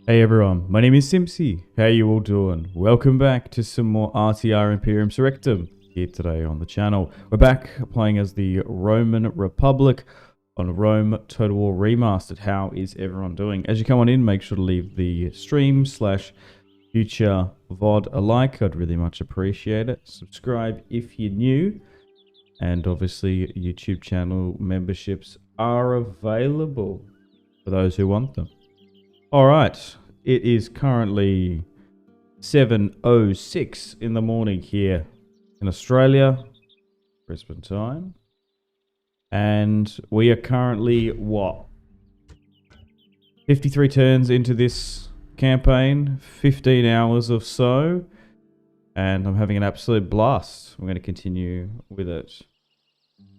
Hey everyone, my name is Simpzy. How you all doing? Welcome back to some more RTR Imperium Surrectum here today on the channel. We're back playing as the Roman Republic on Rome Total War Remastered. How is everyone doing? As you come on in, make sure to leave the stream / future VOD a like. I'd really much appreciate it. Subscribe if you're new. And obviously YouTube channel memberships are available for those who want them. Alright, it is currently 7:06 in the morning here in Australia, Brisbane time. And we are currently, 53 turns into this campaign, 15 hours or so. And I'm having an absolute blast. I'm going to continue with it.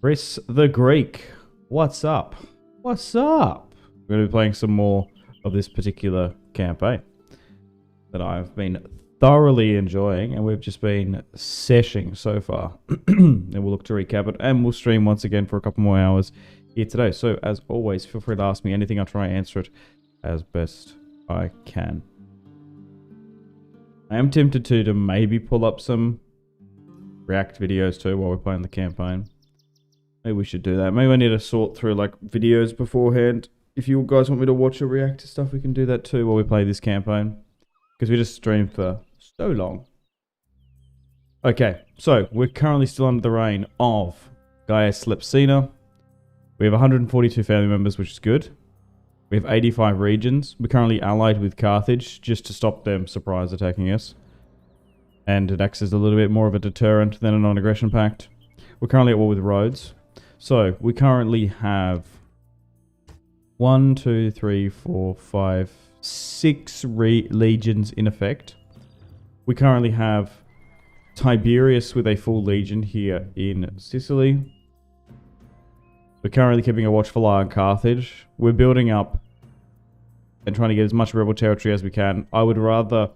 Chris the Greek, what's up? What's up? We're going to be playing some more of this particular campaign that I've been thoroughly enjoying, and we've just been seshing so far. And we'll look to recap it, and we'll stream once again for a couple more hours here today. So as always, feel free to ask me anything. I'll try and answer it as best I can. I am tempted to maybe pull up some React videos too while we're playing the campaign. Maybe we should do that. Maybe I need to sort through like videos beforehand. If you guys want me to watch or react to stuff, we can do that too while we play this campaign. Because we just streamed for so long. Okay, so we're currently still under the reign of Gaius Lepsina. We have 142 family members, which is good. We have 85 regions. We're currently allied with Carthage, just to stop them surprise attacking us. And it acts as a little bit more of a deterrent than a non-aggression pact. We're currently at war with Rhodes. So, we currently have 1, 2, 3, 4, 5, 6 legions in effect. We currently have Tiberius with a full legion here in Sicily. We're currently keeping a watchful eye on Carthage. We're building up and trying to get as much rebel territory as we can. I would rather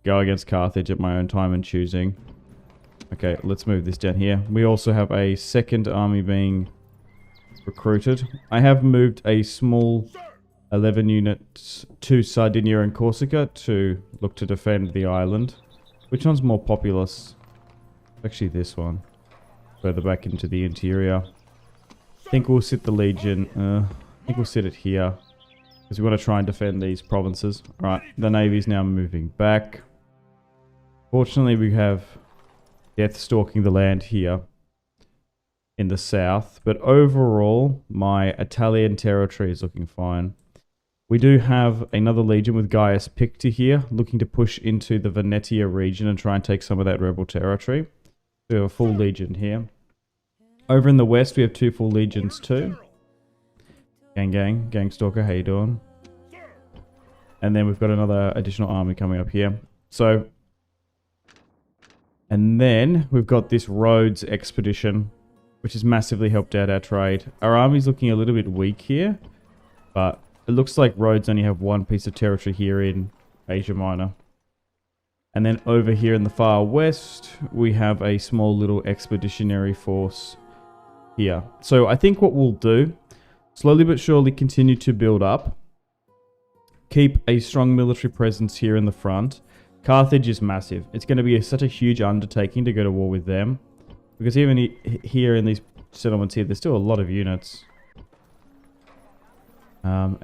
go against Carthage at my own time and choosing. Okay, let's move this down here. We also have a second army being recruited. I have moved a small 11 units to Sardinia and Corsica to look to defend the island. Which one's more populous? Actually this one. Further back into the interior. I think we'll sit the legion. I think we'll sit it here. Because we want to try and defend these provinces. Alright, the navy's now moving back. Fortunately, we have death stalking the land here in the south. But overall, my Italian territory is looking fine. We do have another legion with Gaius Picta here, looking to push into the Venetia region and try and take some of that rebel territory. We have a full legion here. Over in the west, we have 2 full legions too. Gangstalker, how you doing? And then we've got another additional army coming up here. So, and then we've got this Rhodes expedition, which has massively helped out our trade. Our army's looking a little bit weak here, but it looks like Rhodes only have 1 piece of territory here in Asia Minor. And then over here in the far west, we have a small little expeditionary force here. So I think what we'll do, slowly but surely continue to build up. Keep a strong military presence here in the front. Carthage is massive. It's going to be such a huge undertaking to go to war with them. Because even here in these settlements here, there's still a lot of units.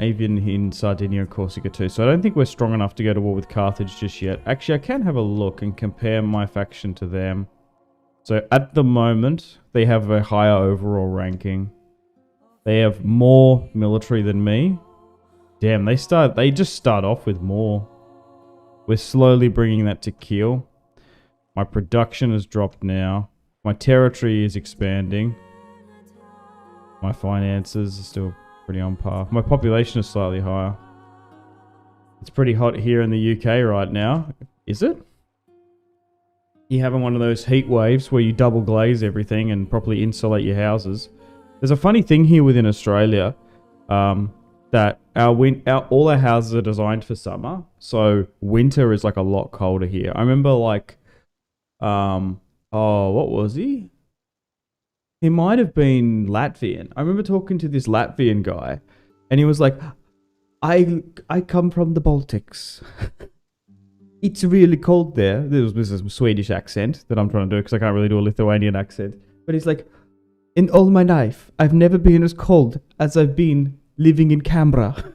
Even in Sardinia and Corsica too. So I don't think we're strong enough to go to war with Carthage just yet. Actually, I can have a look and compare my faction to them. So at the moment, they have a higher overall ranking. They have more military than me. Damn, they just start off with more. We're slowly bringing that to keel. My production has dropped now. My territory is expanding. My finances are still pretty on par. My population is slightly higher. It's pretty hot here in the UK right now. Is it? You having one of those heat waves where you double glaze everything and properly insulate your houses. There's a funny thing here within Australia, that all our houses are designed for summer, so winter is like a lot colder here. I remember like, what was he? He might have been Latvian. I remember talking to this Latvian guy, and he was like, I come from the Baltics. It's really cold there. This is a Swedish accent that I'm trying to do because I can't really do a Lithuanian accent. But he's like, in all my life, I've never been as cold as I've been living in Canberra.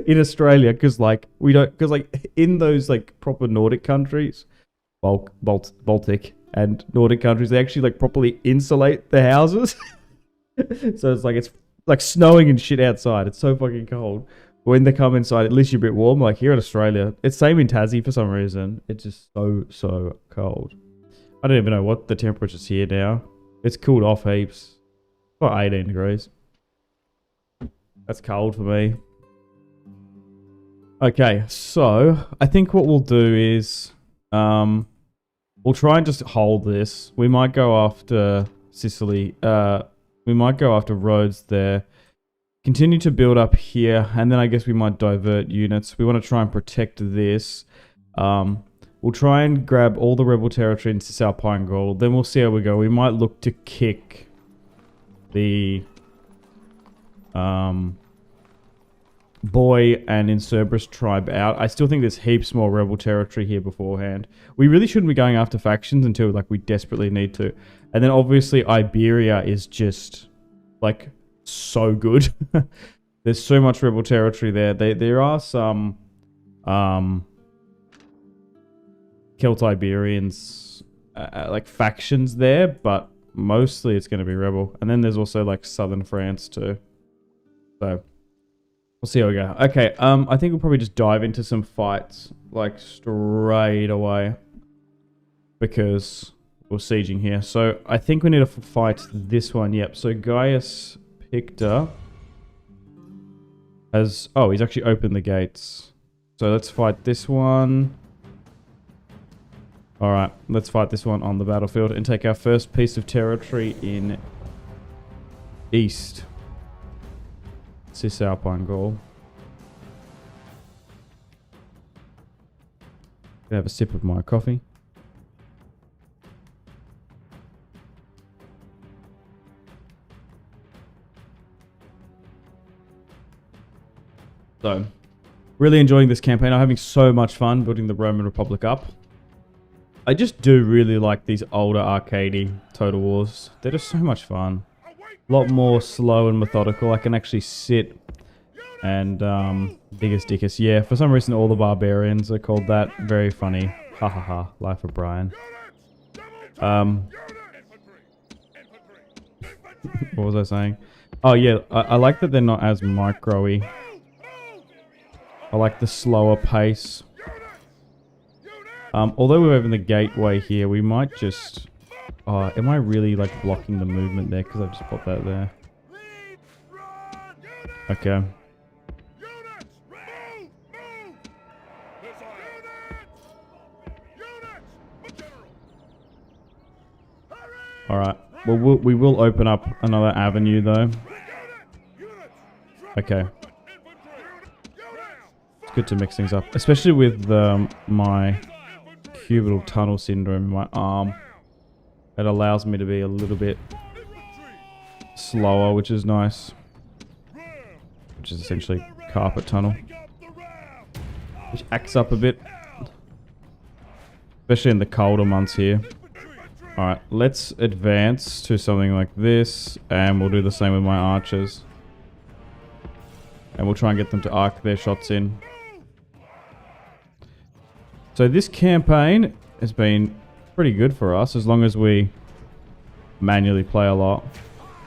In Australia, because like in those like proper Nordic countries, Baltic and Nordic countries, they actually like properly insulate the houses. So it's like snowing and shit outside. It's so fucking cold. When they come inside, at least you're a bit warm. Like here in Australia, it's same in Tassie for some reason. It's just so cold. I don't even know what the temperature's here now. It's cooled off heaps. About 18 degrees. That's cold for me. Okay, so I think what we'll do is we'll try and just hold this. We might go after Sicily. We might go after Rhodes there. Continue to build up here, and then I guess we might divert units. We want to try and protect this. We'll try and grab all the rebel territory in Cisalpine Gaul. Then we'll see how we go. We might look to kick the Boy and Incerberus tribe out. I still think there's heaps more rebel territory here beforehand. We really shouldn't be going after factions until like we desperately need to. And then obviously Iberia is just like so good. There's so much rebel territory there. There are some Celt-Iberians like factions there, but mostly it's going to be rebel. And then there's also like southern France too. So we'll see how we go. Okay, I think we'll probably just dive into some fights, like, straight away. Because we're sieging here. So, I think we need to fight this one. Yep, so Gaius Pictor has... Oh, he's actually opened the gates. So, let's fight this one. Alright, let's fight this one on the battlefield and take our first piece of territory in East Cisalpine Gaul. Gonna have a sip of my coffee. So, really enjoying this campaign. I'm having so much fun building the Roman Republic up. I just do really like these older arcadey Total Wars. They're just so much fun. A lot more slow and methodical. I can actually sit and Diggus Dickus. Yeah, for some reason all the barbarians are called that. Very funny. Ha ha ha. Life of Brian. What was I saying? Oh yeah, I like that they're not as micro-y. I like the slower pace. Although we're over the gateway here, we might just... Oh, am I really like blocking the movement there? Because I've just popped that there. Okay. Alright. Well, we will open up another avenue though. Okay. It's good to mix things up. Especially with my cubital tunnel syndrome in my arm. It allows me to be a little bit slower, which is nice. Which is essentially carpet tunnel. Which acts up a bit. Especially in the colder months here. Alright, let's advance to something like this. And we'll do the same with my archers. And we'll try and get them to arc their shots in. So this campaign has been pretty good for us, as long as we manually play a lot.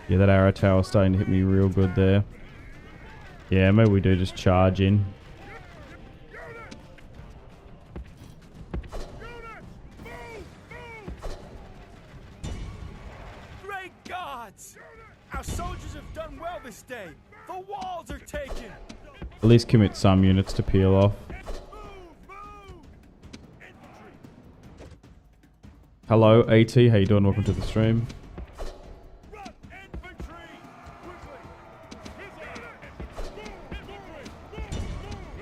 Yeah, that arrow tower is starting to hit me real good there. Yeah, maybe we do just charge in. Great gods! Our soldiers have done well this day. The walls are taken. At least commit some units to peel off. Hello, AT. How you doing? Welcome to the stream.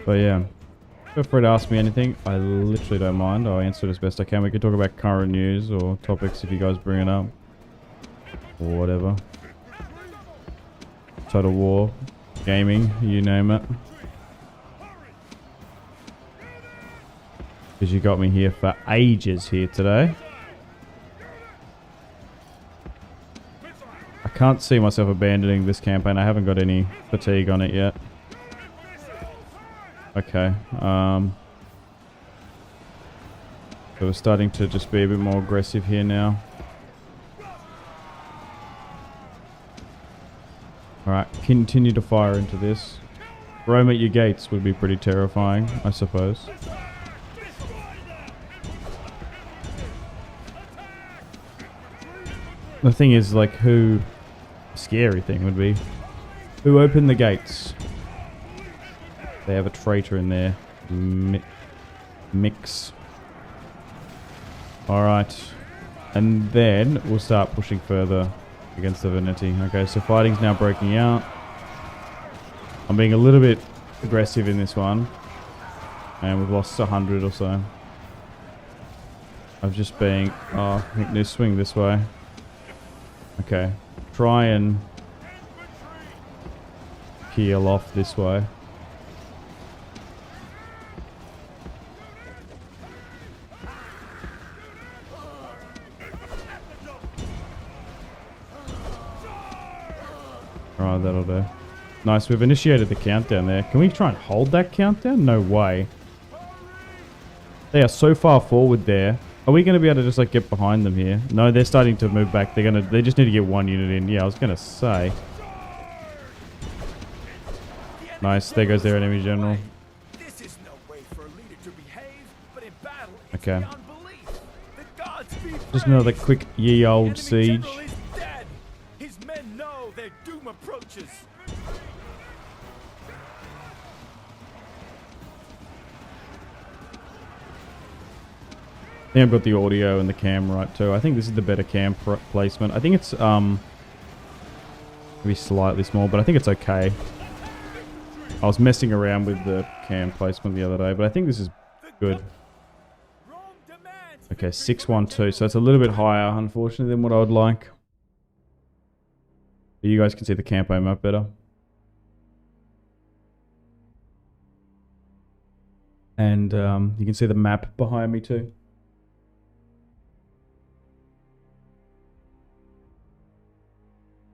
But yeah, feel free to ask me anything. I literally don't mind. I'll answer it as best I can. We can talk about current news or topics if you guys bring it up. Or whatever. Total War. gaming, you name it. Because you got me here for ages here today. I can't see myself abandoning this campaign. I haven't got any fatigue on it yet. Okay. So we're starting to just be a bit more aggressive here now. Alright, continue to fire into this. Rome at your gates would be pretty terrifying, I suppose. The thing is, like, who... Scary thing would be... Who opened the gates? They have a traitor in there. Mix. Alright. And then we'll start pushing further against the Veneti. Okay, so fighting's now breaking out. I'm being a little bit aggressive in this one. And we've lost 100 or so. Of just being... Oh, I think they swing this way. Okay. Try and peel off this way. Alright, that'll do. Nice, we've initiated the countdown there. Can we try and hold that countdown? No way. They are so far forward there. Are we going to be able to just like get behind them here? No, they're starting to move back. They just need to get one unit in. Yeah, I was going to say. Nice, there goes their enemy general. This is no way for a leader to behave, but in battle, it's Okay. beyond belief. The gods be Just another quick ye old siege. general is dead. His men know their doom approaches. I think I've got the audio and the cam right too. I think this is the better cam placement. I think it's maybe slightly small, but I think it's okay. I was messing around with the cam placement the other day, but I think this is good. Rome demands Okay, 612, so it's a little bit higher, unfortunately, than what I would like. But you guys can see the campaign map better. And you can see the map behind me too.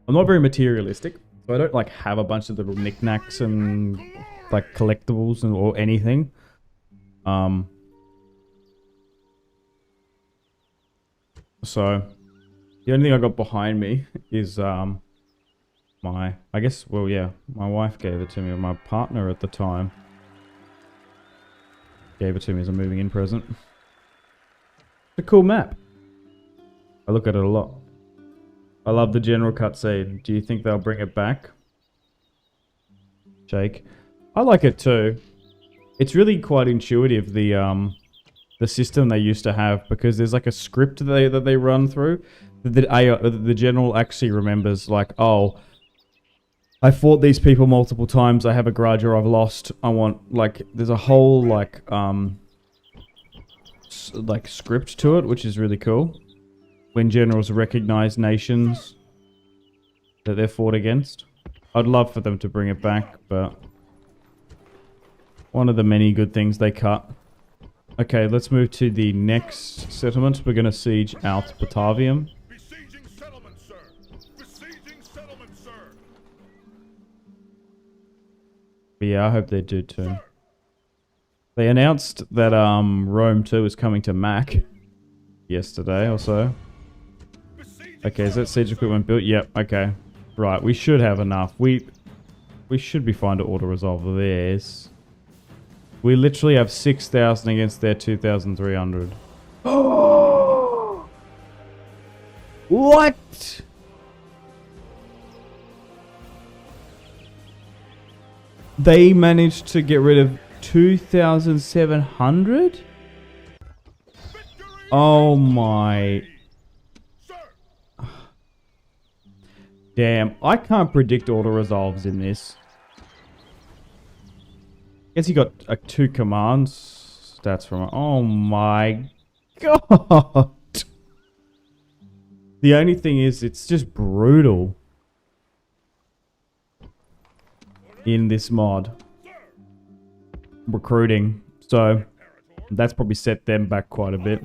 I'm not very materialistic, so I don't like have a bunch of little knickknacks and like collectibles and, or anything. So the only thing I got behind me is my, I guess, well, yeah, my wife gave it to me, or my partner at the time gave it to me as a moving in present. It's a cool map. I look at it a lot. I love the general cutscene. Do you think they'll bring it back? Jake. I like it too. It's really quite intuitive, the system they used to have, because there's like a script that they run through. The general actually remembers, like, oh, I fought these people multiple times, I have a grudge or I've lost. I want, like, there's a whole like script to it, which is really cool. When generals recognize nations that they're fought against. I'd love for them to bring it back, but one of the many good things they cut. Okay, let's move to the next settlement. We're going to siege out Batavium. Besieging settlement, sir. Besieging settlement, sir. But yeah, I hope they do too. They announced that Rome 2 is coming to Mac yesterday or so. Okay, is that siege equipment built? Yep, okay. Right, we should have enough. We should be fine to auto-resolve this. We literally have 6,000 against their 2,300. Oh! What? They managed to get rid of 2,700? Oh my... Damn, I can't predict auto-resolves in this. Guess he got 2 commands. Stats from... Oh my god! The only thing is, it's just brutal. in this mod. Recruiting. So that's probably set them back quite a bit.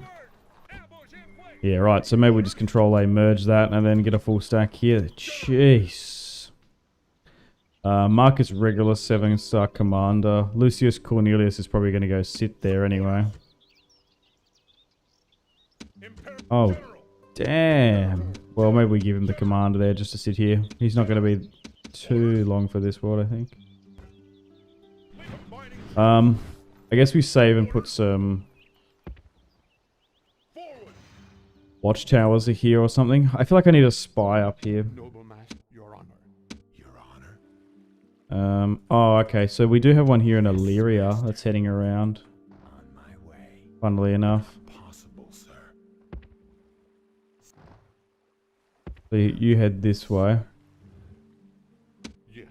Yeah, right. So maybe we just Control A, merge that, and then get a full stack here. Jeez. Marcus Regulus, 7-star commander. Lucius Cornelius is probably going to go sit there anyway. Oh, damn. Well, maybe we give him the commander there just to sit here. He's not going to be too long for this world, I think. I guess we save and put some watchtowers here or something. I feel like I need a spy up here. Noble master, your honor. Your honor. Oh, okay. So we do have one here in Illyria that's heading around. On my way. Funnily enough. Possible, sir. So you head this way. Yes.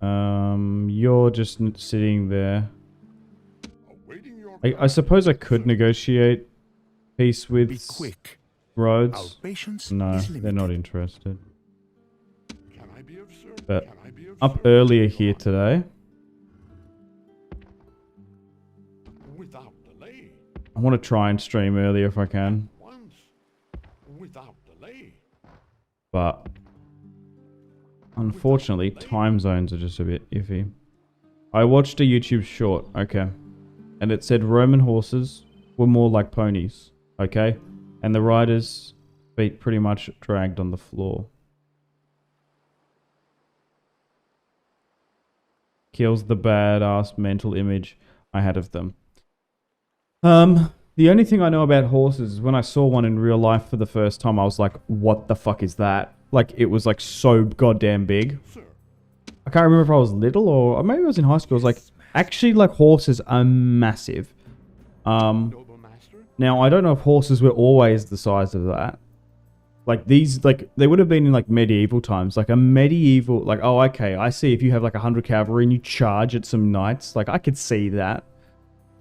You're just sitting there. Awaiting your I suppose I could negotiate peace with Be quick. Our Rhodes. patience No, is they're limited. not interested. Can I be of service? But Can I be of up service? earlier here today, Without delay. I want to try and stream earlier if I can. Once. Without delay. But unfortunately, time zones are just a bit iffy. I watched a YouTube short, okay, and it said Roman horses were more like ponies, okay, and the riders' feet pretty much dragged on the floor. Kills the badass mental image I had of them. The only thing I know about horses is when I saw one in real life for the first time, I was like, what the fuck is that? Like, it was like so goddamn big. Sir. I can't remember if I was little or maybe I was in high school. I was like, actually, like, horses are massive. Noble master. Now, I don't know if horses were always the size of that. Like, these, like, they would have been in, like, medieval times. Like, a medieval, like, oh, okay, I see if you have, like, 100 cavalry and you charge at some knights. Like, I could see that.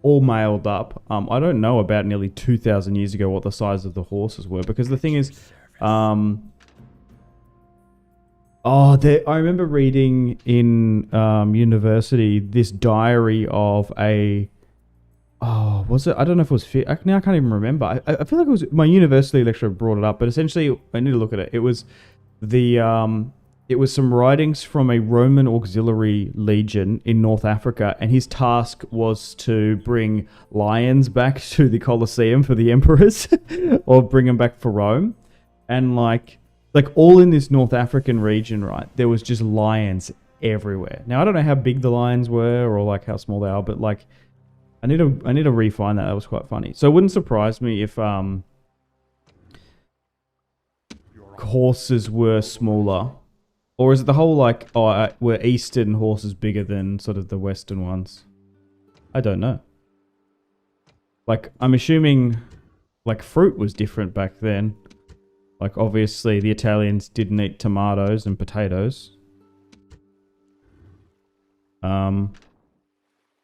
All mailed up. I don't know about nearly 2,000 years ago what the size of the horses were. Because the thing is, I remember reading in university this diary of a... Oh, was it? I don't know if it was... Now I can't even remember. I feel like it was... My university lecturer brought it up, but essentially, I need to look at it. It was the... It was some writings from a Roman auxiliary legion in North Africa, and his task was to bring lions back to the Colosseum for the emperors, or bring them back for Rome. And like all in this North African region, right, there was just lions everywhere. Now, I don't know how big the lions were or like how small they are, but like I need to re-find that. That was quite funny. So it wouldn't surprise me if horses were smaller. Or is it the whole like, were Eastern horses bigger than sort of the Western ones? I don't know. Like, I'm assuming like fruit was different back then. Like, obviously the Italians didn't eat tomatoes and potatoes. But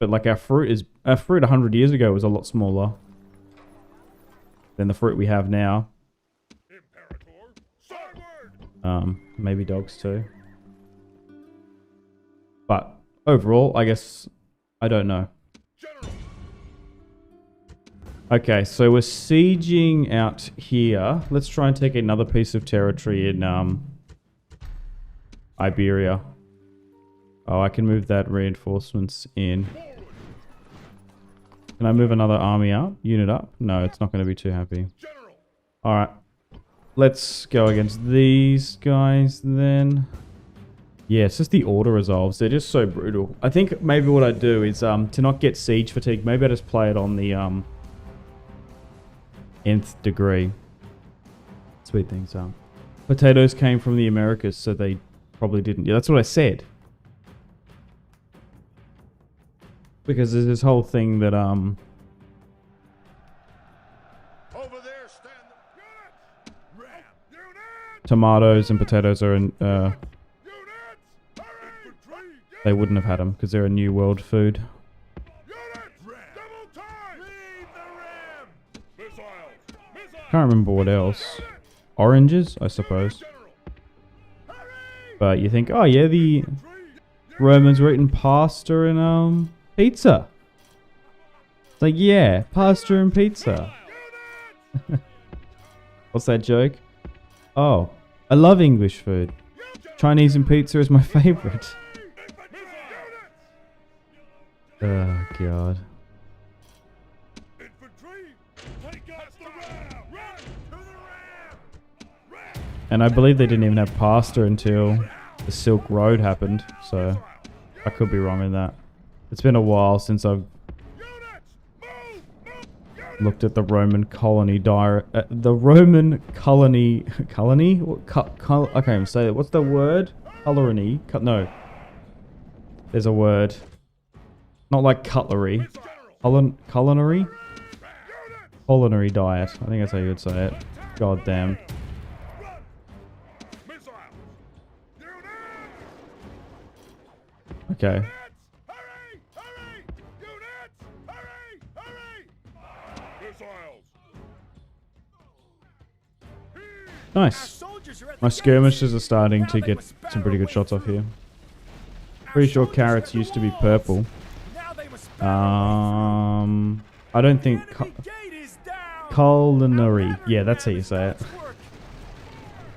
like our fruit 100 years ago was a lot smaller than the fruit we have now. Imperator. Forward. Maybe dogs too. But overall, I guess I don't know. General. Okay, so we're sieging out here. Let's try and take another piece of territory in Iberia. Oh, I can move that reinforcements in. Can I move another army up? Unit up? No, it's not going to be too happy. General. Alright. Let's go against these guys then. Yeah, it's just the auto resolves. They're just so brutal. I think maybe what I'd do is to not get siege fatigue, maybe I just play it on the nth degree. Sweet things up. Potatoes came from the Americas, so they probably didn't. Yeah, that's what I said. Because there's this whole thing that Over there, stand the units. Ram. Units. tomatoes and potatoes are in, Units. Hurry. Infantry. they wouldn't have had them because they're a new world food. Units. Double time. Lead the ram. Missiles. Missiles. Can't remember what else. Oranges, I suppose. General. Hurry. But you think, oh yeah, the Romans were eating pasta and pizza. It's like, yeah, pasta and pizza. What's that joke? Oh, I love English food. Chinese and pizza is my favorite. Oh god. And I believe they didn't even have pasta until the Silk Road happened, so I could be wrong in that. It's been a while since I've looked at the Roman colony the Roman colony What, I can't even say it. What's the word? Colony? No. There's a word. Not like cutlery. Culinary? Culinary diet. I think that's how you would say it. God damn. Okay. Nice. My skirmishers are starting to get some pretty good shots off here. Pretty sure carrots used to be purple. I don't think culinary. Yeah, that's how you say it.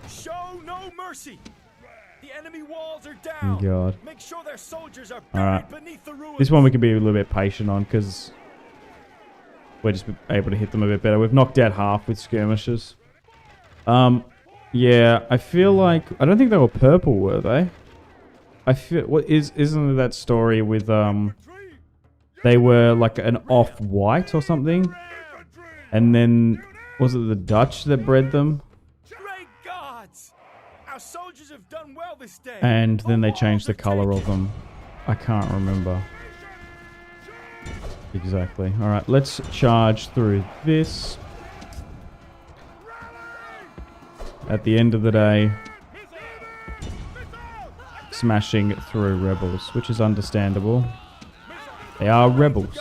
Show no mercy. The enemy walls are Oh down. god. Make sure their soldiers are Alright. buried beneath the ruins. This one we can be a little bit patient on because we're just able to hit them a bit better. We've knocked out half with skirmishers. Yeah, I feel like I don't think they were purple, were they? I feel isn't there that story with they were like an off-white or something, and then was it the Dutch that bred them? Great gods! Our soldiers have done well this day. And then they changed the color of them. I can't remember exactly. All right, let's charge through this. At the end of the day, smashing through rebels, which is understandable. They are rebels.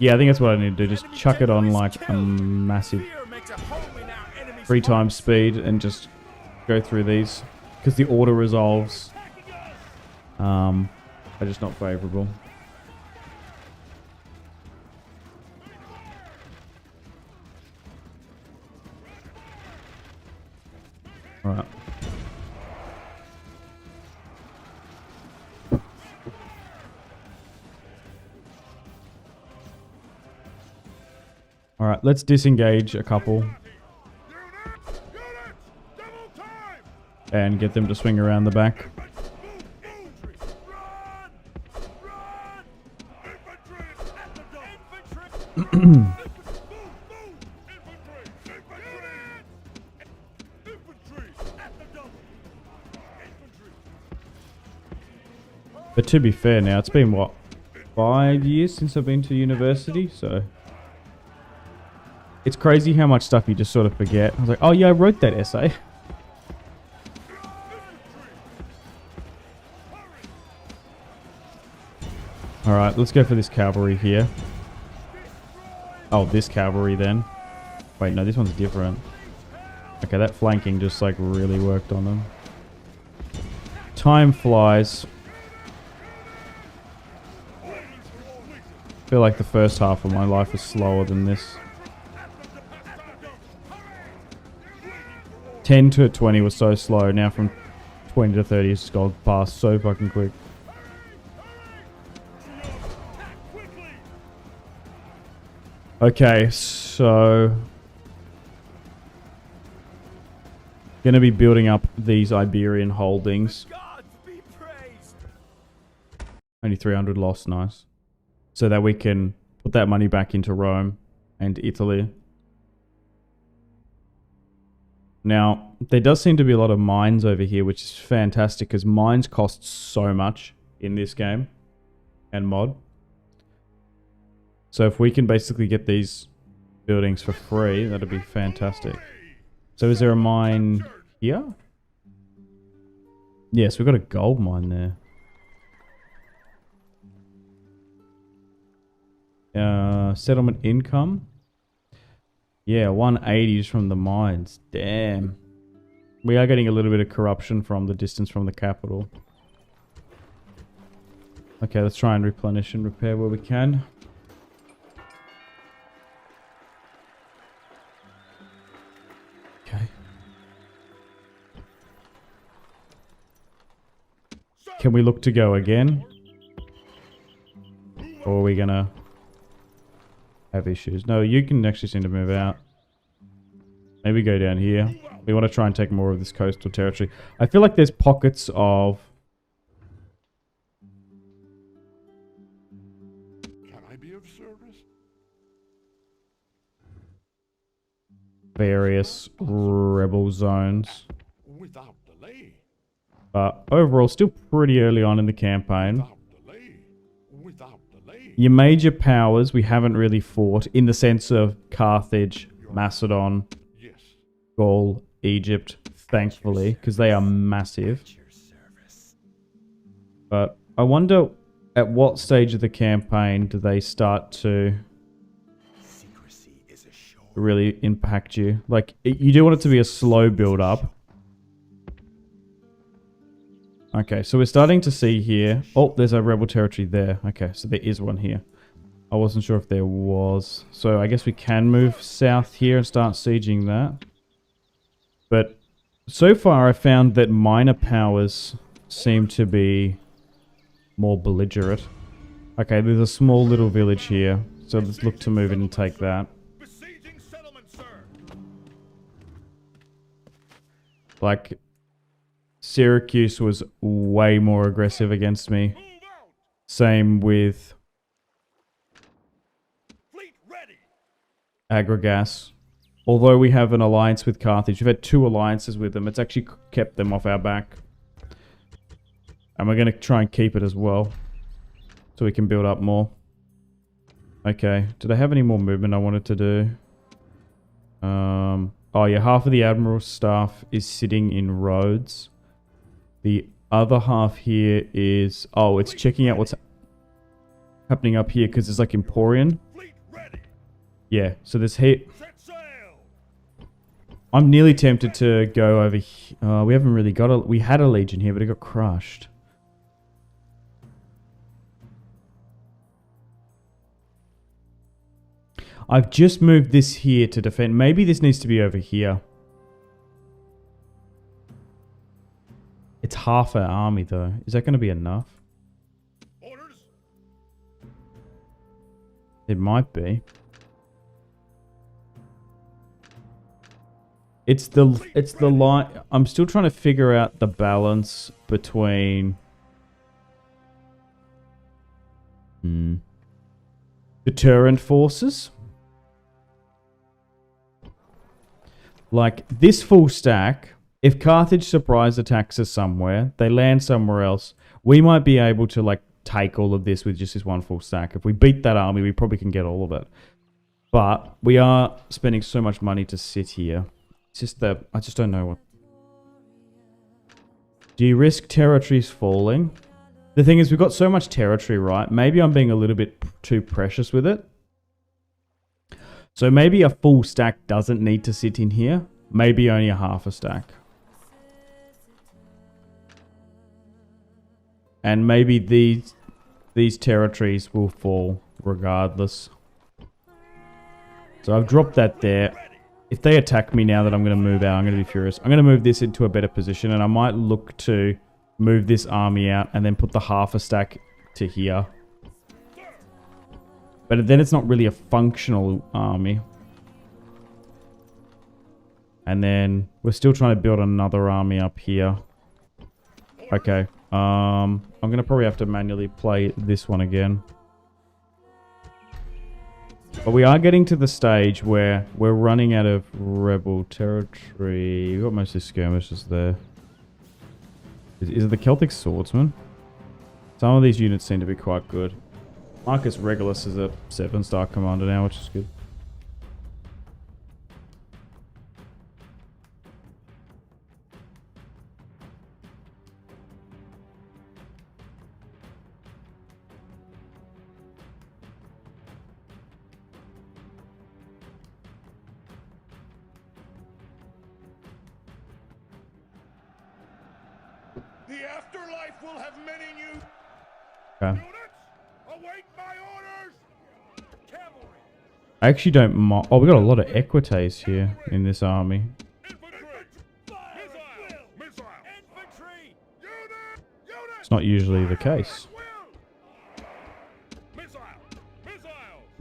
Yeah, I think that's what I need to do. Just chuck it on like a massive 3 times speed and just go through these. Because the auto resolves are just not favourable. Alright. Alright, let's disengage a couple. And get them to swing around the back. But to be fair now, it's been what, 5 years since I've been to university, so it's crazy how much stuff you just sort of forget. I was like, oh yeah, I wrote that essay. Alright, let's go for this cavalry here. Oh, this cavalry then. Wait, no, this one's different. Okay, that flanking just like really worked on them. Time flies. I feel like the first half of my life is slower than this. 10 to 20 was so slow. Now from 20 to 30 it's gone past so fucking quick. Okay, so gonna be building up these Iberian holdings. Only 300 lost, nice. So that we can put that money back into Rome and Italy. Now, there does seem to be a lot of mines over here, which is fantastic because mines cost so much in this game and mod. So if we can basically get these buildings for free, that'd be fantastic. So is there a mine here? Yes, we've got a gold mine there. Settlement income. Yeah, 180 is from the mines. Damn. We are getting a little bit of corruption from the distance from the capital. Okay, let's try and replenish and repair where we can. Okay. Can we look to go again? Or are we gonna have issues? No, you can actually seem to move out. Maybe go down here. We want to try and take more of this coastal territory. I feel like there's pockets of... Can I be of service? various rebel zones. Without delay. But overall, still pretty early on in the campaign. Without delay. Without delay. Your major powers we haven't really fought in the sense of Carthage, Macedon, Yes. Gaul, Egypt, thankfully, because they are massive. But I wonder at what stage of the campaign do they start to really impact you? Like, you do want it to be a slow build up. Okay, so we're starting to see here... Oh, there's a rebel territory there. Okay, so there is one here. I wasn't sure if there was. So I guess we can move south here and start sieging that. But so far I found that minor powers seem to be more belligerent. Okay, there's a small little village here. So let's look to move in and take that. Besieging settlement, sir. Like, Syracuse was way more aggressive against me. Move out. Same with Fleet ready. Agrigas. Although we have an alliance with Carthage, we've had 2 alliances with them. It's actually kept them off our back. And we're going to try and keep it as well. So we can build up more. Okay. Did I have any more movement I wanted to do? Oh yeah, half of the Admiral's staff is sitting in Rhodes. The other half here is... Oh, it's checking out what's happening up here because it's like Emporian. Fleet ready. Yeah, so there's here... Set sail. I'm nearly tempted to go over here. We haven't really got a... We had a legion here, but it got crushed. I've just moved this here to defend. Maybe this needs to be over here. It's half our army, though. Is that going to be enough? Orders. It might be. It's the line. I'm still trying to figure out the balance between deterrent forces. Like this full stack, if Carthage surprise attacks us somewhere, they land somewhere else, we might be able to like take all of this with just this one full stack. If we beat that army, we probably can get all of it. But we are spending so much money to sit here. It's just that I just don't know what. Do you risk territories falling? The thing is, we've got so much territory, right? Maybe I'm being a little bit too precious with it. So maybe a full stack doesn't need to sit in here. Maybe only a half a stack. And maybe these territories will fall regardless. So I've dropped that there. If they attack me now that I'm going to move out, I'm going to be furious. I'm going to move this into a better position, and I might look to move this army out and then put the half a stack to here. But then it's not really a functional army. And then we're still trying to build another army up here. Okay. I'm going to probably have to manually play this one again. But we are getting to the stage where we're running out of rebel territory. We've got mostly skirmishes there. Is it the Celtic Swordsman? Some of these units seem to be quite good. Marcus Regulus is a 7-star commander now, which is good. The afterlife will have many new. Okay. Units, await my orders. Cavalry. I actually don't mind. Oh, we got a lot of equites here in this army. Infantry. Missile. Missile. Infantry. Unit. Unit. It's not usually the case. Missile. Missile.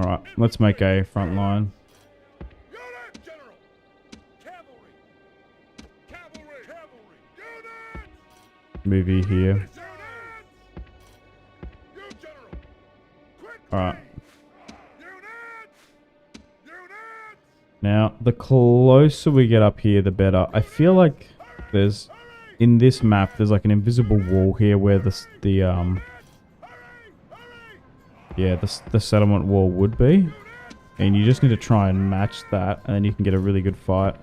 Alright, let's make a front line. Unit. General. Cavalry. Cavalry. Cavalry. Unit. Movie here. Unit. You general. Quick. Alright. Unit. Unit. Now, the closer we get up here, the better. I feel like there's... In this map, there's like an invisible wall here where the settlement wall would be. And you just need to try and match that, and then you can get a really good fight.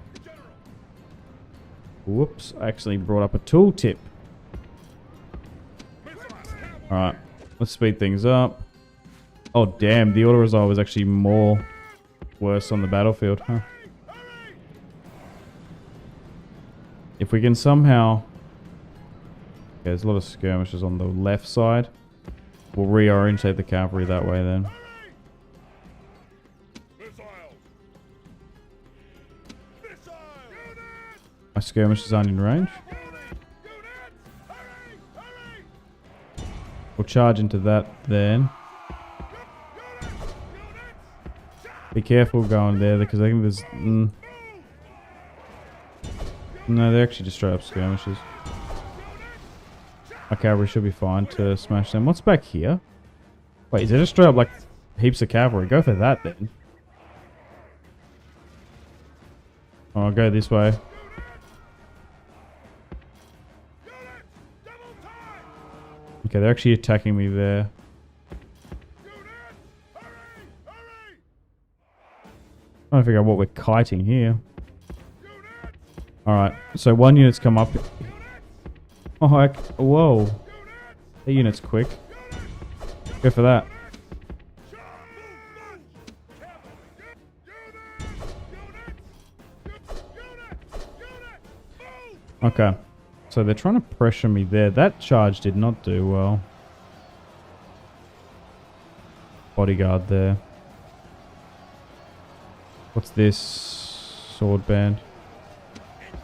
Whoops, I actually brought up a tooltip. Alright, let's speed things up. Oh damn, the auto resolve is actually more worse on the battlefield, huh? If we can somehow... Okay, there's a lot of skirmishes on the left side. We'll reorientate the cavalry that way then. Missiles. Missiles. Unit. My skirmishes aren't in range. We'll charge into that then. Be careful going there because I think there's... No, they're actually just straight up skirmishes. Our cavalry should be fine to smash them. What's back here? Wait, is it just straight up like heaps of cavalry? Go for that then. Oh, I'll go this way. Okay, they're actually attacking me there. Trying to figure out what we're kiting here. Alright, so one unit's come up. Oh, heck. Whoa. That unit's quick. Go for that. Okay. So they're trying to pressure me there. That charge did not do well. Bodyguard there. What's this? Sword band.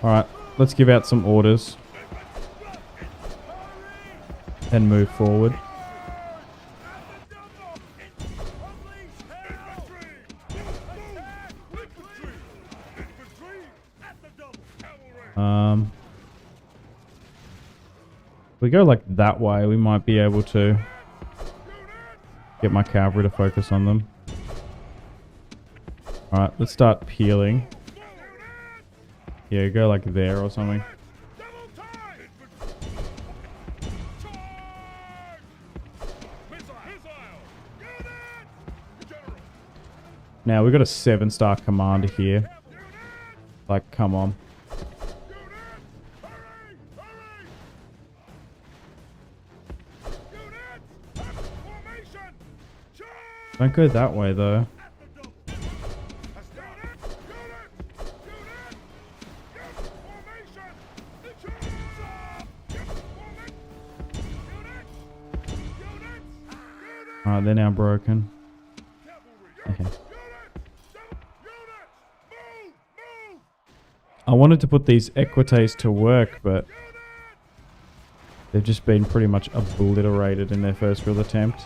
Alright, let's give out some orders. And move forward. If we go like that way, we might be able to get my cavalry to focus on them. Alright, let's start peeling. Yeah, go like there or something. Now, we've got a 7-star commander here. Like, come on. Don't go that way, though. Alright, they're now broken. Okay. I wanted to put these equites to work, but they've just been pretty much obliterated in their first real attempt.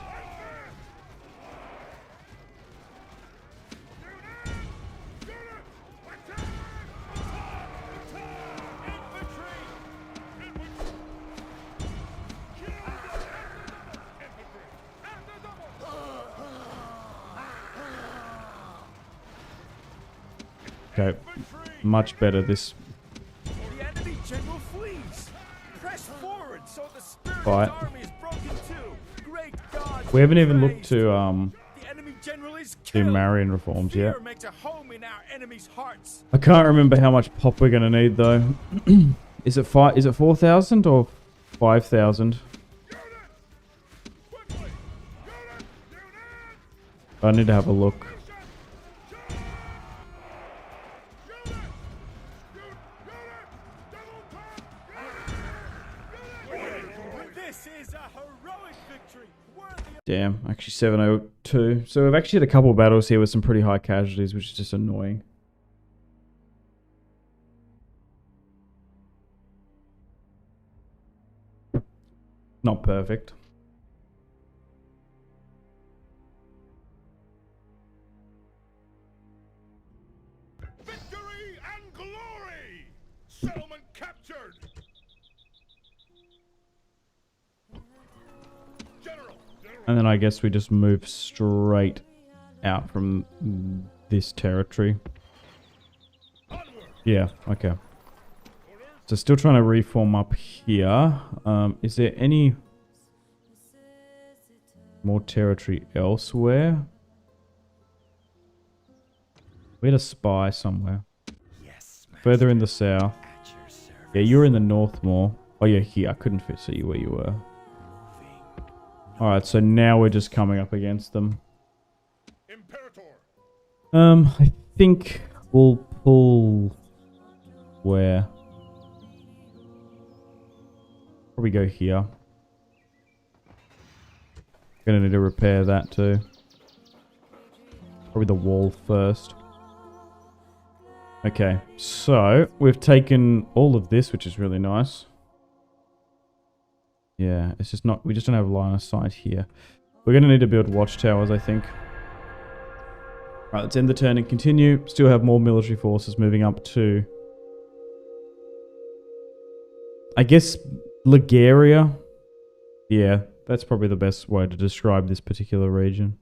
Okay, much better this The enemy general flees. Press forward so the spirit fight. of his army is broken too. Great God. We haven't even looked to The enemy general is do killed. Marian reforms yet. Fear makes a home in our enemy's hearts. I can't remember how much pop we're gonna need though. Is it 4,000 or 5,000? I need to have a look. This is a heroic victory. Damn, actually 702. So we've actually had a couple of battles here with some pretty high casualties, which is just annoying. Not perfect. Victory and glory! Settlement captured! General! And then I guess we just move straight out from this territory. Onward! Yeah, okay. So still trying to reform up here. Is there any more territory elsewhere? We had a spy somewhere. Yes, Further in the south. at your service. Yeah, you're in the north more. Oh yeah, here. I couldn't see where you were. Alright, so now we're just coming up against them. Imperator! I think we'll pull... Where? Probably go here. Gonna need to repair that too. Probably the wall first. Okay, so we've taken all of this, which is really nice. Yeah, it's just not... We just don't have line of sight here. We're gonna need to build watchtowers, I think. Alright, let's end the turn and continue. Still have more military forces moving up to... I guess Liguria. Yeah, that's probably the best way to describe this particular region.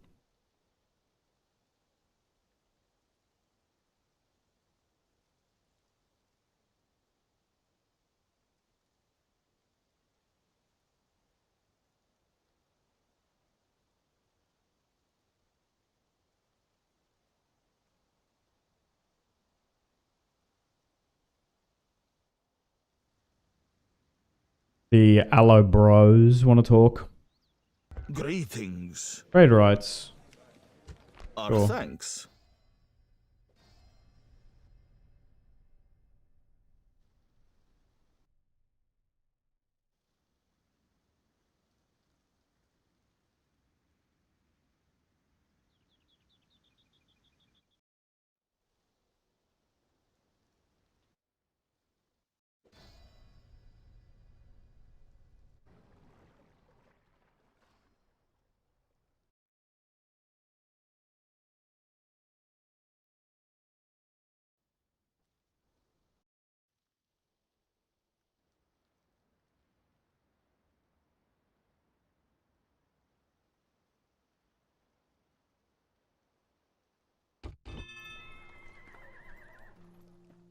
The Allo Bros want to talk. Greetings. Trade rights. Our Sure. thanks.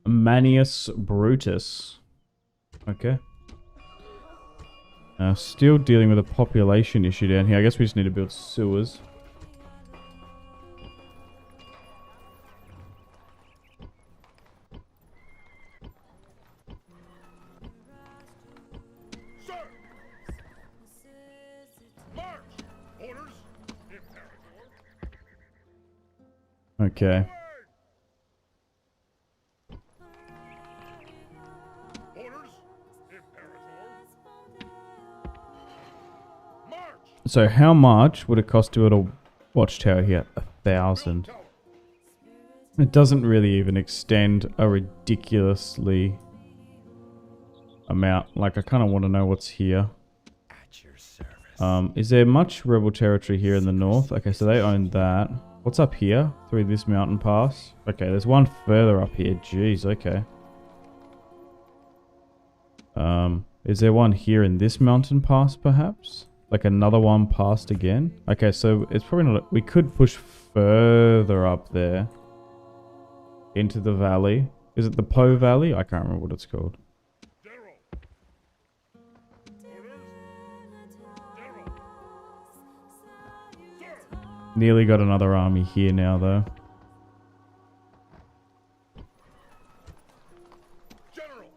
Manius Brutus. Okay. Still dealing with a population issue down here. I guess we just need to build sewers. Sir! March! Orders! Imperator! Okay. Orders! Imperator! March! So how much would it cost to build a watchtower here? 1,000. Tower! It doesn't really even extend a ridiculously amount. Like, I kind of want to know what's here. At your service. Is there much rebel territory here in the north? Okay, so they own that. What's up here? Through this mountain pass? Okay, there's one further up here. Jeez, okay. Is there one here in this mountain pass, perhaps? Like another one past again? Okay, so it's probably not... We could push further up there. Into the valley. Is it the Po Valley? I can't remember what it's called. General! Orders! General! Sir! Nearly got another army here now, though. General!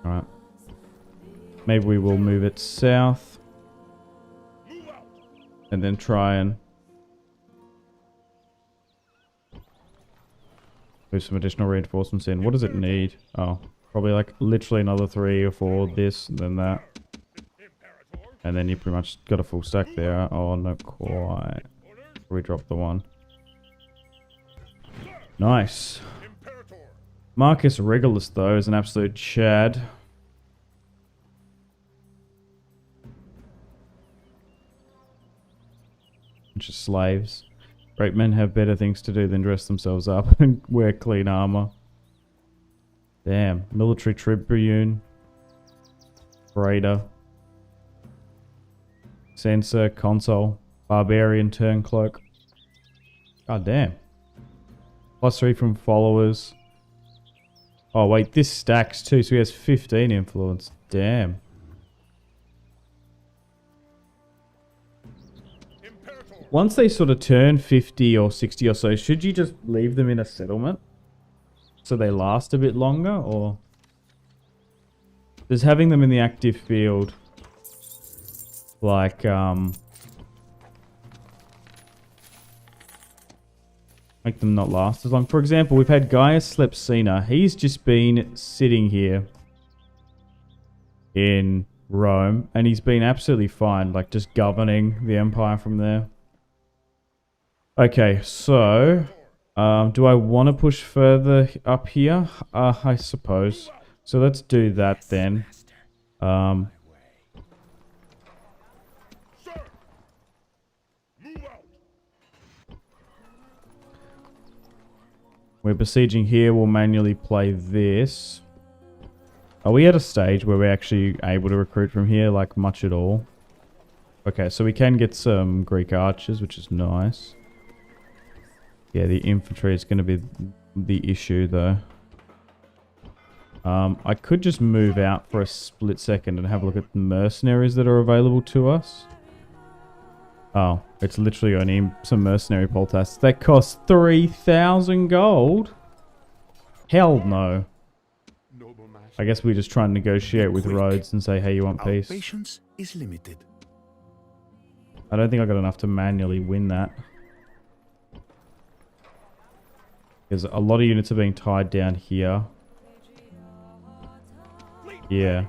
Alright. Maybe we will move it south. Move out! And then try and... move some additional reinforcements in. What does it need? Oh, probably like literally another 3 or 4 this and then that. Imperator! And then you pretty much got a full stack there. Oh, not quite. We dropped the one. Nice. Marcus Regulus, though, is an absolute chad. Bunch of slaves. Great men have better things to do than dress themselves up and wear clean armor. Damn. Military tribune. Raider. Censor, consul, barbarian, turncloak. God damn. +3 from followers. Oh wait, this stacks too, so he has 15 influence. Damn. Once they sort of turn 50 or 60 or so, should you just leave them in a settlement? So they last a bit longer, or... Does having them in the active field... Like, make them not last as long. For example, we've had Gaius Slepsina. He's just been sitting here in Rome, and he's been absolutely fine, like just governing the empire from there. Okay, so, do I want to push further up here? I suppose. So let's do that then. We're besieging here. We'll manually play this. Are we at a stage where we're actually able to recruit from here, like much at all? Okay, so we can get some Greek archers, which is nice. Yeah, the infantry is going to be the issue, though. I could just move out for a split second and have a look at the mercenaries that are available to us. Oh, it's literally only some mercenary poltasts. That costs 3,000 gold? Hell no. I guess we just try and negotiate with Rhodes and say, hey, you want peace? Patience is limited. I don't think I got enough to manually win that. Because a lot of units are being tied down here. Yeah.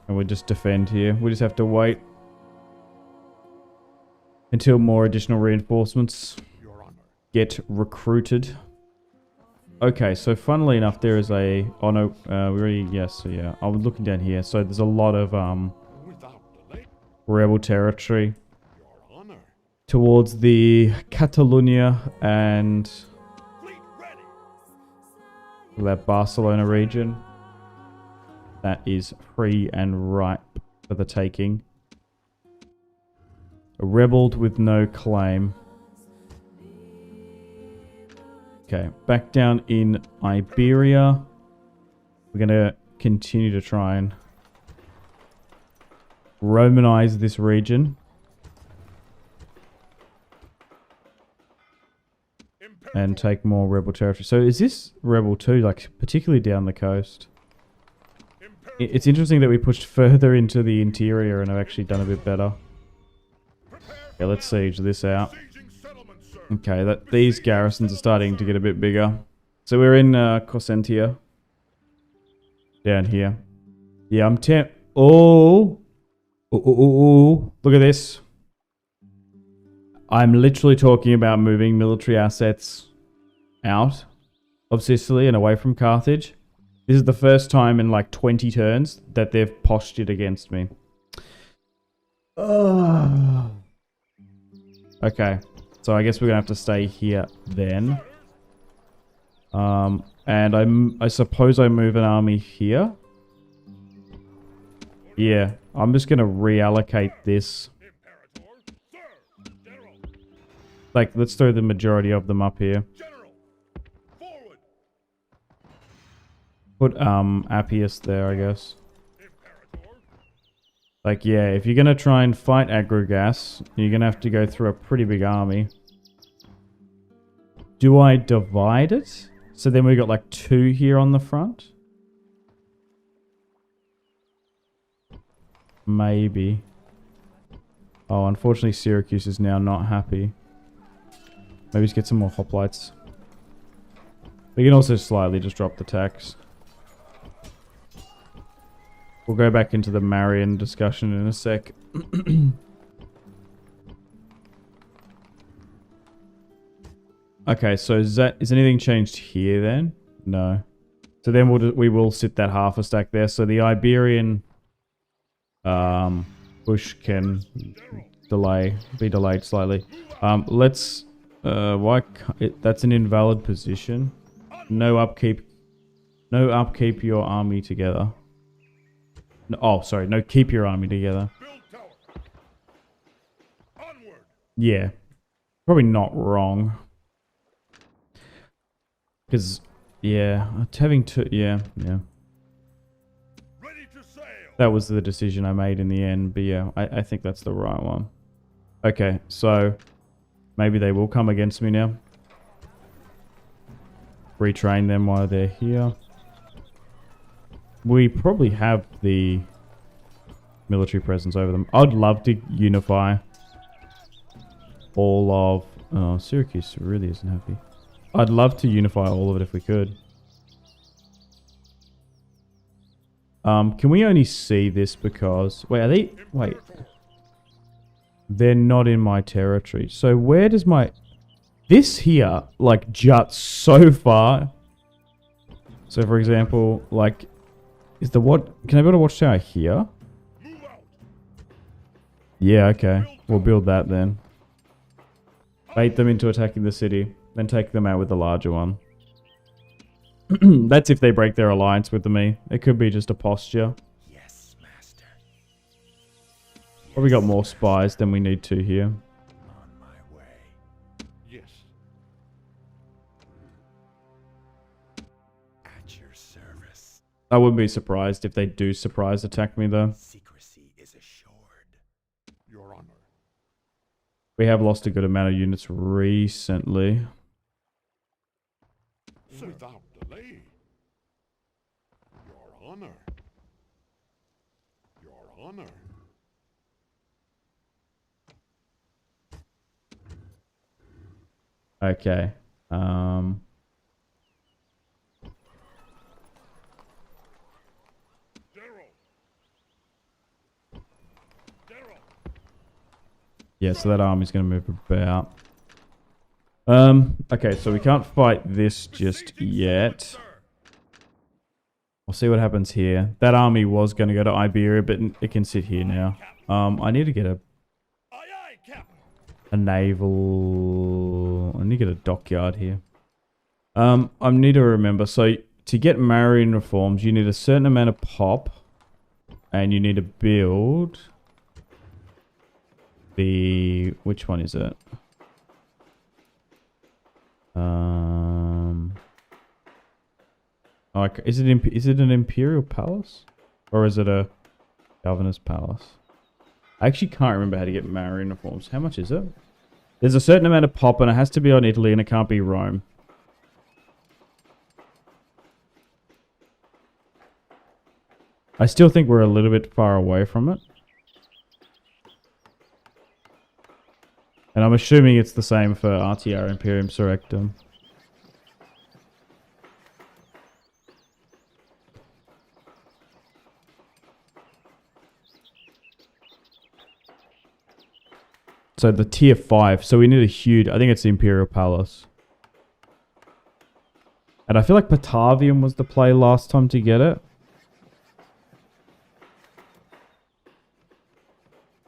And we just defend here. We just have to wait until more additional reinforcements get recruited. Okay, so funnily enough, there is a... Oh no, we already... Yes, so yeah. I was looking down here. So there's a lot of rebel territory towards the Catalonia and that Barcelona region. That is free and ripe for the taking. Rebelled with no claim. Okay, back down in Iberia. We're going to continue to try and Romanize this region. And take more rebel territory. So is this rebel too, like particularly down the coast? It's interesting that we pushed further into the interior and have actually done a bit better. Okay, let's siege this out. Okay, these garrisons are starting to get a bit bigger. So we're in Corsentia. Down here. Yeah, I'm Oh! Look at this. I'm literally talking about moving military assets out of Sicily and away from Carthage. This is the first time in like 20 turns that they've postured against me. Okay, so I guess we're gonna have to stay here then. And I suppose I move an army here. Yeah, I'm just gonna reallocate this. Like, let's throw the majority of them up here. Put Appius there, I guess. Like, yeah, if you're gonna try and fight Agrogas, you're gonna have to go through a pretty big army. Do I divide it? So then we got like 2 here on the front? Maybe. Oh, unfortunately Syracuse is now not happy. Maybe just get some more hoplites. We can also slightly just drop the tax. We'll go back into the Marian discussion in a sec. Okay, so is anything changed here then? No. So then we will sit that half a stack there. So the Iberian push can be delayed slightly. Let's that's an invalid position. No upkeep your army together. No, oh, sorry, no, keep your army together. Build tower. Onward. Yeah, probably not wrong. Because yeah, having to yeah. Ready to sail. That was the decision I made in the end, but yeah, I think that's the right one. Okay, so maybe they will come against me now. Retrain them while they're here. We probably have the military presence over them. I'd love to unify all of... Oh, Syracuse really isn't happy. I'd love to unify all of it if we could. Can we only see this because... Wait, are they... Wait. They're not in my territory. So where does my... This here, like, juts so far. So, for example, like... Is the what... Can I build a watchtower here? Move out. Yeah, okay. We'll build that then. Bait them into attacking the city. Then take them out with the larger one. That's if they break their alliance with me. It could be just a posture. Yes, master. Probably got more spies than we need to here. On my way. Yes. At your service. I wouldn't be surprised if they do surprise attack me though. Secrecy is assured. Your honor. We have lost a good amount of units recently. Without delay. Your honor. Your honor. Okay. Yeah, so that army's going to move about. Okay, so we can't fight this just yet. I'll see what happens here. That army was going to go to Iberia, but it can sit here now. I need to get a naval... I need to get a dockyard here. I need to remember, so to get Marian reforms, you need a certain amount of pop. And you need to build... the... Which one is it? Is it an imperial palace? Or is it a governor's palace? I actually can't remember how to get Marian reforms. How much is it? There's a certain amount of pop and it has to be on Italy and it can't be Rome. I still think we're a little bit far away from it. And I'm assuming it's the same for RTR Imperium Surrectum. So the tier 5. So we need a huge... I think it's the Imperial Palace. And I feel like Batavium was the play last time to get it.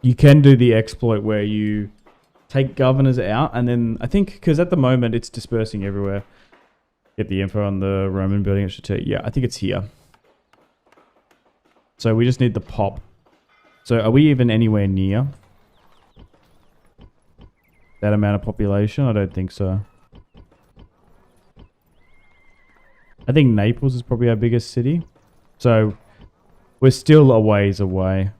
You can do the exploit where you take governors out and then... I think... Because at the moment it's dispersing everywhere. Get the info on the Roman building. It should tell you. Yeah, I think it's here. So we just need the pop. So are we even anywhere near that amount of population? I don't think so. I think Naples is probably our biggest city. So we're still a ways away.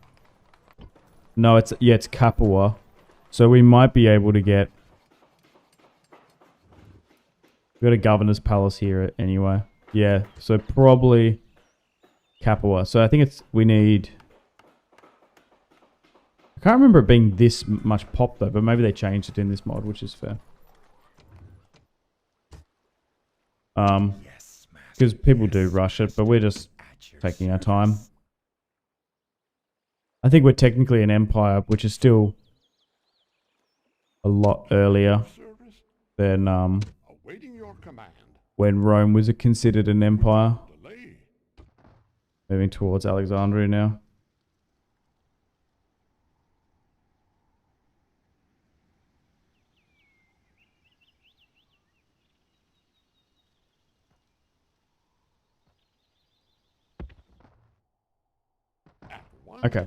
No, it's Capua. So we might be able to get... We've got a governor's palace here anyway. Yeah, so probably Capua. So I think it's... We need... I can't remember it being this much pop though, but maybe they changed it in this mod, which is fair. Because people do rush it, but we're just taking our time. I think we're technically an empire, which is still a lot earlier Service. than Awaiting your command. when Rome was considered an empire. Delay. Moving towards Alexandria now. At once. Okay.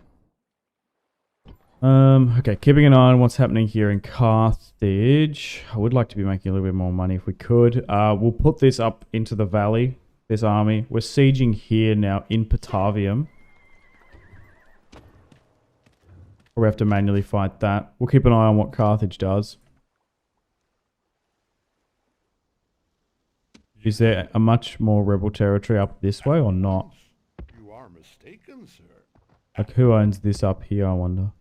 Okay, keeping an eye on what's happening here in Carthage. I would like to be making a little bit more money if we could. We'll put this up into the valley, this army. We're sieging here now in Patavium. Or we have to manually fight that. We'll keep an eye on what Carthage does. Is there a much more rebel territory up this way or not? You are mistaken, sir. Like, who owns this up here, I wonder?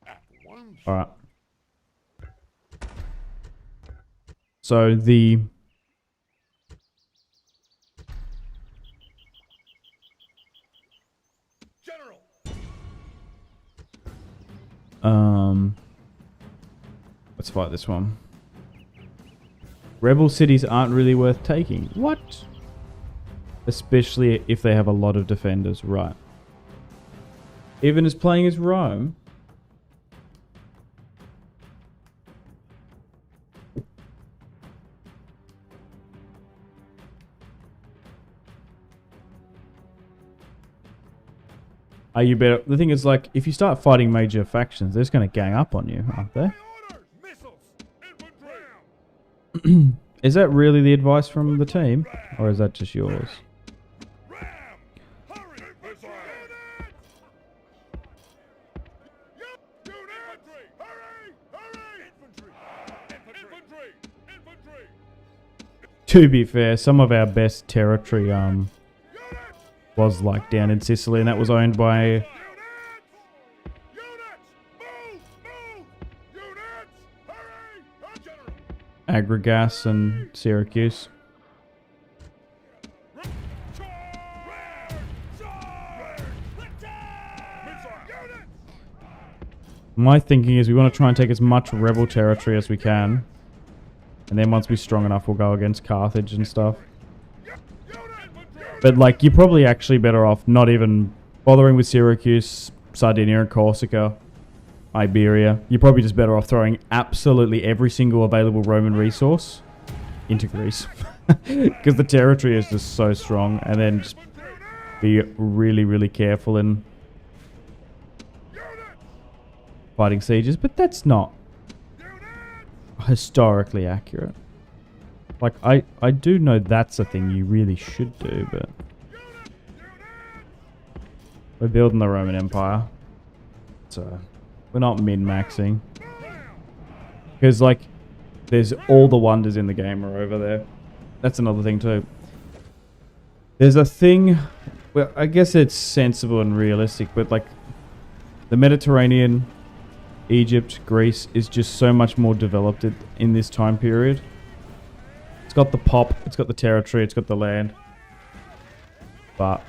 At once. Alright. So the... General. Let's fight this one. Rebel cities aren't really worth taking. What? Especially if they have a lot of defenders, right. Even as playing as Rome. Are you better? The thing is, like, if you start fighting major factions, they're just going to gang up on you, aren't they? My orders. Missiles. Infantry. Is that really the advice from the team? Or is that just yours? Ram. Hurry. Missile. Infantry. Hurry. Hurry. Infantry. Infantry. Infantry. To be fair, some of our best territory was like down in Sicily, and that was owned by Units! Move! Move! Units! Hurry! General! Agrigas and Syracuse. My thinking is we want to try and take as much rebel territory as we can. And then once we're strong enough, we'll go against Carthage and stuff. But, like, you're probably actually better off not even bothering with Syracuse, Sardinia and Corsica, Iberia. You're probably just better off throwing absolutely every single available Roman resource into Greece. Because the territory is just so strong. And then just be really, really careful in fighting sieges. But that's not historically accurate. Like, I do know that's a thing you really should do, but... We're building the Roman Empire. So, we're not min-maxing. Because, like, there's all the wonders in the game are over there. That's another thing, too. There's a thing... Well, I guess it's sensible and realistic, but, like... The Mediterranean, Egypt, Greece is just so much more developed in this time period. It's got the pop, it's got the territory, it's got the land. But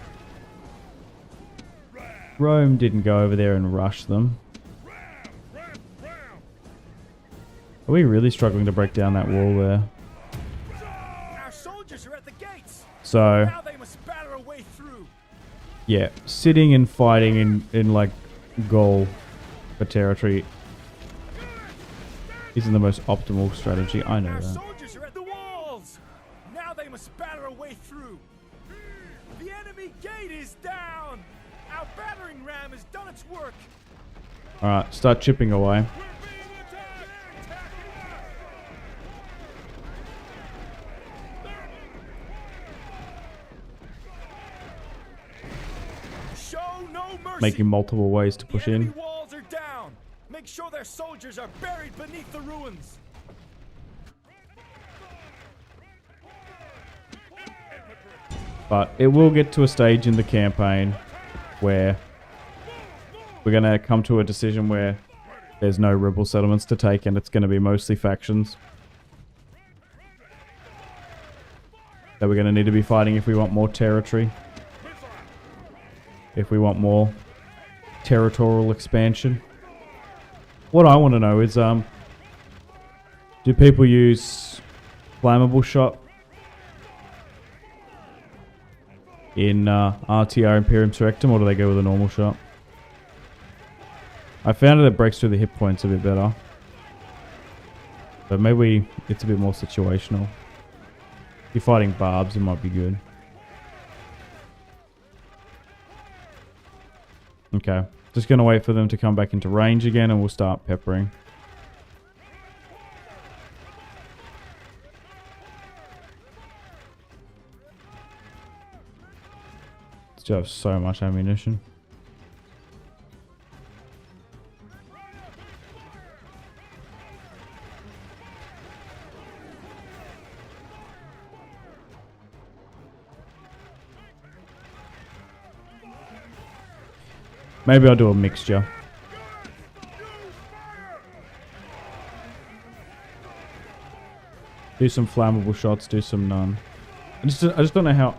Rome didn't go over there and rush them. Are we really struggling to break down that wall there? Our soldiers are at the gates. So, Now they must batter a way through. yeah, sitting and fighting in like Gaul for territory isn't the most optimal strategy. I know Our that. soldiers are at the walls. Now they must batter a way through. The enemy gate is down. Our battering ram has done its work. Alright, start chipping away. Show no mercy. Making multiple ways to push the enemy in. walls are down. Make sure their soldiers are buried beneath the ruins. But it will get to a stage in the campaign where we're going to come to a decision where there's no rebel settlements to take and it's going to be mostly factions that we're going to need to be fighting if we want more territory. If we want more territorial expansion. What I want to know is, do people use flammable shot in RTR Imperium Surrectum, or do they go with a normal shot? I found that it breaks through the hit points a bit better. But maybe it's a bit more situational. If you're fighting barbs, it might be good. Okay. Just going to wait for them to come back into range again and we'll start peppering. Still have so much ammunition. Maybe I'll do a mixture. Do some flammable shots, do some none. I just don't know how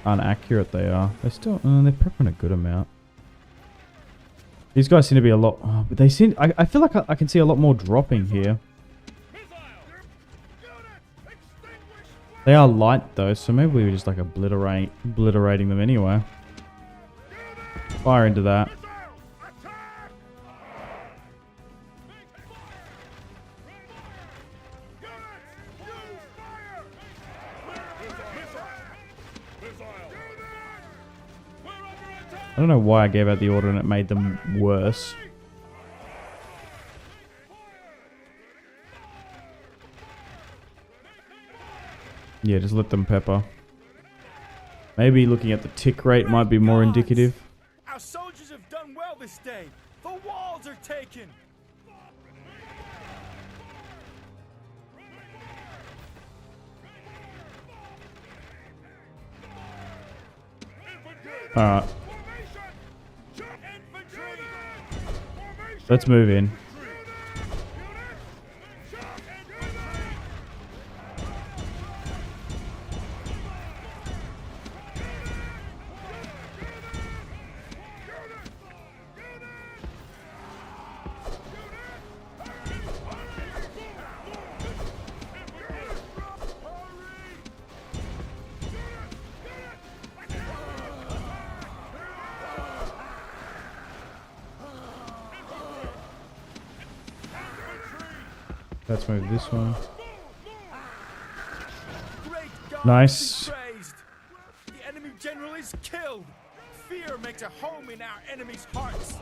inaccurate they are. They're still they're prepping a good amount. These guys seem to be a lot, but they seem. I feel like I can see a lot more dropping here. They are light though, so maybe we were just like obliterating them anyway. Fire into that. I don't know why I gave out the order and it made them worse. Yeah, just let them pepper. Maybe looking at the tick rate might be more indicative. Our soldiers have done well this day. The walls are taken. Alright. Let's move in. Let's move this one. Nice. The enemy general is killed. Fear makes a home in our enemy's hearts.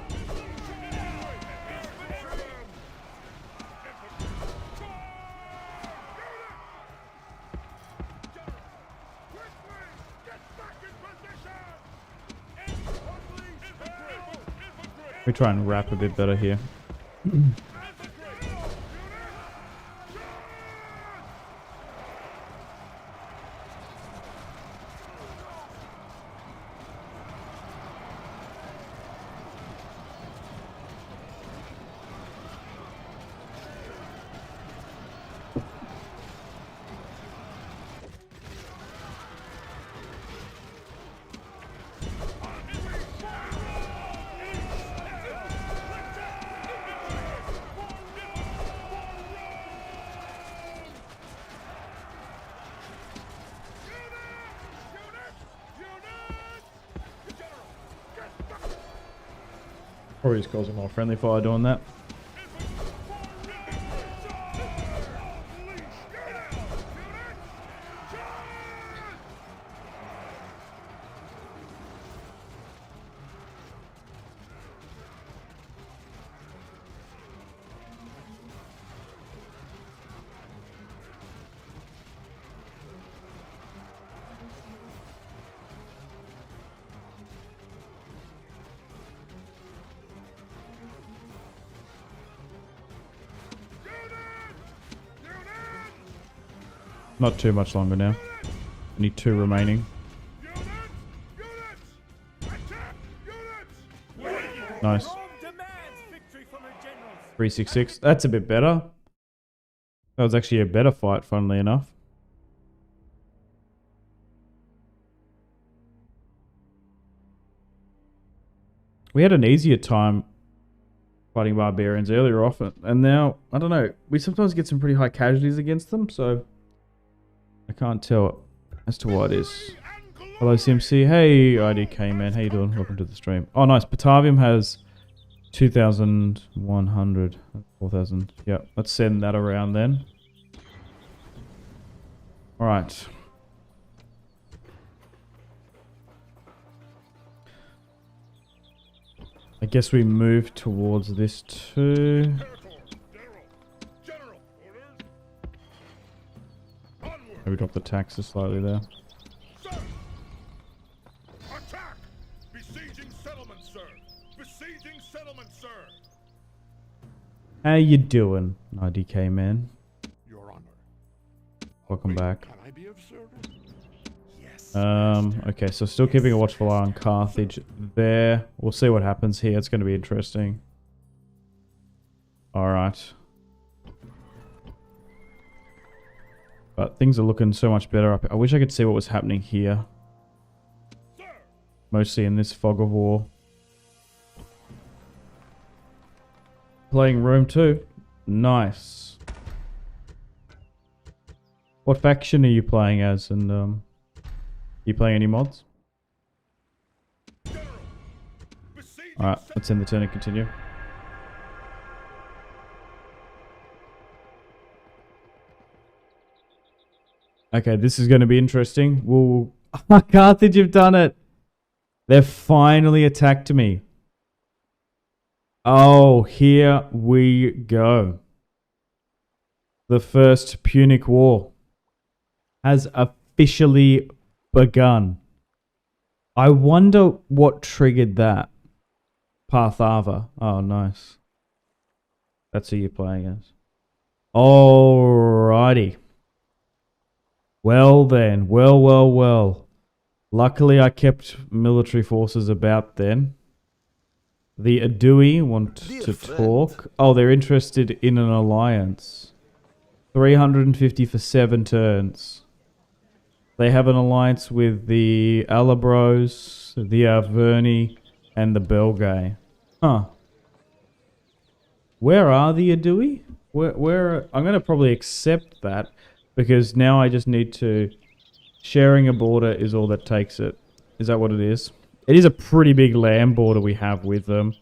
We try and wrap a bit better here. Probably just cause a more friendly fire doing that. Not too much longer now. Need 2 remaining. Nice. 366. That's a bit better. That was actually a better fight, funnily enough. We had an easier time fighting barbarians earlier often, and now, I don't know, we sometimes get some pretty high casualties against them, so I can't tell as to what it is. Hello, Simpzy. Hey, IDK man, how you doing? Welcome to the stream. Oh, nice. Batavium has 2,100, 4,000. Yeah, let's send that around then. All right. I guess we move towards this too. Maybe drop the taxes slightly there. Attack! Besieging settlement, sir! Besieging settlement, sir! How you doing, IDK man? Your Honor. Welcome back. Can I be of service? Yes. Okay, so still keeping a watchful eye on Carthage there. We'll see what happens here. It's going to be interesting. Alright. But things are looking so much better up. I wish I could see what was happening here. Sir! Mostly in this fog of war. Playing Rome too. Nice. What faction are you playing as? And you playing any mods? General! Besieging Alright, let's end the turn and continue. Okay, this is going to be interesting. We'll... Carthage have done it! They've finally attacked me. Oh, here we go. The first Punic War has officially begun. I wonder what triggered that. Parthava. Oh, nice. That's who you're playing as. Alrighty. Well then. Well. Luckily I kept military forces about then. The Adui want to talk. Oh, they're interested in an alliance. 350 for 7 turns. They have an alliance with the Alabros, the Arverni, and the Belgae. Huh. Where are the Adui? Where? I'm going to probably accept that, because now I just need to... Sharing a border is all that takes it. Is that what it is? It is a pretty big land border we have with them.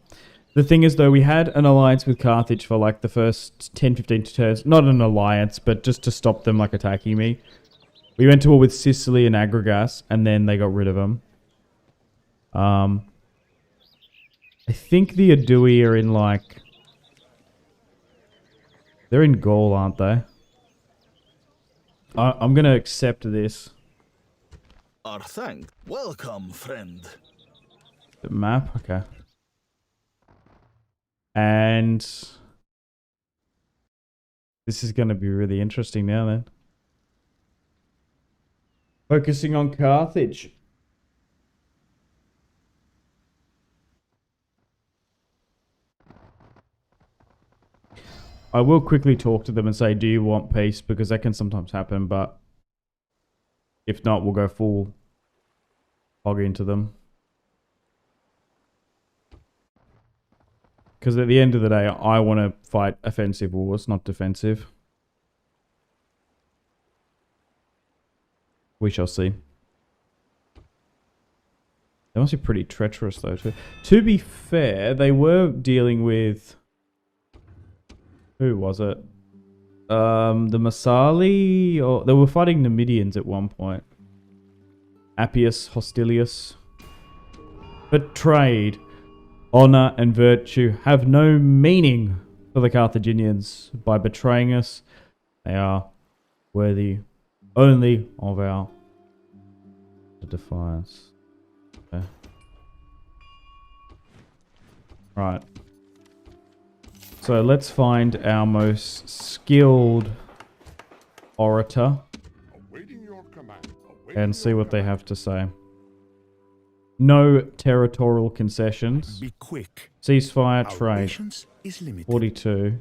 The thing is, though, we had an alliance with Carthage for like the first 10-15 turns. Not an alliance, but just to stop them like attacking me. We went to war with Sicily and Agrigas, and then they got rid of them. I think the Adui are in like... They're in Gaul, aren't they? I'm going to accept this. Our thanks. Welcome, friend. The map? Okay. And... This is going to be really interesting now then. Focusing on Carthage. I will quickly talk to them and say, do you want peace? Because that can sometimes happen, but if not, we'll go full hog into them. Because at the end of the day, I want to fight offensive wars, not defensive. We shall see. They must be pretty treacherous, though, too. To be fair, they were dealing with... Who was it? The Massali? Or they were fighting Numidians at one point. Appius Hostilius. But trade, honor, and virtue have no meaning for the Carthaginians. By betraying us, they are worthy only of our defiance. Okay. Right. So let's find our most skilled orator Awaiting your command. and see what they have to say. No territorial concessions. Be quick. Ceasefire Our trade. patience is limited. 42.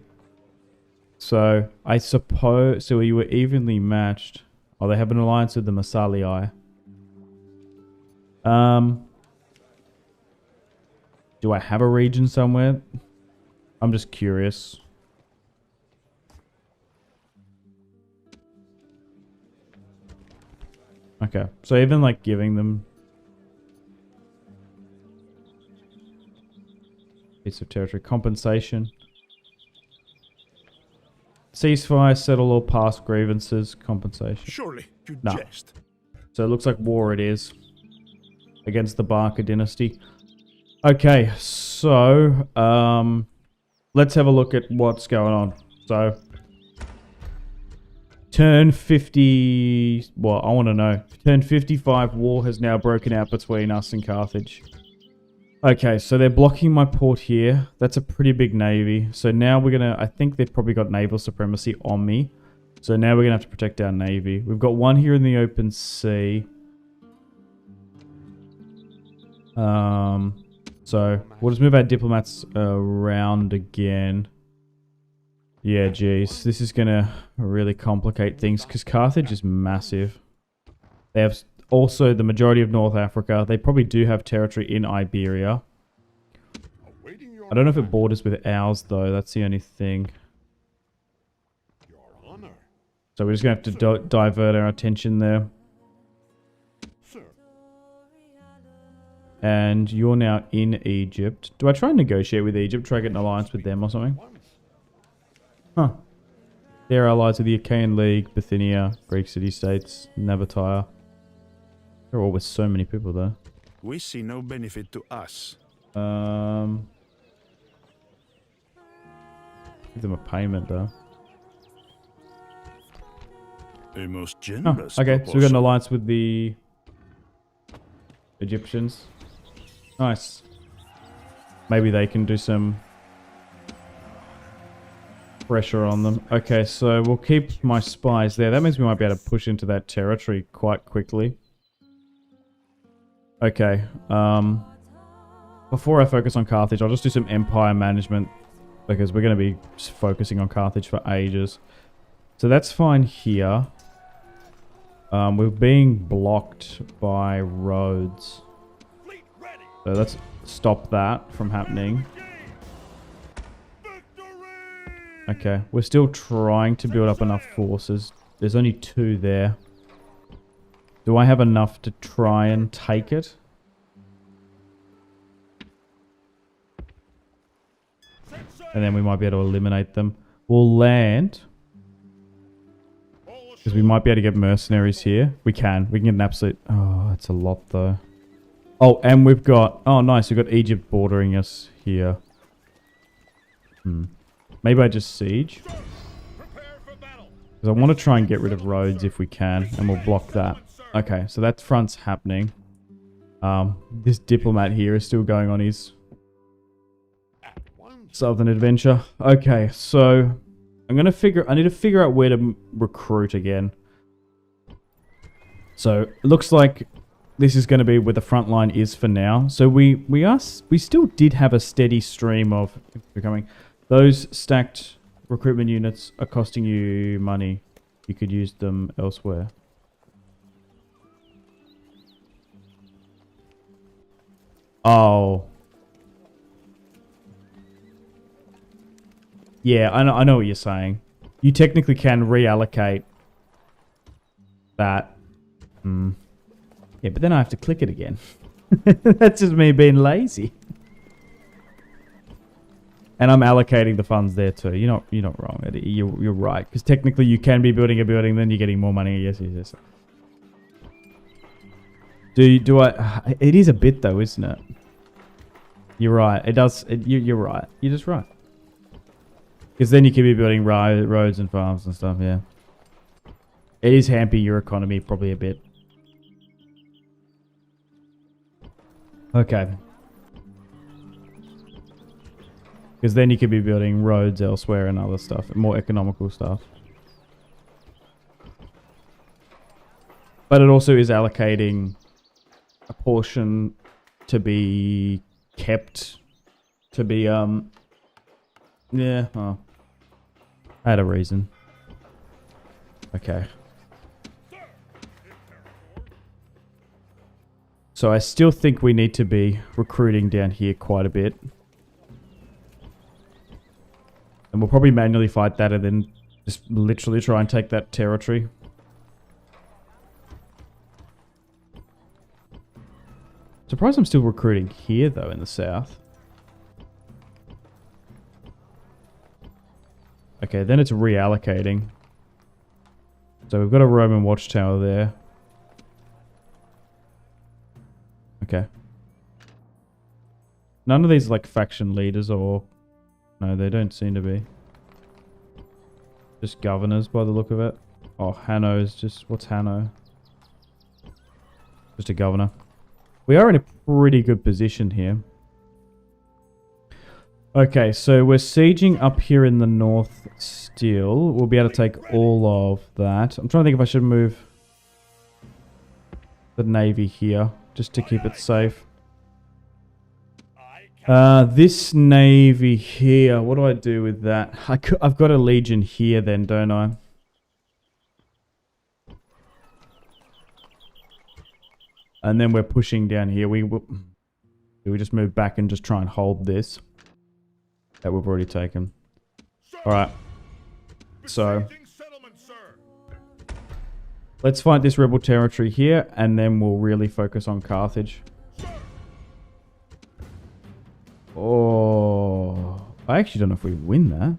So I suppose... So you were evenly matched. Oh, they have an alliance with the Massalii. Do I have a region somewhere? I'm just curious. Okay, so even like giving them piece of territory compensation, ceasefire, settle all past grievances, compensation. Surely you No. jest. So it looks like war it is against the Barca dynasty. Okay, so let's have a look at what's going on. So turn 50, well, I want to know. Turn 55, war has now broken out between us and Carthage. Okay, so they're blocking my port here. That's a pretty big navy. So now we're going to, I think they've probably got naval supremacy on me. So now we're going to have to protect our navy. We've got one here in the open sea. So we'll just move our diplomats around again. Yeah, geez. This is going to really complicate things because Carthage is massive. They have also the majority of North Africa. They probably do have territory in Iberia. I don't know if it borders with ours, though. That's the only thing. So we're just going to have to divert our attention there. And you're now in Egypt. Do I try and negotiate with Egypt? Try to get an alliance with them or something? Huh. They're allies with the Achaean League, Bithynia, Greek city-states, Nabatea. They're all with so many people there. We see no benefit to us. Give them a payment though. A most Oh, generous okay, so we've got an proposal. alliance with the Egyptians. Nice. Maybe they can do some pressure on them. Okay, so we'll keep my spies there. That means we might be able to push into that territory quite quickly. Okay, before I focus on Carthage, I'll just do some empire management because we're going to be focusing on Carthage for ages. So that's fine here. We're being blocked by roads. So let's stop that from happening. Okay, we're still trying to build up enough forces. There's only 2 there. Do I have enough to try and take it? And then we might be able to eliminate them. We'll land. Because we might be able to get mercenaries here. We can. We can get an absolute... Oh, that's a lot though. Oh, and we've got... Oh, nice. We've got Egypt bordering us here. Maybe I just siege. Because I want to try and get rid of roads if we can. And we'll block that. Okay, so that front's happening. This diplomat here is still going on his southern adventure. Okay, so I need to figure out where to recruit again. So it looks like this is going to be where the front line is for now. So we still did have a steady stream of becoming. Those stacked recruitment units are costing you money. You could use them elsewhere. Oh. Yeah, I know what you're saying. You technically can reallocate that. Yeah, but then I have to click it again. That's just me being lazy. And I'm allocating the funds there too. You're not wrong. You're right. Because technically you can be building a building, then you're getting more money. Yes. Do I? It is a bit though, isn't it? You're right. It does. You're right. You're just right. Because then you could be building roads and farms and stuff. Yeah. It is hampering your economy probably a bit. Okay. Because then you could be building roads elsewhere and other stuff, more economical stuff. But it also is allocating a portion to be kept, to be, yeah, oh. I had a reason. Okay. So I still think we need to be recruiting down here quite a bit. And we'll probably manually fight that and then just literally try and take that territory. Surprised I'm still recruiting here though in the south. Okay, then it's reallocating. So we've got a Roman watchtower there. Okay. None of these like faction leaders or... No, they don't seem to be. Just governors by the look of it. Oh, Hanno is just... What's Hanno? Just a governor. We are in a pretty good position here. Okay, so we're sieging up here in the north still. We'll be able to take all of that. I'm trying to think if I should move the navy here, just to keep it safe. This navy here, what do I do with that? I've got a legion here then, don't I? And then we're pushing down here. We just move back and just try and hold this that we've already taken. Alright. So let's fight this rebel territory here and then we'll really focus on Carthage. Oh, I actually don't know if we win that.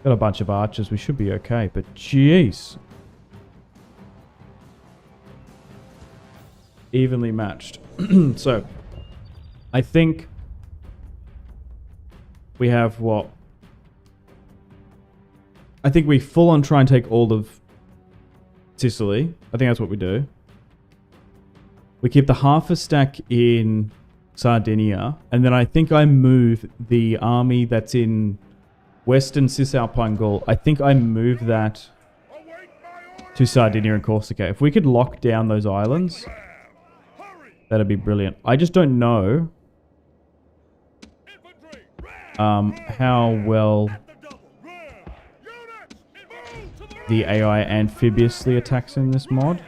Got a bunch of archers, we should be okay, but jeez. Evenly matched. So, I think we have what? I think we full on try and take all of Sicily. I think that's what we do. We keep the half a stack in Sardinia, and then I think I move the army that's in Western Cisalpine Gaul. I think I move that to Sardinia and Corsica. If we could lock down those islands, that'd be brilliant. I just don't know how well the AI amphibiously attacks in this mod.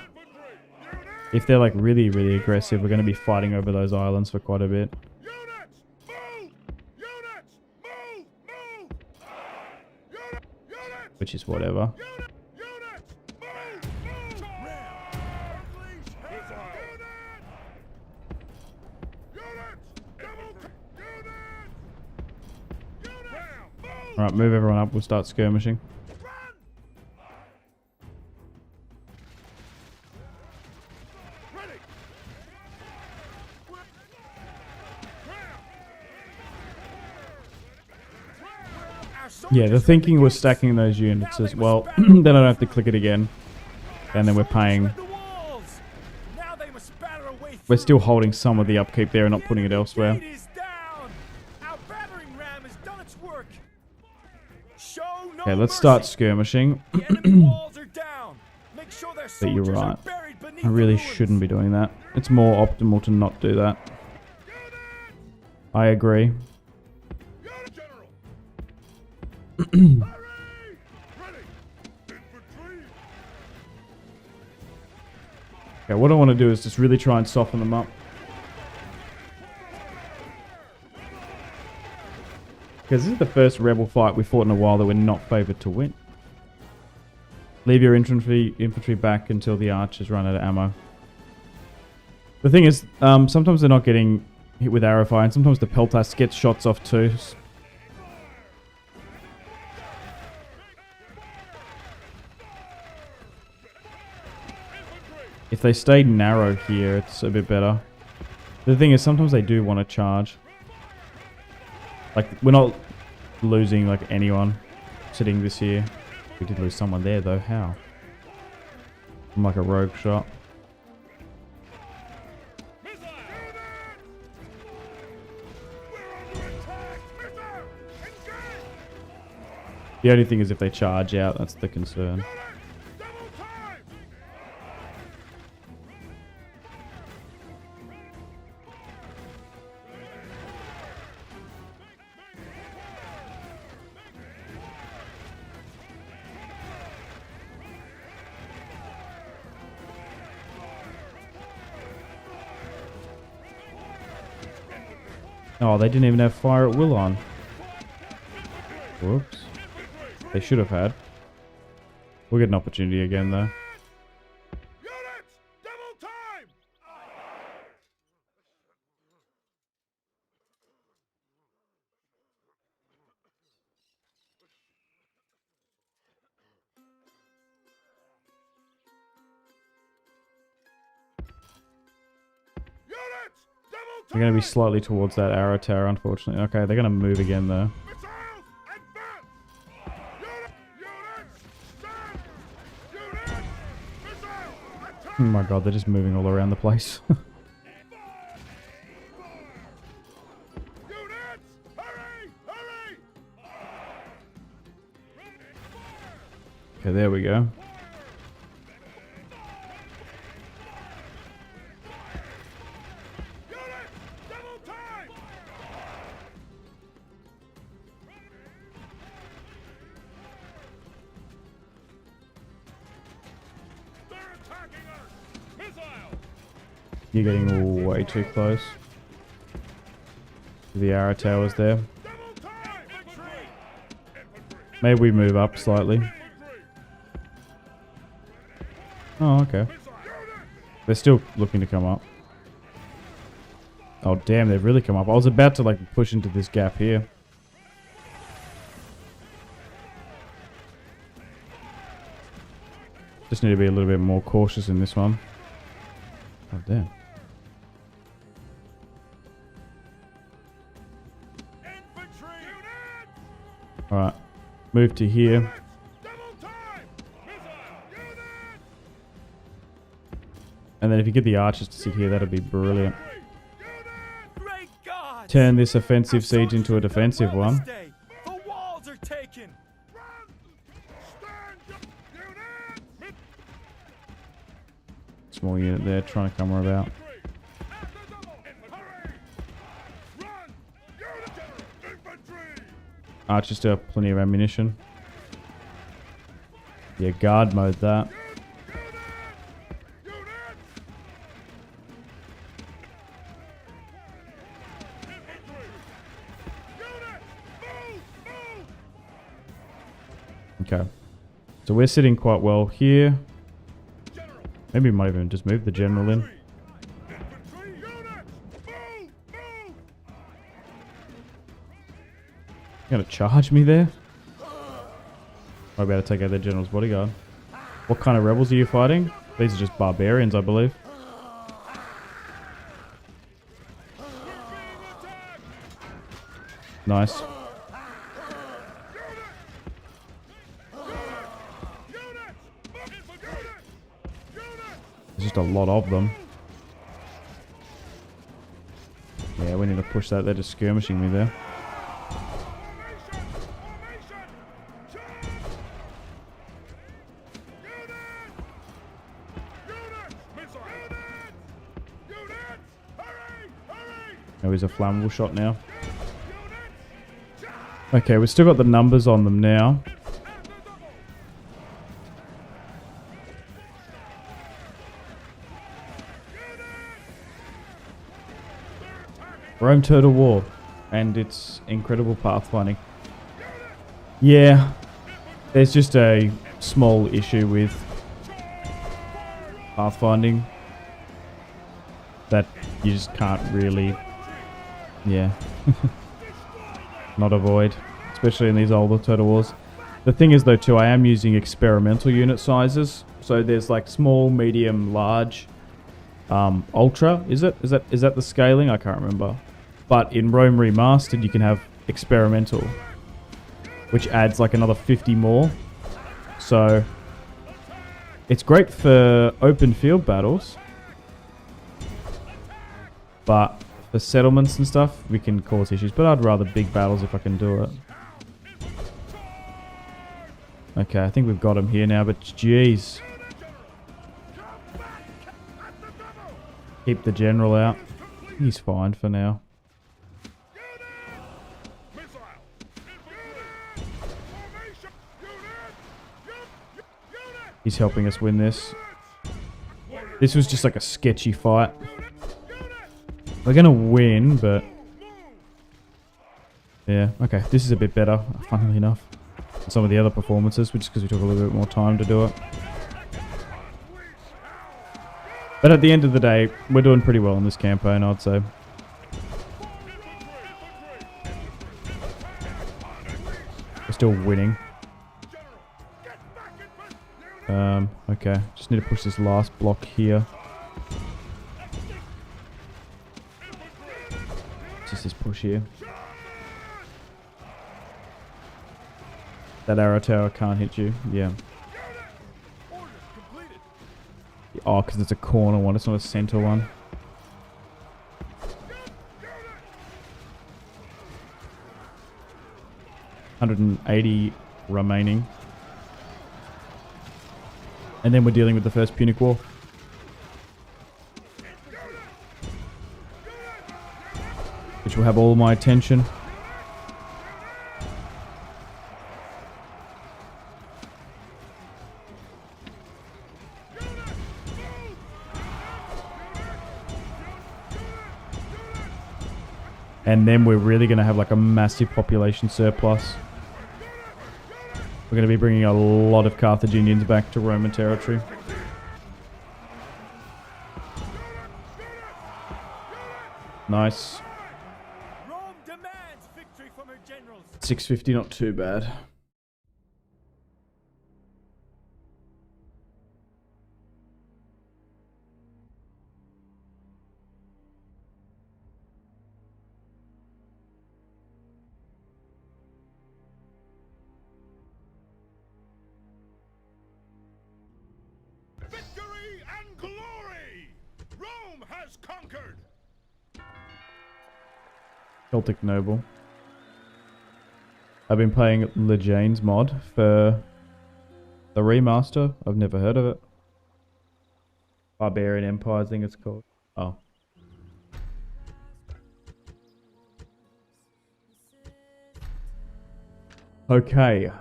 If they're like really, really aggressive, we're going to be fighting over those islands for quite a bit. Which is whatever. Alright, move everyone up. We'll start skirmishing. Yeah, the thinking was stacking those units as well. Then I don't have to click it again. And then we're paying... We're still holding some of the upkeep there and not putting it elsewhere. Okay, let's start skirmishing. But you're right. I really shouldn't be doing that. It's more optimal to not do that. I agree. Okay, what I want to do is just really try and soften them up. Because this is the first rebel fight we fought in a while that we're not favoured to win. Leave your infantry back until the archers run out of ammo. The thing is, sometimes they're not getting hit with arrow fire, and sometimes the peltasts get shots off too. If they stay narrow here, it's a bit better. The thing is, sometimes they do want to charge. Like, we're not losing, like, anyone sitting this here. We did lose someone there, though. How? From, like, a rogue shot. The only thing is if they charge out, that's the concern. Oh, they didn't even have fire at will on. Whoops. They should have had. We'll get an opportunity again, though. Units! Double time! Units! Double They're going to be slightly towards that arrow tower, unfortunately. Okay, they're going to move again, though. Missiles! Advance! Units! Stand! Units! Missiles! Attack! Oh my god, they're just moving all around the place. Units! Hurry! Hurry! Okay, there we go. Units! Double time! They're attacking us! Missile! You're getting way too close. The arrow tower's there. Double time! Infantry! Infantry! Maybe we move up slightly. Infantry! Oh, okay. Missile! Units! They're still looking to come up. Oh, damn, they've really come up. I was about to, like, push into this gap here. Just need to be a little bit more cautious in this one. Oh, damn. Infantry! Units! Alright. Move to here. Double time! Missile! Units! And then if you get the archers to sit here, that'd be brilliant. Great God! Turn this offensive siege into a defensive one. The walls are taken. Run! Stand! Units! Small unit there trying to come about. Hurry! Run! Units! Infantry! Archers still have plenty of ammunition. Yeah, guard mode that. Okay. So we're sitting quite well here. Maybe we might even just move the general in. You gonna charge me there? Might be able to take out their general's bodyguard. What kind of rebels are you fighting? These are just barbarians, I believe. Nice. There's just a lot of them. Yeah, we need to push that. They're just skirmishing me there. Oh, he's a flammable shot now. Okay, we've still got the numbers on them now. Rome Turtle War and its incredible pathfinding. Yeah, there's just a small issue with pathfinding that you just can't really, yeah, not avoid, especially in these older Turtle Wars. The thing is though too, I am using experimental unit sizes, so there's like small, medium, large, ultra. Is that the scaling? I can't remember. But in Rome Remastered, you can have experimental, which adds like another 50 more. So it's great for open field battles, but for settlements and stuff, we can cause issues. But I'd rather big battles if I can do it. Okay, I think we've got him here now, but jeez. Keep the general out. He's fine for now. He's helping us win this. This was just like a sketchy fight. We're going to win, but Yeah, okay. This is a bit better, funnily enough, than some of the other performances, just because we took a little bit more time to do it. But at the end of the day, we're doing pretty well in this campaign, I'd say. We're still winning. Okay. Just need to push this last block here. Just this push here. That arrow tower can't hit you. Yeah. Oh, because it's a corner one. It's not a center one. $180 remaining. And then we're dealing with the first Punic War. Which will have all my attention. And then we're really going to have like a massive population surplus. We're going to be bringing a lot of Carthaginians back to Roman territory. Nice. Rome demands victory from her generals. 650, not too bad. Victory and glory! Rome has conquered! Celtic Noble. I've been playing Lejane's mod for the remaster. I've never heard of it. Iberian Empire, I think it's called. Oh. Okay.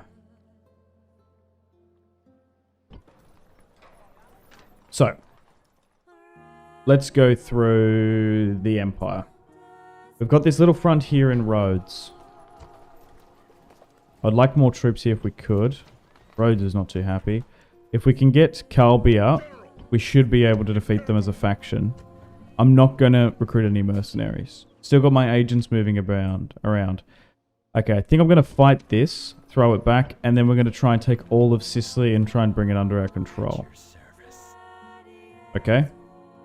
So, let's go through the Empire. We've got this little front here in Rhodes. I'd like more troops here if we could. Rhodes is not too happy. If we can get Calbia, we should be able to defeat them as a faction. I'm not going to recruit any mercenaries. Still got my agents moving around. Okay, I think I'm going to fight this, throw it back, and then we're going to try and take all of Sicily and try and bring it under our control. Okay.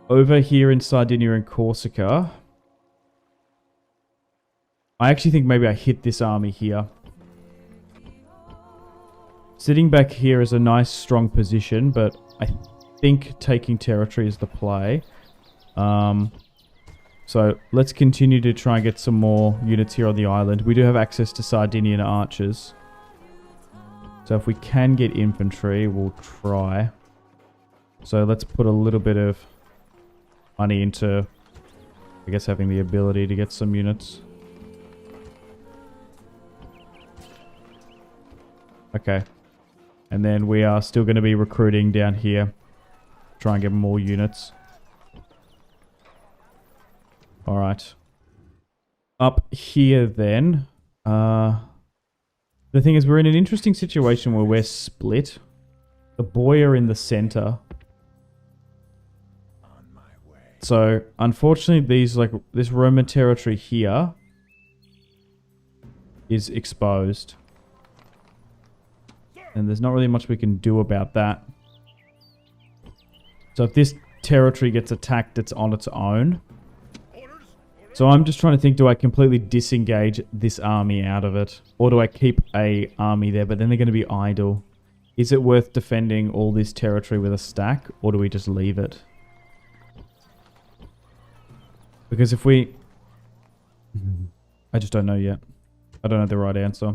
Over here in Sardinia and Corsica, I actually think maybe I hit this army here. Sitting back here is a nice, strong position, but I think taking territory is the play. So let's continue to try and get some more units here on the island. We do have access to Sardinian archers. So if we can get infantry, we'll try. So let's put a little bit of money into, I guess, having the ability to get some units. Okay. And then we are still going to be recruiting down here. Try and get more units. Alright. Up here then. The thing is, we're in an interesting situation where we're split. The boy are in the center. So, unfortunately, this Roman territory here is exposed. And there's not really much we can do about that. So if this territory gets attacked, it's on its own. So I'm just trying to think, do I completely disengage this army out of it? Or do I keep a army there, but then they're going to be idle? Is it worth defending all this territory with a stack, or do we just leave it? Because if we... I just don't know yet. I don't know the right answer.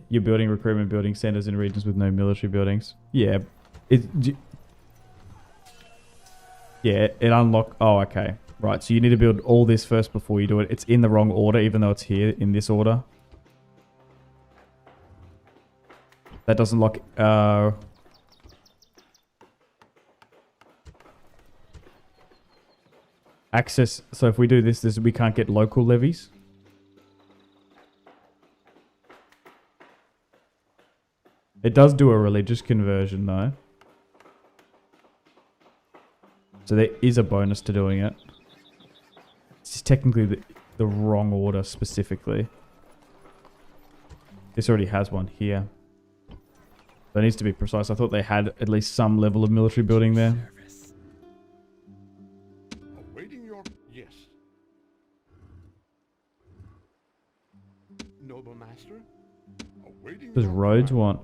You're building recruitment building centers in regions with no military buildings. Yeah. Yeah, it unlocked... Oh, okay. Right, so you need to build all this first before you do it. It's in the wrong order, even though it's here in this order. That doesn't lock... access. So if we do this, we can't get local levies. It does do a religious conversion though. So there is a bonus to doing it. It's technically the wrong order specifically. This already has one here. That needs to be precise. I thought they had at least some level of military building there. Awaiting your yes. Noble master. Awaiting Does your Rhodes command. want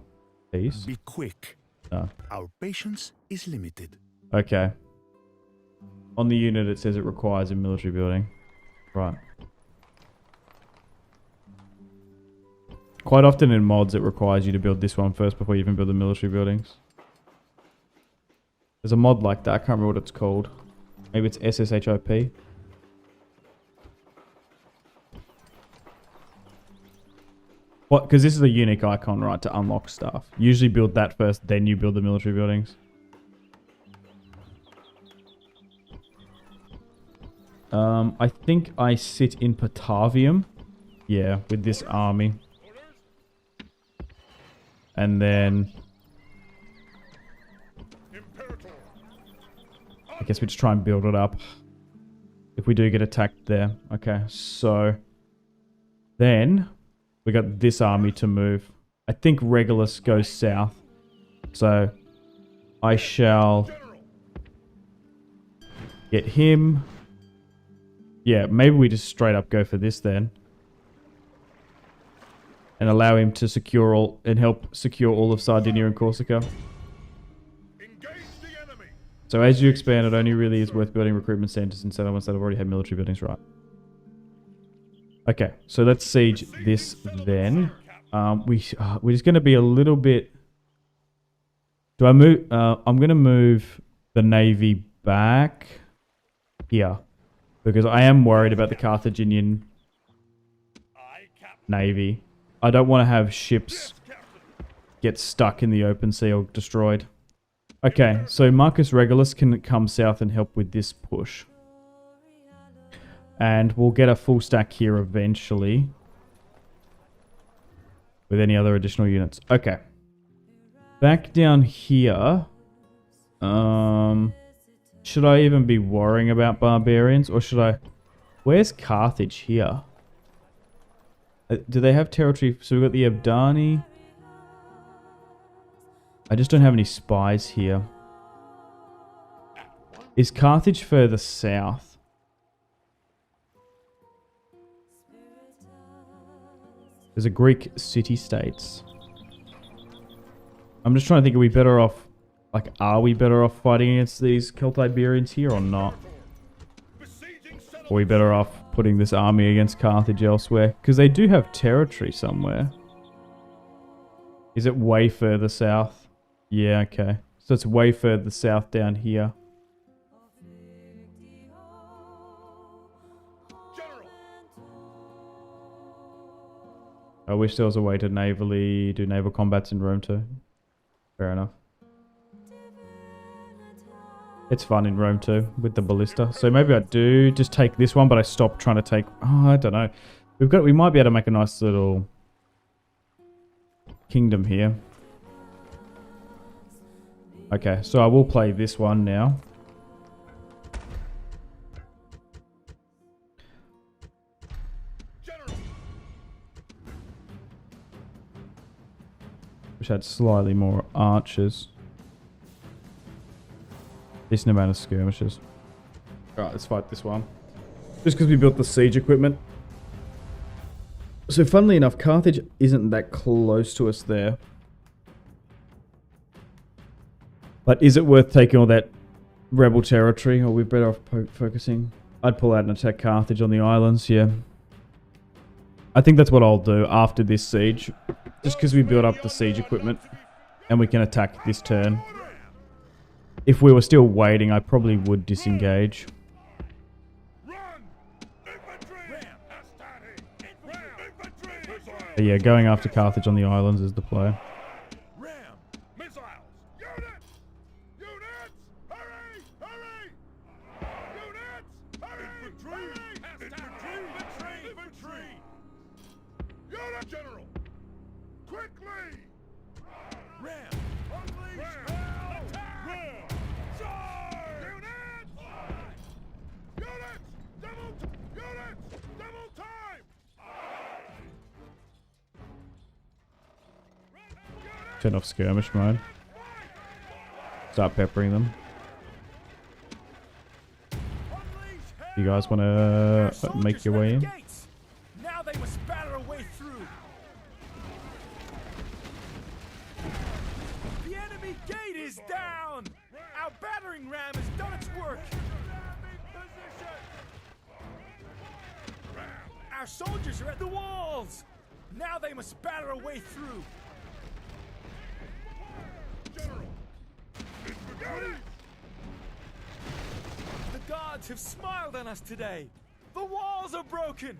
peace? Be quick. No. Our patience is limited. Okay. On the unit it says it requires a military building. Right. Quite often in mods it requires you to build this one first before you even build the military buildings. There's a mod like that, I can't remember what it's called. Maybe it's SSHOP. What? Because this is a unique icon, right, to unlock stuff. Usually build that first, then you build the military buildings. I think I sit in Patavium. Yeah, with this army. And then... I guess we just try and build it up. If we do get attacked there. Okay, so... Then... We got this army to move. I think Regulus goes south. So... I shall... Get him... Yeah, maybe we just straight up go for this then. And allow him to secure all... And help secure all of Sardinia and Corsica. Engage the enemy. So as you expand, it only really is worth building recruitment centers and settlements that have already had military buildings, right? Okay, so let's siege this then. We're just going to be a little bit... Do I move... I'm going to move the navy back here. Because I am worried about the Carthaginian navy. I don't want to have ships get stuck in the open sea or destroyed. Okay, so Marcus Regulus can come south and help with this push. And we'll get a full stack here eventually. With any other additional units. Okay. Back down here. Should I even be worrying about barbarians? Or should I... Where's Carthage here? Do they have territory? So we've got the Abdani. I just don't have any spies here. Is Carthage further south? There's a Greek city-states. I'm just trying to think, are we better off... Like, are we better off fighting against these Iberians here or not? Or are we better off putting this army against Carthage elsewhere? Because they do have territory somewhere. Is it way further south? Yeah, okay. So it's way further south down here. I wish there was a way to navally do naval combats in Rome too. Fair enough. It's fun in Rome too, with the ballista. So maybe I do just take this one, but I stop trying to take... Oh, I don't know. We might be able to make a nice little kingdom here. Okay, so I will play this one now. Wish I had slightly more archers. Decent amount of skirmishes. Alright, let's fight this one. Just because we built the siege equipment. So funnily enough, Carthage isn't that close to us there. But is it worth taking all that rebel territory? Or are we better off focusing? I'd pull out and attack Carthage on the islands, yeah. I think that's what I'll do after this siege. Just because we built up the siege equipment. And we can attack this turn. If we were still waiting, I probably would disengage. But yeah, going after Carthage on the islands is the play. General! Quickly! Ram! Unleash hell! Ram! Charge! Units! Units! Double time! Turn off skirmish mode. Start peppering them. You guys want to make your way in? Now they must batter a way through. The enemy gate is down. Our battering ram has done its work. Our soldiers are at the walls. Now they must batter a way through. General! The gods have smiled on us today. The walls are broken.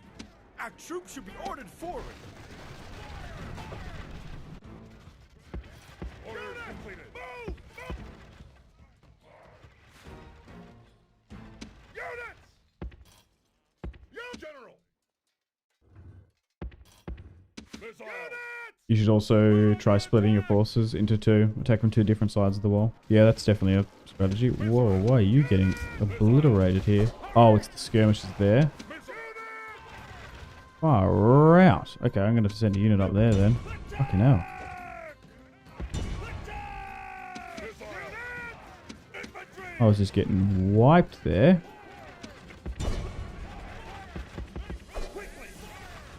Our troops should be ordered forward. Order completed. Move! Units! General! Missile! You should also try splitting your forces into two. Attack from two different sides of the wall. Yeah, that's definitely a strategy. Whoa, why are you getting obliterated here? Oh, it's the skirmishes there. Far out. Okay, I'm going to send a unit up there then. Fucking hell. I was just getting wiped there.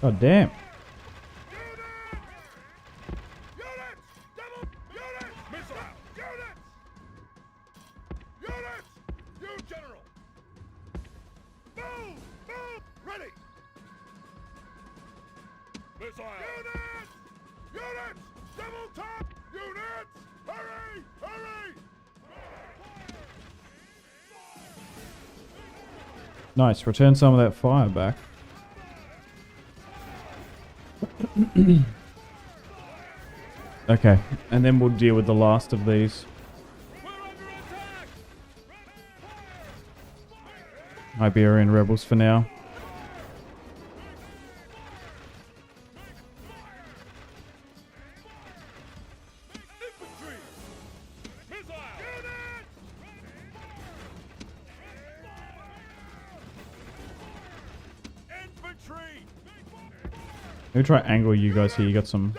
God damn. Nice, return some of that fire back. Okay, and then we'll deal with the last of these. Iberian rebels for now. Let me try angle you guys here. You got some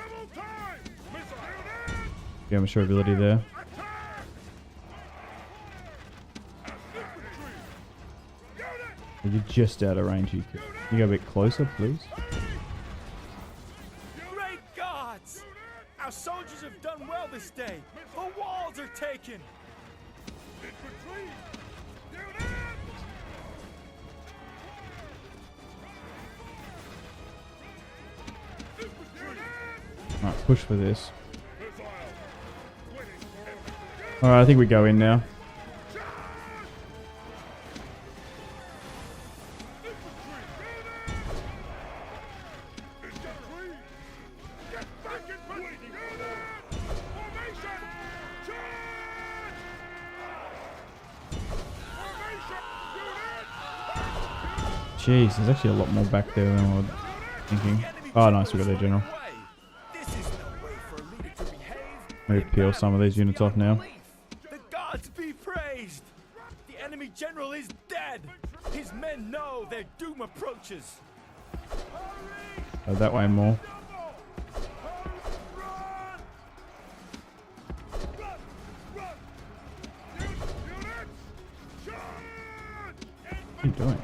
skirmisher ability there. You're just out of range. You go a bit closer, please. Great gods! Our soldiers have done well this day. The walls are taken. Alright, push for this. Alright, I think we go in now. Jeez, there's actually a lot more back there than I was thinking. Oh, nice, we got their general. Maybe peel some of these units off now. The gods be praised! The enemy general is dead! His men know their doom approaches! Go that way more. What are you doing?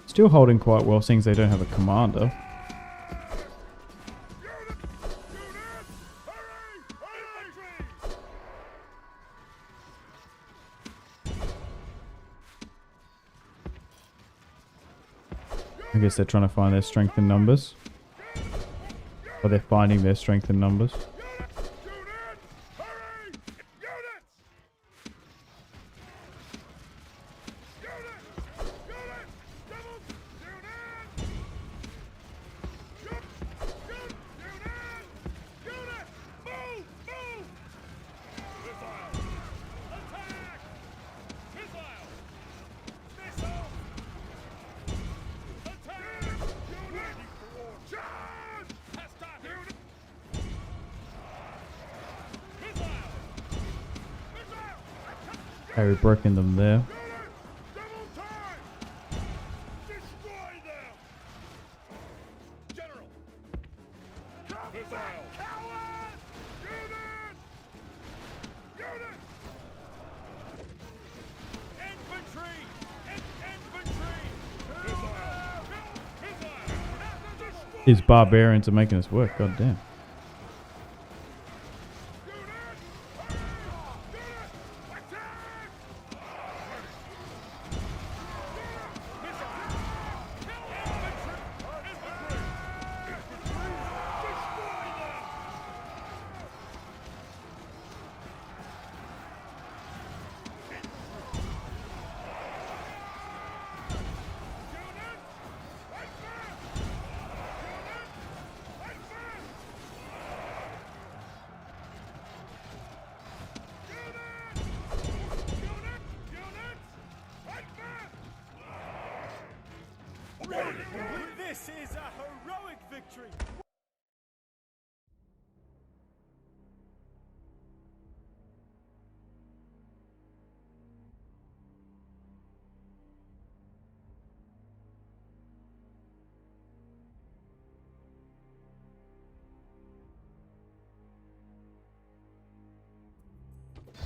Still holding quite well, seeing as they don't have a commander. I guess they're trying to find their strength in numbers. Or they're finding their strength in numbers. Okay, we've broken them there. These barbarians are making us work, god damn. This is a heroic victory!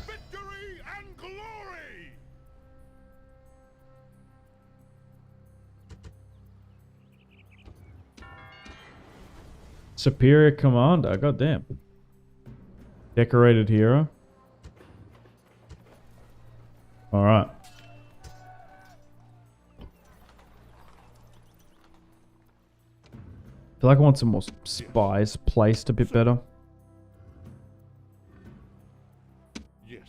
Victory and glory! Superior commander, god damn. Decorated hero. Alright. I feel like I want some more spies placed a bit better. Yes.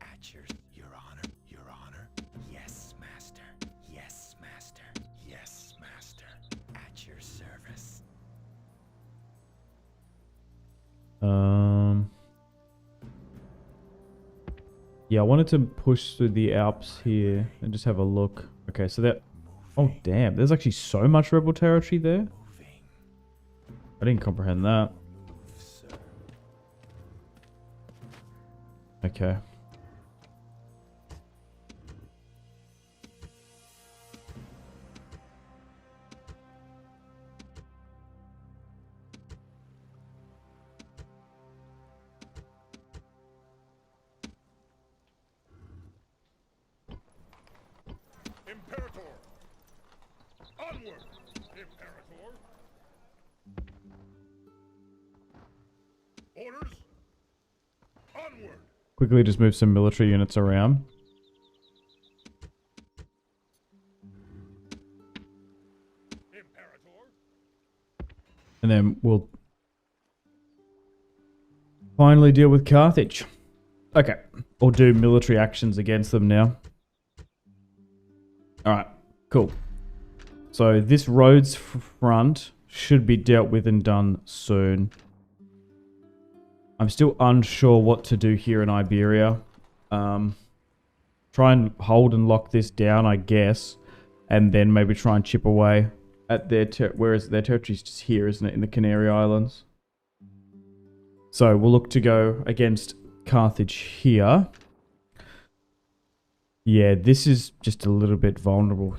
At your honor, your honor. Yes, master. Yes, master. Yes, master. At your service. Yeah, I wanted to push through the Alps here and just have a look. Okay, so that... Oh, damn. There's actually so much rebel territory there. I didn't comprehend that. Okay. Imperator! Onward! Imperator! Orders! Onward! Quickly just move some military units around. Imperator! And then we'll finally deal with Carthage. Okay. Or do military actions against them now. Alright, cool. So this roads front should be dealt with and done soon. I'm still unsure what to do here in Iberia. Try and hold and lock this down, I guess. And then maybe try and chip away at their... Whereas their territory's just here, isn't it? In the Canary Islands. So we'll look to go against Carthage here. Yeah, this is just a little bit vulnerable.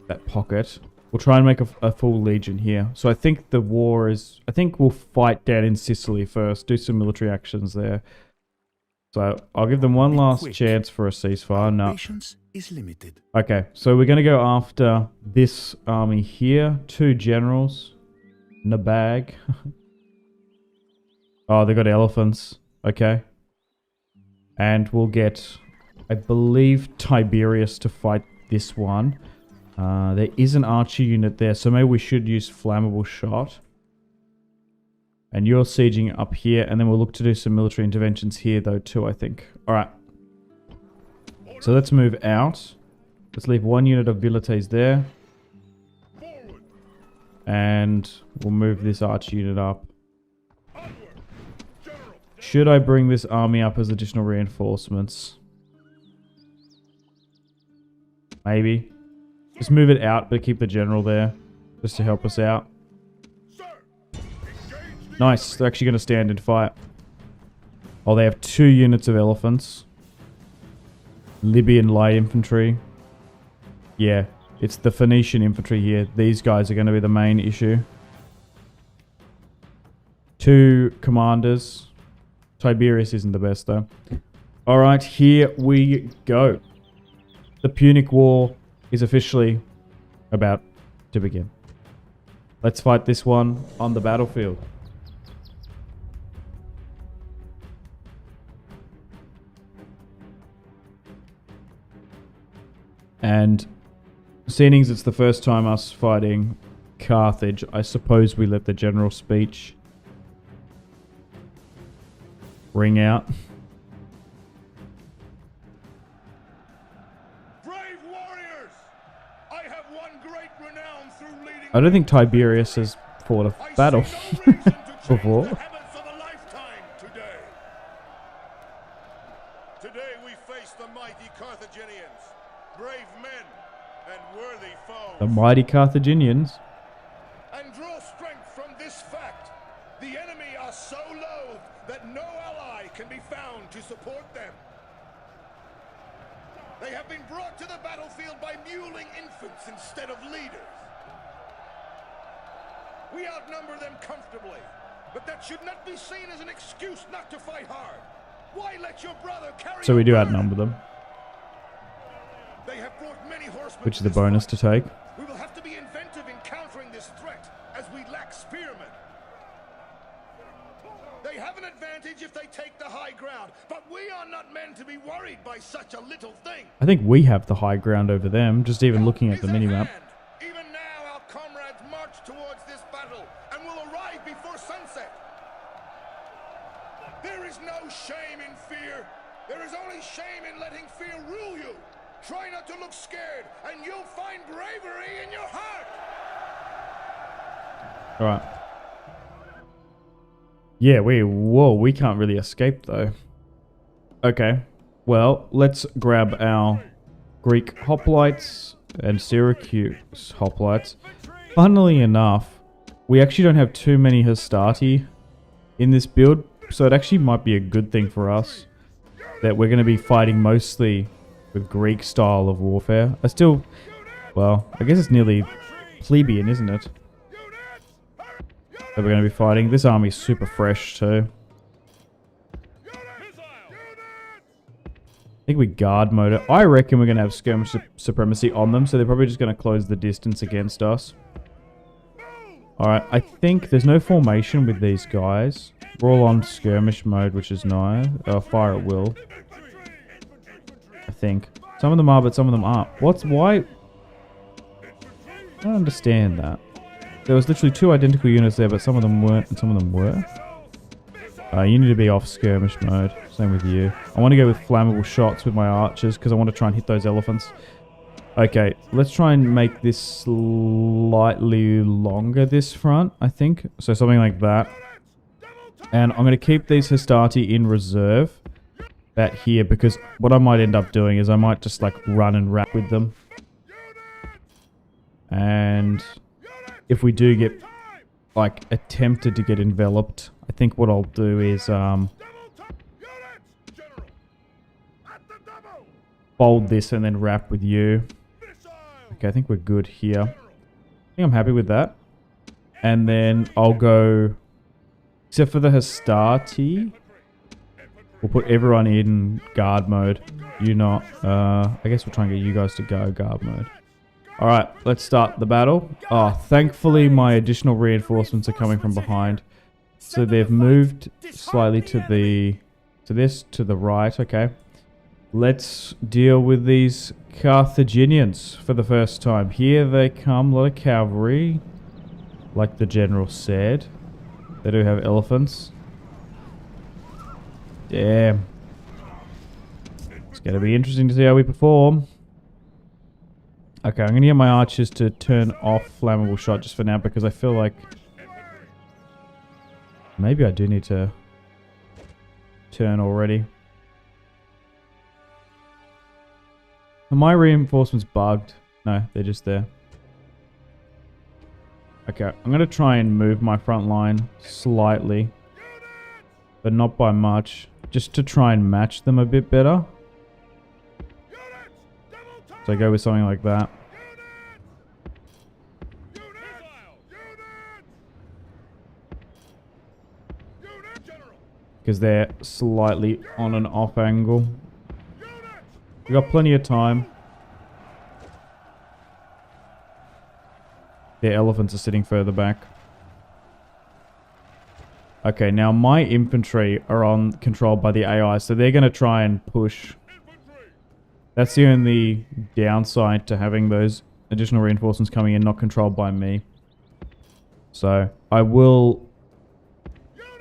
That pocket. We'll try and make a full legion here. So I think the war is... I think we'll fight down in Sicily first. Do some military actions there. So I'll give them one last chance for a ceasefire. No. Patience is limited. Okay, so we're going to go after this army here. 2 generals. In a bag. Oh, they got elephants. Okay. And we'll get... I believe Tiberius to fight this one. There is an archer unit there, so maybe we should use flammable shot. And you're sieging up here, and then we'll look to do some military interventions here though too, I think. Alright. So let's move out. Let's leave one unit of Vilites there. And we'll move this archer unit up. Should I bring this army up as additional reinforcements? Maybe. Just move it out, but keep the general there. Just to help us out. Nice. They're actually going to stand and fight. Oh, they have 2 units of elephants. Libyan light infantry. Yeah, it's the Phoenician infantry here. These guys are going to be the main issue. 2 commanders. Tiberius isn't the best though. Alright, here we go. The Punic War is officially about to begin. Let's fight this one on the battlefield. And seeing as it's the first time us fighting Carthage, I suppose we let the general speech ring out. Brave warriors! I have won great renown through leading. I don't think Tiberius has fought a battle before. Today we face the mighty Carthaginians, brave men and worthy foes. The mighty Carthaginians. And draw strength from this fact. The enemy are so loath that no ally can be found to support them. They have been brought to the battlefield by muling infants instead of leaders. We outnumber them comfortably, but that should not be seen as an excuse not to fight hard. Why let your brother carry? So we do outnumber them. They have brought many horsemen, which is the bonus to take. We will have to be inventive in countering this threat, as we lack spearmen. They have an advantage if they take the high ground, but we are not men to be worried by such a little thing. I think we have the high ground over them, just even looking at the minimap. Even now our comrades march towards this battle and will arrive before sunset. There is no shame in fear. There is only shame in letting fear rule you. Try not to look scared, and you'll find bravery in your heart. Alright. Yeah, we can't really escape though. Okay. Well, let's grab our Greek hoplites and Syracuse hoplites. Funnily enough, we actually don't have too many Hastati in this build, so it actually might be a good thing for us that we're going to be fighting mostly with Greek style of warfare. Well, I guess it's nearly plebeian, isn't it? That we're going to be fighting. This army's super fresh too. I think we guard mode it. I reckon we're going to have skirmish supremacy on them, so they're probably just going to close the distance against us. Alright, I think there's no formation with these guys. We're all on skirmish mode, which is nice. Fire at will. I think. Some of them are, but some of them aren't. Why? I don't understand that. There was literally 2 identical units there, but some of them weren't and some of them were. You need to be off skirmish mode. Same with you. I want to go with flammable shots with my archers because I want to try and hit those elephants. Okay, let's try and make this slightly longer, this front, I think. So something like that. And I'm going to keep these Hastati in reserve. That here, because what I might end up doing is I might just like run and wrap with them. And if we do get like attempted to get enveloped, I think what I'll do is fold this and then wrap with you. Okay, I think we're good here. I think I'm happy with that. And then I'll go, except for the Hastati, we'll put everyone in guard mode. You not. I guess we'll try and get you guys to go guard mode. Alright, let's start the battle. Oh, thankfully my additional reinforcements are coming from behind. So they've moved slightly to the right, okay. Let's deal with these Carthaginians for the first time. Here they come, a lot of cavalry. Like the general said. They do have elephants. Damn. It's going to be interesting to see how we perform. Okay, I'm going to get my archers to turn off flammable shot just for now because I feel like maybe I do need to turn already. Are my reinforcements bugged? No, they're just there. Okay, I'm going to try and move my front line slightly, but not by much, just to try and match them a bit better. So I go with something like that. Because they're slightly on an off angle. We got plenty of time. Their elephants are sitting further back. Okay, now my infantry are controlled by the AI, so they're going to try and push. That's the only downside to having those additional reinforcements coming in, not controlled by me. So I will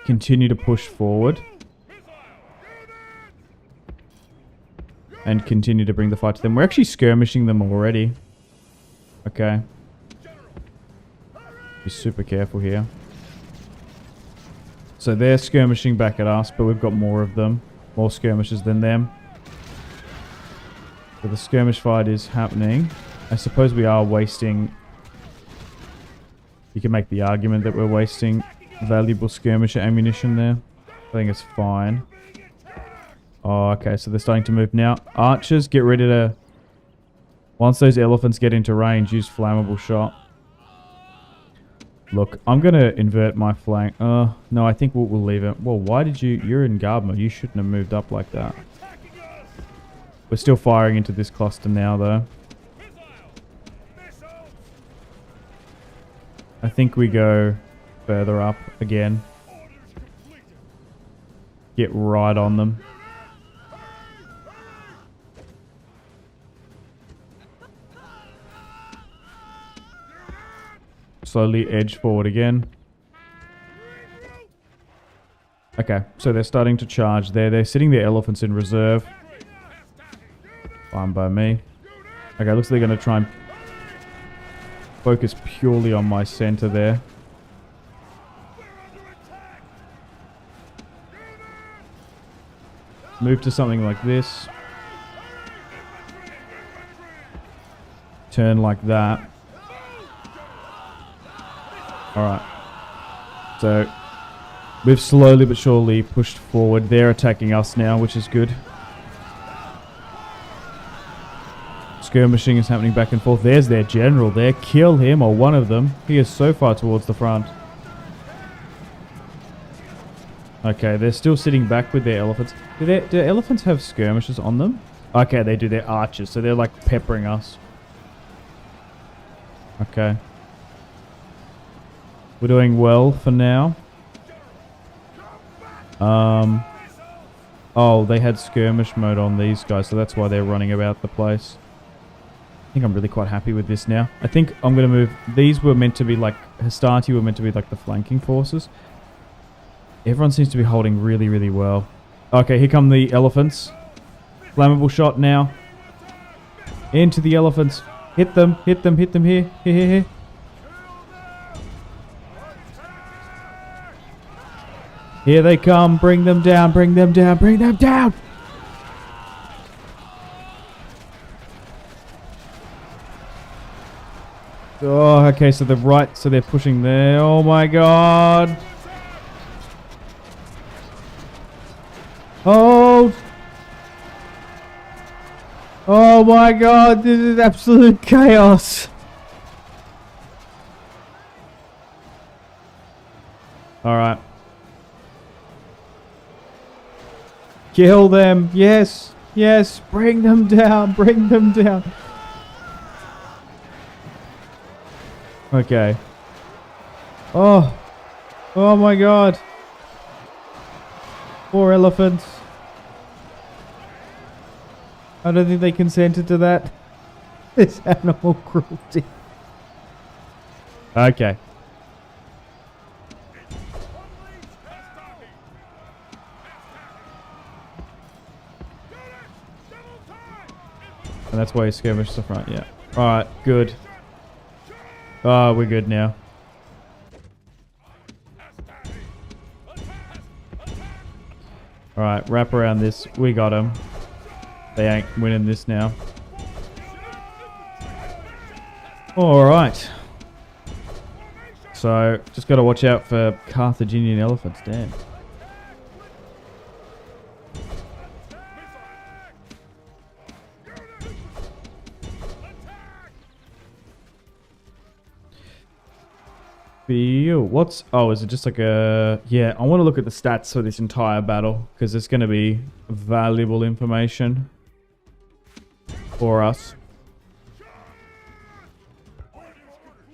continue to push forward. And continue to bring the fight to them. We're actually skirmishing them already. Okay. Be super careful here. So they're skirmishing back at us, but we've got more of them. More skirmishers than them. So the skirmish fight is happening. I suppose we are wasting... You can make the argument that we're wasting valuable skirmisher ammunition there. I think it's fine. Oh, okay, so they're starting to move now. Archers, get ready to... Once those elephants get into range, use flammable shot. Look, I'm going to invert my flank. No, I think we'll leave it. Well, why did you... You're in guard mode. You shouldn't have moved up like that. We're still firing into this cluster now, though. I think we go further up again. Get right on them. Slowly edge forward again. Okay, so they're starting to charge there. They're sitting their elephants in reserve. Fine by me. Okay, looks like they're going to try and focus purely on my center there. Move to something like this. Turn like that. Alright. So, we've slowly but surely pushed forward. They're attacking us now, which is good. Skirmishing is happening back and forth. There's their general there. Kill him, or one of them. He is so far towards the front. Okay, they're still sitting back with their elephants. Do elephants have skirmishers on them? Okay, they do. They're archers, so they're like peppering us. Okay. We're doing well for now. Oh, they had skirmish mode on these guys, so that's why they're running about the place. I think I'm really quite happy with this now. I think I'm going to move... These were meant to be like... Hastati were meant to be like the flanking forces. Everyone seems to be holding really, really well. Okay, here come the elephants. Flammable shot now. Into the elephants. Hit them, hit them, hit them here. Here, here, here. Here they come. Bring them down, bring them down, bring them down. Oh, okay, so the right, so they're pushing there. Oh my god. Oh. Oh my god, this is absolute chaos. Alright. Kill them. Yes. Yes. Bring them down. Bring them down. Okay. Oh. Oh my god. Poor elephants. I don't think they consented to that. It's animal cruelty. Okay. And that's why you skirmished the front, yeah. Alright, good. Oh, we're good now. Alright, wrap around this. We got him. They ain't winning this now. Alright. So, just got to watch out for Carthaginian elephants. Damn. What's... Oh, is it just like a... Yeah, I want to look at the stats for this entire battle, because it's going to be valuable information for us.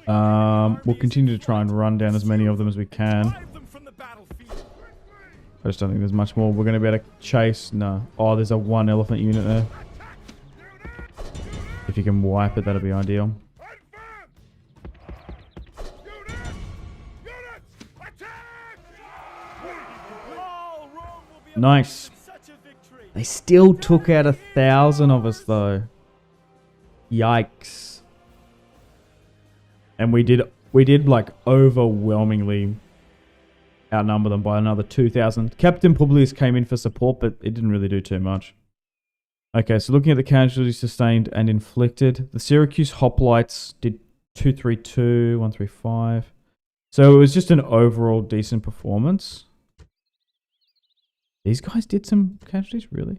We'll continue to try and run down as many of them as we can. I just don't think there's much more we're going to be able to chase. No. Oh, there's a 1 elephant unit there. If you can wipe it, that'd be ideal. Nice. They still took out 1,000 of us though. Yikes. And we did like overwhelmingly outnumber them by another 2,000. Captain Publius came in for support, but it didn't really do too much. Okay, so looking at the casualties sustained and inflicted, the Syracuse hoplites did 232, 135. So it was just an overall decent performance. These guys did some casualties, really?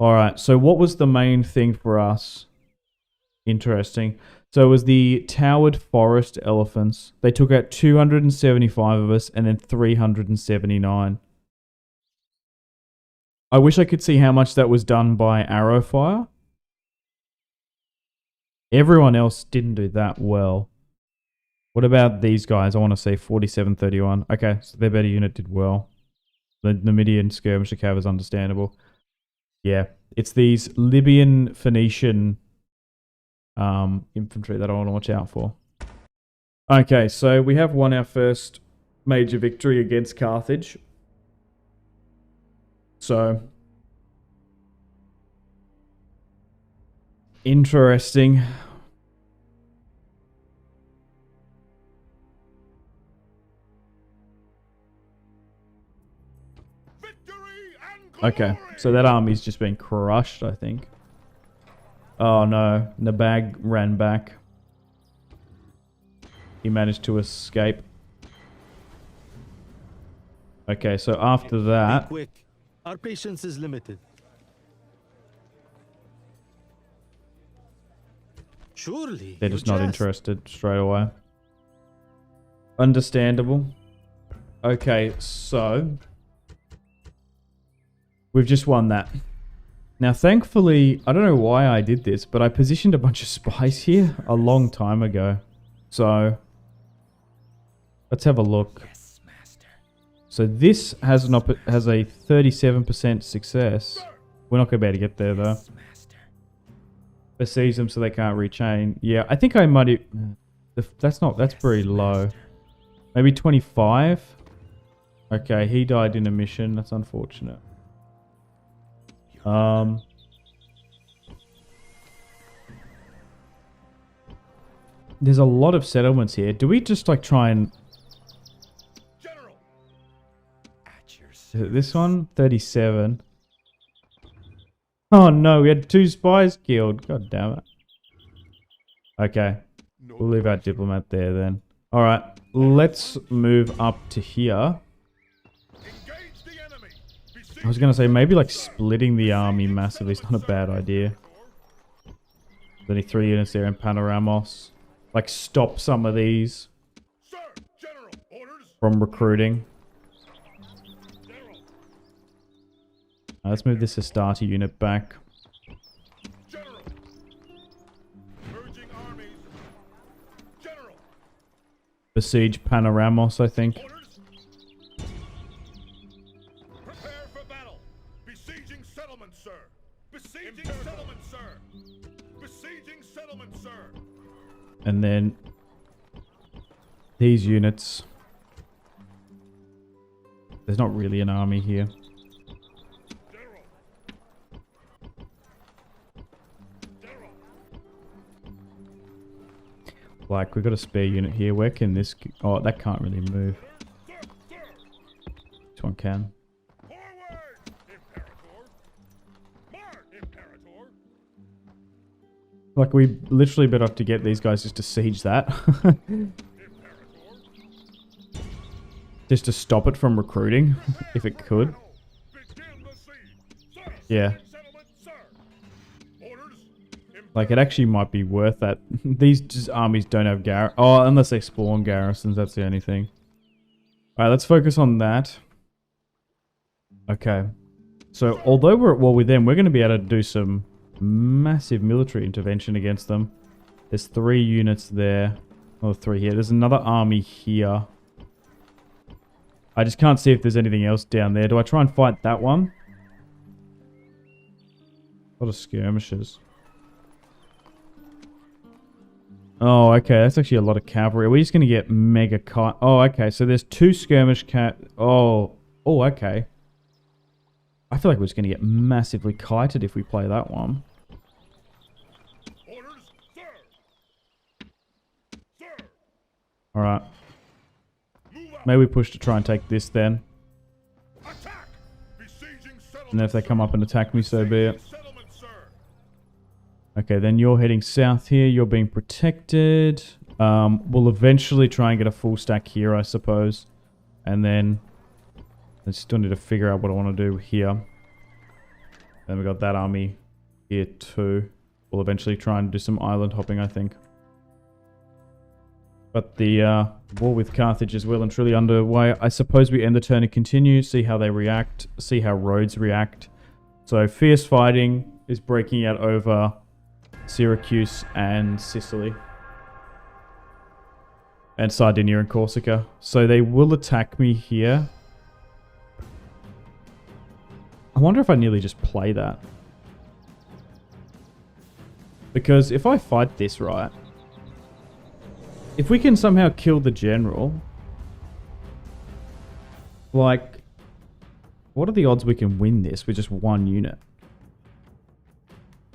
Alright, so what was the main thing for us? Interesting. So it was the Towered Forest Elephants. They took out 275 of us and then 379. I wish I could see how much that was done by arrow fire. Everyone else didn't do that well. What about these guys? I want to say 47-31. Okay, so their better unit did well. The Numidian skirmisher cav is understandable. Yeah, it's these Libyan Phoenician infantry that I want to watch out for. Okay, so we have won our first major victory against Carthage. So, interesting. Okay, so that army's just been crushed, I think. Oh no, Nabag ran back. He managed to escape. Okay, so after that... Be quick. Our patience is limited. Surely. They're just not interested straight away. Understandable. Okay, so... We've just won that. Now, thankfully, I don't know why I did this, but I positioned a bunch of spies here a long time ago. So, let's have a look. Yes, master. So this has a 37% success. We're not going to be able to get there, though. Yes, master. Besiege them so they can't rechain. Yeah, I think I might... That's very low. Maybe 25? Okay, he died in a mission. That's unfortunate. There's a lot of settlements here. Do we just like try and... General. Is it this one? 37. Oh no, we had 2 spies killed. God damn it. Okay. We'll leave our diplomat there then. Alright, let's move up to here. Engage the enemy. I was going to say, maybe like splitting the army massively is not a bad idea. There's only 3 units there in Panoramos. Like, stop some of these Sir, General, orders. from recruiting. General, Let's move this Astarte unit back. General. Urging armies. General, Besiege Panoramos, I think. orders. Prepare for battle. Besieging settlements, sir. Besieging settlement, sir. Besieging settlement, sir. And then these units. There's not really an army here. General. General. Like, we've got a spare unit here. Where can this... Oh, that can't really move. Sir, sir. This one can. Forward, Imperator. March, Imperator. Like, we literally better have to get these guys just to siege that. Imperator. Just to stop it from recruiting, if it could. Begin the siege. Sir, Yeah. besieging settlement, sir. Orders. Like, it actually might be worth that. These just armies don't have Oh, unless they spawn garrisons, that's the only thing. Alright, let's focus on that. Okay. So, although we're at war with them, we're going to be able to do some massive military intervention against them. There's 3 units there. Or 3 here. There's another army here. I just can't see if there's anything else down there. Do I try and fight that one? A lot of skirmishes. Oh, okay. That's actually a lot of cavalry. Are we just going to get mega kite? Oh, okay. So there's 2 skirmish Oh, okay. I feel like we're just going to get massively kited if we play that one. Orders, sir. Sir. Alright. Move out. Maybe we push to try and take this then. Attack. Besieging settlement. And then if they come up and attack me, so be it. Besieging settlement, sir. Okay, then you're heading south here. You're being protected. We'll eventually try and get a full stack here, I suppose. And then I still need to figure out what I want to do here. Then we got that army here too. We'll eventually try and do some island hopping, I think. But the war with Carthage is well and truly underway. I suppose we end the turn and continue, see how they react, see how Rhodes react. So fierce fighting is breaking out over Syracuse and Sicily. And Sardinia and Corsica. So they will attack me here. I wonder if I nearly just play that. Because if I fight this right, if we can somehow kill the general, like, what are the odds we can win this with just 1 unit?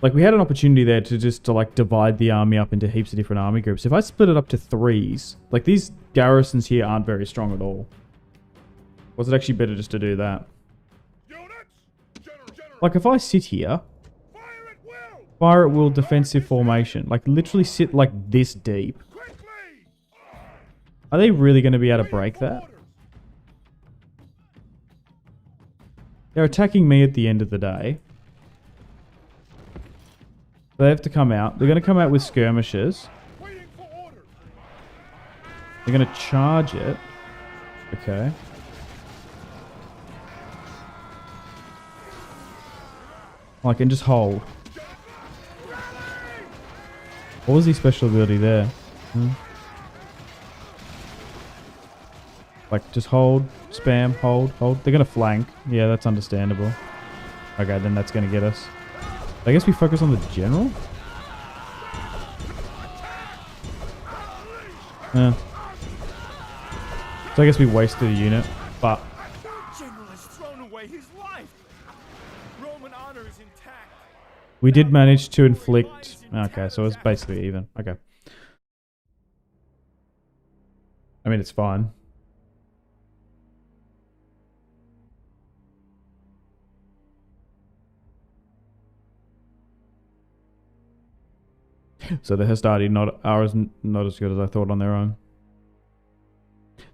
Like, we had an opportunity there to like divide the army up into heaps of different army groups. If I split it up to 3s, like these garrisons here aren't very strong at all. Was it actually better just to do that? Units. General. Like, if I sit here, Fire at will. fire at will defensive formation, like literally sit like this deep. Quickly. Are they really going to be able to break that? Orders. They're attacking me at the end of the day. They have to come out. They're going to come out with skirmishes. Waiting for orders. They're going to charge it. Okay. I can just hold. What was the special ability there? Like, just hold, spam, hold, hold. They're going to flank. Yeah, that's understandable. Okay, then that's going to get us. I guess we focus on the general? Yeah. So I guess we wasted a unit, but... General has thrown away his life. Roman honor is intact. we did manage to inflict... Okay, so it's basically even. Okay. I mean, it's fine. So the Hastati not as good as I thought on their own.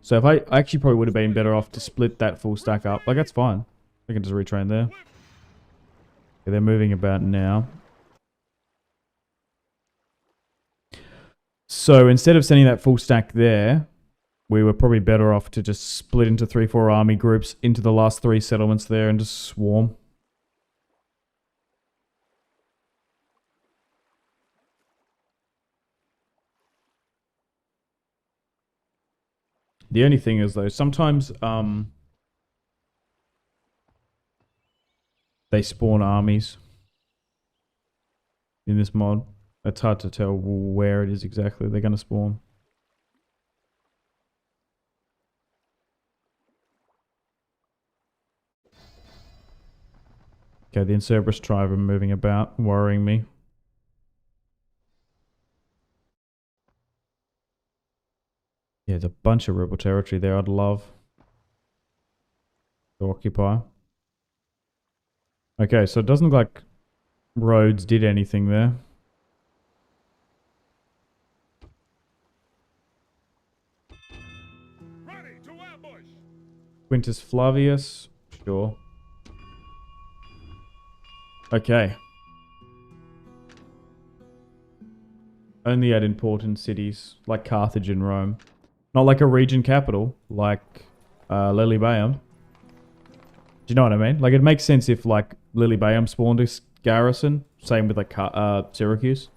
So if I actually probably would have been better off to split that full stack up. Like, that's fine. I can just retrain there. Okay, they're moving about now. So instead of sending that full stack there, we were probably better off to just split into 3-4 army groups into the last 3 settlements there and just swarm. The only thing is, though, sometimes they spawn armies. in this mod. It's hard to tell where it is exactly they're going to spawn. Okay, the Cerberus tribe are moving about, worrying me. Yeah, there's a bunch of rebel territory there I'd love to occupy. Okay, so it doesn't look like Rhodes did anything there. Ready to ambush! Quintus Flavius, sure. Okay. Only at important cities like Carthage and Rome. Not like a region capital like Lilybaeum. Do you know what I mean? Like it makes sense if like Lilybaeum spawned a garrison. Same with like Syracuse.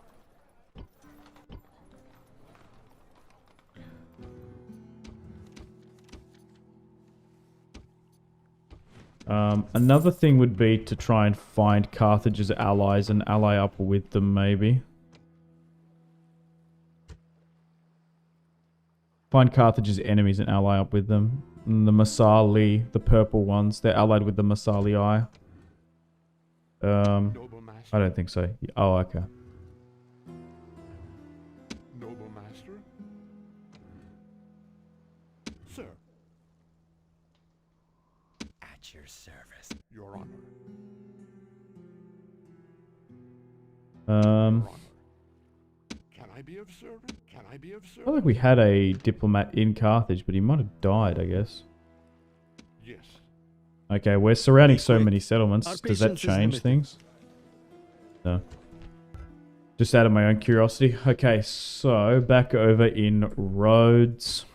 Another thing would be to try and find Carthage's allies and ally up with them, maybe. Find Carthage's enemies and ally up with them. And the Massali, the purple ones, they're allied with the Massalii. Noble master. I don't think so. Oh, okay. Noble master. Sir, At your service. your honor. Um, Your honor. Can I be of service? Can I be of I feel service? like we had a diplomat in Carthage, but he might have died, I guess. Yes. Okay, we're surrounding Be so quick. many settlements. Our Does that patience is change limited. things? No. Just out of my own curiosity. Okay, so back over in Rhodes.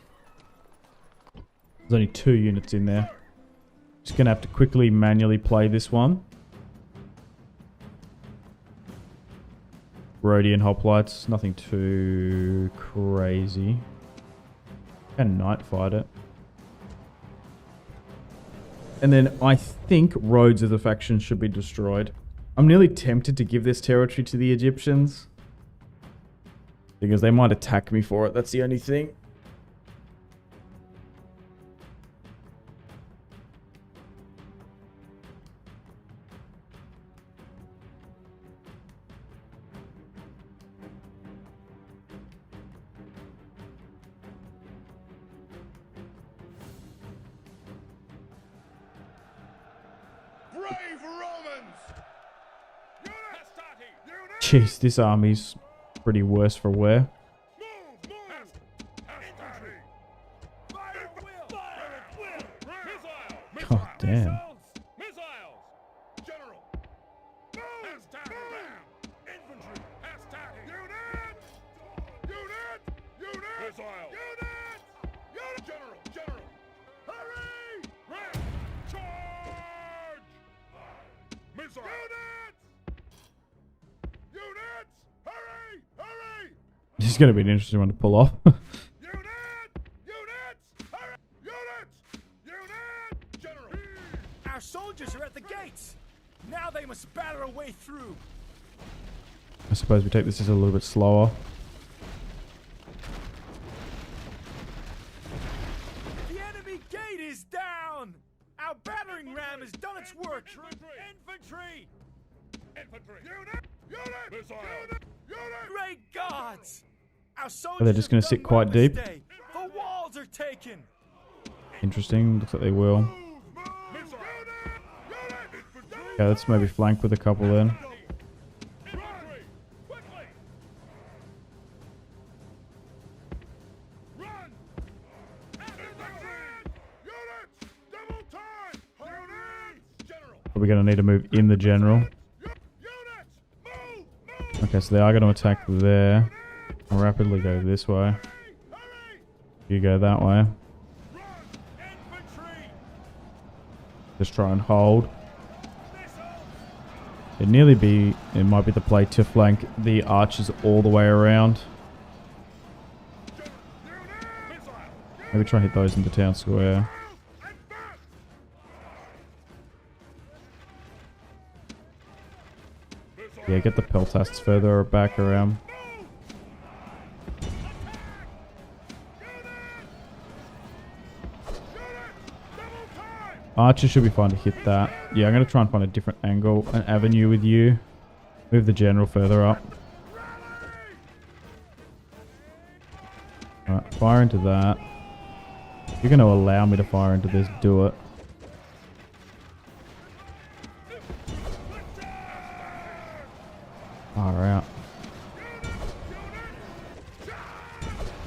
There's only 2 units in there. Just gonna have to quickly manually play this one. Rhodian hoplites, nothing too crazy. Can night fight it. And then I think Rhodes as a faction should be destroyed. I'm nearly tempted to give this territory to the Egyptians. Because they might attack me for it, that's the only thing. Brave Romans! Jeez, this army's pretty worse for wear. Move! Infantry! Fire at will! Fire at will! Missile! God damn. Missiles! General! Move! Bam! Infantry! Unit! Unit! Unit! Missile! Unit! Unit! General! Hurry! Ram! Charge! Missile! Units! Units! Hurry! Hurry! This is going to be an interesting one to pull off. Unit! Units! Hurry! Units! Unit! General! Our soldiers are at the gates. Now they must batter a way through. I suppose we take this just a little bit slower. The enemy gate is down. Our battering ram has done its work. Infantry! Infantry! Unit! Unit! Missile! Unit! Unit! Great gods! Our soldiers Are they just have gonna done sit well quite this deep? day. The walls are taken. Interesting. Looks like they will. Move! Missile! Unit! Unit! Infantry! Okay, let's maybe flank with a couple then. Infantry! Quickly! Run! Infantry! Units! Double time! Units! General! Probably going to need to move in the general. Units! Move! Move! Okay, so they are going to attack there. I'll rapidly go this way. Hurry! You go that way. Run! Infantry! Just try and hold. It might be the play to flank the archers all the way around. Missile! Maybe try and hit those in the town square. Missile! Yeah, get the peltasts further back around. Archer should be fine to hit that. Yeah, I'm going to try and find a different angle, an avenue with you. Move the general further up. Alright, fire into that. If you're going to allow me to fire into this, do it. Far out.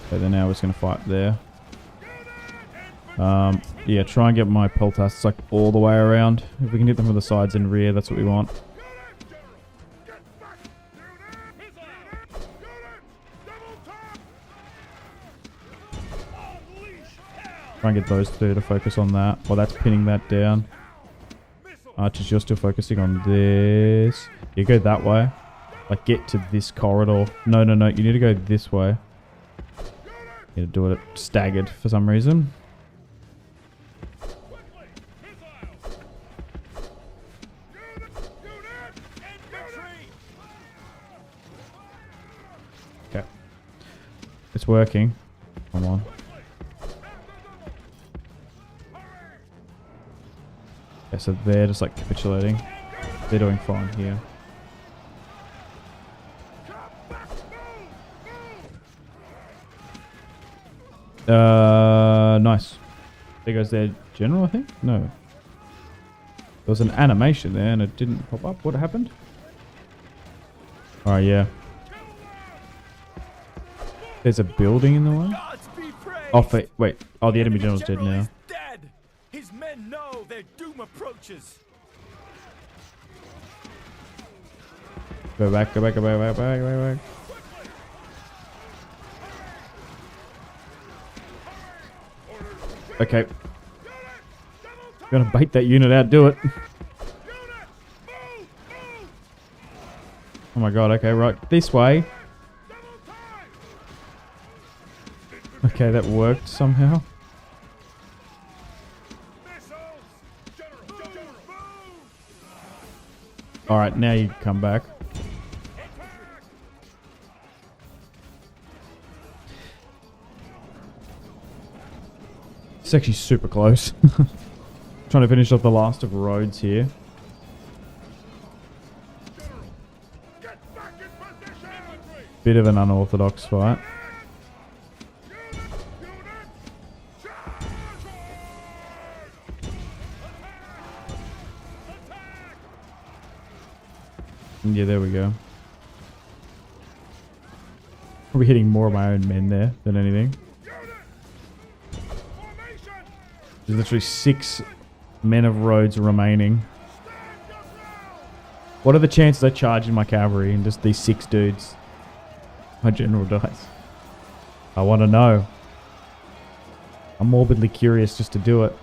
Okay, then now we're just going to fight there. Yeah, try and get my peltasts like all the way around. If we can hit them from the sides and rear, that's what we want. Try and get those two to focus on that. Well, that's pinning that down. Archers, you're still focusing on this. You go that way. Like, get to this corridor. No. You need to go this way. You need to do it staggered for some reason. Okay. It's working. Come on. Okay, so they're just like capitulating. They're doing fine here. Nice. There goes their general, I think? No. There was an animation there and it didn't pop up. What happened? Oh, yeah. There's a building in the way? Oh, wait. Oh, the enemy general's dead now. Dead. His men know their doom approaches. Go back. Okay. Gonna bait that unit out, do it. Oh my god, okay, right. This way. Okay, that worked somehow. Alright, now you come back. It's actually super close. Trying to finish off the last of roads here. Bit of an unorthodox fight. Yeah, there we go. Probably hitting more of my own men there than anything. There's literally 6 men of roads remaining. What are the chances I charge in my cavalry and just these 6 dudes? My general dies. I want to know. I'm morbidly curious just to do it.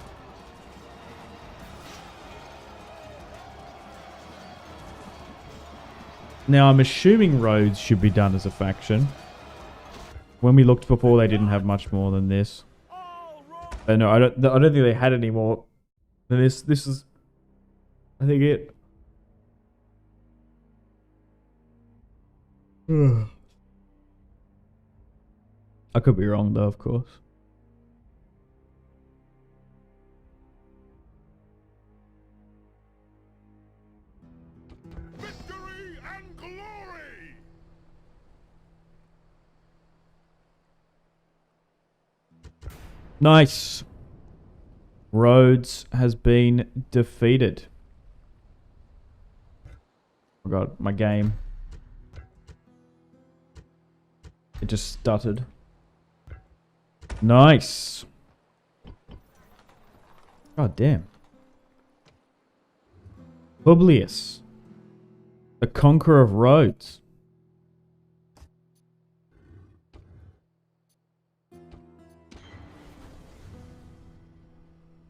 Now, I'm assuming roads should be done as a faction. When we looked before, they didn't have much more than this. No, I don't think they had any more than this. This is, I think, it. I could be wrong, though, of course. Victory and glory! Nice. Rhodes has been defeated. Oh god, my game. It just stuttered. Nice. God damn. Publius, the conqueror of Rhodes.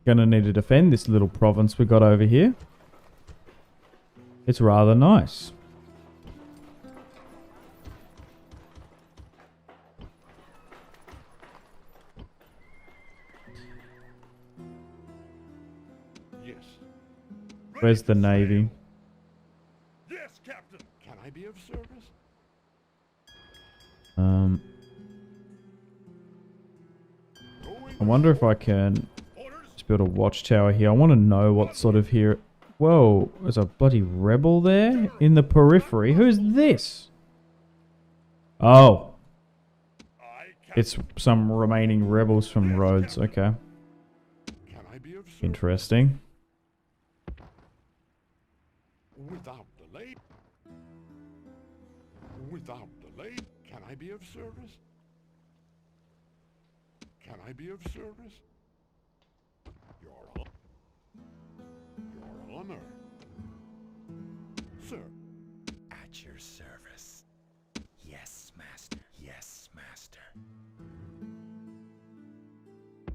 Gonna need to defend this little province we got over here. It's rather nice. Yes. Where's the navy? Yes, Captain. Can I be of service? I wonder if I can just build a watchtower here. I want to know what sort of here... Whoa, there's a bloody rebel there in the periphery. Who's this? Oh, it's some remaining rebels from Rhodes. Okay, Can I be of service? interesting. Without delay. Without delay. Can I be of service? Can I be of service? Your honor. Sir. At your service. Yes, master. Yes, master. I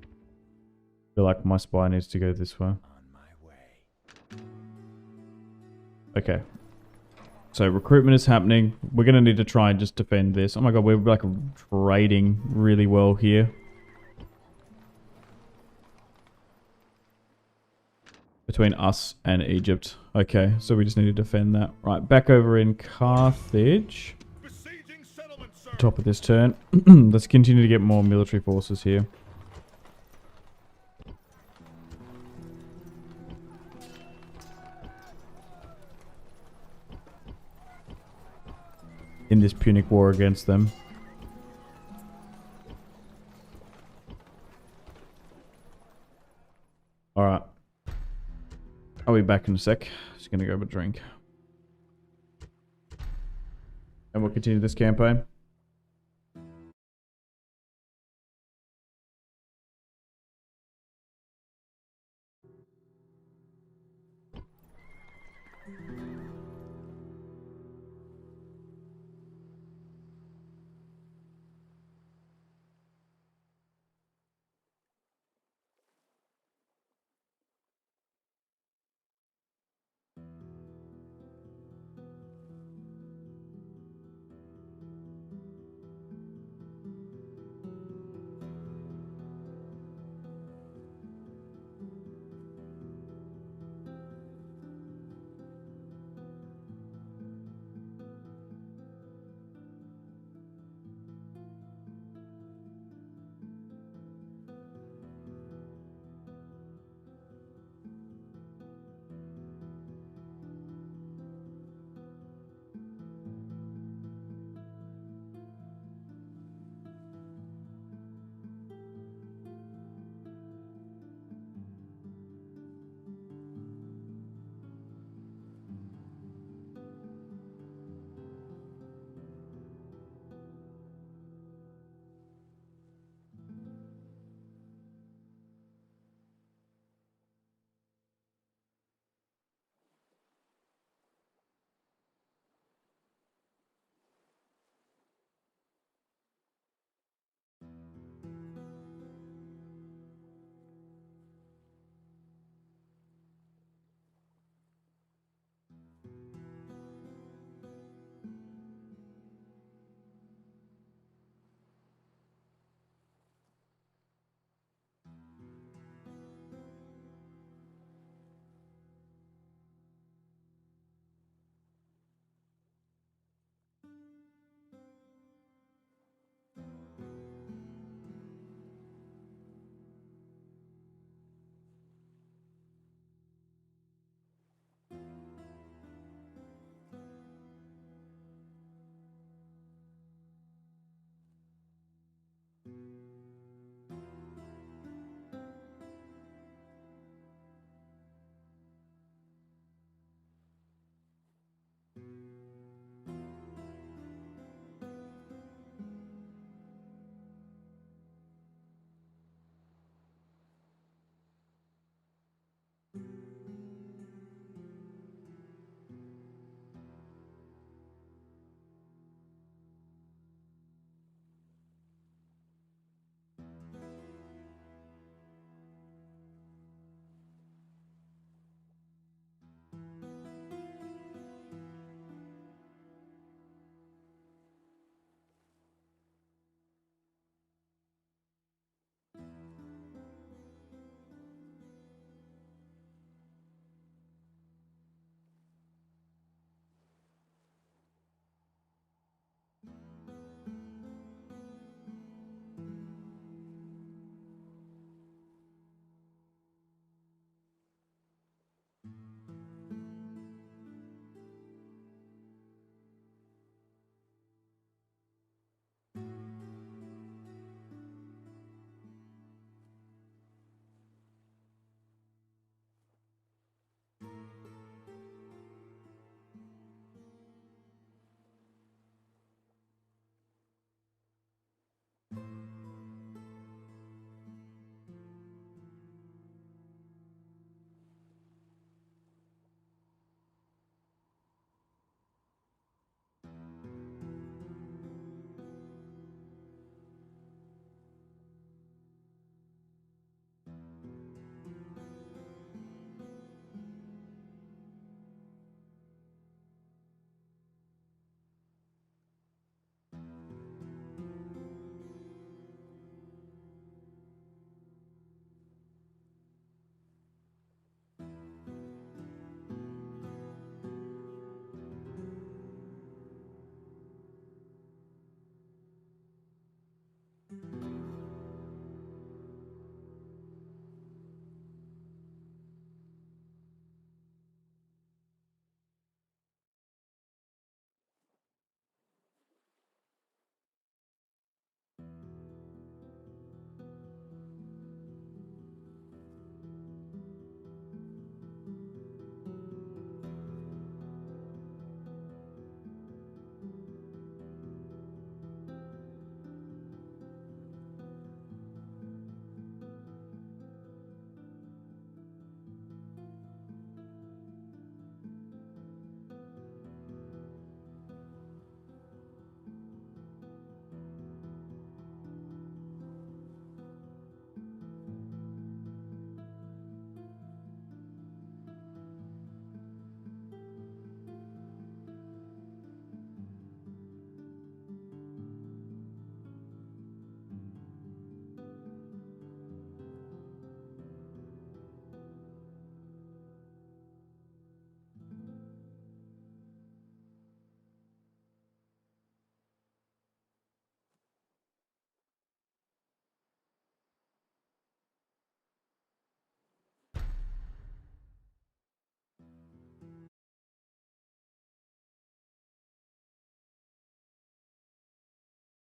feel like my spy needs to go this way. On my way. Okay. So recruitment is happening. We're going to need to try and just defend this. Oh my god, we're like trading really well here. Between us and Egypt. Okay, so we just need to defend that. Right, back over in Carthage. Besieging settlement, sir. Top of this turn. Let's continue to get more military forces here. In this Punic War against them. Alright. I'll be back in a sec. Just gonna grab a drink. And we'll continue this campaign.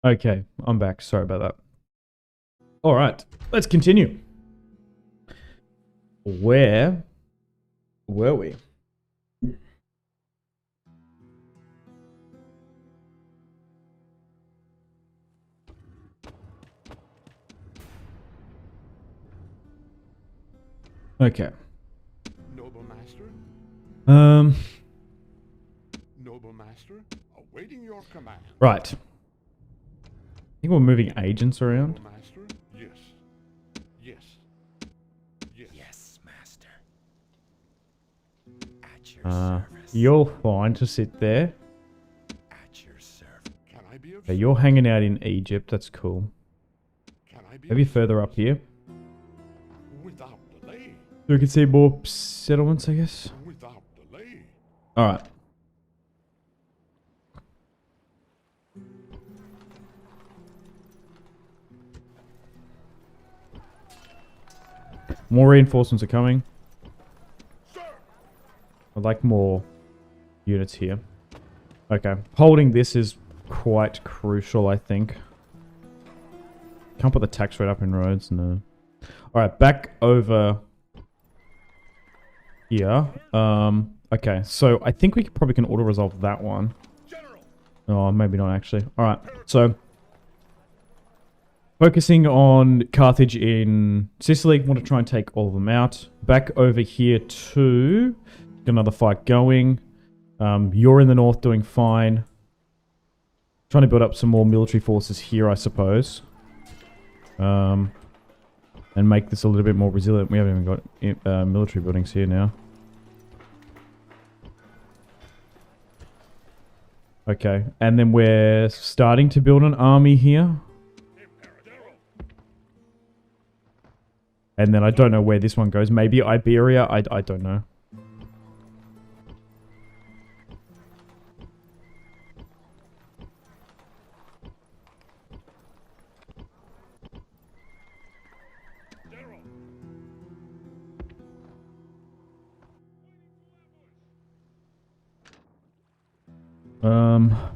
Okay, I'm back. Sorry about that. All right, let's continue. Where were we? Okay. Noble master, Um. noble master, awaiting your command. Right. I think we're moving agents around. Noble master, yes. Yes. Yes. Yes, master. At your service. You're fine to sit there. At your service. Can I be of Okay, you're hanging out in Egypt. That's cool. Can I be Maybe of further up here. without delay? So we can see more settlements, I guess. Without delay. All right. More reinforcements are coming. Sir! I'd like more units here. Okay. Holding this is quite crucial, I think. Can't put the tax rate up in roads, no. Alright, back over here. Okay, so I think we probably can auto-resolve that one. General! Oh, maybe not actually. Alright, so focusing on Carthage in Sicily. Want to try and take all of them out. Back over here too. Got another fight going. You're in the north doing fine. Trying to build up some more military forces here, I suppose. And make this a little bit more resilient. We haven't even got military buildings here now. Okay, and then we're starting to build an army here. And then I don't know where this one goes. Maybe Iberia? I don't know.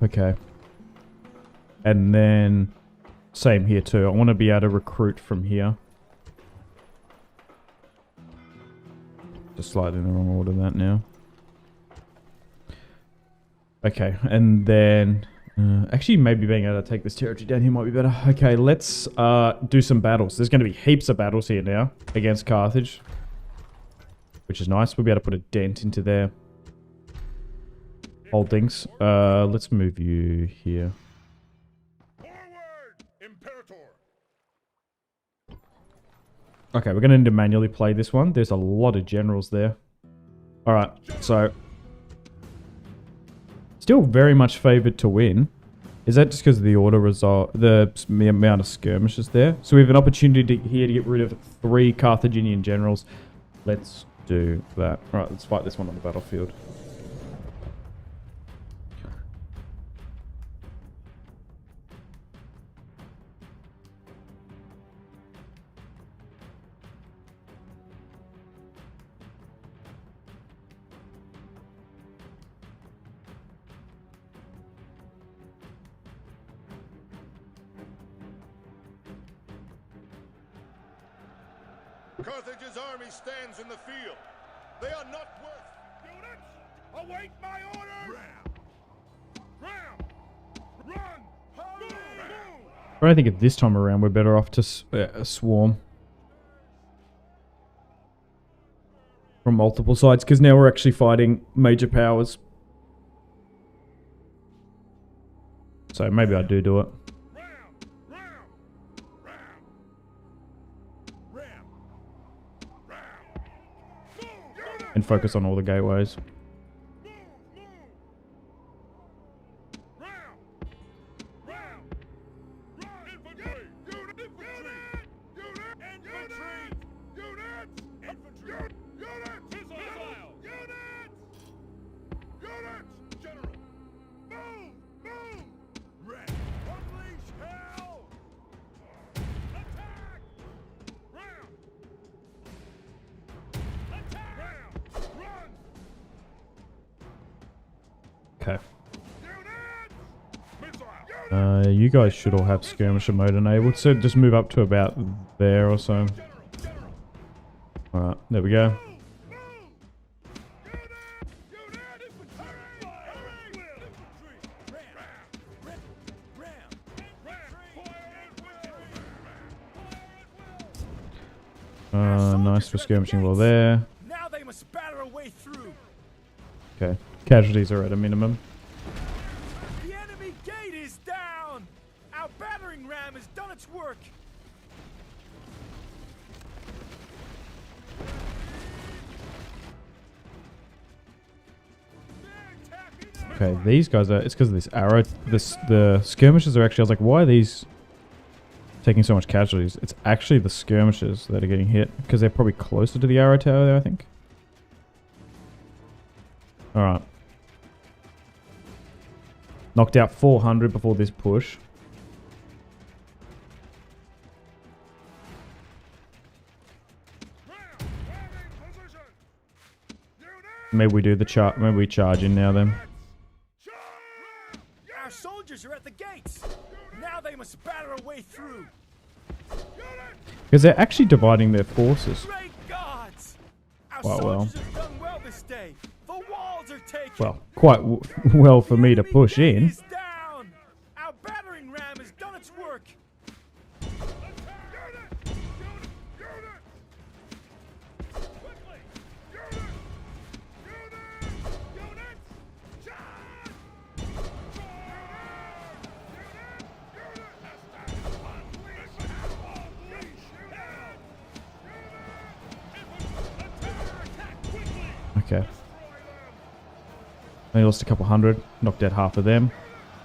Okay. And then same here too. I want to be able to recruit from here. Just slightly in the wrong order that now. Okay, and then actually maybe being able to take this territory down here might be better. Okay, let's do some battles. There's going to be heaps of battles here now against Carthage, which is nice. We'll be able to put a dent into their holdings. Let's move you here. Forward, Imperator! Okay, we're going to need to manually play this one. There's a lot of generals there. Alright, so still very much favored to win. Is that just because of the order result, the amount of skirmishes there? So we have an opportunity here to get rid of 3 Carthaginian generals. Let's do that. Alright, let's fight this one on the battlefield. Carthage's army stands in the field. They are not worth... Units, await my orders! Round! Run! Move! But I think at this time around we're better off to swarm from multiple sides, because now we're actually fighting major powers. So maybe I do it. And focus on all the gateways. Okay. You guys should all have skirmisher mode enabled, so just move up to about there or so. Alright, there we go. Nice for skirmishing well there. Now they must batter a way through. Okay, casualties are at a minimum. The enemy gate is down. Our battering ram has done its work. Okay, these guys are... It's because of this arrow. The skirmishers are actually... I was like, why are these taking so much casualties? It's actually the skirmishers that are getting hit. Because they're probably closer to the arrow tower there, I think. Alright. Knocked out 400 before this push. Maybe we do the charge. Maybe we charge in now then. Our soldiers are at the gates. Now they must batter a way through. Because they're actually dividing their forces. Great gods! Our Quite well. soldiers have done well this day. The walls are taken. Well, quite well for me to push The enemy in. gate is down. Our battering ram has done its work. Okay. Only lost a couple hundred. Knocked out half of them.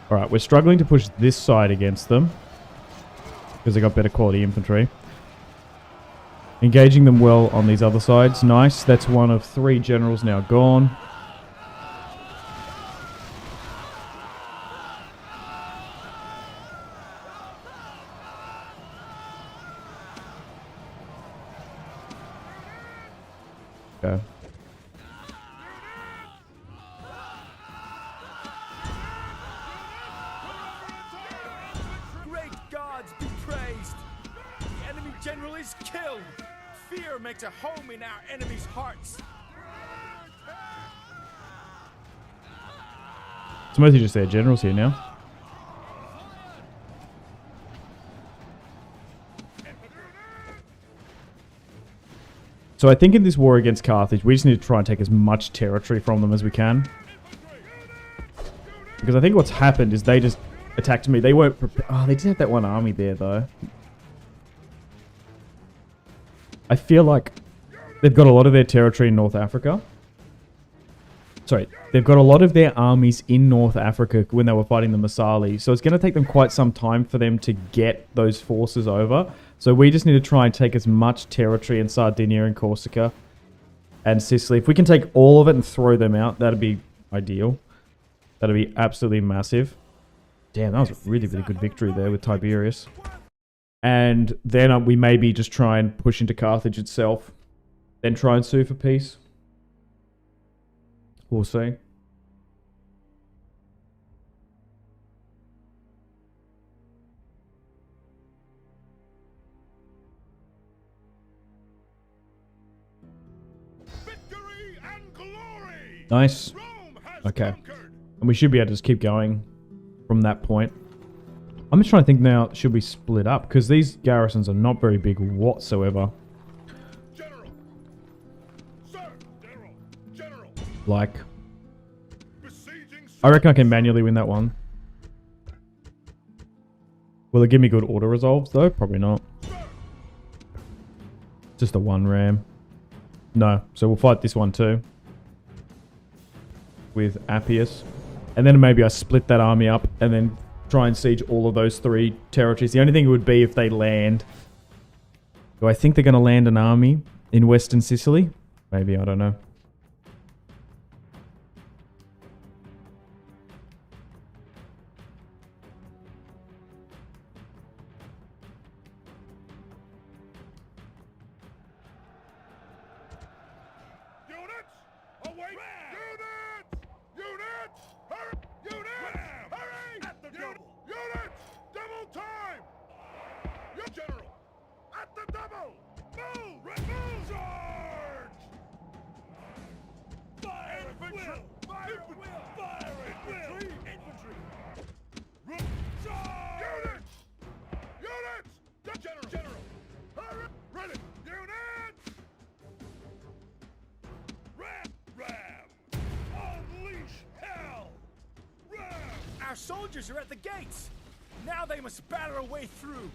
Alright, we're struggling to push this side against them. Because they got better quality infantry. Engaging them well on these other sides. Nice. That's one of 3 generals now gone. Okay. Great gods be praised. The enemy general is killed. Fear makes a home in our enemies' hearts. It's mostly just their generals here now. So I think in this war against Carthage, we just need to try and take as much territory from them as we can. Because I think what's happened is they just attacked me. They weren't prepared. Oh, they did have that one army there, though. I feel like they've got a lot of their territory in North Africa. Sorry, they've got a lot of their armies in North Africa when they were fighting the Masali. So it's going to take them quite some time for them to get those forces over. So we just need to try and take as much territory in Sardinia and Corsica and Sicily. If we can take all of it and throw them out, that'd be ideal. That'd be absolutely massive. Damn, that was a really, really good victory there with Tiberius. And then we maybe just try and push into Carthage itself. Then try and sue for peace. We'll see. Victory and glory! Nice. Rome has Okay. conquered! And we should be able to just keep going from that point. I'm just trying to think now, should we split up? Because these garrisons are not very big whatsoever. General! Sir! General! General! Like, Besieging I reckon I can manually win that one. Will it give me good auto resolves though? Probably not. Just the one ram. No, so we'll fight this one too. With Appius. And then maybe I split that army up and then try and siege all of those 3 territories. The only thing it would be if they land. Do I think they're going to land an army in Western Sicily? Maybe, I don't know. Units! Await! Units! Units! Hurry! Units! Hurry! At the double! Units! Infantry! Fire at will! Fire at will! Infantry! Units! Units! General! General! Hurry! Ready! Units! Ram! Ram! Unleash hell! Ram! Our soldiers are at the gates. Now they must batter a way through.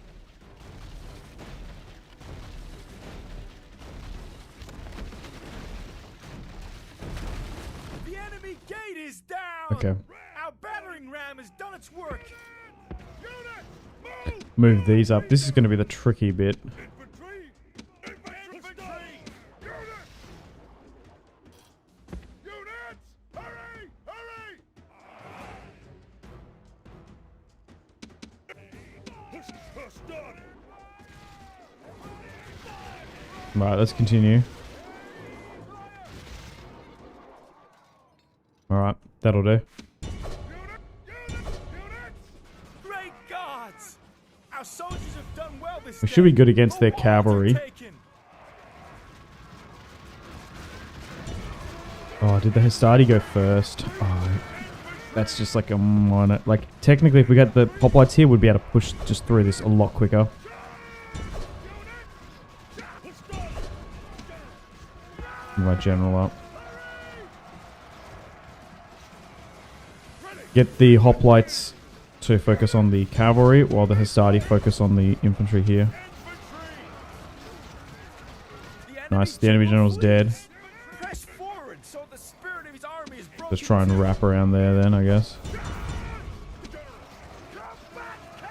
The enemy gate is down. Okay. Our battering ram has done its work. Units! Move! Move these up. This is going to be the tricky bit. Infantry! Infantry! Units! Units! Hurry! Hurry! Started! Right, let's continue. Alright, that'll do. Great gods! Our soldiers have done well this We should be day. good against their The walls are cavalry. taken. Oh, did the Hastati go first? Oh, that's just like a minor... Like, technically, if we got the hoplites here, we'd be able to push just through this a lot quicker. My general up. Get the hoplites to focus on the cavalry, while the Hastati focus on the infantry here. Nice, the enemy general's dead. Press forward so the spirit of his army is broken. Let's try and wrap around there then, I guess.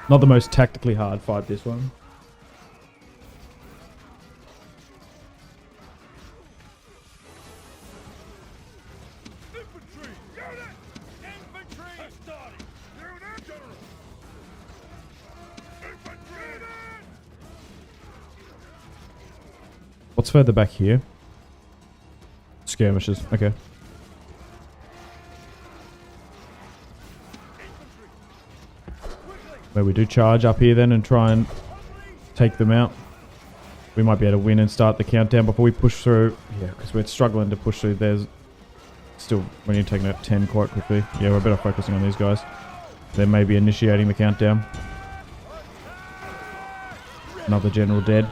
Not the most tactically hard fight, this one. Infantry! Unit! Infantry! Starting! Unit! General! Infantry! What's further back here? Skirmishes, okay. Maybe we do charge up here then and try and take them out. We might be able to win and start the countdown before we push through. Yeah, because we're struggling to push through. There's still, we need to take out 10 quite quickly. Yeah, we're better focusing on these guys. They may be initiating the countdown. Another general dead.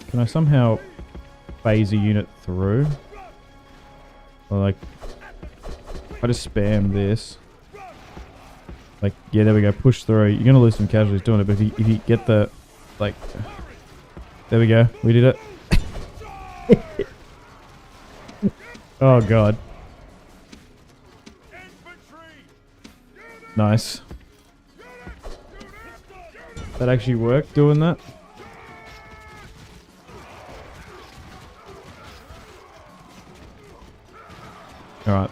Can I somehow phase a unit through? Or like, if I just spam this. Like, yeah, there we go. Push through. You're going to lose some casualties doing it, but if you get the, like, there we go. We did it. Oh, God. Nice. That actually worked, doing that? Alright.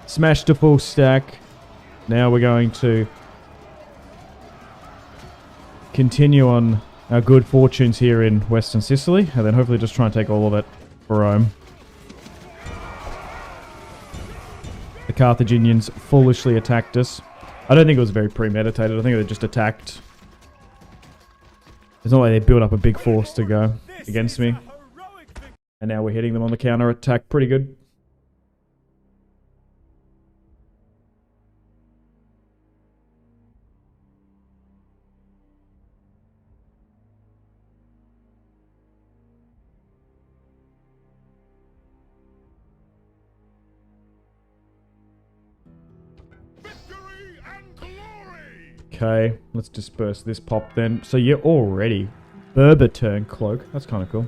Smash to full stack. Now we're going to continue on our good fortunes here in Western Sicily, and then hopefully just try and take all of it for Rome. The Carthaginians foolishly attacked us. I don't think it was very premeditated. I think they just attacked. It's not like they built up a big force to go against me. And now we're hitting them on the counter attack pretty good. Victory and glory! Okay, let's disperse this pop then. So you're already Berber turn cloak. That's kind of cool.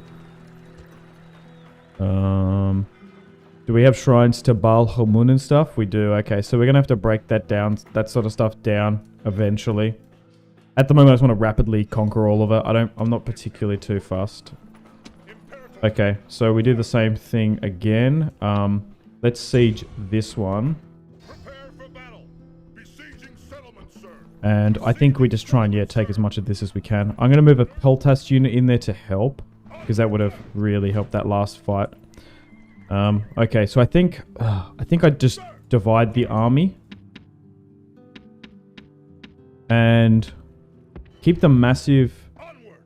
Do we have shrines to Baal Hamun and stuff? We do. Okay, so we're gonna have to break that down, that sort of stuff down eventually. At the moment, I just want to rapidly conquer all of it. I'm not particularly too fussed. Okay, so we do the same thing again. Let's siege this one. Prepare for battle. Besieging settlements, sir. And I think we just try and, yeah, take as much of this as we can. I'm going to move a Peltast unit in there to help, because that would have really helped that last fight. Okay, so I think I'd just divide the army. And keep the massive... Onward.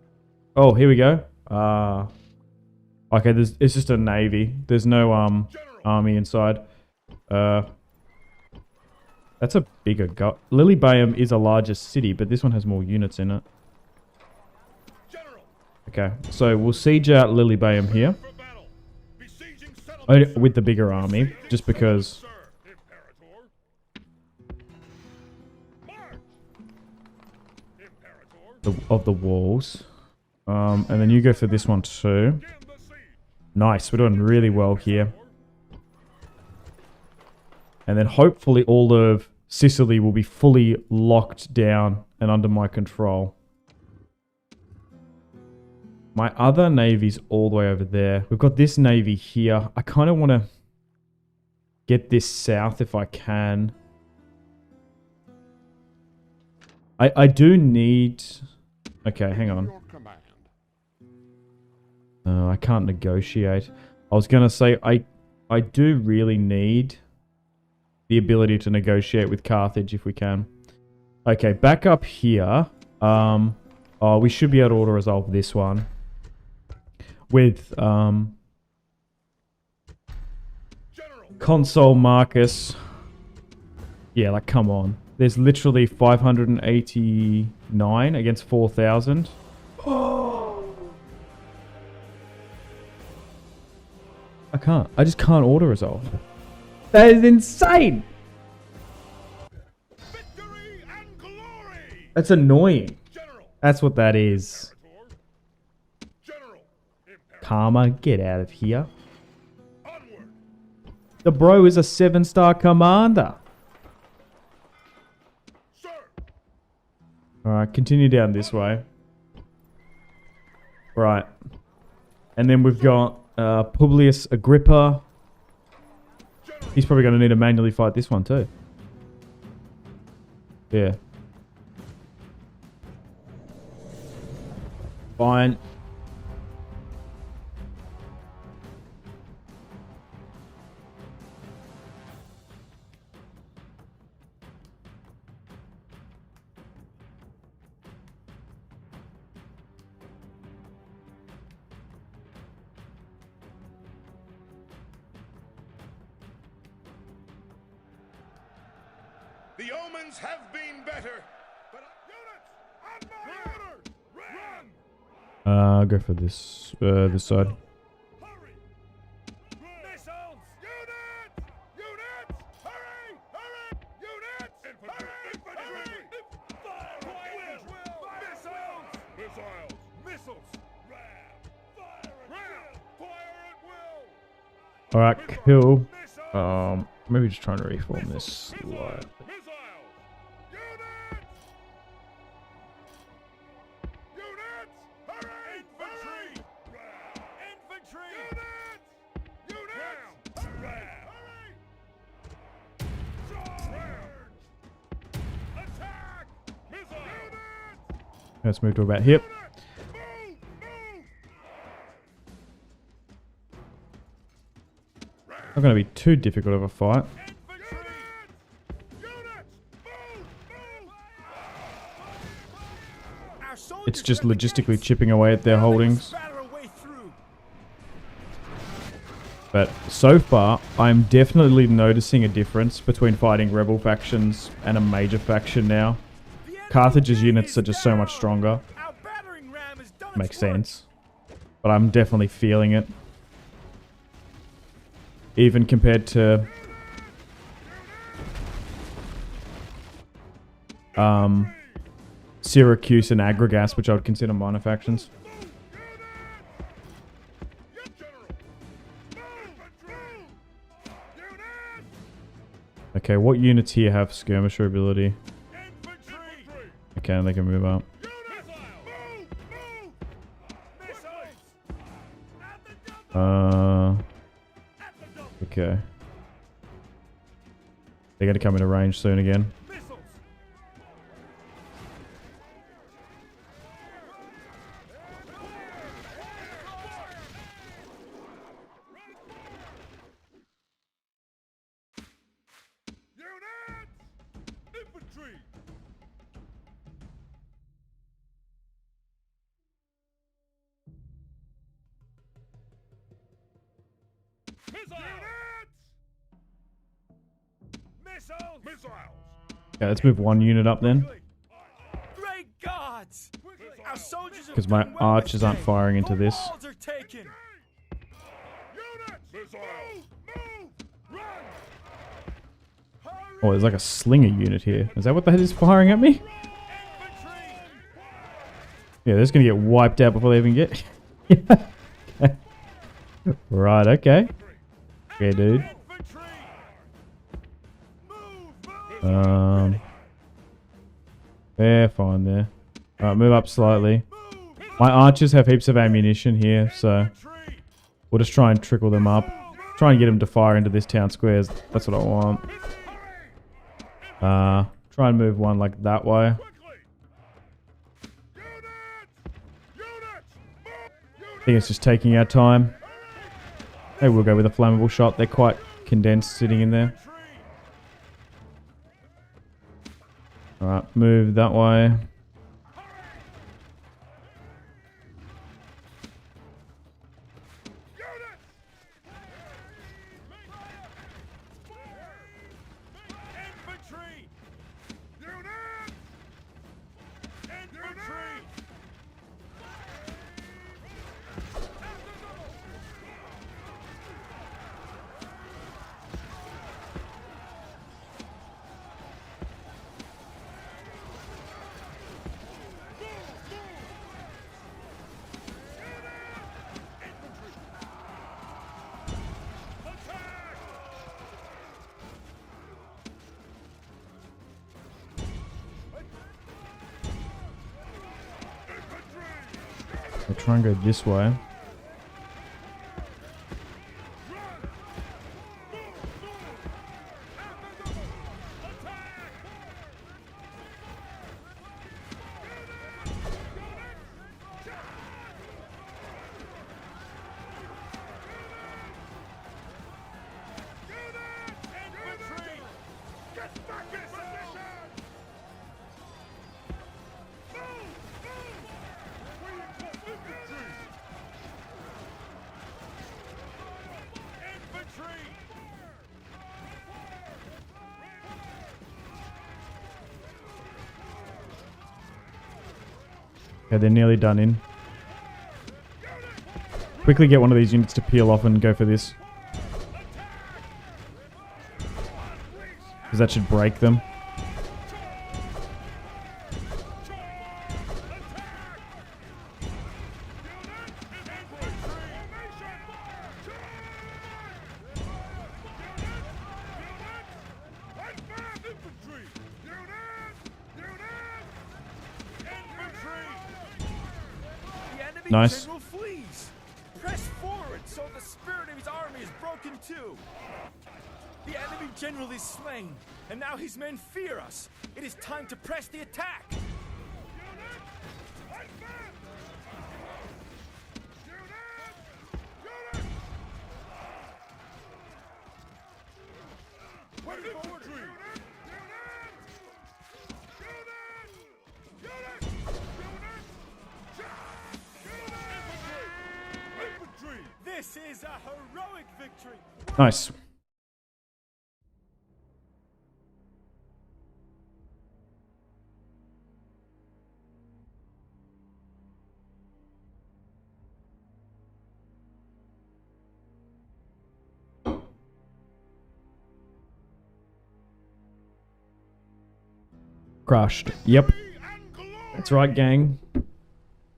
Oh, here we go. Okay, it's just a navy. There's no army inside. That's a bigger gut. Lilybaeum is a larger city, but this one has more units in it. General. Okay, so we'll siege out Lilybaeum here. For battle. Besieging settlements, With the bigger army, just because sir. Imperator. March. Imperator. of the walls. And then you go for this one too. Begin the siege. Nice, we're doing really well here. And then hopefully all of Sicily will be fully locked down and under my control. My other navy's all the way over there. We've got this navy here. I kind of want to get this south if I can. I do need... Okay, hang on. Your command. I can't negotiate. I was going to say, I do really need the ability to negotiate with Carthage if we can. Okay, back up here. Oh, we should be able to auto-resolve this one. With, General. Consul Marcus. Yeah, like, come on. There's literally 589 against 4,000. I just can't auto-resolve. That is insane! Victory and glory. That's annoying. General. That's what that is. Imperator. General. Imperator. Karma, get out of here. Onward. The bro is a 7-star commander. Sir. Alright, continue down this way. Right. And then we've got Publius Agrippa. He's probably going to need to manually fight this one too. Yeah. Fine. The omens have been better, but units on my order. Run. Go for this side. Hurry. Missiles. Units. Units. Hurry. Hurry. Units. Hurry. Infantry. Fire at will. Missiles. Missiles. Missiles. Ram. Fire at will. Alright, cool. Missiles. Maybe just trying to reform this slightly. Missiles. Units. Units. Hurry. Infantry. Infantry. Units. Units. Hurry. Charge. Attack. Missiles. Units. Let's move to about here. Move. Not going to be too difficult of a fight. Infantry. Units. Move. It's just logistically chipping away at their holdings. But so far, I'm definitely noticing a difference between fighting rebel factions and a major faction now. Carthage's units are just so much stronger. Makes sense. But I'm definitely feeling it. Even compared to Syracuse and Agrigast, which I would consider minor factions. Okay, what units here have skirmisher ability? Okay, they can move up. Okay. They're going to come into range soon again. Missiles! Okay, let's move one unit up then. Great gods! Our soldiers have Because my done well archers aren't today. firing into The this. walls are taken. Units! Missiles! Move! Run! Oh, there's like a slinger unit here. Is that what that is firing at me? Infantry! Yeah, they're just going to get wiped out before they even get... Right, okay. Okay, dude. Infantry! Move! They're fine there. Alright, move up slightly. My archers have heaps of ammunition here, so we'll just try and trickle them up. Try and get them to fire into this town squares. That's what I want. Try and move one like that way. I think it's just taking our time. Maybe we'll go with a flammable shot. They're quite condensed sitting in there. Alright, move that way. Infantry! Units! Infantry! I'll try and go this way. Infantry! Get back in position! Infantry! Okay, they're nearly done in. Quickly get one of these units to peel off and go for this. Because that should break them. Nice. General flees. Press forward so the spirit of his army is broken too. The enemy general is slain, and now his men fear us. It is time to press the attack. This is a heroic victory. Nice. Crushed. Yep. That's right, gang.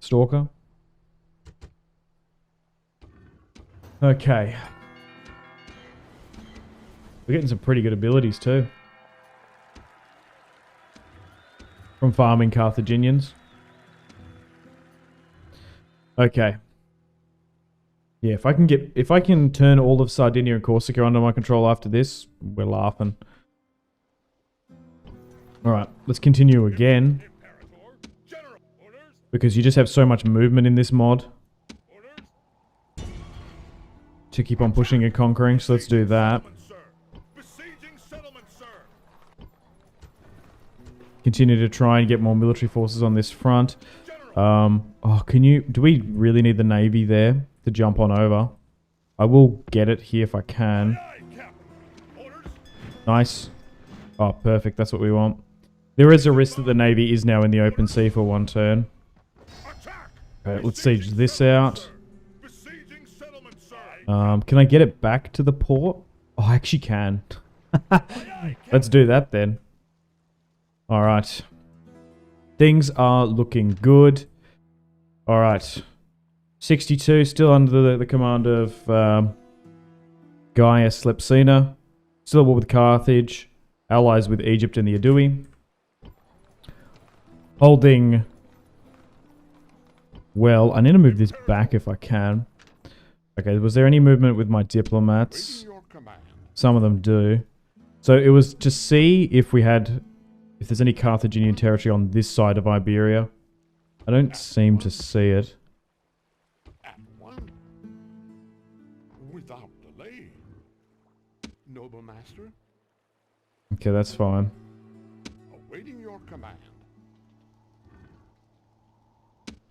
Stalker. Okay. We're getting some pretty good abilities too. From farming Carthaginians. Okay. Yeah, if I can turn all of Sardinia and Corsica under my control after this, we're laughing. Alright, let's continue again. Because you just have so much movement in this mod to keep on pushing and conquering, so let's do that. Continue to try and get more military forces on this front. Do we really need the navy there to jump on over? I will get it here if I can. Nice. Oh, perfect. That's what we want. There is a risk that the Navy is now in the open sea for one turn. Attack! Okay, let's siege this out. Besieging settlement, sir. Can I get it back to the port? Oh, I actually can. Let's do that then. Alright. Things are looking good. Alright. 62, still under the command of Gaius Slepsina. Still at war with Carthage. Allies with Egypt and the Aedui. Holding... Well, I need to move this back if I can. Okay, was there any movement with my diplomats? Waiting your command. Some of them do. So it was to see if we had... If there's any Carthaginian territory on this side of Iberia. I don't seem to see it. At one. Without delay. Noble master, Okay, that's fine. awaiting your command.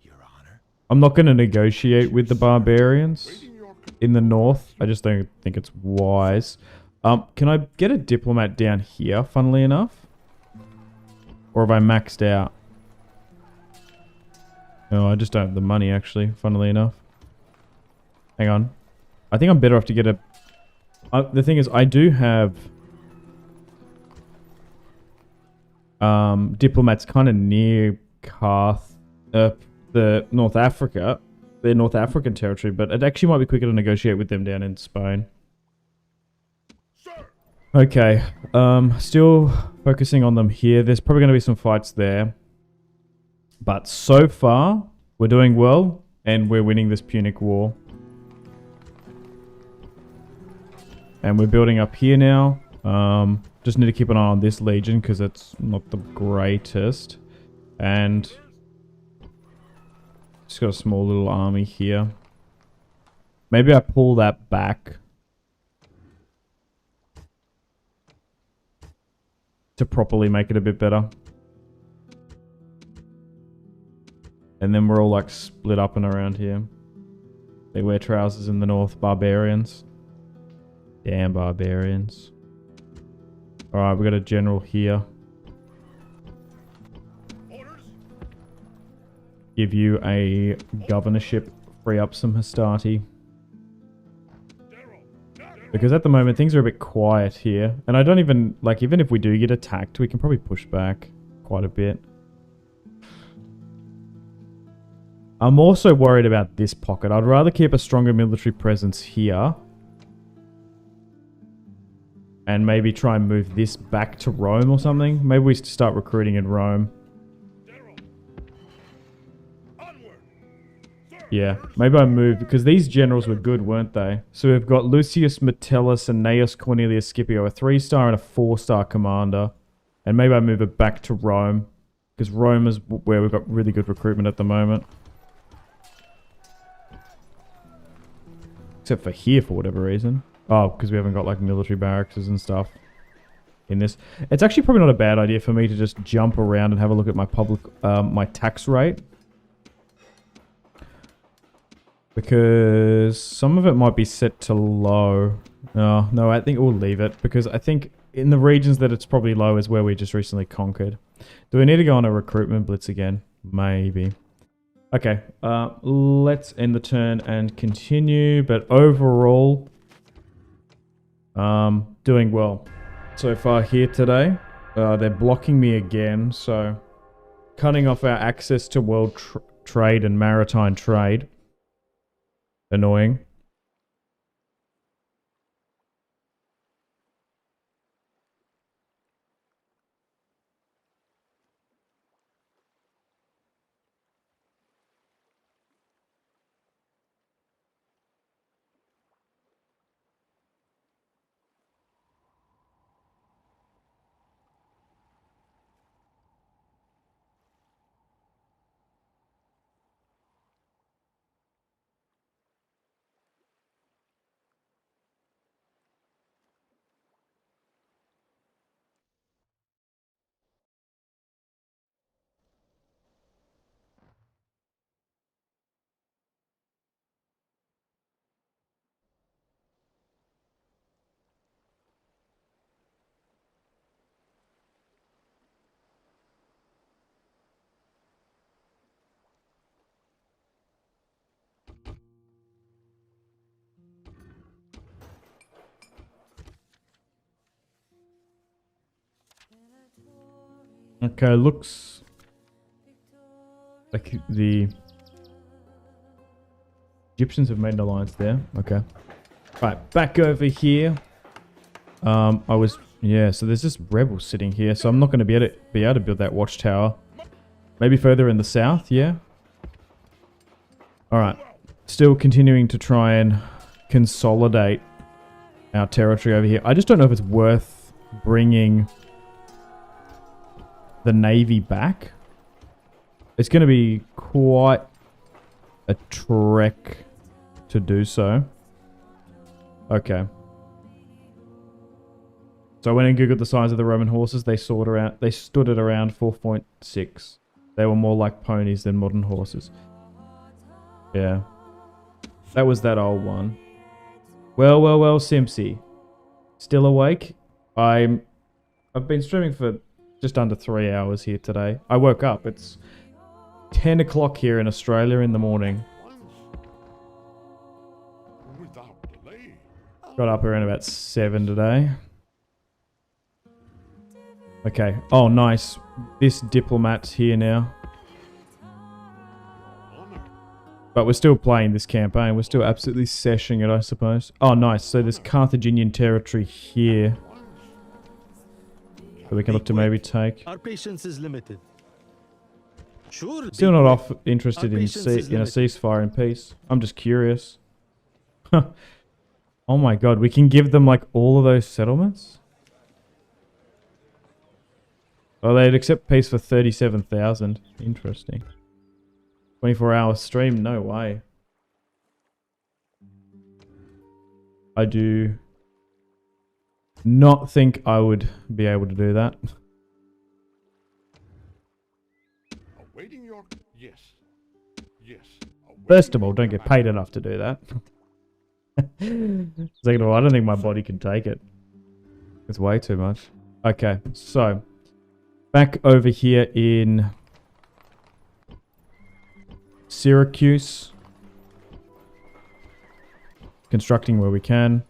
Your Honor. I'm not going to negotiate with the barbarians Waiting your in the north. I just don't think it's wise. Can I get a diplomat down here, funnily enough? Or have I maxed out? No, I just don't have the money, actually, funnily enough. Hang on. I think I'm better off to get a... the thing is, I do have... diplomats kind of near the North Africa. Their North African territory, but it actually might be quicker to negotiate with them down in Spain. sir. Okay, still focusing on them here. There's probably going to be some fights there. But so far, we're doing well, and we're winning this Punic War. And we're building up here now. Just need to keep an eye on this legion, because it's not the greatest. And... just got a small little army here. Maybe I pull that back. To properly make it a bit better. And then we're all like split up and around here. They wear trousers in the north. Barbarians. Damn barbarians. Alright, we got a general here. Orders. Give you a governorship. Free up some Hastati. General. Because at the moment things are a bit quiet here. And I don't even... like, even if we do get attacked, we can probably push back quite a bit. I'm also worried about this pocket. I'd rather keep a stronger military presence here. And maybe try and move this back to Rome or something. Maybe we start recruiting in Rome. General. Onward. Sir. Yeah, maybe I move, because these generals were good, weren't they? So we've got Lucius Metellus and Gnaeus Cornelius Scipio, a 3-star and a 4-star commander. And maybe I move it back to Rome, because Rome is where we've got really good recruitment at the moment. Except for here, for whatever reason. Oh, because we haven't got like military barracks and stuff in this. It's actually probably not a bad idea for me to just jump around and have a look at my public, my tax rate. Because some of it might be set to low. No, I think we'll leave it. Because I think in the regions that it's probably low is where we just recently conquered. Do we need to go on a recruitment blitz again? Maybe. Okay, let's end the turn and continue. But overall, doing well so far here today. They're blocking me again, so cutting off our access to world trade and maritime trade. Annoying. Okay, looks like the Egyptians have made an alliance there. Okay. Right, back over here. So there's just rebels sitting here, so I'm not going to be able to build that watchtower. Maybe further in the south, yeah? Alright. Still continuing to try and consolidate our territory over here. I just don't know if it's worth bringing the navy back. It's going to be quite a trek to do so. Okay. So I went and googled the size of the Roman horses. They stood at around 4.6. They were more like ponies than modern horses. Yeah. That was that old one. Well, Simpzy. Still awake? I've been streaming for just under 3 hours here today. I woke up. It's 10 o'clock here in Australia in the morning. Got up around about 7 today. Okay. Oh, nice. This diplomat's here now. But we're still playing this campaign. We're still absolutely seshing it, I suppose. Oh, nice. So there's Carthaginian territory here that we can look to maybe take. Our patience is limited. Surely. Still not interested in a ceasefire in peace. I'm just curious. Oh my god, we can give them like all of those settlements? Oh, they'd accept peace for 37,000. Interesting. 24-hour stream? No way. I do not think I would be able to do that. Awaiting your... Yes. Yes. First of all, don't get paid enough to do that. Second of all, I don't think my body can take it. It's way too much. Okay, so back over here in Syracuse. Constructing where we can.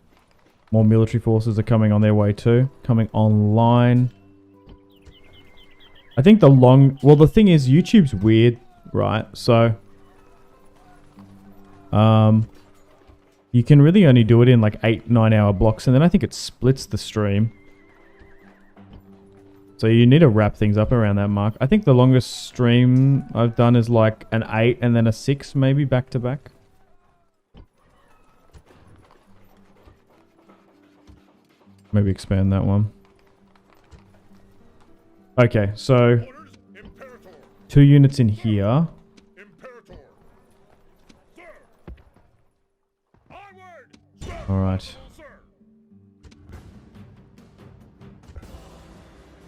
More military forces are coming on their way too. Coming online. I think the thing is YouTube's weird, right? So you can really only do it in like 8-9 hour blocks, and then I think it splits the stream. So you need to wrap things up around that mark. I think the longest stream I've done is like an 8 and then a 6 maybe back to back. Maybe expand that one. Okay, so 2 units in here. Alright.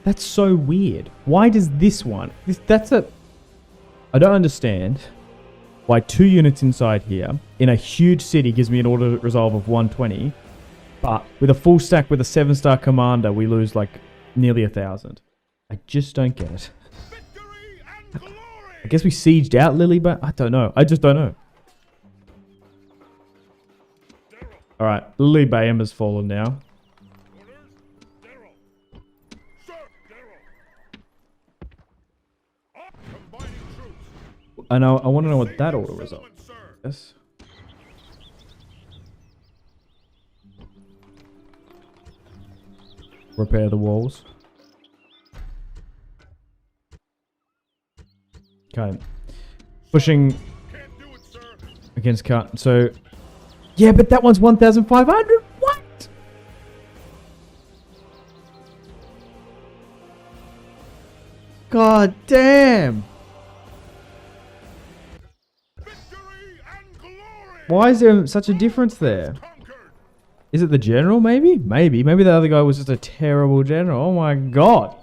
That's so weird. Why does this one... I don't understand why 2 units inside here in a huge city gives me an order resolve of 120, but with a full stack with a 7-star commander we lose like nearly 1,000. I just don't get it. I guess we sieged out Lily, but I don't know. I just don't know. Alright, Lily Bayham has fallen now. I want to know what that order result is. Repair the walls. Okay. Pushing against Carthage. So, yeah, but that one's 1,500. What? God damn. Why is there such a difference there? Is it the general, maybe? Maybe the other guy was just a terrible general. Oh my god.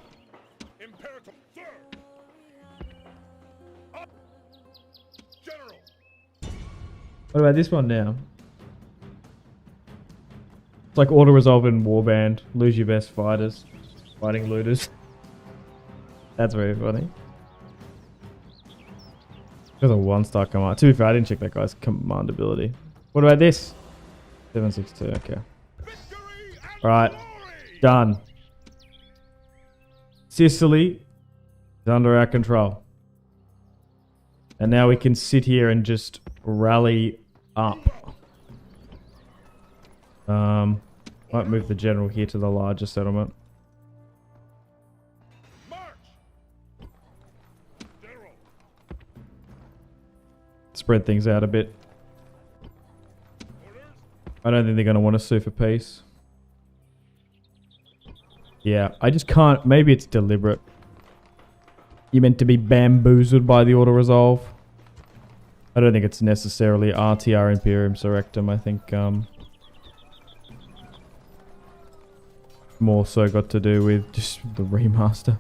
What about this one now? It's like auto resolve in warband. Lose your best fighters. Fighting looters. That's very funny. Got a 1-star command. To be fair, I didn't check that guy's command ability. What about this? 762, okay. Alright. Done. Sicily. It's under our control. And now we can sit here and just rally up. Might move the general here to the larger settlement. March! General! Spread things out a bit. Orders? I don't think they're going to want to sue for peace. Yeah, I just can't... Maybe it's deliberate. You're meant to be bamboozled by the auto-resolve. I don't think it's necessarily RTR Imperium Surrectum. I think more so got to do with just the remaster.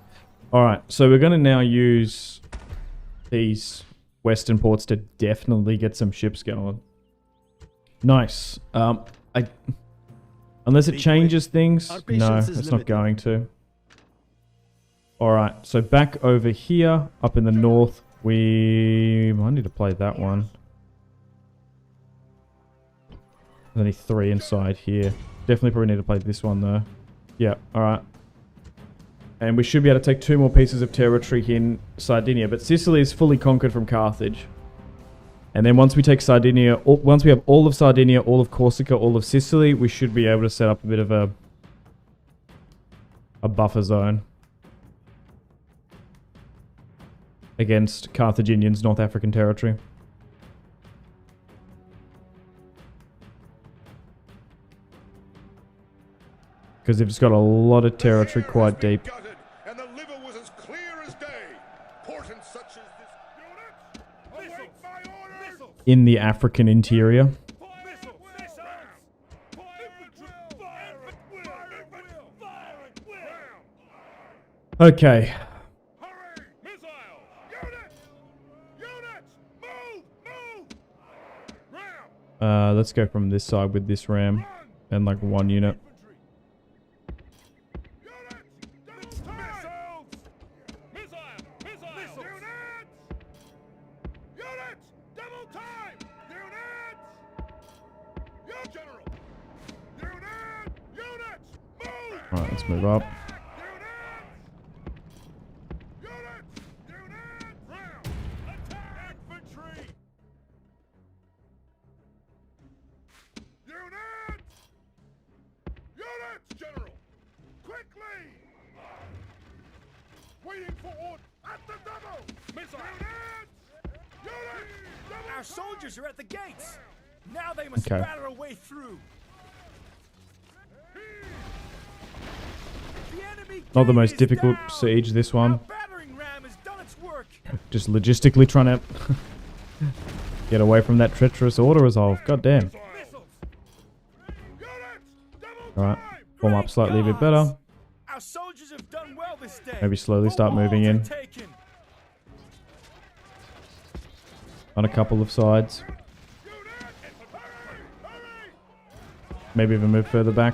Alright, so we're going to now use these western ports to definitely get some ships going. Nice. Unless it changes things. No, it's not going to. Alright, so back over here, up in the north, we might need to play that one. There's only 3 inside here. Definitely probably need to play this one though. Yeah, alright. And we should be able to take 2 more pieces of territory in Sardinia, but Sicily is fully conquered from Carthage. And then once we take Sardinia, once we have all of Sardinia, all of Corsica, all of Sicily, we should be able to set up a bit of a buffer zone against Carthaginians' North African territory. Because they've just got a lot of territory quite deep. Gutted, and the liver was as clear as day. Portents such as this. Units, await my orders. In the African interior. Missiles, missiles. Fire at will. Fire at will. Okay. Hurry, missile. Units, units, move, move. Ram, Let's go from this side with this ram and like 1 unit. units, missiles. Missile, missile. Units, double time. Units. General. Units, move. Alright, let's move up. Units! Round! Attack! Infantry! Units! Units, General! Quickly! Waiting for order! At the double! Missile! Units! Double Our soldiers are at the gates. Now they must Okay. batter a way through. The enemy Not the gate most is difficult down. siege, this Our one. battering ram has done its work. Just logistically trying to get away from that treacherous auto-resolve. God damn. missiles! Units! Double Alright, time! form up slightly a bit better. Our soldiers have done well this day. Maybe slowly The start moving walls are in. taken. On a couple of sides. Maybe even move further back.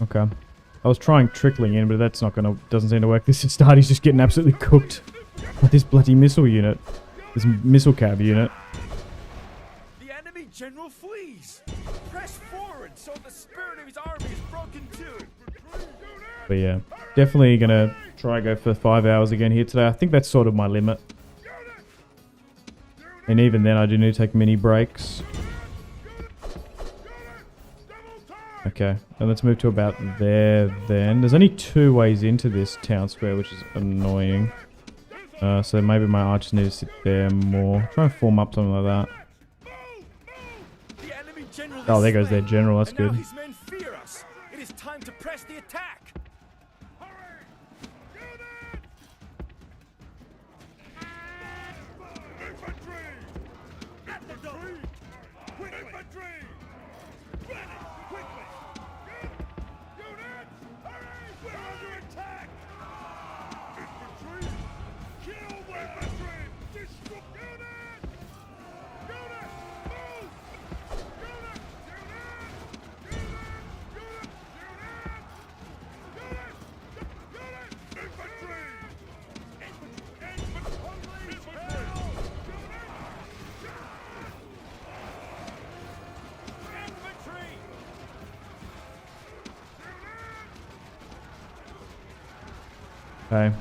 Okay. I was trying trickling in, but that's not gonna... Doesn't seem to work. This start, he's just getting absolutely cooked by this bloody missile unit. This missile cab unit. The enemy general flees. Press forward so the spirit of his army is broken too. But yeah, definitely gonna try go for 5 hours again here today. I think that's sort of my limit. And even then, I do need to take mini breaks. Okay, and let's move to about there then. There's only 2 ways into this town square, which is annoying. So maybe my archers need to sit there more. Try and form up something like that. The enemy general Oh, is there goes their slain, general. That's and now good. his men fear us. It is time to press the attack. Okay.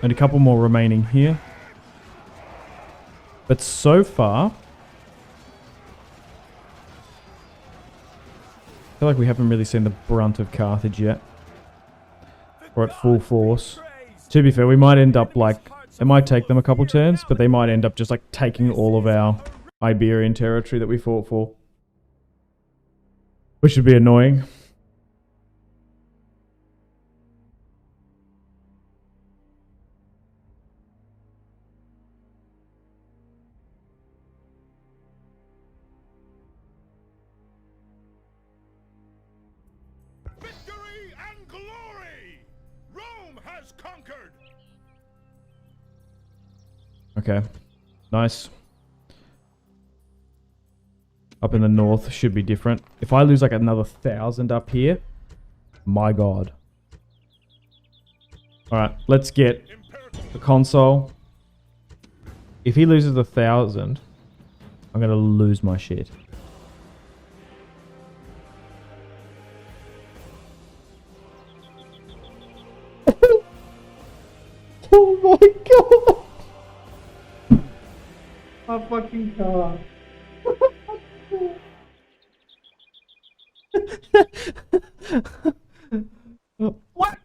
And a couple more remaining here. But so far, I feel like we haven't really seen the brunt of Carthage yet. We're at full force. To be fair, we might end up like, it might take them a couple turns, but they might end up just like taking all of our Iberian territory that we fought for. Which would be annoying. Victory and glory! Rome has conquered! Okay. Nice. Up in the north should be different. If I lose like another 1,000 up here, my god. Alright, let's get the consul. If he loses 1,000, I'm gonna lose my shit. Oh my god! My fucking car. What?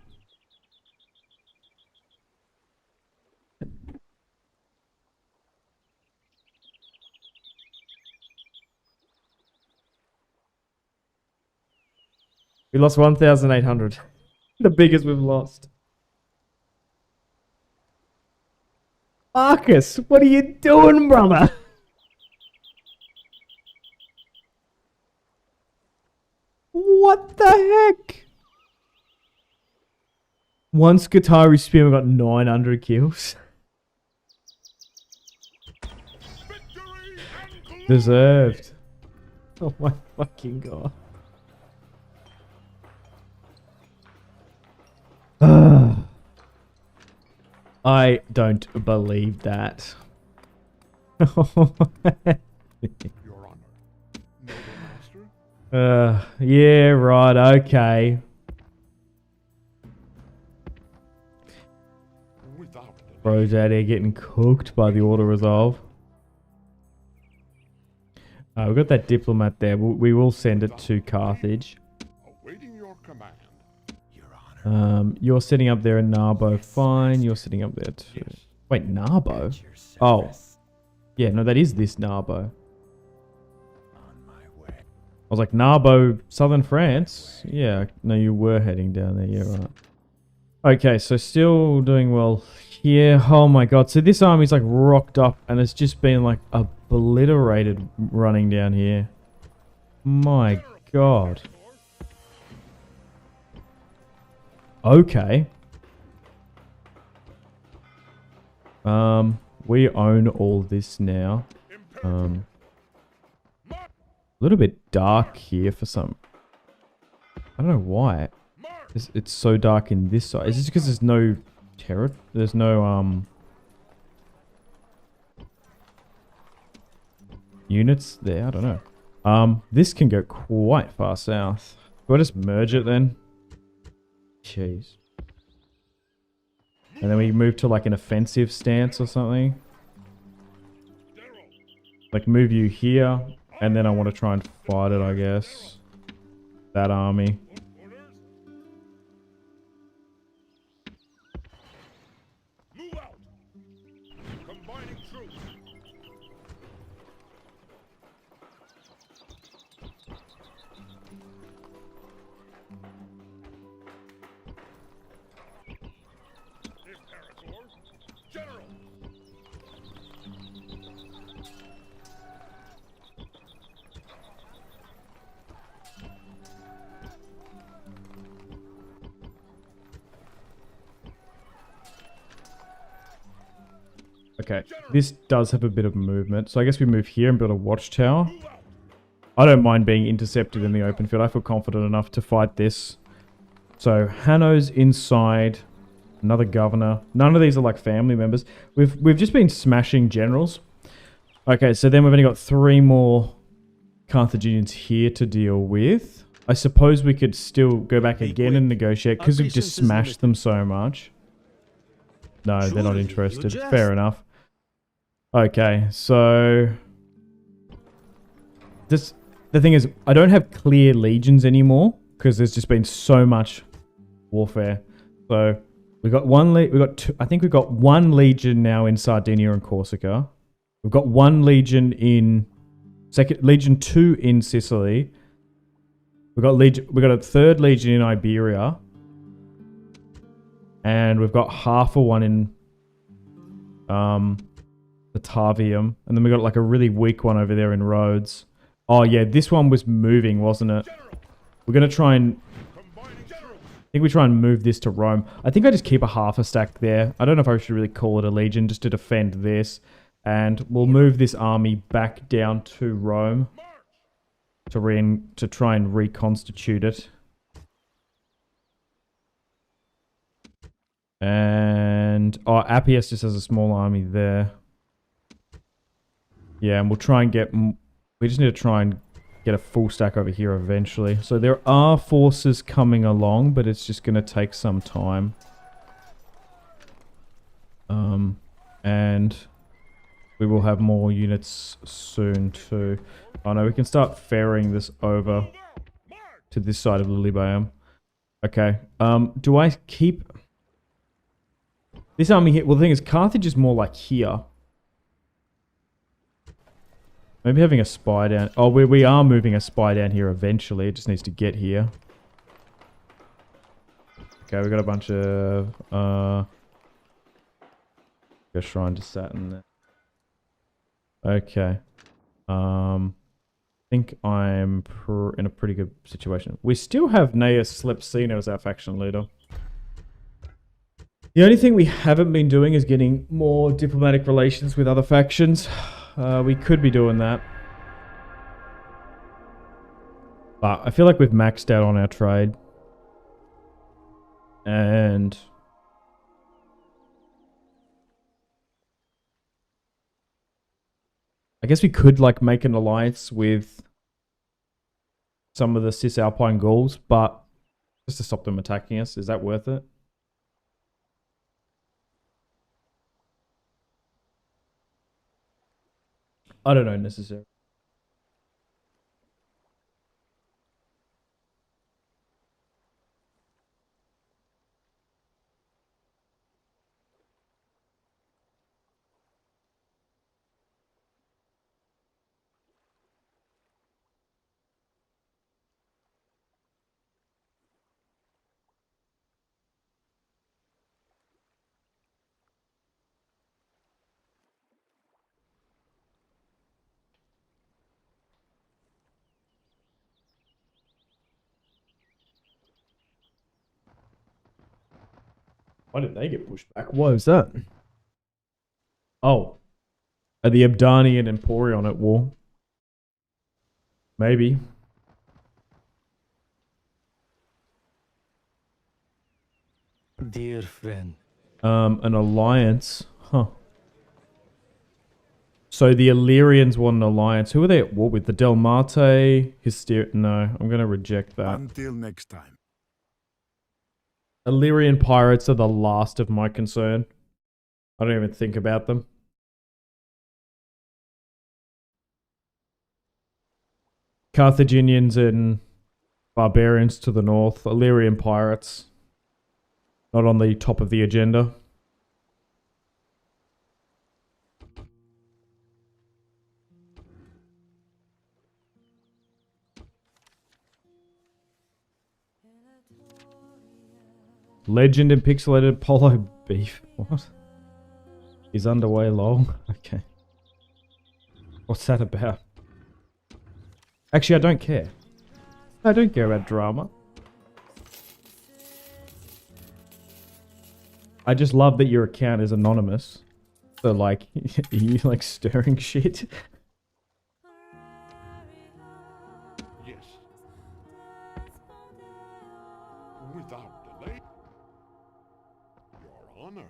We lost 1,800. The biggest we've lost. Marcus, what are you doing, brother? What the heck? One Scutari spearman got 900 kills. Deserved. Oh my fucking god. I don't believe that. Your Honor. Noble Master? Yeah, right, okay. Without delay. Bro's out here getting cooked by the auto resolve. We've got that diplomat there. We will send it to Carthage. Awaiting your command. Your Honor. You're sitting up there in Narbo. Fine, you're sitting up there too. Wait, Narbo? At your Oh. service. Yeah, no, that is this Narbo. On my way. I was like, Narbo, southern France? Yeah, no, you were heading down there. Yeah, right. Okay, so still doing well here. Oh my god. So this army's like rocked up and it's just been like obliterated running down here. My god. Okay. We own all this now. A little bit dark here for some... I don't know why. It's so dark in this side. Is this because there's no terror? There's no, units there? I don't know. This can go quite far south. Do I just merge it then? Jeez. And then we move to like an offensive stance or something. Like move you here, and then I want to try and fight it, I guess. That army. Move out. Combining troops. Imperator. General. Okay, this does have a bit of movement. So I guess we move here and build a watchtower. I don't mind being intercepted in the open field. I feel confident enough to fight this. So Hanno's inside. Another governor. None of these are like family members. We've just been smashing generals. Okay, so then we've only got 3 more Carthaginians here to deal with. I suppose we could still go back Be again quick. and negotiate, Our because we've just patience is smashed limited. them so much. No, they're not Surely you interested. jest. Fair enough. Okay, so... The thing is, I don't have clear legions anymore, because there's just been so much warfare. So, we got I think we've got one legion now in Sardinia and Corsica. We've got one legion in... Legion 2 in Sicily. We got a third legion in Iberia, and we've got half a one in Batavium, and then we got like a really weak one over there in Rhodes. Oh yeah, this one was moving, wasn't it? We're gonna try and I think we try and move this to Rome. I think I just keep a half a stack there. I don't know if I should really call it a legion just to defend this, and we'll move this army back down to Rome to try and reconstitute it. And Appius just has a small army there. Yeah, and we'll try and we just need to try and get a full stack over here eventually. So there are forces coming along, but it's just going to take some time. And we will have more units soon too. Oh no, we can start ferrying this over to this side of Lilybaeum. Okay. Do I keep this army here? Well, the thing is, Carthage is more like here. Maybe having a spy down... Oh, we are moving a spy down here eventually. It just needs to get here. Okay, we got a bunch of... Got Shrine to Saturn there. Okay. I think I'm in a pretty good situation. We still have Gnaeus Slepsino as our faction leader. The only thing we haven't been doing is getting more diplomatic relations with other factions. We could be doing that. But I feel like we've maxed out on our trade. And... I guess we could like make an alliance with some of the Cisalpine Gauls, but just to stop them attacking us. Is that worth it? I don't know necessarily. Why did they get pushed back? What was that? Oh. Are the Abdani and Emporion at war? Maybe. Dear friend. An alliance. Huh. So the Illyrians want an alliance. Who are they at war with? The Delmate? No, I'm going to reject that. Until next time. Illyrian pirates are the last of my concern. I don't even think about them. Carthaginians and barbarians to the north. Illyrian pirates. Not on the top of the agenda. Legend and pixelated polo beef. What? Is underway long? Okay. What's that about? Actually, I don't care. I don't care about drama. I just love that your account is anonymous. So, like, are you, like, stirring shit? Yes. Without delay. Your honor.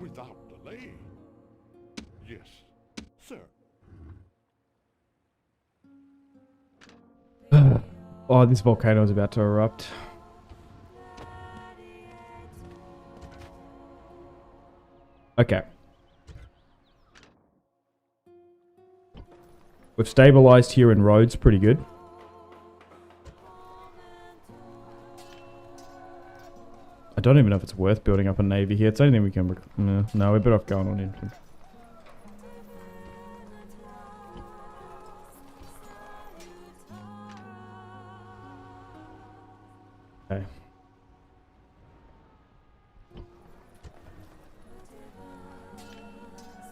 Without delay. Yes, sir. Oh, this volcano is about to erupt. Okay. We've stabilized here in Rhodes pretty good. I don't even know if it's worth building up a navy here. It's the only thing we can... No, we're better off going on infantry. Okay.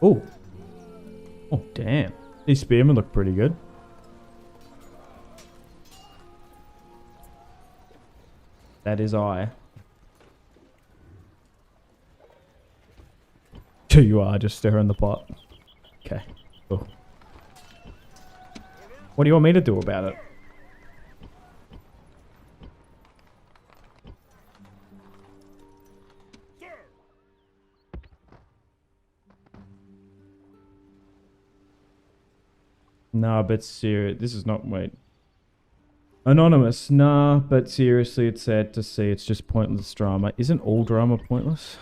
Oh. Oh, damn. These spearmen look pretty good. That is I. Two you are, just stirring the pot. Okay. Cool. What do you want me to do about it? Nah, but serious. This is not... Wait. Anonymous. Nah, but seriously, it's sad to see. It's just pointless drama. Isn't all drama pointless?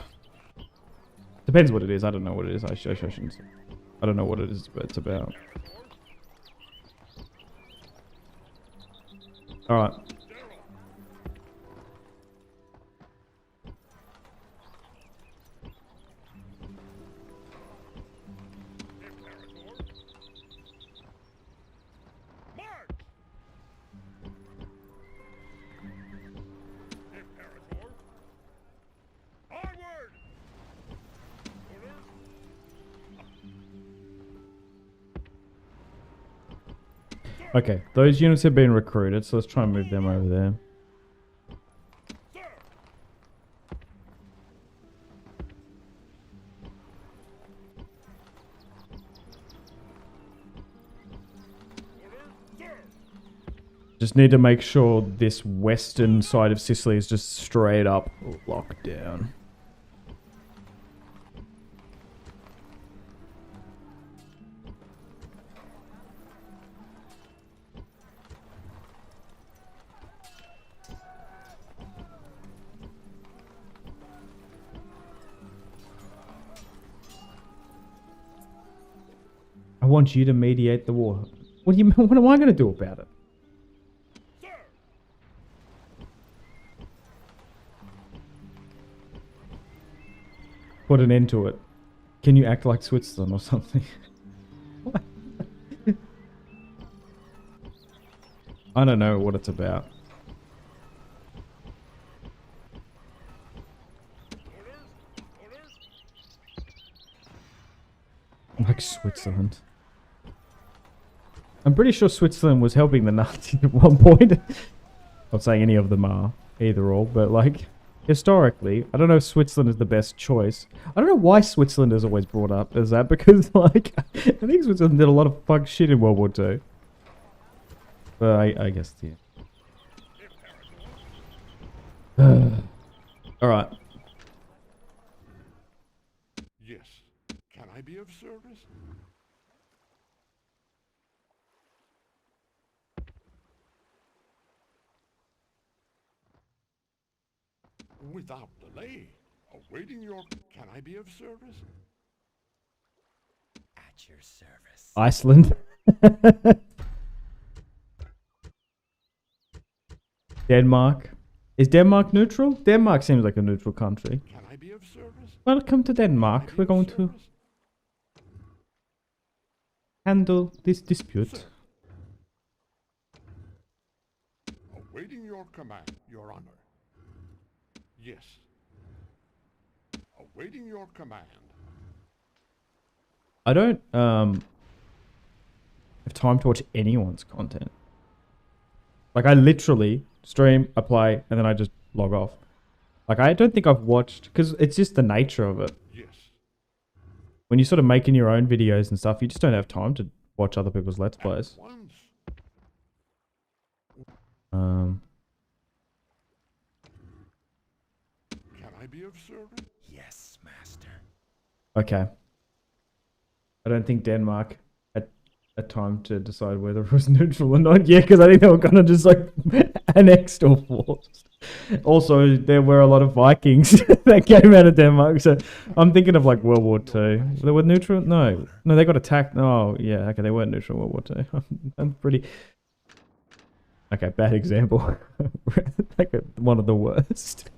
Depends what it is. I don't know what it is. I shouldn't... I don't know what it is, but it's about. Alright. Okay, those units have been recruited, so let's try and move them over there. Just need to make sure this western side of Sicily is just straight up locked down. I want you to mediate the war. What do you? What am I going to do about it? Put an end to it. Can you act like Switzerland or something? What? I don't know what it's about. Like Switzerland. I'm pretty sure Switzerland was helping the Nazis at one point. Not saying any of them are, either or, but like, historically, I don't know if Switzerland is the best choice. I don't know why Switzerland is always brought up as that, because like, I think Switzerland did a lot of fuck shit in World War II. But I guess, yeah. Alright. Yes. Can I be of service? Without delay. Awaiting your... Can I be of service? At your service. Iceland. Denmark. Is Denmark neutral? Denmark seems like a neutral country. Can I be of service? Welcome to Denmark. We're going to handle this dispute. Sir. Awaiting your command, Your Honor. Yes. Awaiting your command. I don't have time to watch anyone's content. Like, I literally stream, I play, and then I just log off. Like, I don't think I've watched, because it's just the nature of it. Yes. When you're sort of making your own videos and stuff, you just don't have time to watch other people's Let's Plays. At once. Can I be of service? Yes, master. Okay. I don't think Denmark had a time to decide whether it was neutral or not yet, because I think they were kind of just like annexed or forced. Also, there were a lot of Vikings that came out of Denmark, so I'm thinking of like World War II. They were neutral? No, they got attacked. Oh, yeah, okay, they weren't neutral in World War II. I'm pretty. Okay, bad example. Like one of the worst.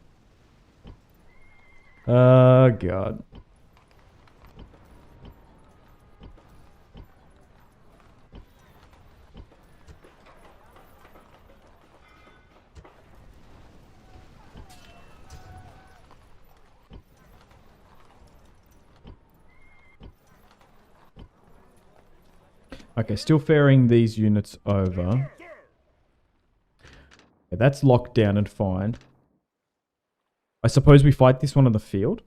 Oh god. Okay, still ferrying these units over. Okay, that's locked down and fine. I suppose we fight this one on the field?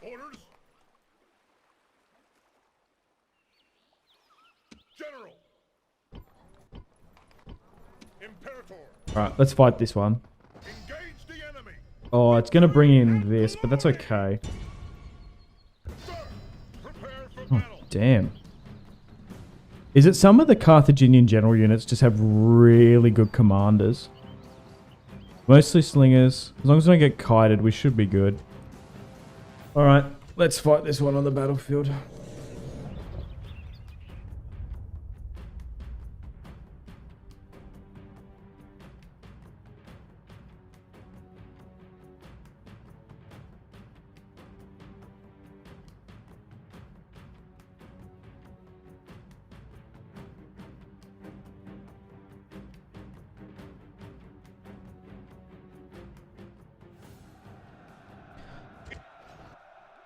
Orders. General. Imperator. Alright, let's fight this one. Engage the enemy. Oh, it's going to bring in this, but that's okay. Sir, prepare for Oh, battle. damn. Is it some of the Carthaginian general units just have really good commanders? Mostly slingers. As long as we don't get kited, we should be good. Alright, let's fight this one on the battlefield.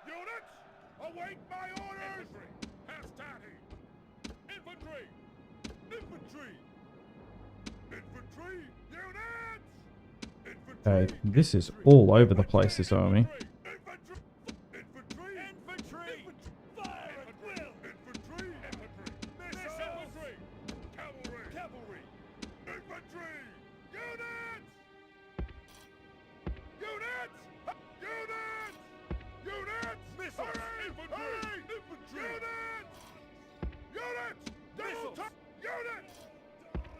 Units, await my orders. Hastati. Infantry. Infantry. Infantry. Units. Infantry. Okay, this is all over the place, this army. Infantry. Infantry. Infantry. Fire at will. Infantry. Infantry. Missiles. Cavalry. Cavalry. Infantry. Units. Units. Units. Units. Missiles. Infantry. Infantry. Units. Units. Missiles. Units.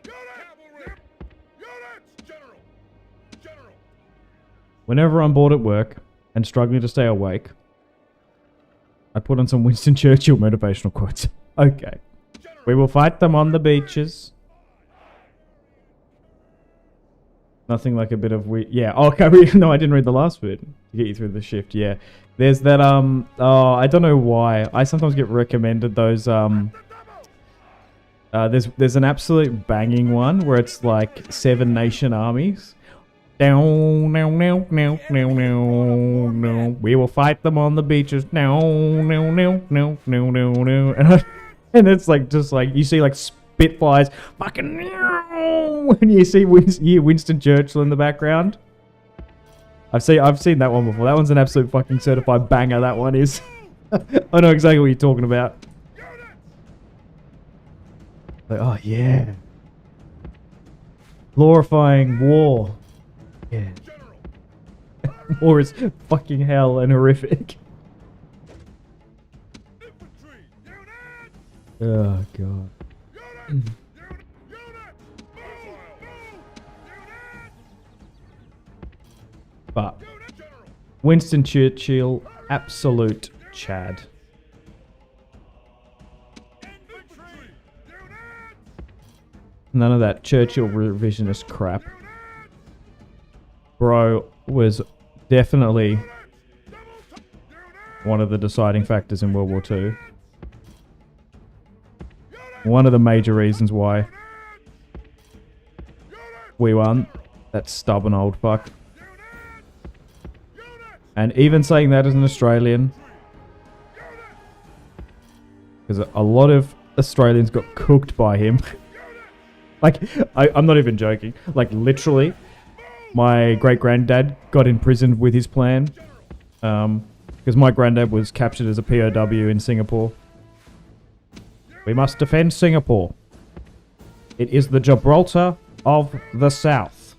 Units. Cavalry. Units. General. General. Whenever I'm bored at work and struggling to stay awake, I put on some Winston Churchill motivational quotes. Okay. General. We will fight them on the beaches. Nothing like a bit of yeah. Okay. No, I didn't read the last bit to get you through the shift. Yeah. There's that oh, I don't know why. I sometimes get recommended those there's an absolute banging one where it's like 7 nation armies. Down, down, down, down, down, down, down. We will fight them on the beaches. Down, down, down, down, down, down, down. And it's like just like you see like Spitfires fucking when you see Winston Churchill in the background. I've seen that one before. That one's an absolute fucking certified banger. That one is. I know exactly what you're talking about. Like, oh yeah, glorifying war. Yeah, war is fucking hell and horrific. Infantry. Units. Oh god. Units. But Winston Churchill, absolute Chad. None of that Churchill revisionist crap. Bro was definitely one of the deciding factors in World War II. One of the major reasons why we won. That stubborn old fuck. And even saying that as an Australian, because a lot of Australians got cooked by him. Like, I'm not even joking. Like, literally, my great-granddad got imprisoned with his plan. Because my granddad was captured as a POW in Singapore. We must defend Singapore. It is the Gibraltar of the South.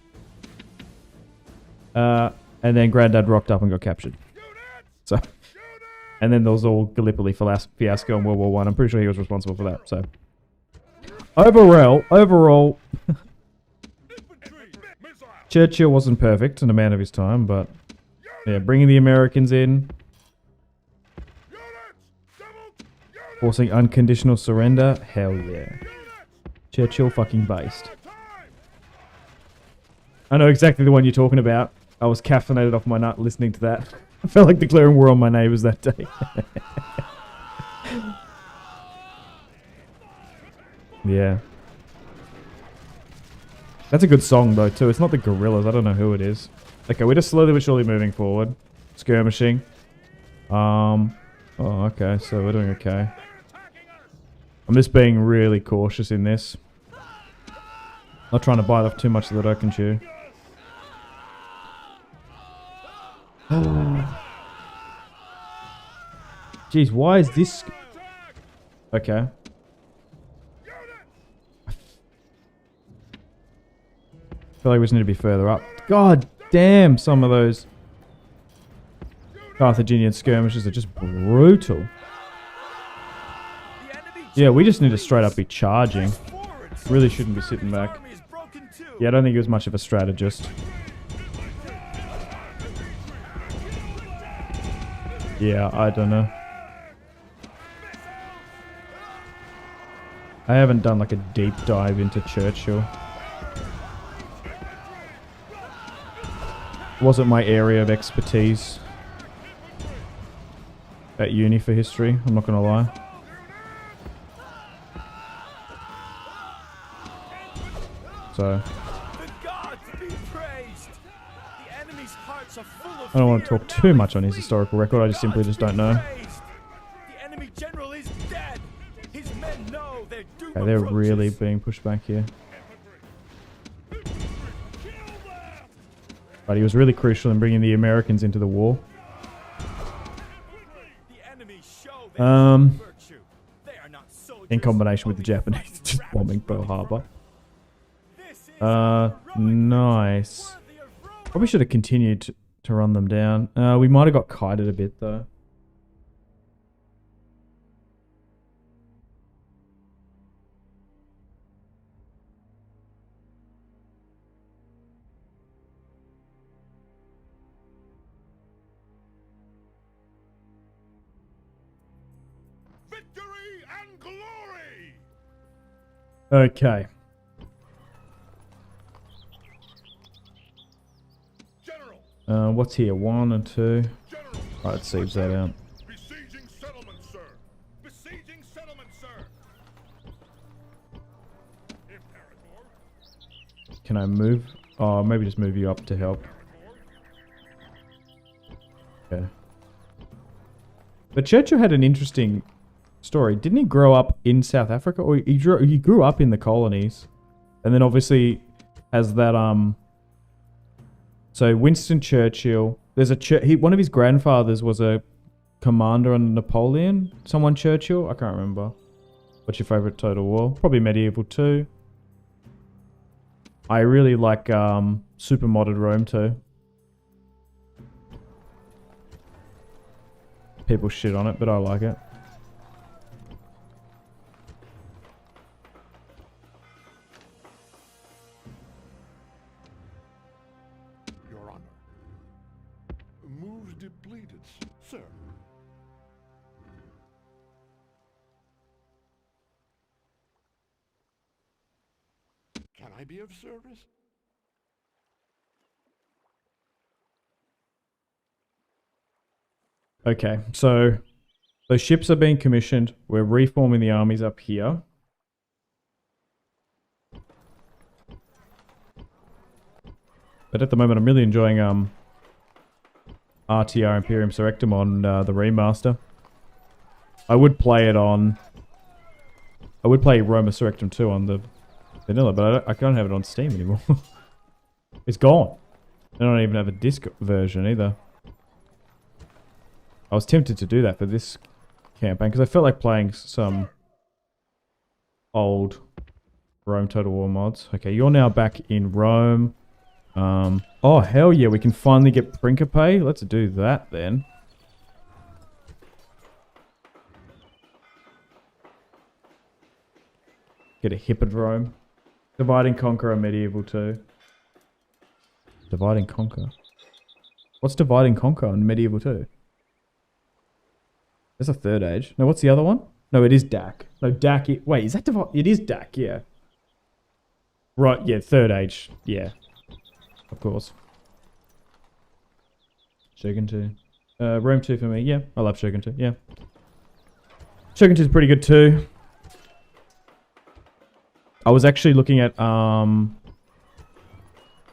And then Grandad rocked up and got captured. So, and then there was all Gallipoli fiasco in World War One. I'm pretty sure he was responsible for that. So, overall, Churchill wasn't perfect and a man of his time, but yeah, bringing the Americans in, forcing unconditional surrender, hell yeah. Churchill fucking based. I know exactly the one you're talking about. I was caffeinated off my nut listening to that. I felt like declaring war on my neighbours that day. Yeah. That's a good song though too. It's not the Guerrillas. I don't know who it is. Okay, we're just slowly but surely moving forward. Skirmishing. Oh, okay. So we're doing okay. I'm just being really cautious in this. Not trying to bite off too much so that I can chew. Jeez, why is this... Okay. I feel like we just need to be further up. God damn, some of those Carthaginian skirmishes are just brutal. Yeah, we just need to straight up be charging. Really shouldn't be sitting back. Yeah, I don't think he was much of a strategist. Yeah, I don't know. I haven't done like a deep dive into Churchill. Wasn't my area of expertise at uni for history, I'm not gonna lie. So I don't want to talk too much on his historical record, I just simply just don't know. Okay, they're really being pushed back here. But he was really crucial in bringing the Americans into the war. In combination with the Japanese just bombing Pearl Harbor. Nice. Probably should have continued to run them down. We might have got kited a bit though. Victory and glory! Okay. What's here? 1 and 2. Right, let's siege that out. Besieging settlement, sir. Besieging settlement, sir. Imperator. Can I move? Oh, maybe just move you up to help. Okay. But Churchill had an interesting story. Didn't he grow up in South Africa? Or he grew up in the colonies. And then obviously has that, so Winston Churchill, there's a one of his grandfathers was a commander under Napoleon. Someone Churchill? I can't remember. What's your favourite Total War? Probably Medieval 2. I really like super modded Rome too. People shit on it, but I like it. Your Honor. Moves depleted, sir. Can I be of service? Okay, so those ships are being commissioned. We're reforming the armies up here. But at the moment, I'm really enjoying RTR Imperium Surrectum on the remaster. I would play it on... I would play Roma Surrectum 2 on the vanilla, but I can't have it on Steam anymore. It's gone. I don't even have a disc version either. I was tempted to do that for this campaign because I felt like playing some old Rome Total War mods. Okay, you're now back in Rome. Oh, hell yeah, we can finally get Principe. Let's do that then. Get a Hippodrome. Divide and Conquer are medieval too. Divide and Conquer. What's Divide and Conquer in medieval too? There's a third age. No, what's the other one? No, it is DAC. No, DAC. Wait, is that Divide? It is DAC, yeah. Right, yeah, third age. Yeah. Of course. Shogun 2. Rome 2 for me. Yeah, I love Shogun 2. Yeah. Shogun 2 is pretty good too. I was actually looking at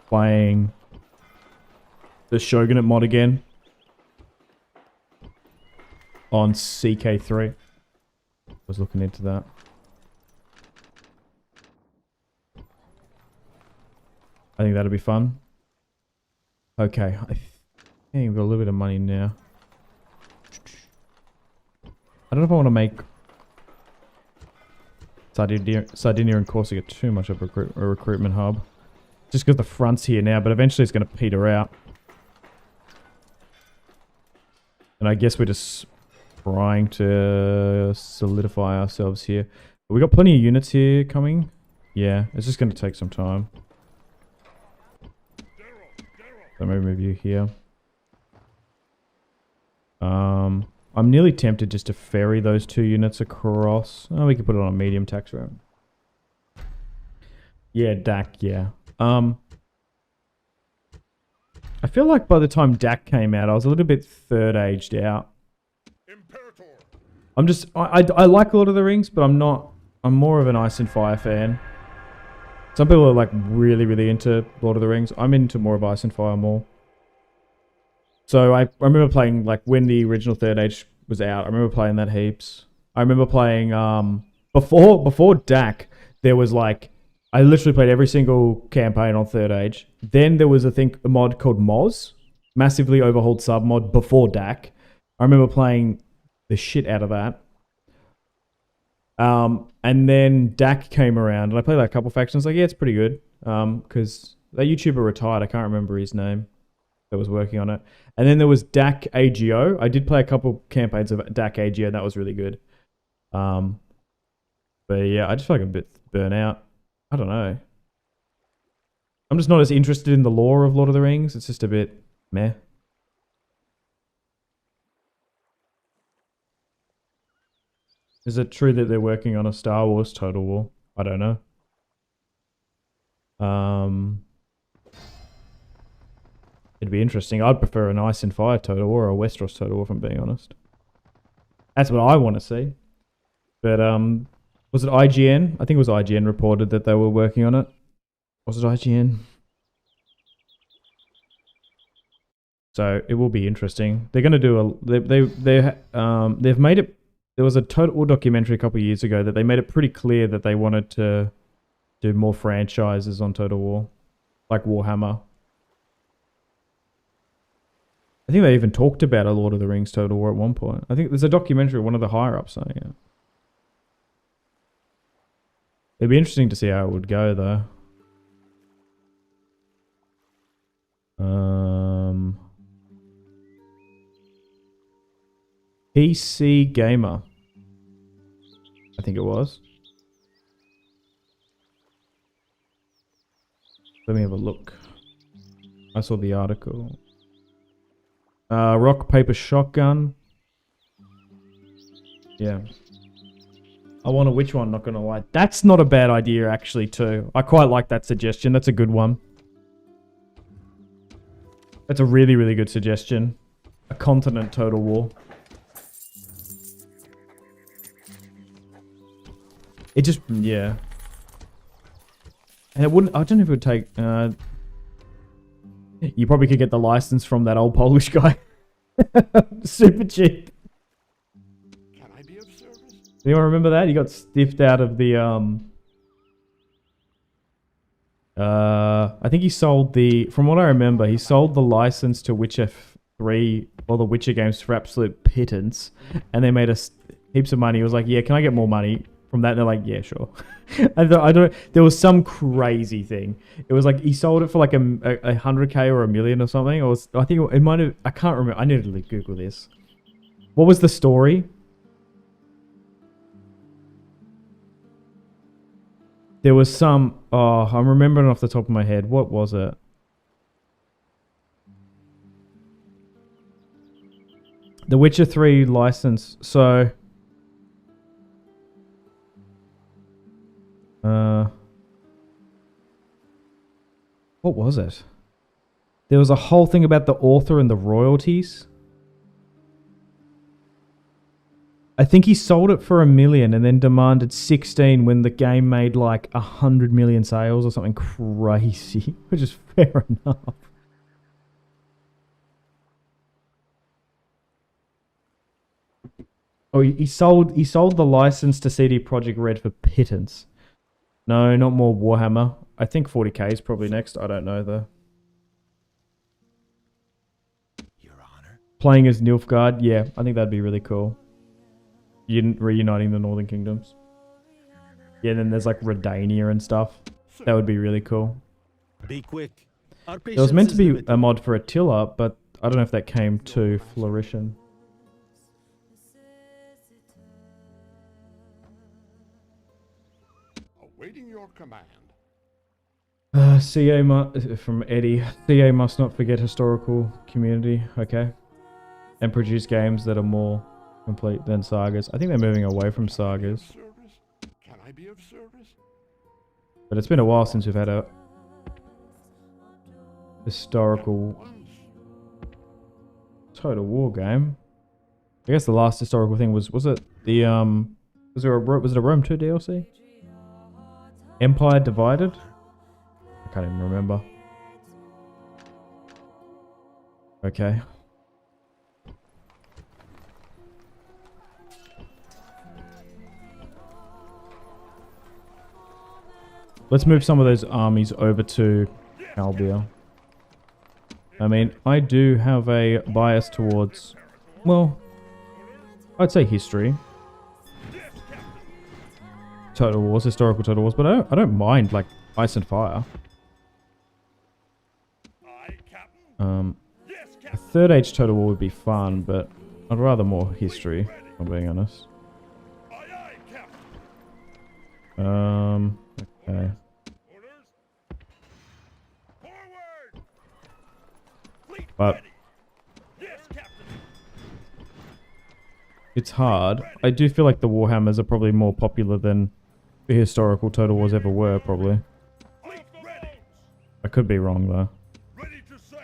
playing the Shogunate mod again on CK3. I was looking into that. I think that'll be fun. Okay, I think we've got a little bit of money now. I don't know if I want to make Sardinia and Corsica too much of a recruitment hub. Just because the front's here now, but eventually it's going to peter out. And I guess we're just trying to solidify ourselves here. But we got plenty of units here coming. Yeah, it's just going to take some time. So maybe move you here. I'm nearly tempted just to ferry those 2 units across. Oh, we could put it on a medium tax route. Yeah, DAC, yeah. I feel like by the time DAC came out, I was a little bit third aged out. Imperator. I'm just, I like Lord of the Rings, but I'm more of an Ice and Fire fan. Some people are like really, really into Lord of the Rings. I'm into more of Ice and Fire more. So I remember playing, like, when the original Third Age was out, I remember playing that heaps. I remember playing, before DAC, there was, like, I literally played every single campaign on Third Age. Then there was, I think, a mod called Moz, massively overhauled sub-mod before DAC. I remember playing the shit out of that. And then DAC came around, and I played like a couple factions. Like, yeah, it's pretty good. Because that YouTuber retired. I can't remember his name that was working on it. And then there was DAC AGO. I did play a couple campaigns of DAC AGO, and that was really good. But yeah, I just feel like I'm a bit burnt out. I don't know. I'm just not as interested in the lore of Lord of the Rings. It's just a bit meh. Is it true that they're working on a Star Wars Total War? I don't know. It'd be interesting. I'd prefer an Ice and Fire Total War or a Westeros Total War, if I'm being honest. That's what I want to see. But, was it IGN? I think it was IGN reported that they were working on it. Was it IGN? So, it will be interesting. They're going to do a... They've made it... There was a Total War documentary a couple of years ago that they made it pretty clear that they wanted to do more franchises on Total War. Like Warhammer. I think they even talked about a Lord of the Rings Total War at one point. I think there's a documentary of one of the higher-ups saying it. It'd be interesting to see how it would go, though. PC Gamer. I think it was. Let me have a look. I saw the article. Rock, paper, shotgun. Yeah. I want a which one, not gonna lie. That's not a bad idea, actually, too. I quite like that suggestion. That's a good one. That's a really, really good suggestion. A continent Total War. It just, yeah. And it wouldn't, I don't know if it would take, you probably could get the license from that old Polish guy. Super cheap. Can I be of service? Anyone remember that? He got stiffed out of the, I think he sold the, from what I remember, he sold the license to Witcher 3, or the Witcher games for absolute pittance, and they made us heaps of money. He was like, yeah, can I get more money from that, they're like, yeah, sure. I don't. There was some crazy thing. It was like he sold it for like a 100K or a million or something. Or I think it might have. I can't remember. I need to Google this. What was the story? There was some. Oh, I'm remembering off the top of my head. What was it? The Witcher 3 license. So. What was it? There was a whole thing about the author and the royalties. I think he sold it for $1 million and then demanded 16 when the game made like 100 million sales or something crazy, which is fair enough. Oh, he sold the license to CD Projekt Red for pittance. No, not more Warhammer. I think 40K is probably next. I don't know though. Your Honor. Playing as Nilfgaard, yeah, I think that'd be really cool. Reuniting the Northern Kingdoms. Yeah, then there's like Redania and stuff. That would be really cool. Be quick. Our There was meant to patience be is limited. a mod for Attila, but I don't know if that came to fruition. Awaiting your command. From Eddie. CA must not forget historical community. Okay. And produce games that are more complete than sagas. I think they're moving away from sagas. Service? Can I be of service? But it's been a while since we've had a historical Total War game. I guess the last historical thing was it the was it a Rome 2 DLC? Empire Divided? I can't even remember. Okay. Let's move some of those armies over to Albia. I mean, I do have a bias towards, well, I'd say history. Total Wars, historical Total Wars, but I don't mind like Ice and Fire. Aye, Captain. Yes, A Captain. Third Age Total War would be fun, but I'd rather more history, if I'm being honest. Aye, aye, Captain. Okay. Orders. Forward. Fleet But ready. Yes, Captain. it's hard. I do feel like the Warhammers are probably more popular than the historical Total Wars ever were, probably. Fleet ready. I could be wrong, though. Ready to sail.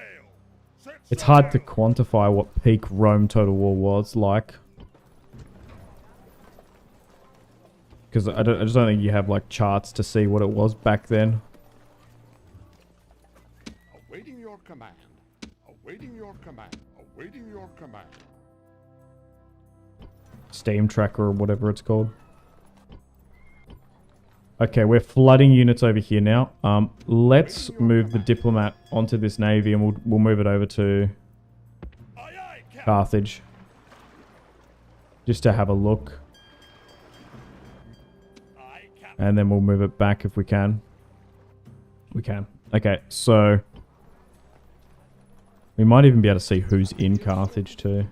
Set It's hard to sail. quantify what peak Rome Total War was like. Because I just don't think you have like charts to see what it was back then. Awaiting your command. Awaiting your command. Awaiting your command. Steam Tracker or whatever it's called. Okay, we're flooding units over here now. Let's move the diplomat onto this navy and we'll move it over to Aye, aye, Captain. Carthage. Just to have a look. Aye, Captain. And then we'll move it back if we can. We can. Okay, so we might even be able to see who's in Carthage too.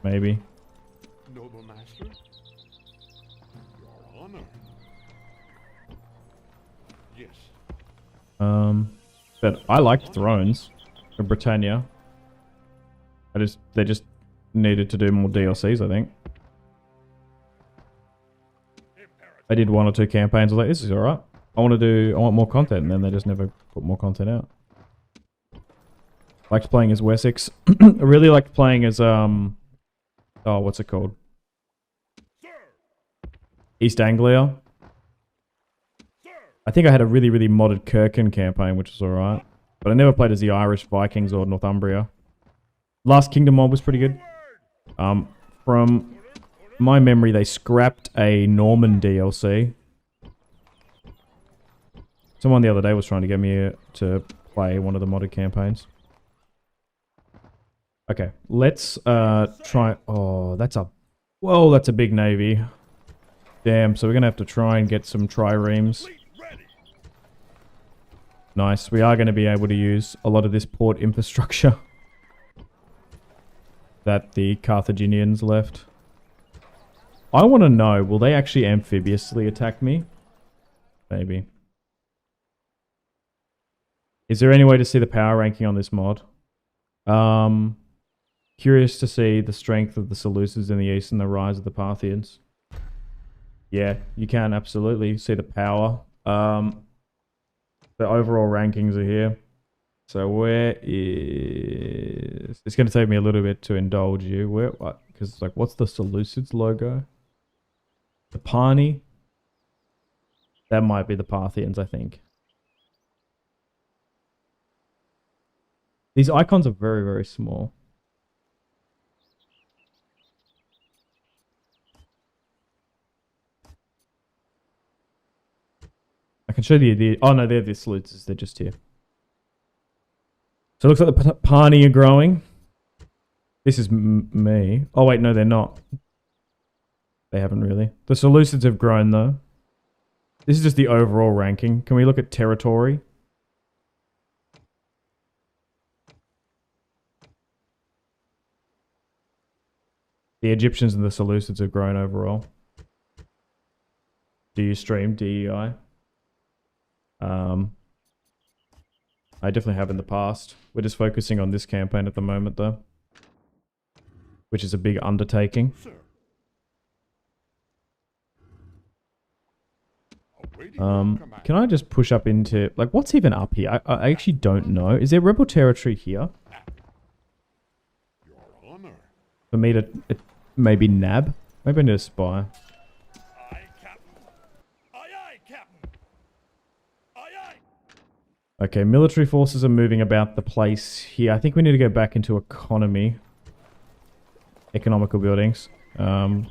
Maybe. Noble master. Your honor. Yes. But I liked Thrones for Britannia. They just needed to do more DLCs, I think. I did 1 or 2 campaigns. I was like, this is alright. I want more content, and then they just never put more content out. Liked playing as Wessex. I really liked playing as oh, what's it called? Sir. East Anglia. Sir. I think I had a really, really modded Kirken campaign, which was alright. But I never played as the Irish Vikings or Northumbria. Last Kingdom mod was pretty good. From my memory, they scrapped a Norman DLC. Someone the other day was trying to get me to play one of the modded campaigns. Okay, let's try... Oh, that's a... Whoa, that's a big navy. Damn, so we're going to have to try and get some triremes. Fleet ready. Nice. We are going to be able to use a lot of this port infrastructure that the Carthaginians left. I want to know, will they actually amphibiously attack me? Maybe. Is there any way to see the power ranking on this mod? Curious to see the strength of the Seleucids in the east and the rise of the Parthians. Yeah, you can absolutely see the power. The overall rankings are here. So where is... It's going to take me a little bit to indulge you. Where? What? Because, like, what's the Seleucids logo? The Pani? That might be the Parthians, I think. These icons are very, very small. I can show you the... Oh, no, they're the Seleucids. They're just here. So it looks like the Pani are growing. This is me. Oh, wait, no, they're not. They haven't really. The Seleucids have grown, though. This is just the overall ranking. Can we look at territory? The Egyptians and the Seleucids have grown overall. Do you stream DEI? I definitely have in the past. We're just focusing on this campaign at the moment, though. Which is a big undertaking. Sir. Awaiting your command. Can I just push up into... Like, what's even up here? I actually don't know. Is there rebel territory here? Your honor. For me to maybe nab? Maybe I need to spy. Aye, Captain. Aye, aye, Captain. Aye, aye. Okay, military forces are moving about the place here. I think we need to go back into economy. Economical buildings. I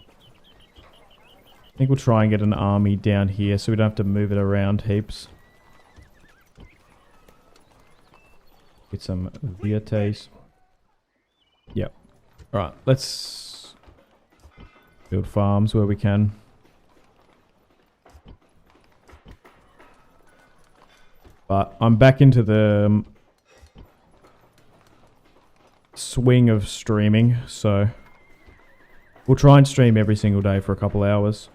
think we'll try and get an army down here so we don't have to move it around heaps. Get some Vietes. Yep. Alright, let's build farms where we can. But I'm back into the swing of streaming, so we'll try and stream every single day for a couple hours.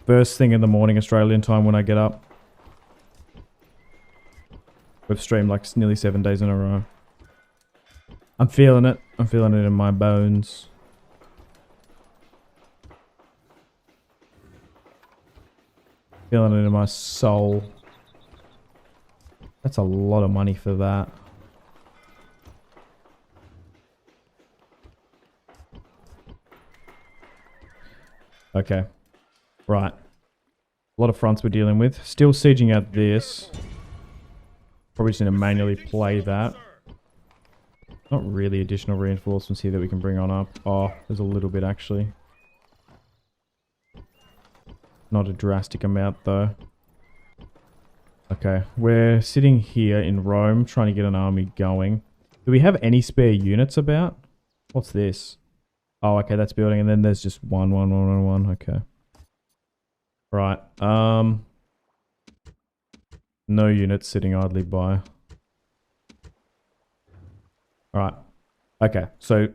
First thing in the morning Australian time when I get up. We've streamed like nearly 7 days in a row. I'm feeling it. I'm feeling it in my bones. Feeling it in my soul. That's a lot of money for that. Okay. Right. A lot of fronts we're dealing with. Still sieging out this. Probably just need to manually play that. Not really additional reinforcements here that we can bring on up. Oh, there's a little bit actually. Not a drastic amount though. Okay, we're sitting here in Rome trying to get an army going. Do we have any spare units about? What's this? Oh, okay, that's building, and then there's just one. Okay. Right. No units sitting idly by. Alright. Okay, so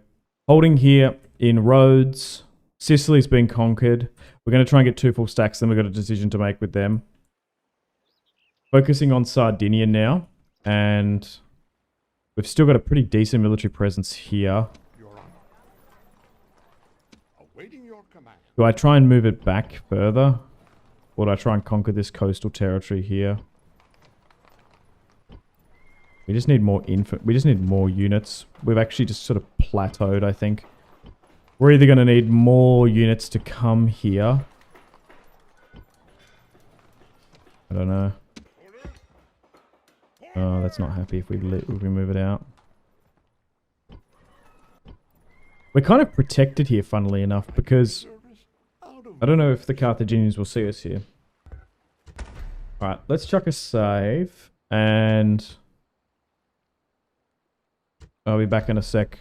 holding here in Rhodes. Sicily's been conquered. We're going to try and get 2 full stacks, then we've got a decision to make with them. Focusing on Sardinian now, and we've still got a pretty decent military presence here. Your honor. Awaiting your command. Do I try and move it back further? Or do I try and conquer this coastal territory here? We just need more we just need more units. We've actually just sort of plateaued, I think. We're either going to need more units to come here. I don't know. Oh, that's not happy if we move it out. We're kind of protected here, funnily enough, because I don't know if the Carthaginians will see us here. Alright, let's chuck a save, and I'll be back in a sec,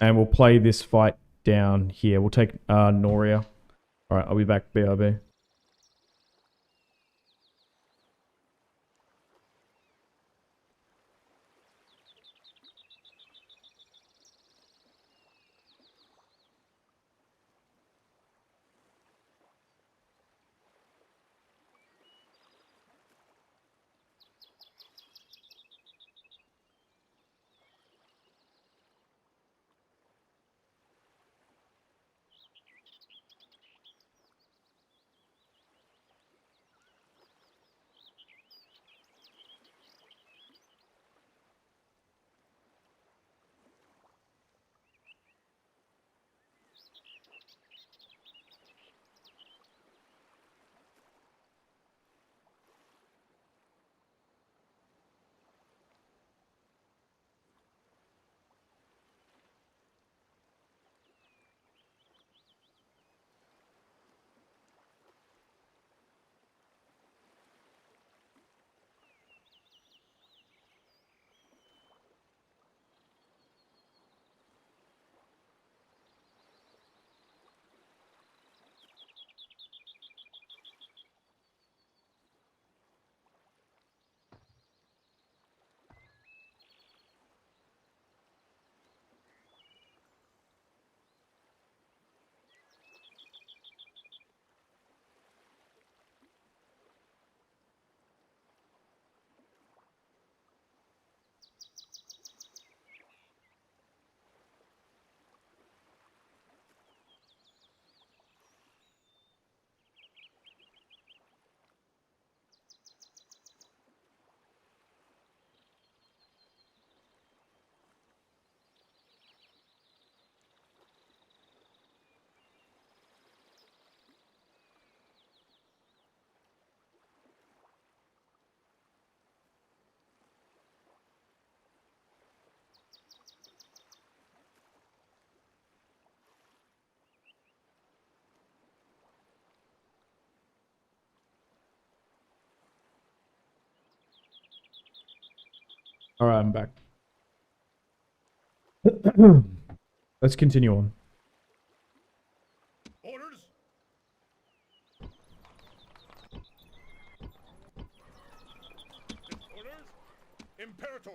and we'll play this fight down here. We'll take Noria. Alright, I'll be back, BRB. Alright, I'm back. Let's continue on. Orders. Orders. Imperator.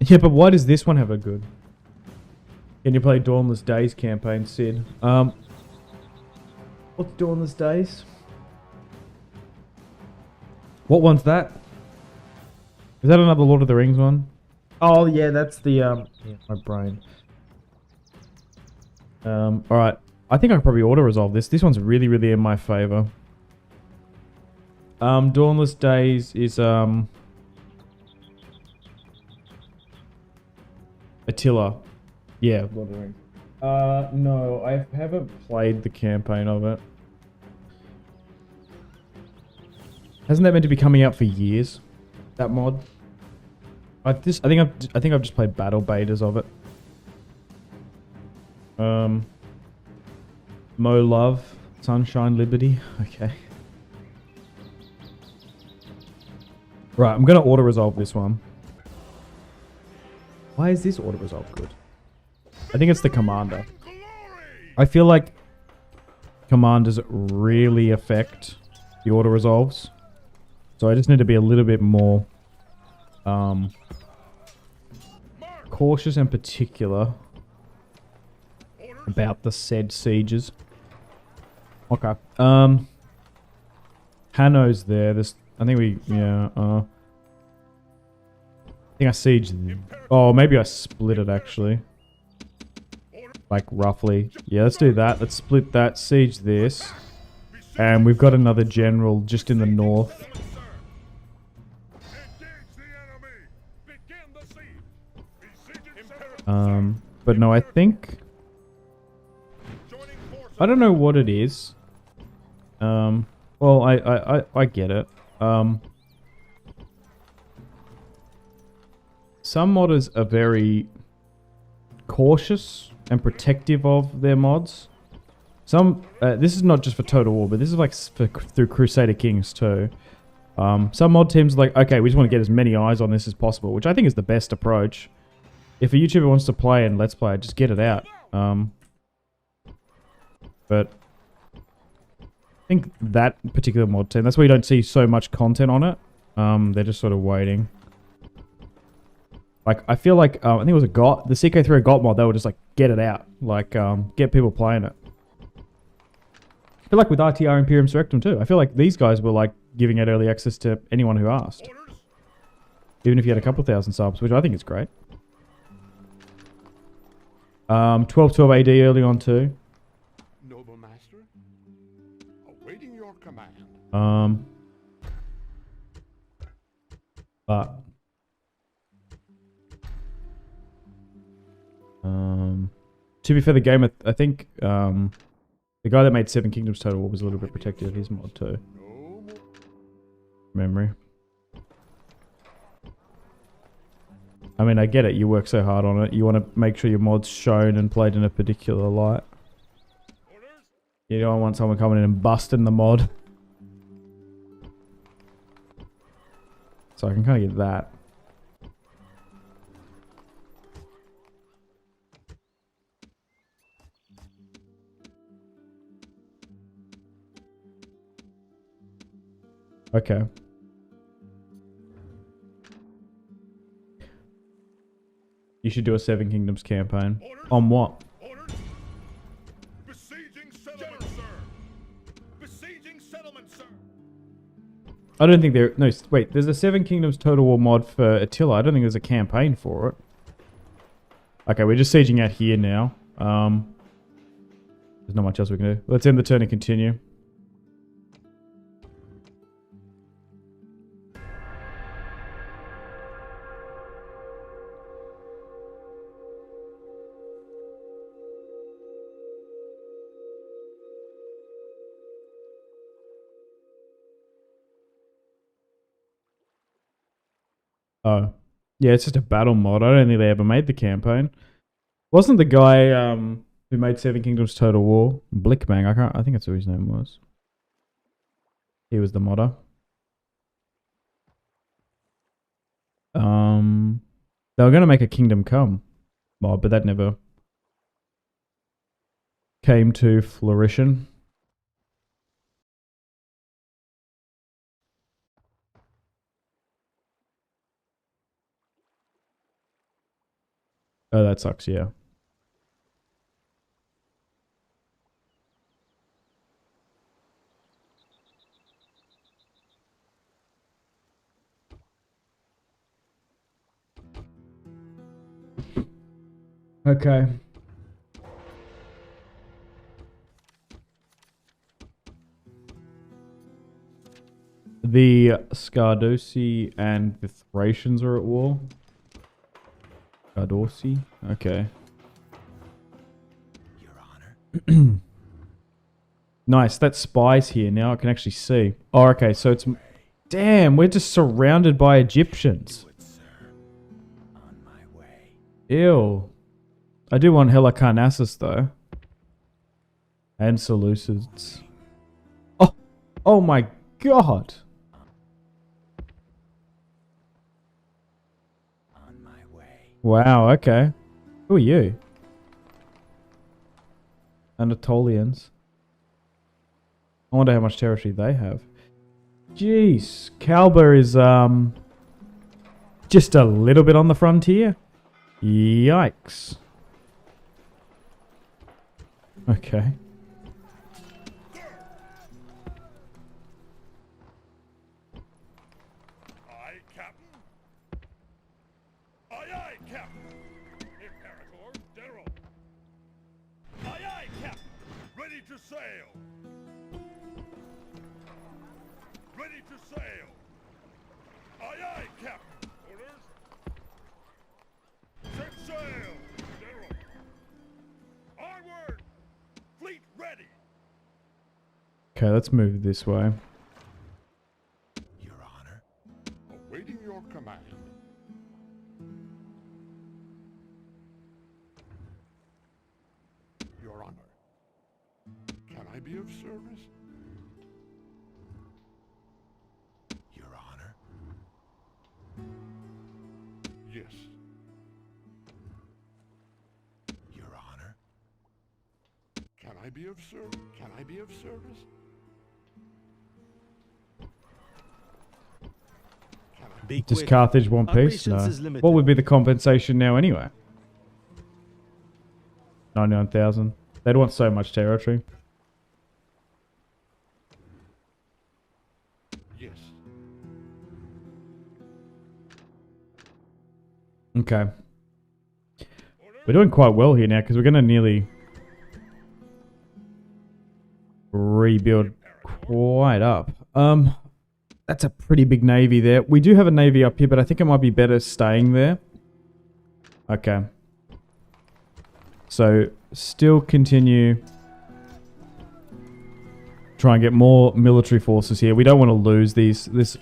Yeah, but why does this one have a good? Can you play Dawnless Days campaign, Sid? What's Dawnless Days? What one's that? Is that another Lord of the Rings one? Oh yeah, that's the yeah, my brain. Alright. I think I can probably auto resolve this. This one's really, really in my favor. Dawnless Days is Attila. Yeah, Lord of the Rings. No, I haven't played the campaign of it. Hasn't that meant to be coming out for years? That mod? I think I've just played battle betas of it. Mo Love, Sunshine Liberty. Okay. Right, I'm gonna auto resolve this one. Why is this auto resolve good? I think it's the commander. I feel like commanders really affect the auto resolves. So I just need to be a little bit more cautious and particular about the said sieges. Okay. Hanno's there. This I think we I think I sieged. Oh, maybe I split it actually. Like roughly. Yeah, let's do that. Let's split that. Siege this. And we've got another general just in the north. But no, I think I don't know what it is. Well, I get it. Some modders are very cautious and protective of their mods. Some, this is not just for Total War, but this is like through Crusader Kings too. Some mod teams are like, okay, we just want to get as many eyes on this as possible, which I think is the best approach. If a YouTuber wants to play and Let's Play, just get it out. But I think that particular mod team, that's why you don't see so much content on it. They're just sort of waiting. Like, I feel like, I think it was the CK3 GOT mod, they would just, like, get it out. Like, get people playing it. I feel like with RTR Imperium Surrectum too. I feel like these guys were, like, giving out early access to anyone who asked. Even if you had a couple thousand subs, which I think is great. 1212 AD early on too. Noble master, awaiting your command. But to be fair, the game, I think the guy that made Seven Kingdoms Total War was a little bit protective of his mod too. No more. Memory. I mean, I get it. You work so hard on it. You want to make sure your mod's shown and played in a particular light. You don't want someone coming in and busting the mod. So I can kind of get that. Okay. You should do a Seven Kingdoms campaign. Orders. On what? Orders. Besieging settlement, sir. Besieging settlement, sir. I don't think there... No, wait. There's a Seven Kingdoms Total War mod for Attila. I don't think there's a campaign for it. Okay, we're just sieging out here now. There's not much else we can do. Let's end the turn and continue. Oh. Yeah, it's just a battle mod. I don't think they ever made the campaign. Wasn't the guy who made Seven Kingdoms Total War Blickbang? I think that's who his name was. He was the modder. They were gonna make a Kingdom Come mod, but that never came to fruition. Oh, that sucks, yeah. Okay. The Scardosi and the Thracians are at war. Scardosi? Okay. Your Honor. Nice, that spy's here now. I can actually see. Oh, okay, so it's... Damn, we're just surrounded by Egyptians. Do it, sir. On my way. Ew. I do want Helicarnassus, though. And Seleucids. Oh! Oh my god! On my way. Wow, okay. Who are you? Anatolians. I wonder how much territory they have. Jeez, Calba is just a little bit on the frontier. Yikes. Okay. Aye, Captain. Aye, aye, Captain. Imperator, General. Aye, aye, Captain. Ready to sail. Ready to sail. Aye, aye, Captain. Orders. Set sail, General. Onward. Fleet ready. Okay, let's move this way. Your Honor. Awaiting your command. Your Honor. Can I be of service? Your Honor. Yes. Your Honor. I be of service? Can I be of service? Be Does quick. Carthage want Our peace? patience No. is limited. What would be the compensation now anyway? 99,000. They'd want so much territory. Yes. Okay. We're doing quite well here now because we're going to nearly rebuild quite up. That's a pretty big navy there. We do have a navy up here, but I think it might be better staying there. Okay. So, still continue. Try and get more military forces here. We don't want to lose this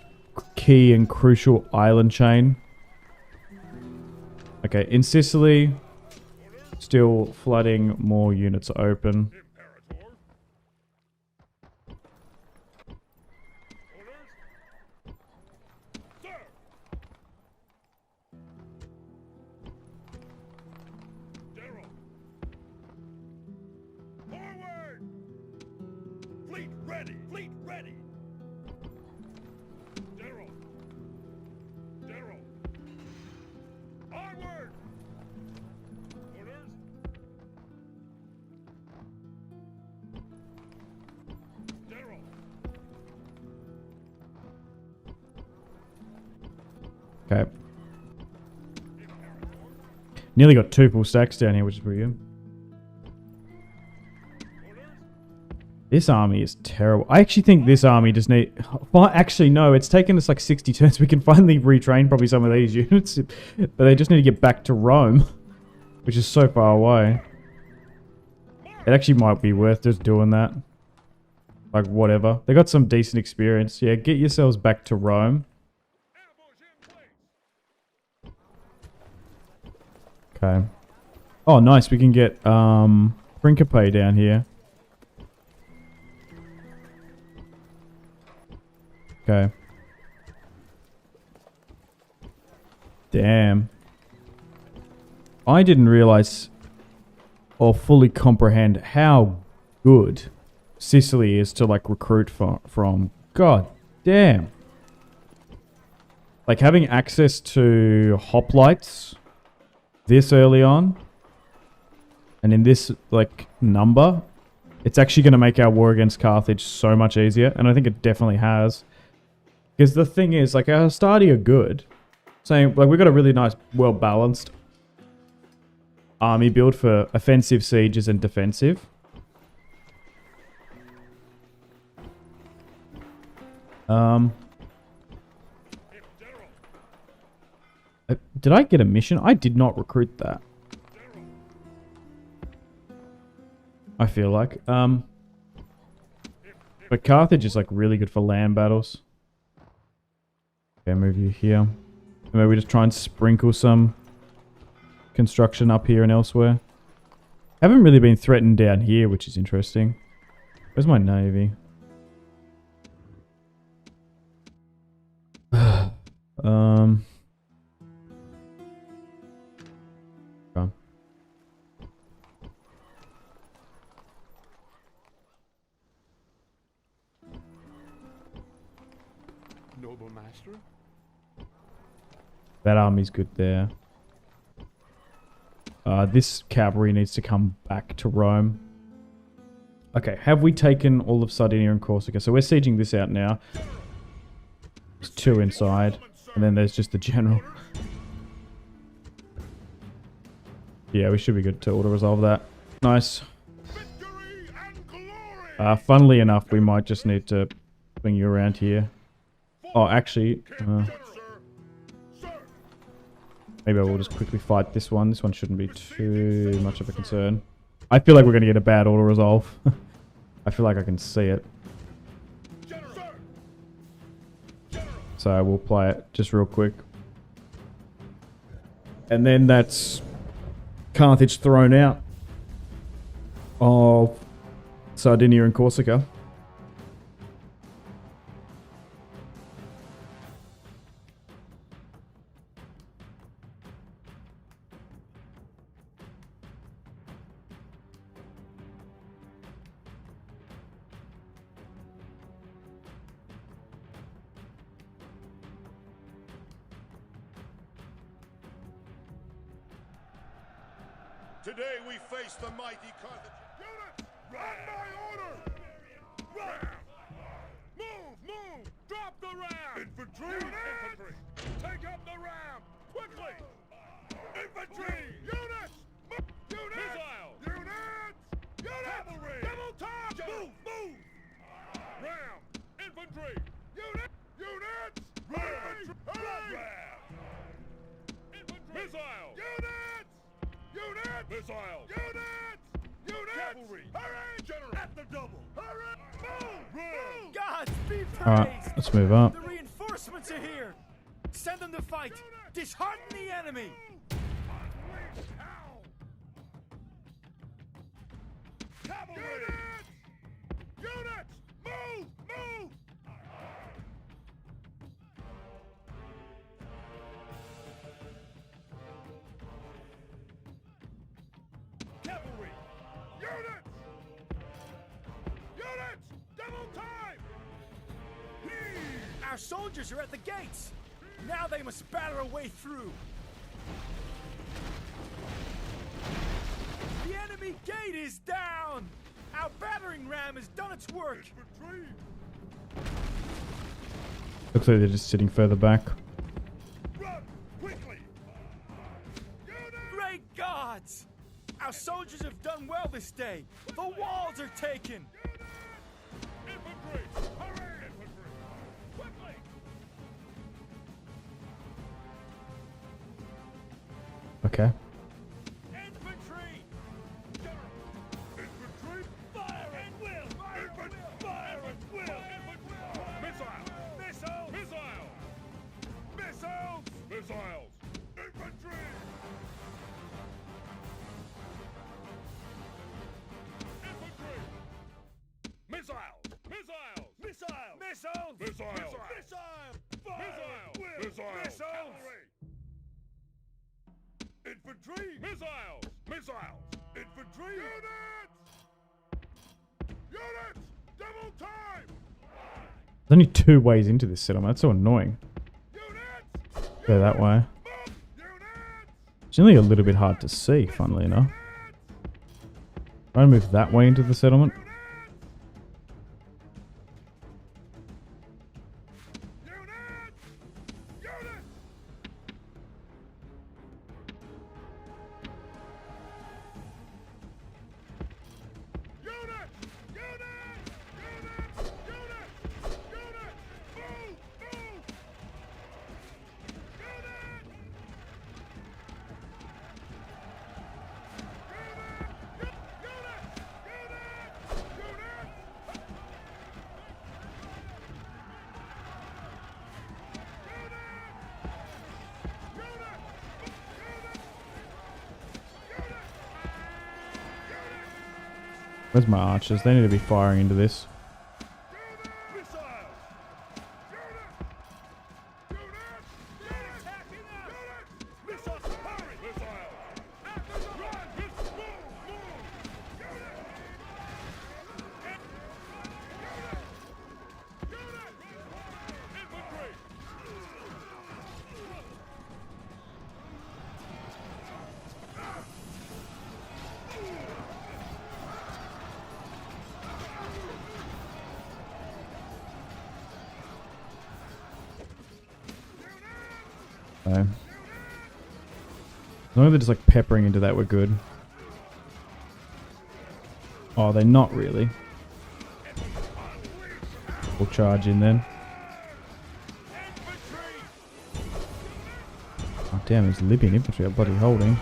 key and crucial island chain. Okay, in Sicily, still flooding more units open. Imperator. Orders. Sir. General. Forward. Fleet ready. Fleet ready. General. General. Onward. Orders. General. Okay. Nearly got 2 full stacks down here, which is pretty good. Orders. This army is terrible. I actually think this army just need... Well, actually, no. It's taken us like 60 turns. We can finally retrain probably some of these units. But they just need to get back to Rome, which is so far away. It actually might be worth just doing that. Like, whatever. They got some decent experience. Yeah, get yourselves back to Rome. Ambush in place. Okay. Oh, nice. We can get Principe down here. Okay. Damn. I didn't realize or fully comprehend how good Sicily is to like recruit from. God damn. Like having access to hoplites this early on and in this like number, it's actually going to make our war against Carthage so much easier, and I think it definitely has. Because the thing is, like, our Hastati are good. Saying, like, we've got a really nice, well-balanced army build for offensive sieges and defensive. Did I get a mission? I did not recruit that. I feel like. But Carthage is, like, really good for land battles. Okay, move you here. Maybe we just try and sprinkle some construction up here and elsewhere. Haven't really been threatened down here, which is interesting. Where's my navy? Okay. Noble master. That army's good there. This cavalry needs to come back to Rome. Okay, have we taken all of Sardinia and Corsica? So we're sieging this out now. There's 2 inside. And then there's just the general. Yeah, we should be good to auto-resolve that. Nice. Victory and glory. Funnily enough, we might just need to bring you around here. Oh, actually... Sir. Sir. maybe I will just quickly fight this one. This one shouldn't be too much of a concern. I feel like we're going to get a bad auto-resolve. I feel like I can see it. General. So we'll play it just real quick. And then that's Carthage thrown out of Sardinia and Corsica. Today we face the mighty Carthage. Units, on my order! Run! Move! Drop the ram! Infantry! Take up the ram! Quickly! Infantry! Units! Missiles! Cavalry! Double time! Move! Ram! Infantry! Units! Ready! Ram! Infantry! Missiles! Units! Missiles! Units! Cavalry! Hurry! General! At the double! Hurry! Move! Gods be praised! Alright, let's move up. The reinforcements are here! Send them to fight! Dishearten the enemy! Cavalry! Units! Move! Cavalry! Units! Double time! Our soldiers are at the gates! Now they must batter a way through! The enemy gate is down! Our battering ram has done its work! Infantry! Looks like they're just sitting further back. Run! Quickly! Great gods! Our soldiers have done well this day! The walls are taken! Infantry! Hurry! Infantry! Quickly! Okay. Infantry! Infantry! Fire at will! Fire at will! Missile! Missiles! Infantry! Missiles! Cavalry! Infantry! Missiles! Infantry! Units! Double time! There's only 2 ways into this settlement. That's so annoying. Units! Go that way. Units! It's only a little bit hard to see, funnily enough. Try to move that way into the settlement. Where's my archers? They need to be firing into this. So, as long as they're just like peppering into that, we're good. Oh, they're not really. We'll charge in then. Oh damn, there's Libyan infantry are bloody holding.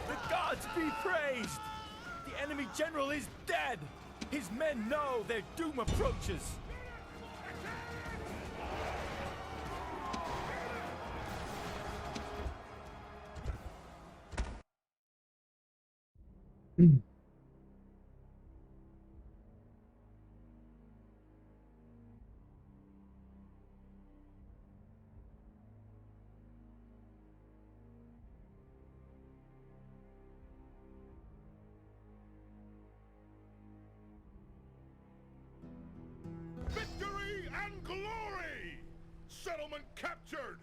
The gods be praised! The enemy general is dead! His men know their doom approaches! settlement captured!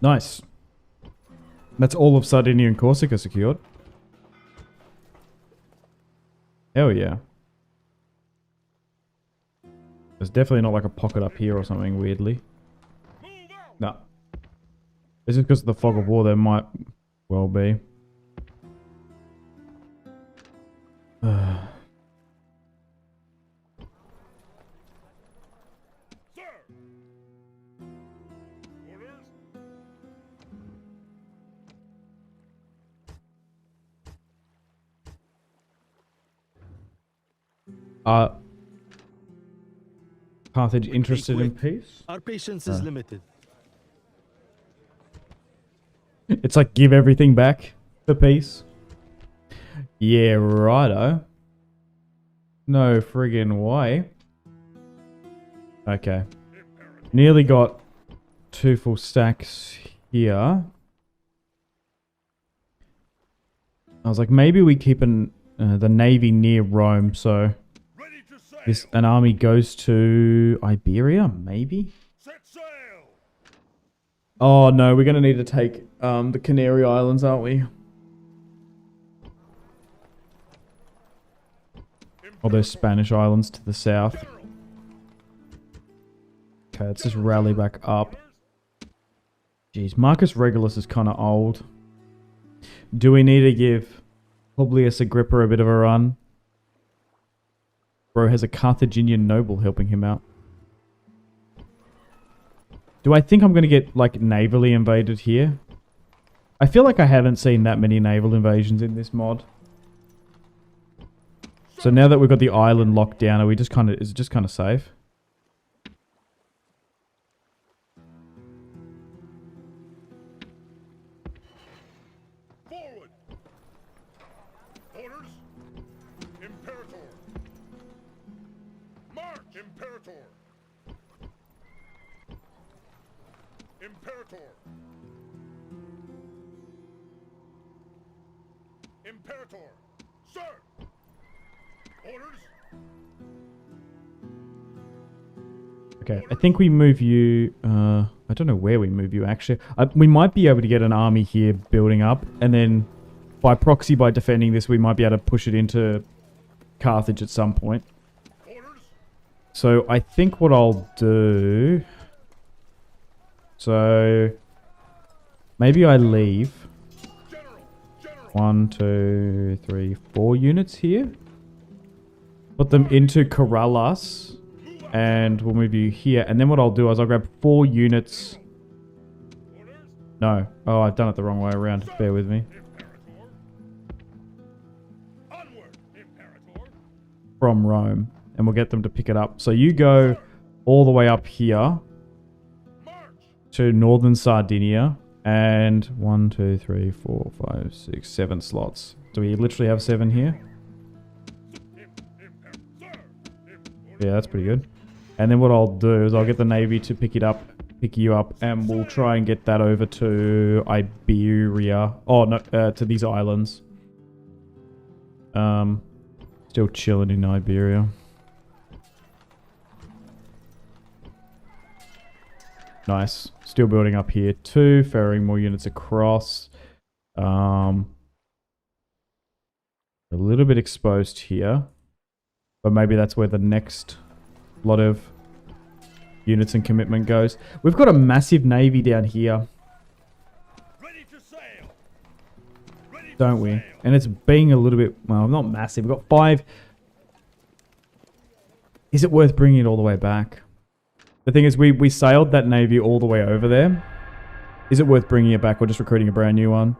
Nice. That's all of Sardinia and Corsica secured. Hell yeah. There's definitely not like a pocket up here or something weirdly. No. This is because of the fog of war. There might well be. Sir! Orders? Carthage interested in peace? Our patience is limited. It's like give everything back for peace. Yeah, righto. No friggin' way. Okay. Nearly got 2 full stacks here. I was like, maybe we keep the navy near Rome, so Ready to sail! an army goes to Iberia, maybe? Set sail! Oh no, we're gonna need to take the Canary Islands, aren't we? Or those Spanish islands to the south. General! Okay, let's just rally back up. Jeez, Marcus Regulus is kind of old. Do we need to give Publius Agrippa a bit of a run? Bro has a Carthaginian noble helping him out. Do I think I'm going to get, like, navally invaded here? I feel like I haven't seen that many naval invasions in this mod. So now that we've got the island locked down, are we just kind of, is it just kind of safe? Forward! Orders? Imperator! March! Imperator! Imperator! Imperator! Sir! Orders? Okay, I think we move you, I don't know where we move you actually. We might be able to get an army here building up, and then by proxy, by defending this, we might be able to push it into Carthage at some point. Orders? So I think what I'll do... So... Maybe I leave General! General! 1, 2, 3, 4 units here. Put them into Corrales. And we'll move you here. And then what I'll do is I'll grab 4 units. Orders? No. Oh, I've done it the wrong way around. Bear with me. Imperator! Onward! Imperator! From Rome. And we'll get them to pick it up. So you go all the way up here March! to northern Sardinia. And 1, 2, 3, 4, 5, 6, 7 slots. Do we literally have 7 here? Yeah, that's pretty good. And then what I'll do is I'll get the Navy to pick you up, and we'll try and get that over to Iberia. Oh, no, to these islands. Still chilling in Iberia. Nice. Still building up here too, ferrying more units across. A little bit exposed here. But maybe that's where the next lot of units and commitment goes. We've got a massive navy down here, Ready to sail! Ready to don't we? sail. And it's being a little bit, well, not massive. We've got 5. Is it worth bringing it all the way back? The thing is, we sailed that navy all the way over there. Is it worth bringing it back or just recruiting a brand new one?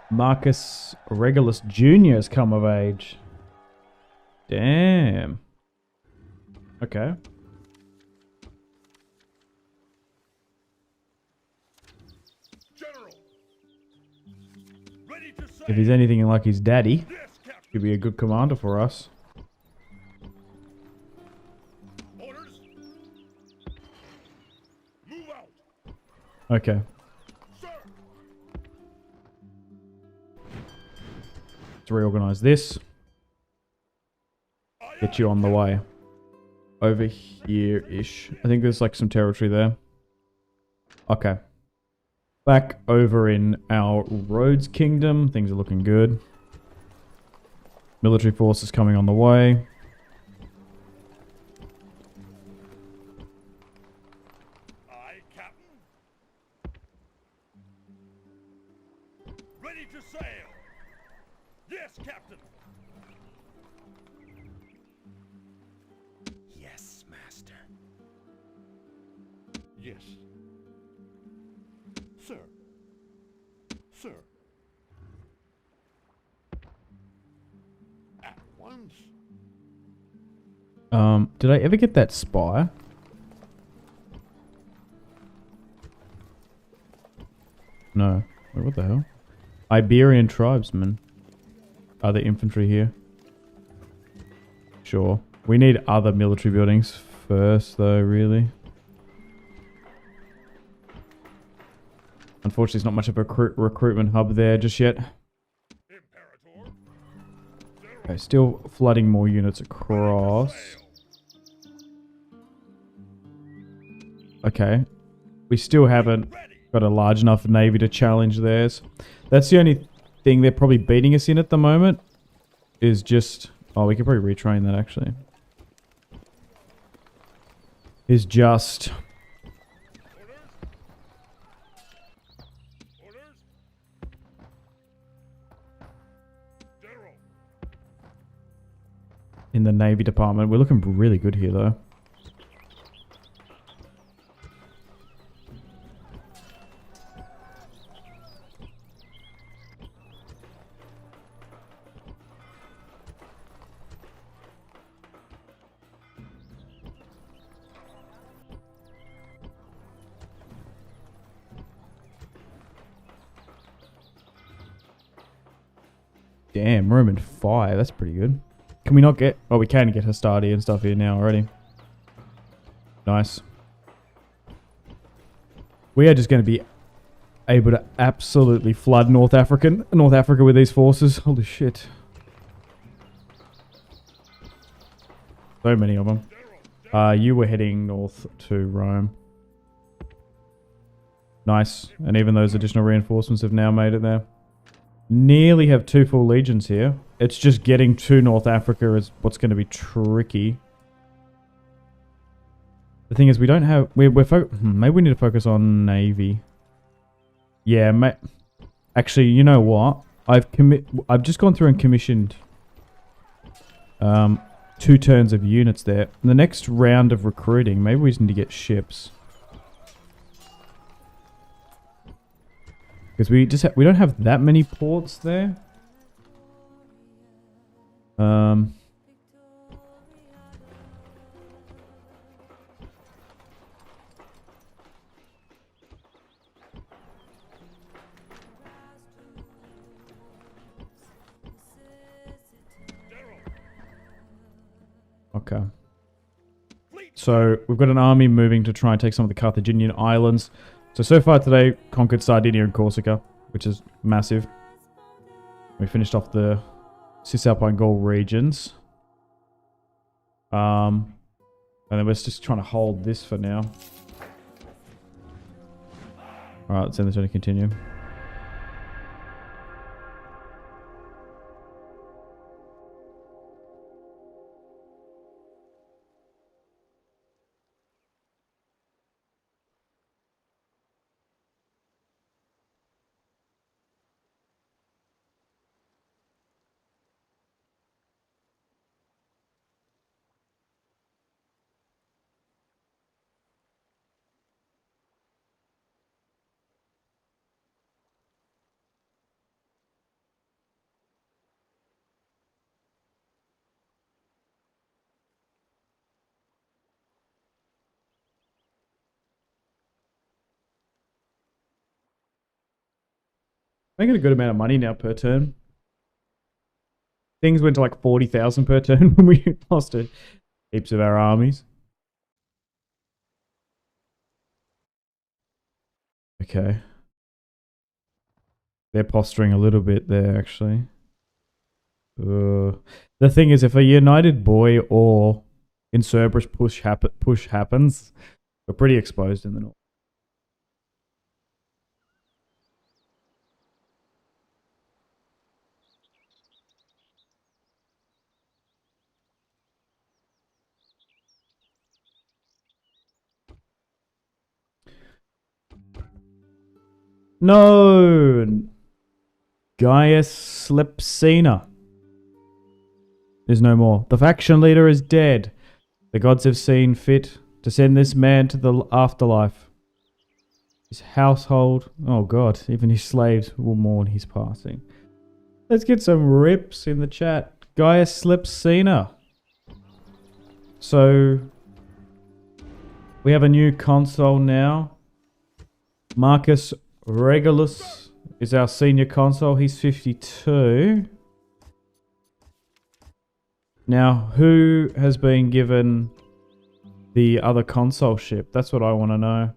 Marcus Regulus Jr. has come of age. Damn. Okay. General. Ready to sail. If he's anything like his daddy, Yes, Captain. he'd be a good commander for us. Orders. Move out. Okay. Sir. Let's reorganize this. Get you on the way. Over here-ish. I think there's like some territory there. Okay. Back over in our Rhodes Kingdom. Things are looking good. Military forces coming on the way. Aye, Captain. Ready to sail. Yes, Captain. Yes, master. Yes. Sir. Sir. At once. Did I ever get that spire? No. Wait, what the hell? Iberian tribesmen. Are there infantry here? Sure. We need other military buildings first, though, really. Unfortunately, it's not much of a recruitment hub there just yet. Imperator. Okay, still flooding more units across. Okay. We still haven't got a large enough navy to challenge theirs. That's the only thing they're probably beating us in at the moment. Is just... Oh, we could probably retrain that, actually. Is just... Orders. General. in the navy department. We're looking really good here, though. Damn, Roman 5. That's pretty good. Can we not get... Oh, we can get Hastati and stuff here now already. Nice. We are just going to be able to absolutely flood North Africa with these forces. Holy shit. So many of them. You were heading north to Rome. Nice. And even those additional reinforcements have now made it there. Nearly have 2 full legions here. It's just getting to North Africa is what's going to be tricky. The thing is, we don't have... maybe we need to focus on Navy. Yeah, actually, you know what? I've just gone through and commissioned 2 turns of units there. In the next round of recruiting, maybe we just need to get ships. Because we don't have that many ports there. Okay. So we've got an army moving to try and take some of the Carthaginian islands. So far today, conquered Sardinia and Corsica, which is massive. We finished off the Cisalpine Gaul regions. And then we're just trying to hold this for now. Alright, let's end this to continue. Making a good amount of money now per turn. Things went to like 40,000 per turn when we lost heaps of our armies. Okay. They're posturing a little bit there, actually. The thing is, if a United Boy or in Cerberus push happens, we're pretty exposed in the north. No! Gaius Slepsina is no more. The faction leader is dead. The gods have seen fit to send this man to the afterlife. His household, oh god, even his slaves will mourn his passing. Let's get some rips in the chat. Gaius Slepsina. So, we have a new consul now. Marcus Regulus is our senior consul. He's 52. Now, who has been given the other consulship? That's what I want to know.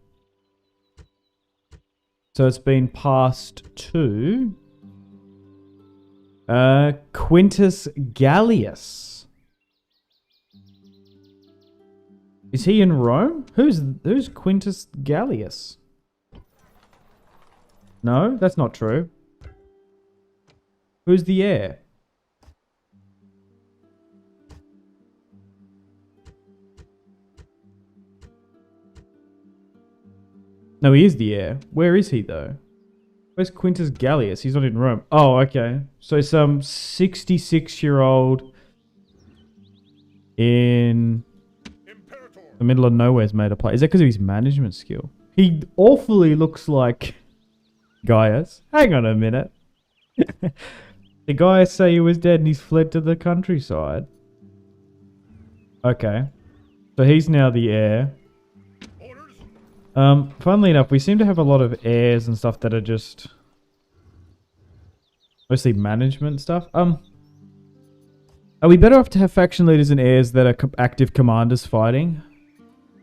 So it's been passed to Quintus Gallius. Is he in Rome? Who's Quintus Gallius? No, that's not true. Who's the heir? No, he is the heir. Where is he, though? Where's Quintus Gallius? He's not in Rome. Oh, okay. So some 66-year-old in the middle of nowhere's made a play. Is that because of his management skill? He awfully looks like Gaius. Hang on a minute. The Gaius say he was dead and he's fled to the countryside. Okay. So he's now the heir. Funnily enough, we seem to have a lot of heirs and stuff that are just mostly management stuff. Are we better off to have faction leaders and heirs that are active commanders fighting?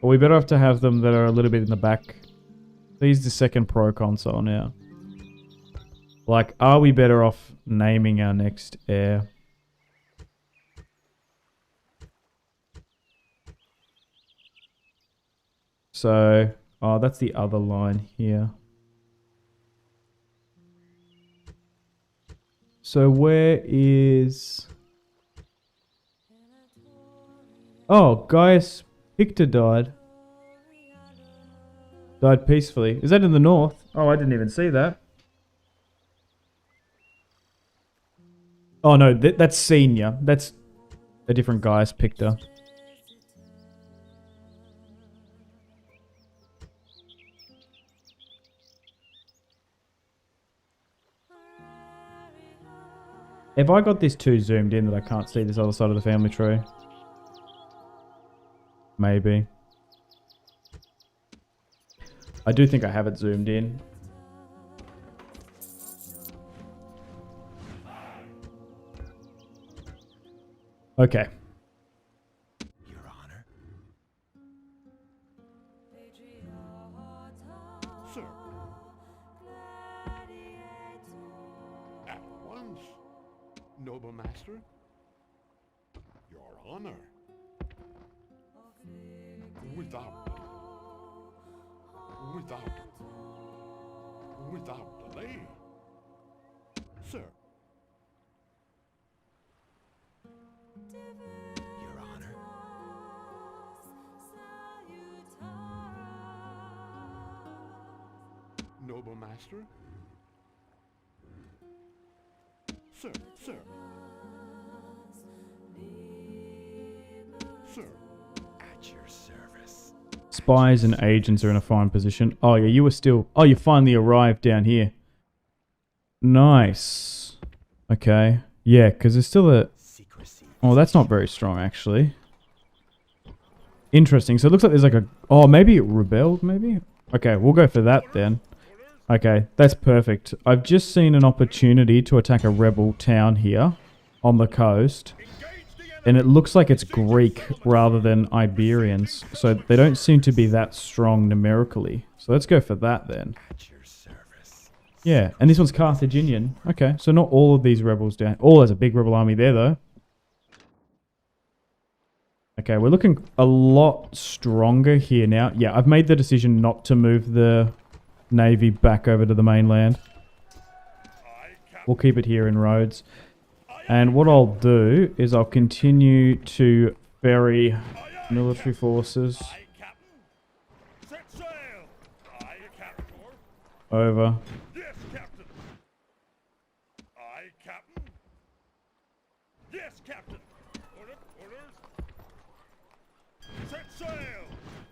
Or are we better off to have them that are a little bit in the back? So he's the second proconsul now. Like, are we better off naming our next heir? So, oh, that's the other line here. So where is... Oh, Gaius Pictor died. Died peacefully. Is that in the north? Oh, I didn't even see that. Oh no, that's senior. That's a different Gaius Pictor. Have I got this too zoomed in that I can't see this other side of the family tree? Maybe. I do think I have it zoomed in. Okay. Your Honor. Sir. At once, noble master. Your Honor. Without delay. Sir. Your Honor. Noble master. Sir. At your service. Spies and agents are in a fine position. Oh yeah, you were still... Oh, you finally arrived down here. Nice. Okay. Yeah, because there's still a... Secrecy. Oh, that's not very strong, actually. Interesting. So it looks like there's like a... Oh, maybe it rebelled, maybe? Okay, we'll go for that then. Okay, that's perfect. I've just seen an opportunity to attack a rebel town here on the coast. And it looks like it's Greek rather than Iberians. So they don't seem to be that strong numerically. So let's go for that then. At your service. Yeah, and this one's Carthaginian. Okay, so not all of these rebels down. Oh, there's a big rebel army there though. Okay, we're looking a lot stronger here now. Yeah, I've made the decision not to move the navy back over to the mainland. We'll keep it here in Rhodes. And what I'll do is I'll continue to ferry military forces Set sail! Aye, Captain. over. Yes, Captain. Aye, Captain. Yes, Captain. Orders. Set sail!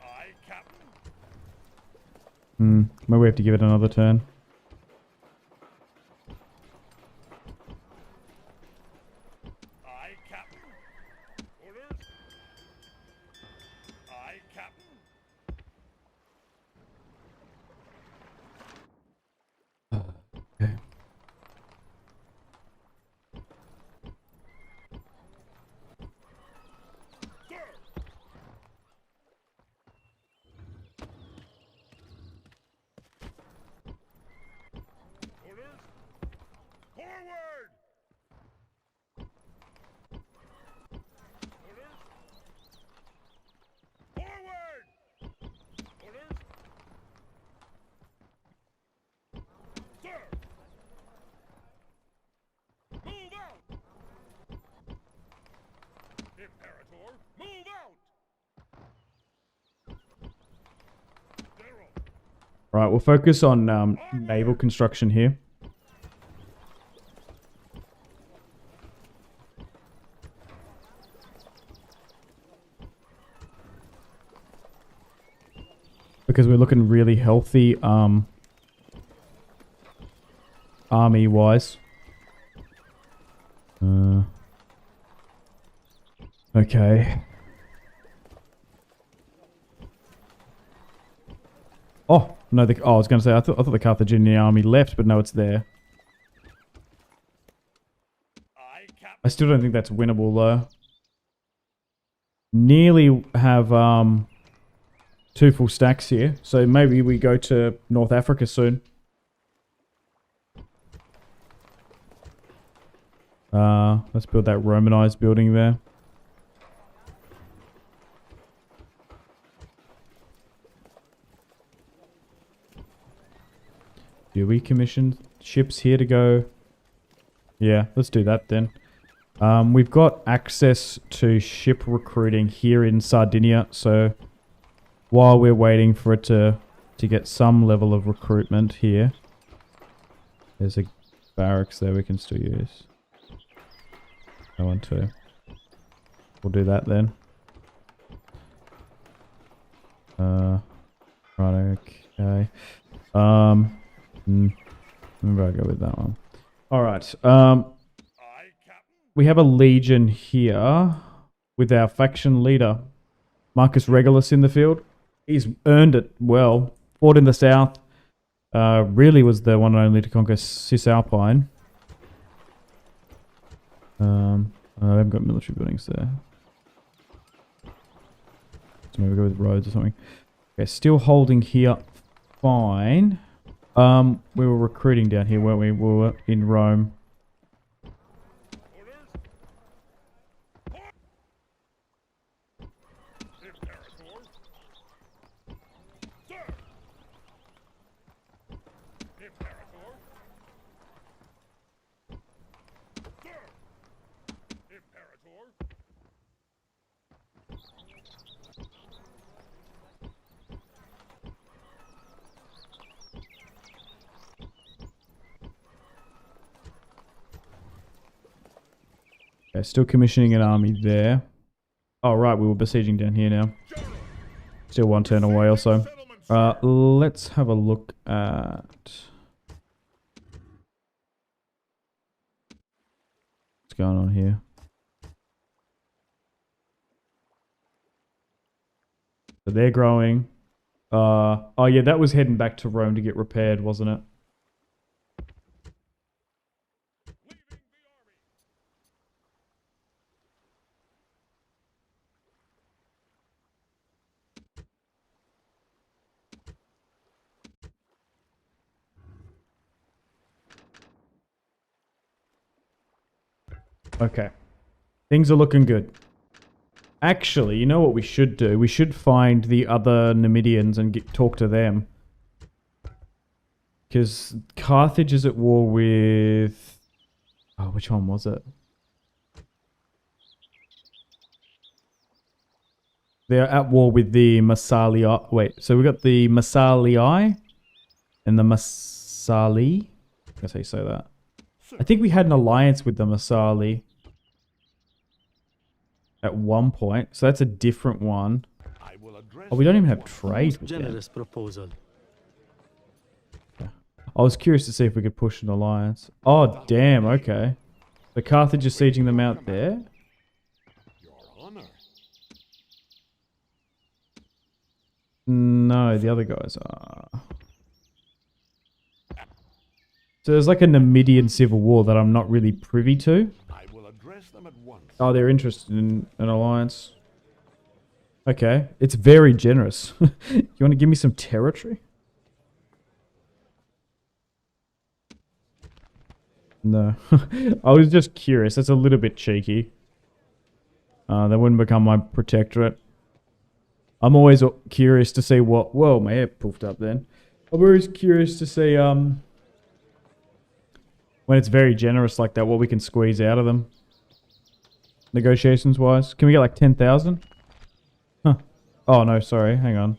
Aye, Captain. Maybe we have to give it another turn. Aye, Captain. Orders. Aye, Captain. Okay. Sir! Orders. Forward! Orders. Forward! Orders. Sir! Move out! Imperator, move out! General, Right, we'll focus on naval construction here. Because we're looking really healthy army-wise. Okay. Oh, no, I was going to say, I thought the Carthaginian army left, but no, it's there. aye, Captain. I still don't think that's winnable, though. Nearly have 2 full stacks here, so maybe we go to North Africa soon. Let's build that Romanized building there. Do we commission ships here to go? Yeah, let's do that then. We've got access to ship recruiting here in Sardinia, so while we're waiting for it to get some level of recruitment here, there's a barracks there we can still use. No one too. We'll do that then. Right, okay. Maybe I'll go with that one. Alright, Aye, Captain. we have a legion here with our faction leader, Marcus Regulus, in the field. He's earned it well. Fought in the south. Really was the one and only to conquer Cisalpine. I haven't got military buildings there. So maybe go with roads or something. Okay, still holding here. Fine. We were recruiting down here, weren't we? We were in Rome. Orders. Imperator. Sir. Imperator. Sir. Imperator. Okay, still commissioning an army there. Oh, right, we were besieging down here now. General. Still one turn away or so. Settlement, sir. Let's have a look at... what's going on here. So they're growing. Oh yeah, that was heading back to Rome to get repaired, wasn't it? Okay. Things are looking good. Actually, you know what we should do? We should find the other Numidians and talk to them. Because Carthage is at war with... Oh, which one was it? They're at war with the Massalii. Wait, so we got the Massalii and the Massali. I guess how you say that. I think we had an alliance with the Massalii at one point. So that's a different one. I will address Oh, we don't even them have at once. trade with them. Generous proposal. I was curious to see if we could push an alliance. Oh, damn, okay. The Carthage is sieging them out there? Your honor. No, the other guys are. So there's like a Numidian civil war that I'm not really privy to. I will address them at once. Oh, they're interested in an alliance. Okay, it's very generous. You want to give me some territory? No. I was just curious. That's a little bit cheeky. That wouldn't become my protectorate. I'm always curious to see what... Whoa, my hair poofed up then. I'm always curious to see when it's very generous like that, what we can squeeze out of them. Negotiations-wise. Can we get like 10,000? Huh. Oh, no, sorry. Hang on.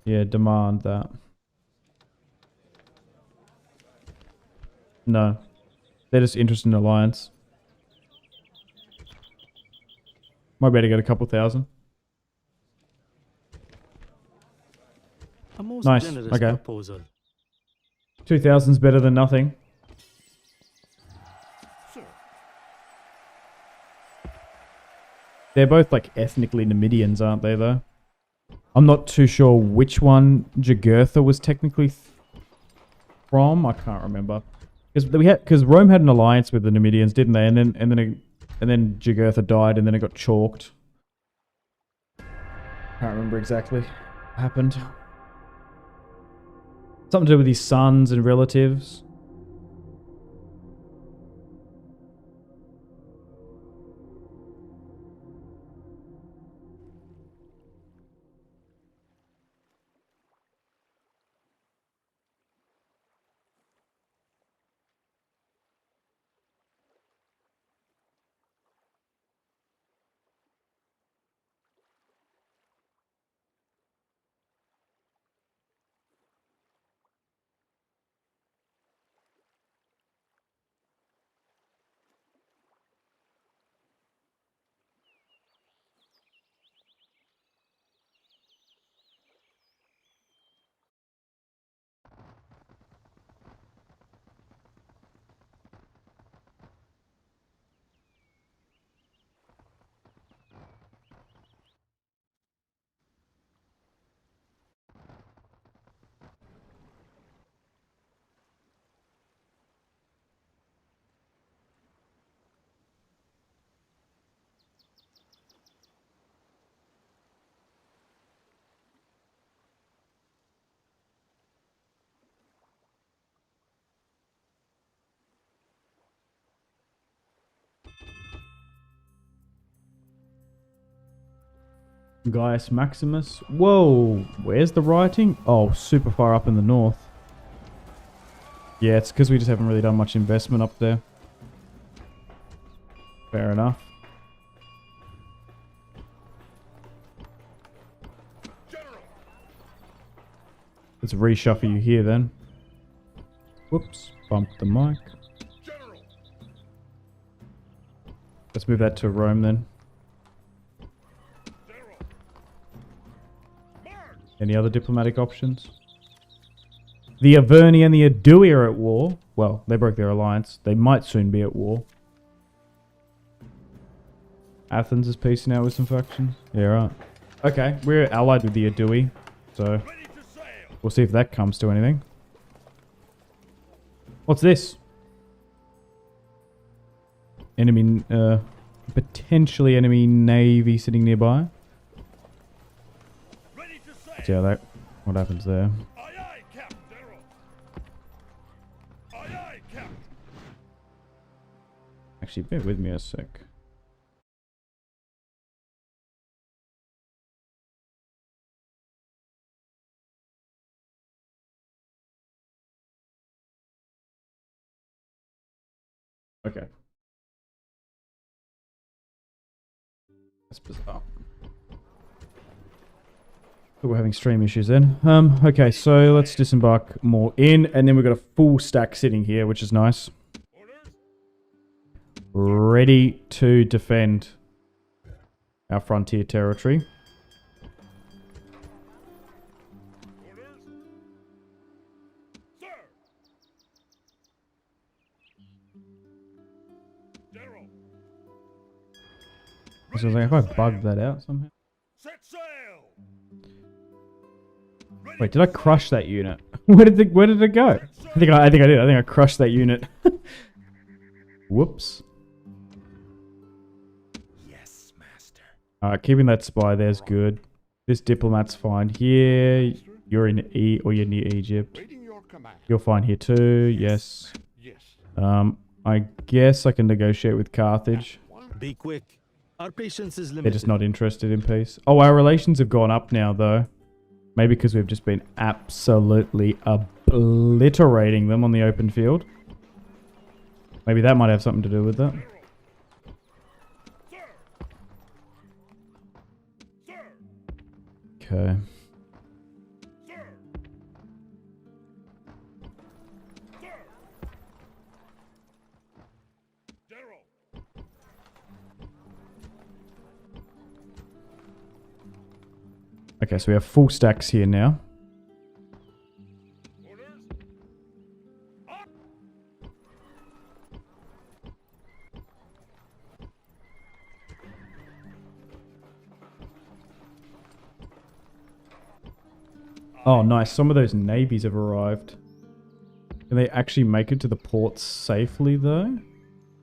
Yeah, demand that. No. They're just interested in alliance. Might be able to get a couple thousand. A most Nice, generous okay. proposal. 2,000's better than nothing. Sir, They're both like ethnically Numidians, aren't they, though? I'm not too sure which one Jugurtha was technically from. I can't remember. Because Rome had an alliance with the Numidians, didn't they? And then Jugurtha died, and then it got chalked. Can't remember exactly what happened. Something to do with his sons and relatives. Gaius Maximus. Whoa, where's the rioting? Oh, super far up in the north. Yeah, it's because we just haven't really done much investment up there. Fair enough. General. Let's reshuffle you here then. Whoops, bumped the mic. General. Let's move that to Rome then. General. March. Any other diplomatic options? The Averni and the Adui are at war. Well, they broke their alliance. They might soon be at war. Athens is piecing out with some factions. Yeah, right. Okay, we're allied with the Adui, so Ready to sail. we'll see if that comes to anything. What's this? Enemy, potentially enemy navy sitting nearby. Ready to sail. See how that, what happens there. Aye, aye, Captain General. Aye, aye, Captain. Actually, bear with me a sec. Okay. That's bizarre. But we're having stream issues then. Okay, so let's disembark more in, and then we've got a full stack sitting here, which is nice. Orders. Ready to defend our frontier territory. Orders. Sir. General. So I was like, if I bugged that out somehow. Set sail. Ready Wait, did I crush that unit? Where did it go? I think I did. I think I crushed that unit. Whoops. Yes, master. Alright, keeping that spy there's good. This diplomat's fine here. You're in or you're near Egypt. Waiting your command. You're fine here too. Yes. Yes. I guess I can negotiate with Carthage. Be quick. Our patience is limited. They're just not interested in peace. Oh, our relations have gone up now though. Maybe because we've just been absolutely obliterating them on the open field. Maybe that might have something to do with that. Sir. Sir. Okay. Sir. Sir. General. Okay, so we have full stacks here now. Orders. Oh, nice. Some of those navies have arrived. Can they actually make it to the ports safely, though?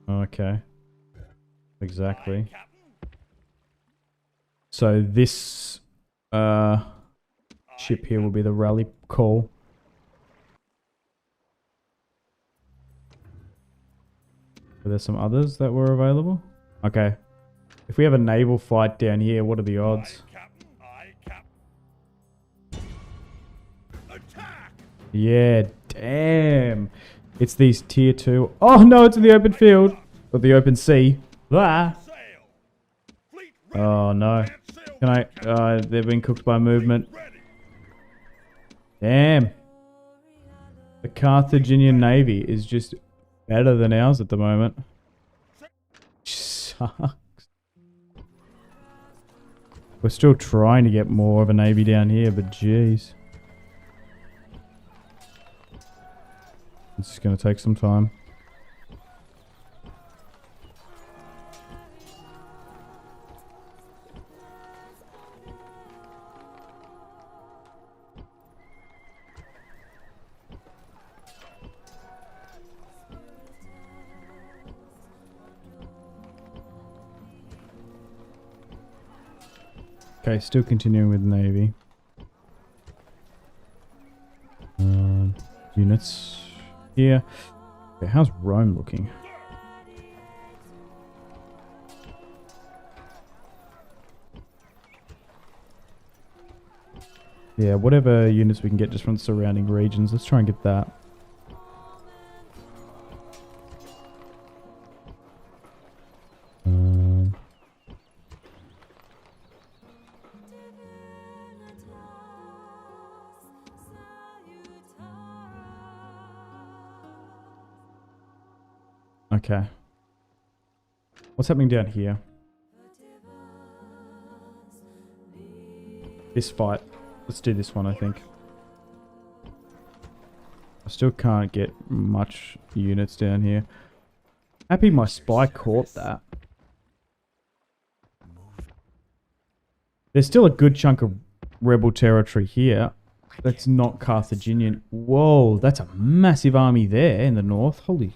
Okay. Exactly. Captain. So this ship here will be the rally call. Are there some others that were available? Okay. If we have a naval fight down here, what are the odds? Captain. Aye, Captain. Attack. Yeah, damn. It's these tier 2. Oh no, it's in the open field. Or the open sea. Ah. Sail. Fleet ready. Oh no. Advance sail. Can I... they've been cooked by movement. Ready. Damn. The Carthaginian navy is just better than ours at the moment. Sucks. We're still trying to get more of a navy down here, but jeez. It's just going to take some time. Okay, still continuing with navy. Units here. Okay, how's Rome looking? Yeah, whatever units we can get just from the surrounding regions, let's try and get that. Okay. What's happening down here? This fight. Let's do this one, I think. I still can't get much units down here. Happy my spy caught that. There's still a good chunk of rebel territory here. That's not Carthaginian. Whoa, that's a massive army there in the north. Holy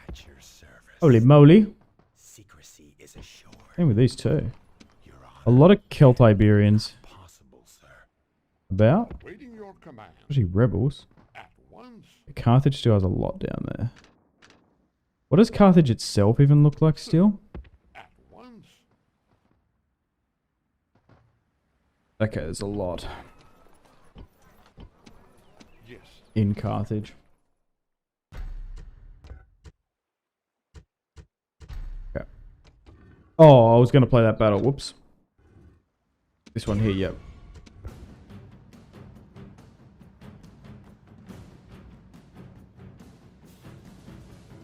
At your service. moly. Secrecy is assured. Same with these two. Your A honor. lot of Celt Iberians. Possible, sir. About? Waiting your command. Especially rebels. At once. Carthage still has a lot down there. What does Carthage itself even look like still? At once. Okay, there's a lot Yes. in Carthage. Okay. Oh, I was going to play that battle. Whoops. This one here, yep.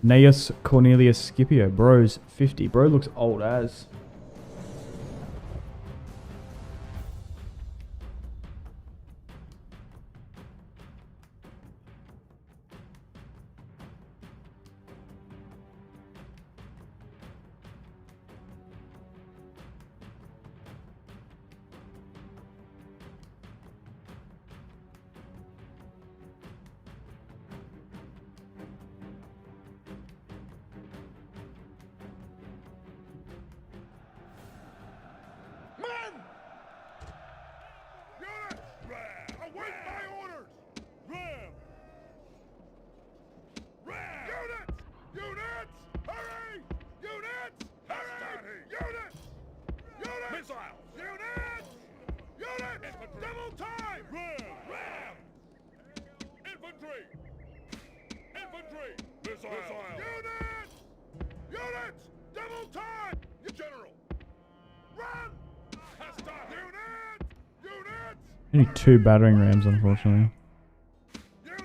Gnaeus Cornelius Scipio. Bro's 50. Bro looks old as. Men! Units! Ram! Await my orders! Ram! Ram! Units! Units! Hurry! Units! Hurry! Units! Units! Missiles! Units! Units! Infantry! Double time! Ram! Ram! Infantry! Infantry! Missiles! Units! Units! Double time! General! Run! Hostile! Units! Units! Only 2 battering rams, unfortunately. Units!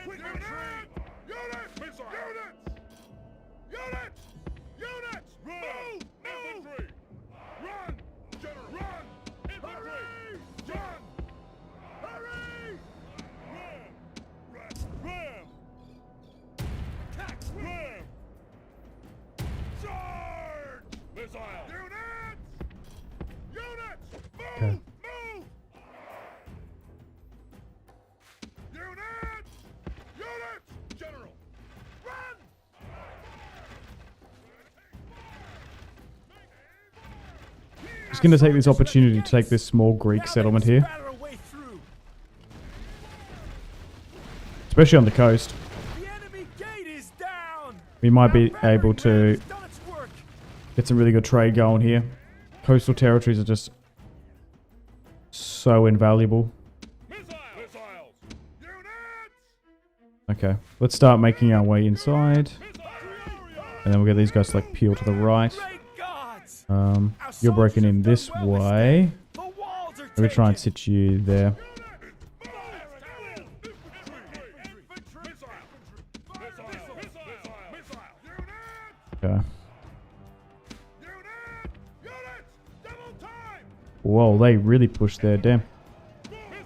Units! Units! Missile! Units! Units! Units! Move! Infantry! Run! General! Run! Infantry! Run! Hurry! Ram! Attack! Ram! Charge! Missile! Units! Units! Move! Okay. Move! Units! Units! General! Run! Just going to take this opportunity to take this small Greek settlement here. Batter our way through. Especially on the coast. The enemy gate is down. We might be Our able battering ram to has done its work. get some really good trade going here. Coastal territories are just so invaluable. Missiles! Units! Okay, let's start making our way inside. And then we'll get these guys to like peel to the right. Great gods. You're soldiers breaking in have this done well this way. The walls are Let me try and taken. sit you there. Okay. Whoa, they really pushed there, damn.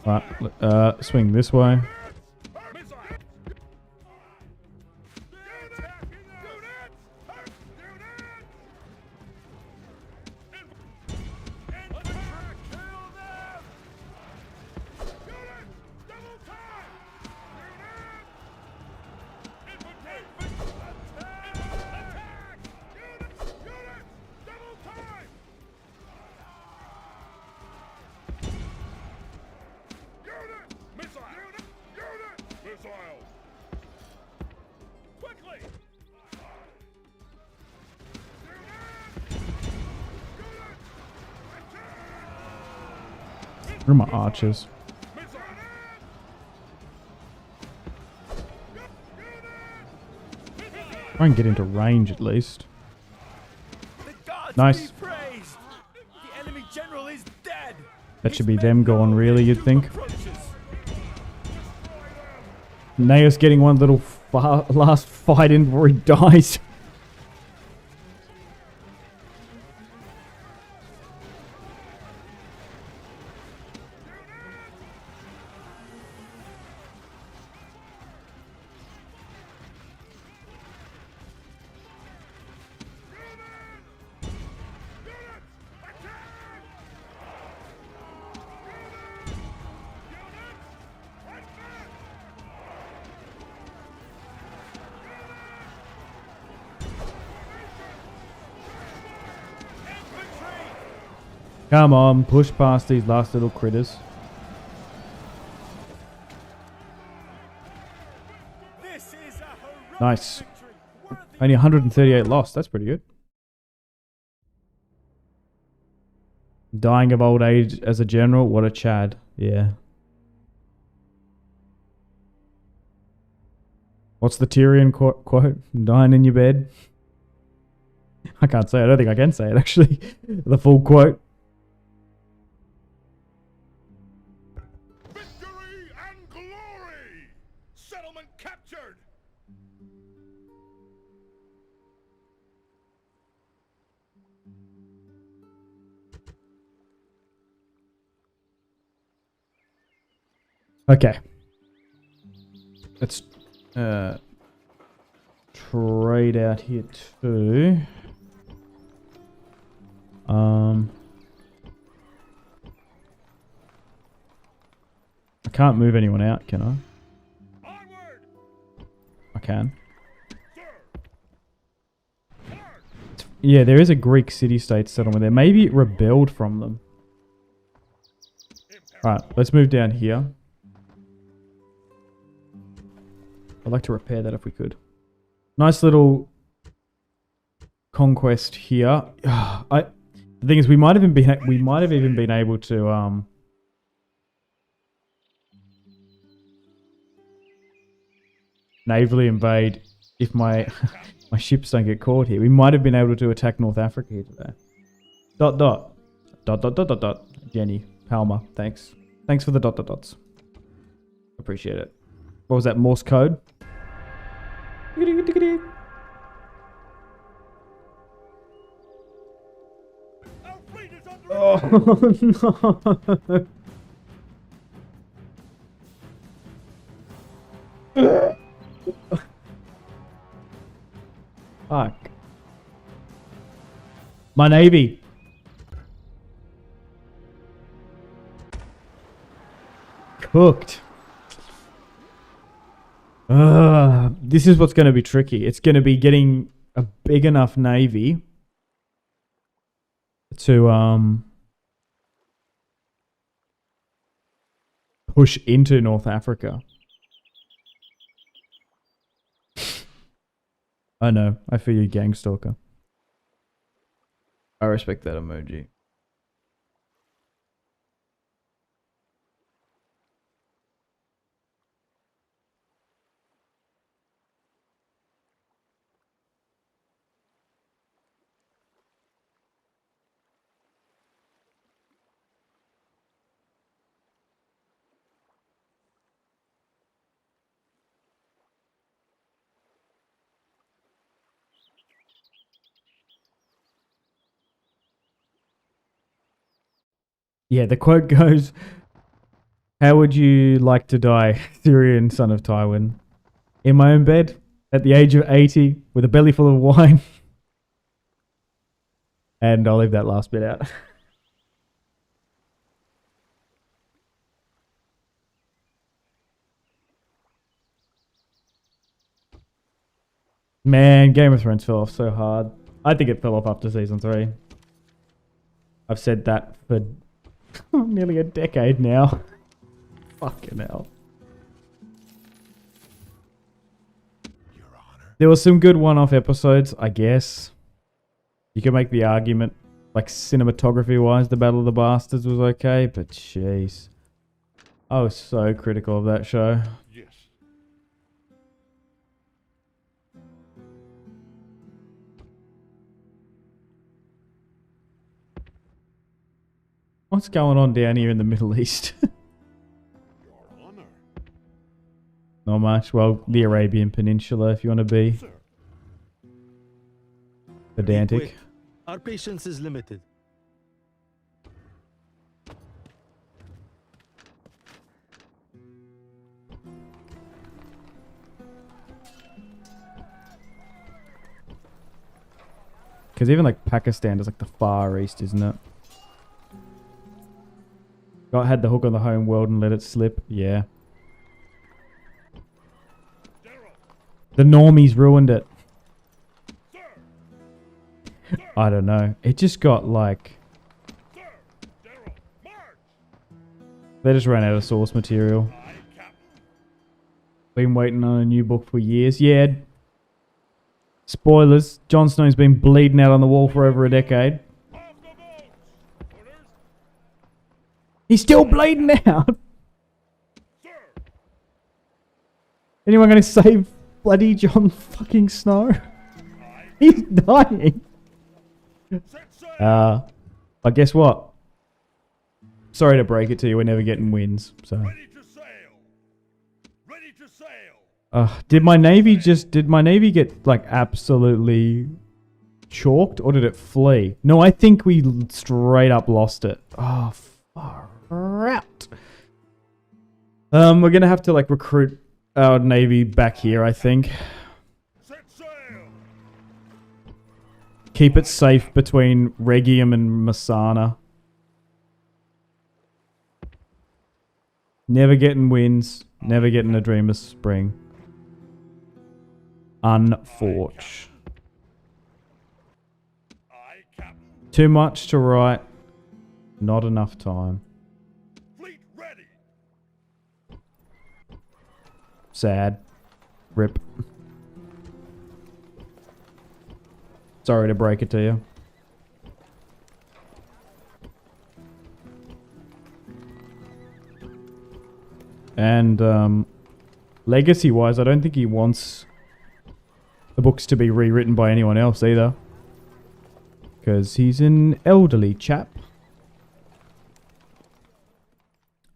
Alright, swing this way. Where are my archers? Try and get into range at least. The gods Nice. be praised. The enemy general is dead. That His should be men them going know really, their you'd think. doom approaches. Gnaeus getting one little last fight in before he dies. Come on, push past these last little critters. This is a heroic Nice. victory, worthy Only 138 lost. That's pretty good. Dying of old age as a general. What a Chad. Yeah. What's the Tyrion quote? Dying in your bed. I can't say it. I don't think I can say it, actually. The full quote. Victory and glory! Settlement captured! Okay. Let's trade out here too. I can't move anyone out, can I? Onward! I can. Sir! March! Yeah, there is a Greek city-state settlement there. Maybe it rebelled from them. Alright, let's move down here. I'd like to repair that if we could. Nice little conquest here. The thing is, we might have even been able to navally invade if my my ships don't get caught here. We might have been able to attack North Africa here today. Dot dot dot dot dot dot dot. Jenny Palmer, thanks. Thanks for the dot dot dots. Appreciate it. What was that, Morse code? Our fleet is under Oh no. Fuck. My navy. Cooked. This is what's going to be tricky. It's going to be getting a big enough navy to push into North Africa. I know. I feel you, Gangstalker. I respect that emoji. Yeah, the quote goes, "How would you like to die, Syrian son of Tywin? In my own bed, at the age of 80, with a belly full of wine." And I'll leave that last bit out. Man, Game of Thrones fell off so hard. I think it fell off after season 3. I've said that for nearly a decade now. Fucking hell. Your Honor. There were some good one-off episodes, I guess. You can make the argument, like cinematography-wise, the Battle of the Bastards was okay, but jeez. I was so critical of that show. Yes. What's going on down here in the Middle East? Your Honor. Not much. Well, the Arabian Peninsula, if you want to be Sir. pedantic. Quick. Our patience is limited. Because even like Pakistan is like the Far East, isn't it? God had the hook on the home world and let it slip. Yeah. General. The normies ruined it. Sir. I don't know. It just got like... Sir. They just ran out of source material. Been waiting on a new book for years. Yeah. Spoilers. Jon Snow's been bleeding out on the wall for over a decade. He's still bleeding out. Anyone going to save bloody Jon fucking Snow? He's dying. But guess what? Sorry to break it to you, we're never getting wins. So. Ready to sail. Ready to sail. Did my navy get like absolutely chalked, or did it flee? No, I think we straight up lost it. Oh, far out. We're gonna have to like recruit our navy back here, I think. Set sail. Keep it safe between Rhegium and Messana. Never getting wins. Never getting a Dream of Spring. Unforge. Aye, Captain. Too much to write. Not enough time. Fleet ready. Sad. Rip. Sorry to break it to you. And legacy-wise, I don't think he wants the books to be rewritten by anyone else either. Because he's an elderly chap.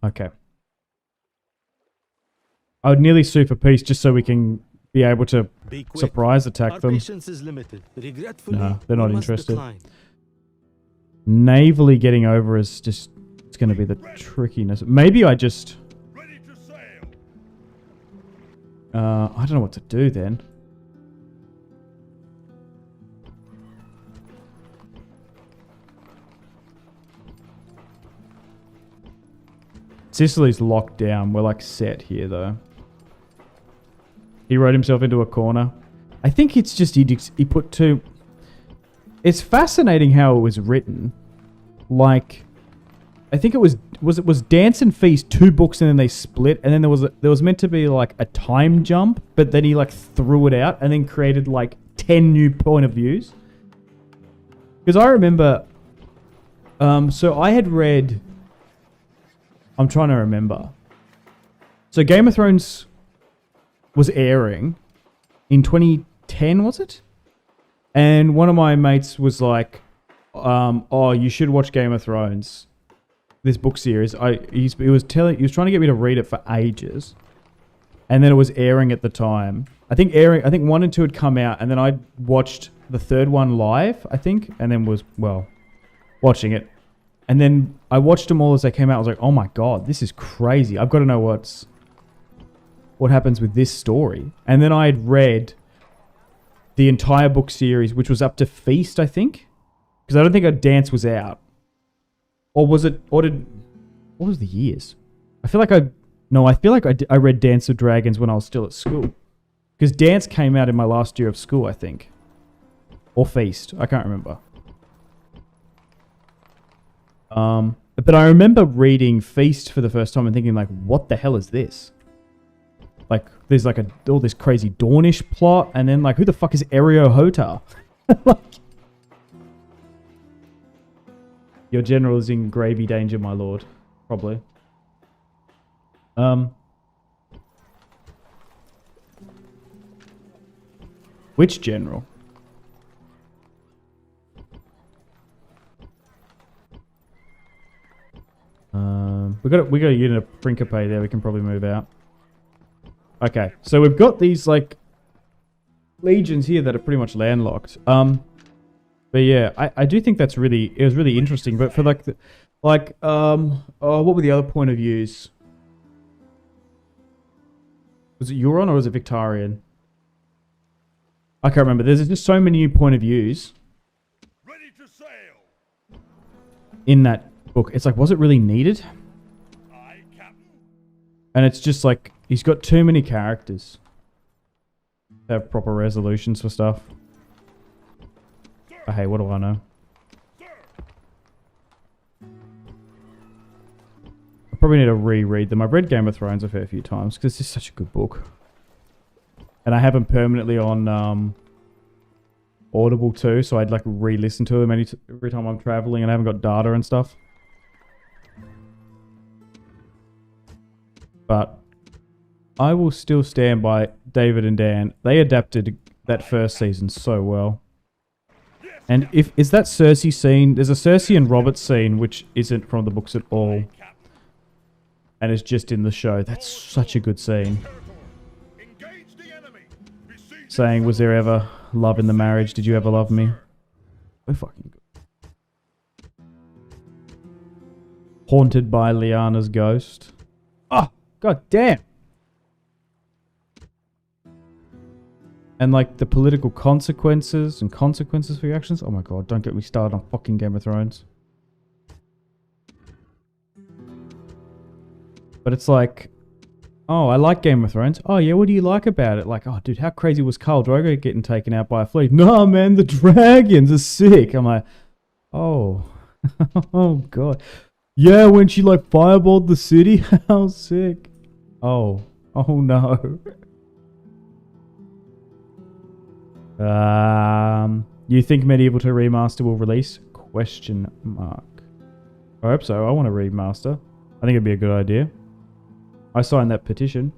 Okay. I would nearly sue for peace just so we can be able to Be quick. surprise attack Our them. patience is limited. Regretfully, No, they're not we must interested. decline. Navally getting over is just... It's going to be the trickiness. Maybe I just... Ready to sail. I don't know what to do then. Sicily's locked down. We're like set here though. He wrote himself into a corner. I think it's just he put two... It's fascinating how it was written. Like, I think it was Dance and Feast, 2 books, and then they split, and then there was meant to be like a time jump, but then he like threw it out and then created like 10 new point of views. Because I remember, so I had read, I'm trying to remember. So Game of Thrones was airing in 2010, was it? And one of my mates was like, oh, you should watch Game of Thrones. This book series. He was trying to get me to read it for ages. And then it was airing at the time. I think 1 and 2 had come out, and then I watched the third one live, I think, and then was, well, watching it. And then I watched them all as they came out. I was like, oh my god, this is crazy. I've got to know what happens with this story. And then I had read the entire book series, which was up to Feast, I think. Because I don't think a Dance was out. Or was it, what was the years? I feel like I read Dance of Dragons when I was still at school. Because Dance came out in my last year of school, I think. Or Feast, I can't remember. But I remember reading Feast for the first time and thinking like, what the hell is this? Like, there's like all this crazy Dornish plot, and then like, who the fuck is Ereo Hota? Like, your general is in gravy danger, my lord. Probably. Which general? We got a unit of Principe there. We can probably move out. Okay, so we've got these like legions here that are pretty much landlocked. But yeah, I do think it was really interesting. But for what were the other point of views? Was it Euron or was it Victorian? I can't remember. There's just so many new point of views. Ready to sail. In that book. It's like, was it really needed? Aye, Captain. And it's just like, he's got too many characters to have proper resolutions for stuff. Oh, hey, what do I know? probably need to reread them. I've read Game of Thrones a fair few times because it's such a good book. And I have them permanently on Audible too, so I'd like re-listen to them every time I'm traveling and I haven't got data and stuff. But I will still stand by David and Dan. They adapted that first season so well. And is that Cersei scene? There's a Cersei and Robert scene which isn't from the books at all, and it's just in the show. That's such a good scene. Saying, "Was there ever love in the marriage? Did you ever love me?" We're fucking good. Haunted by Lyanna's ghost. Oh, god damn. And like the political consequences for your actions. Oh my god, don't get me started on fucking Game of Thrones. But it's like, oh, I like Game of Thrones. Oh yeah, what do you like about it? Like, oh dude, how crazy was Khal Drogo getting taken out by a fleet? No man, the dragons are sick. I'm like, oh, oh god. Yeah, when she like fireballed the city, how sick. Oh no. You think Medieval 2 Remaster will release? Question mark. I hope so. I want a remaster. I think it'd be a good idea. I signed that petition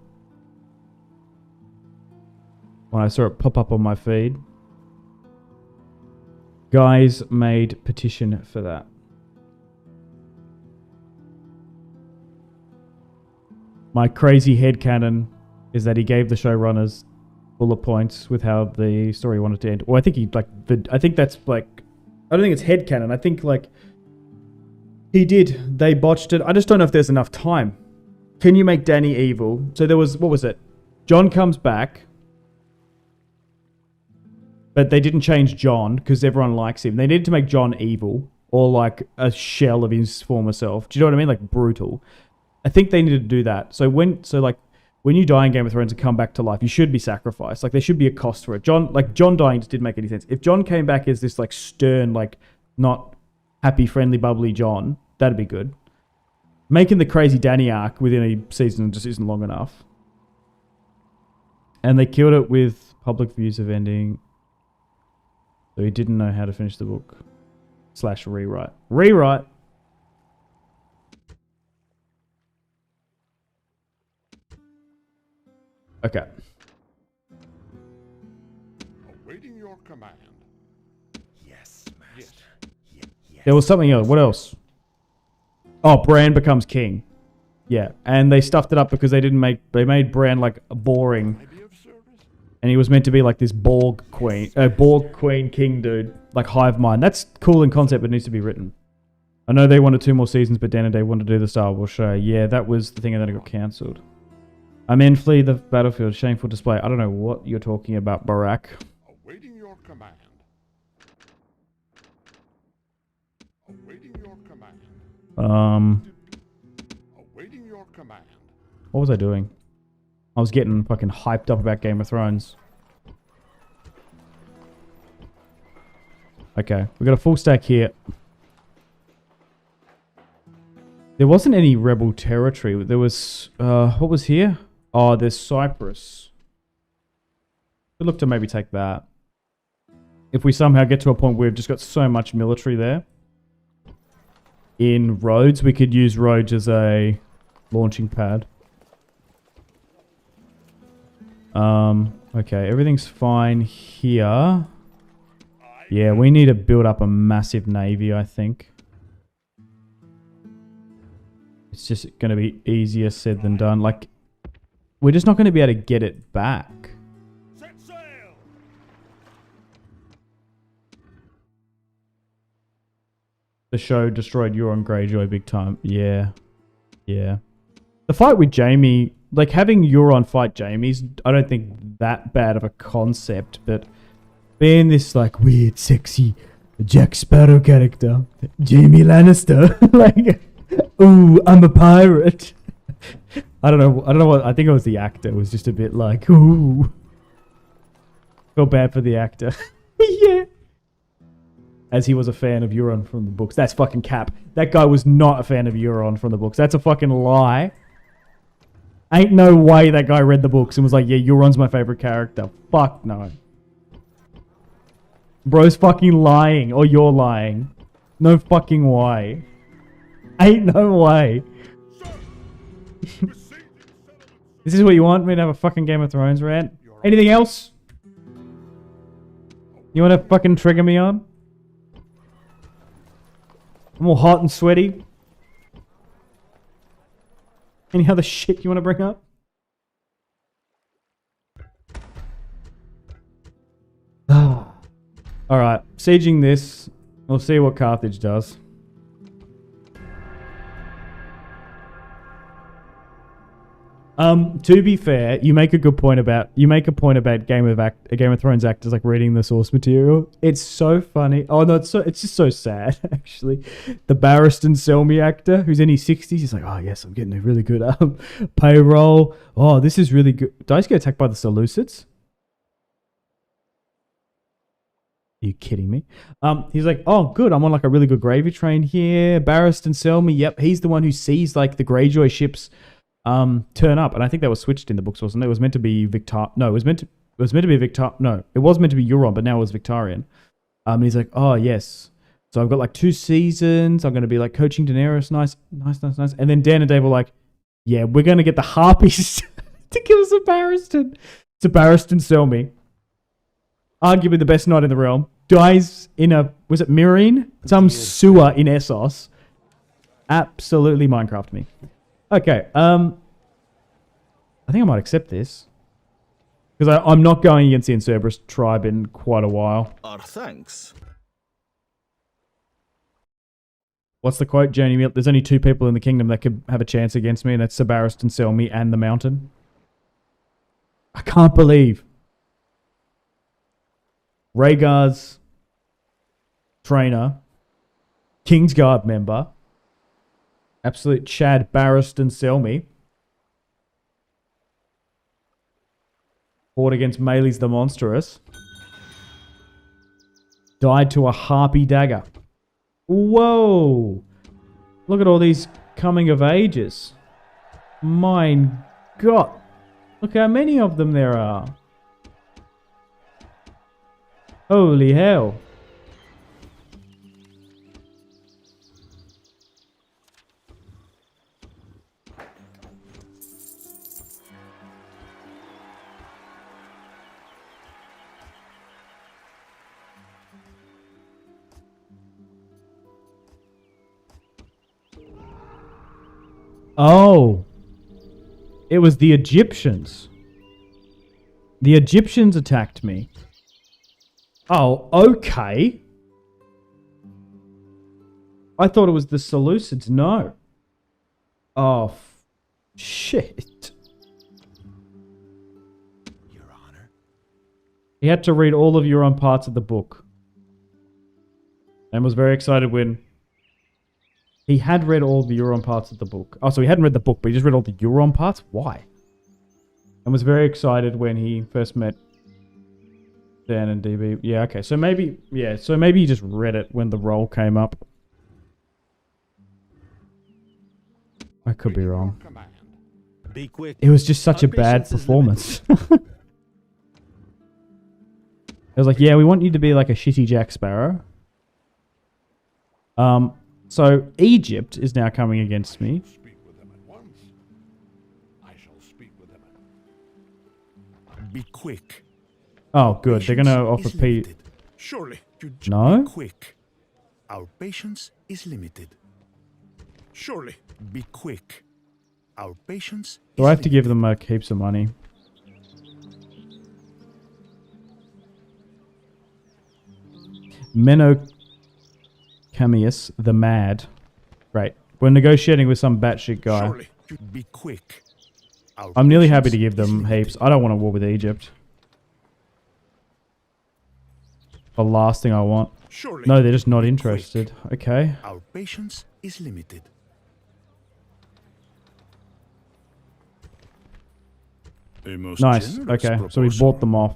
when I saw it pop up on my feed. Guys made petition for that. My crazy headcanon is that he gave the showrunners bullet points with how the story wanted to end. Well, I think he I think that's like, I don't think it's headcanon. I think like he did. They botched it. I just don't know if there's enough time. Can you make Danny evil? So there was, what was it? John comes back, but they didn't change John because everyone likes him. They needed to make John evil or like a shell of his former self. Do you know what I mean? Like brutal. I think they needed to do that. So when you die in Game of Thrones and come back to life, you should be sacrificed. Like there should be a cost for it. John dying just didn't make any sense. If John came back as this like stern, like not happy, friendly, bubbly John, that'd be good. Making the crazy Danny arc within a season just isn't long enough. And they killed it with public views of ending. So he didn't know how to finish the book. / rewrite. Rewrite! Okay. Awaiting your command. Yes, master. Yes. There was something else. What else? Oh, Bran becomes king. Yeah, and they stuffed it up because they made Bran like boring. And he was meant to be like this Borg queen king dude, like hive mind. That's cool in concept, but it needs to be written. I know they wanted 2 more seasons, but Dan and Dave wanted to do the Star Wars show. Yeah, that was the thing, and then it got cancelled. Men flee the battlefield. Shameful display. I don't know what you're talking about, Barack. Awaiting your command. Awaiting your command. Awaiting your command. What was I doing? I was getting fucking hyped up about Game of Thrones. Okay, we got a full stack here. There wasn't any rebel territory. There was, what was here? Oh, there's Cyprus. We'd look to maybe take that. If we somehow get to a point where we've just got so much military there. In Rhodes, we could use Rhodes as a launching pad. Okay, everything's fine here. Yeah, we need to build up a massive navy, I think. It's just going to be easier said than done. Like, we're just not going to be able to get it back. Set sail. The show destroyed Euron Greyjoy big time. Yeah. Yeah. The fight with Jaime, like having Euron fight Jaime's, I don't think that bad of a concept, but being this like weird, sexy Jack Sparrow character, Jaime Lannister, like, ooh, I'm a pirate. I don't know what, I think it was the actor. It was just a bit like, ooh. Feel bad for the actor. Yeah. as he was a fan of Euron from the books. That's fucking cap. That guy was not a fan of Euron from the books. That's a fucking lie. Ain't no way that guy read the books and was like, yeah, Euron's my favorite character. Fuck no. Bro's fucking lying, or you're lying. No fucking way. Ain't no way. This is what you want me to have a fucking Game of Thrones rant? Anything else? You want to fucking trigger me on? I'm all hot and sweaty. Any other shit you want to bring up? Alright, sieging this. We'll see what Carthage does. To be fair, you make a good point about Game of Thrones actors like reading the source material. It's so funny. Oh no, it's just so sad actually. The Barristan Selmy actor who's in his 60s, he's like, oh yes, I'm getting a really good payroll. Oh, this is really good. Did I just get attacked by the Seleucids? Are you kidding me? He's like, oh good, I'm on like a really good gravy train here. Barristan Selmy, yep, he's the one who sees like the Greyjoy ships turn up, and I think that was switched in the books, wasn't it? It was meant to be No, it was meant to be Victor. No, it was meant to be Euron, but now it was Victarion. And he's like, oh yes, so I've got like 2 seasons. I'm going to be like coaching Daenerys. Nice. And then Dan and Dave were like, yeah, we're going to get the Harpies to kill Barristan. Barristan Selmy, arguably the best knight in the realm, dies in was it Myrine? Some sewer in Essos. Absolutely Minecraft me. Okay, I think I might accept this. Because I'm not going against the Incerberus tribe in quite a while. Our thanks. What's the quote, Journey? There's only 2 people in the kingdom that could have a chance against me, and that's Barristan Selmy and the Mountain. I can't believe. Rhaegar's trainer, Kingsguard member, absolute Chad Barristan Selmy, fought against Maelys the Monstrous, died to a harpy dagger. Whoa! Look at all these coming of ages. Mein God. Look how many of them there are. Holy hell. Oh, it was the Egyptians. The Egyptians attacked me. Oh, okay. I thought it was the Seleucids. No. Oh, shit. Your Honor. He had to read all of Euron parts of the book. And was very excited when he had read all the Euron parts of the book. Oh, so he hadn't read the book, but he just read all the Euron parts? Why? And was very excited when he first met Dan and DB. Yeah, okay. So maybe he just read it when the roll came up. I could be wrong. Be quick. It was just such a bad performance. It was like, yeah, we want you to be like a shitty Jack Sparrow. So Egypt is now coming against me. Speak with them at once. I shall speak with them at... Be quick. Oh, good. They're going to offer P. Surely you No? Be quick. Our patience is limited. surely Be quick. Our patience Do I have to give them heaps of money? Menocamius the Mad. Right. We're negotiating with some batshit guy. surely you Be quick. Our I'm nearly happy patience to give is them limited. heaps. I don't want a war with Egypt. The last thing I want. surely No, they're just not interested. Okay. Our patience is limited. A most Nice. generous Okay. So we proposal. bought them off.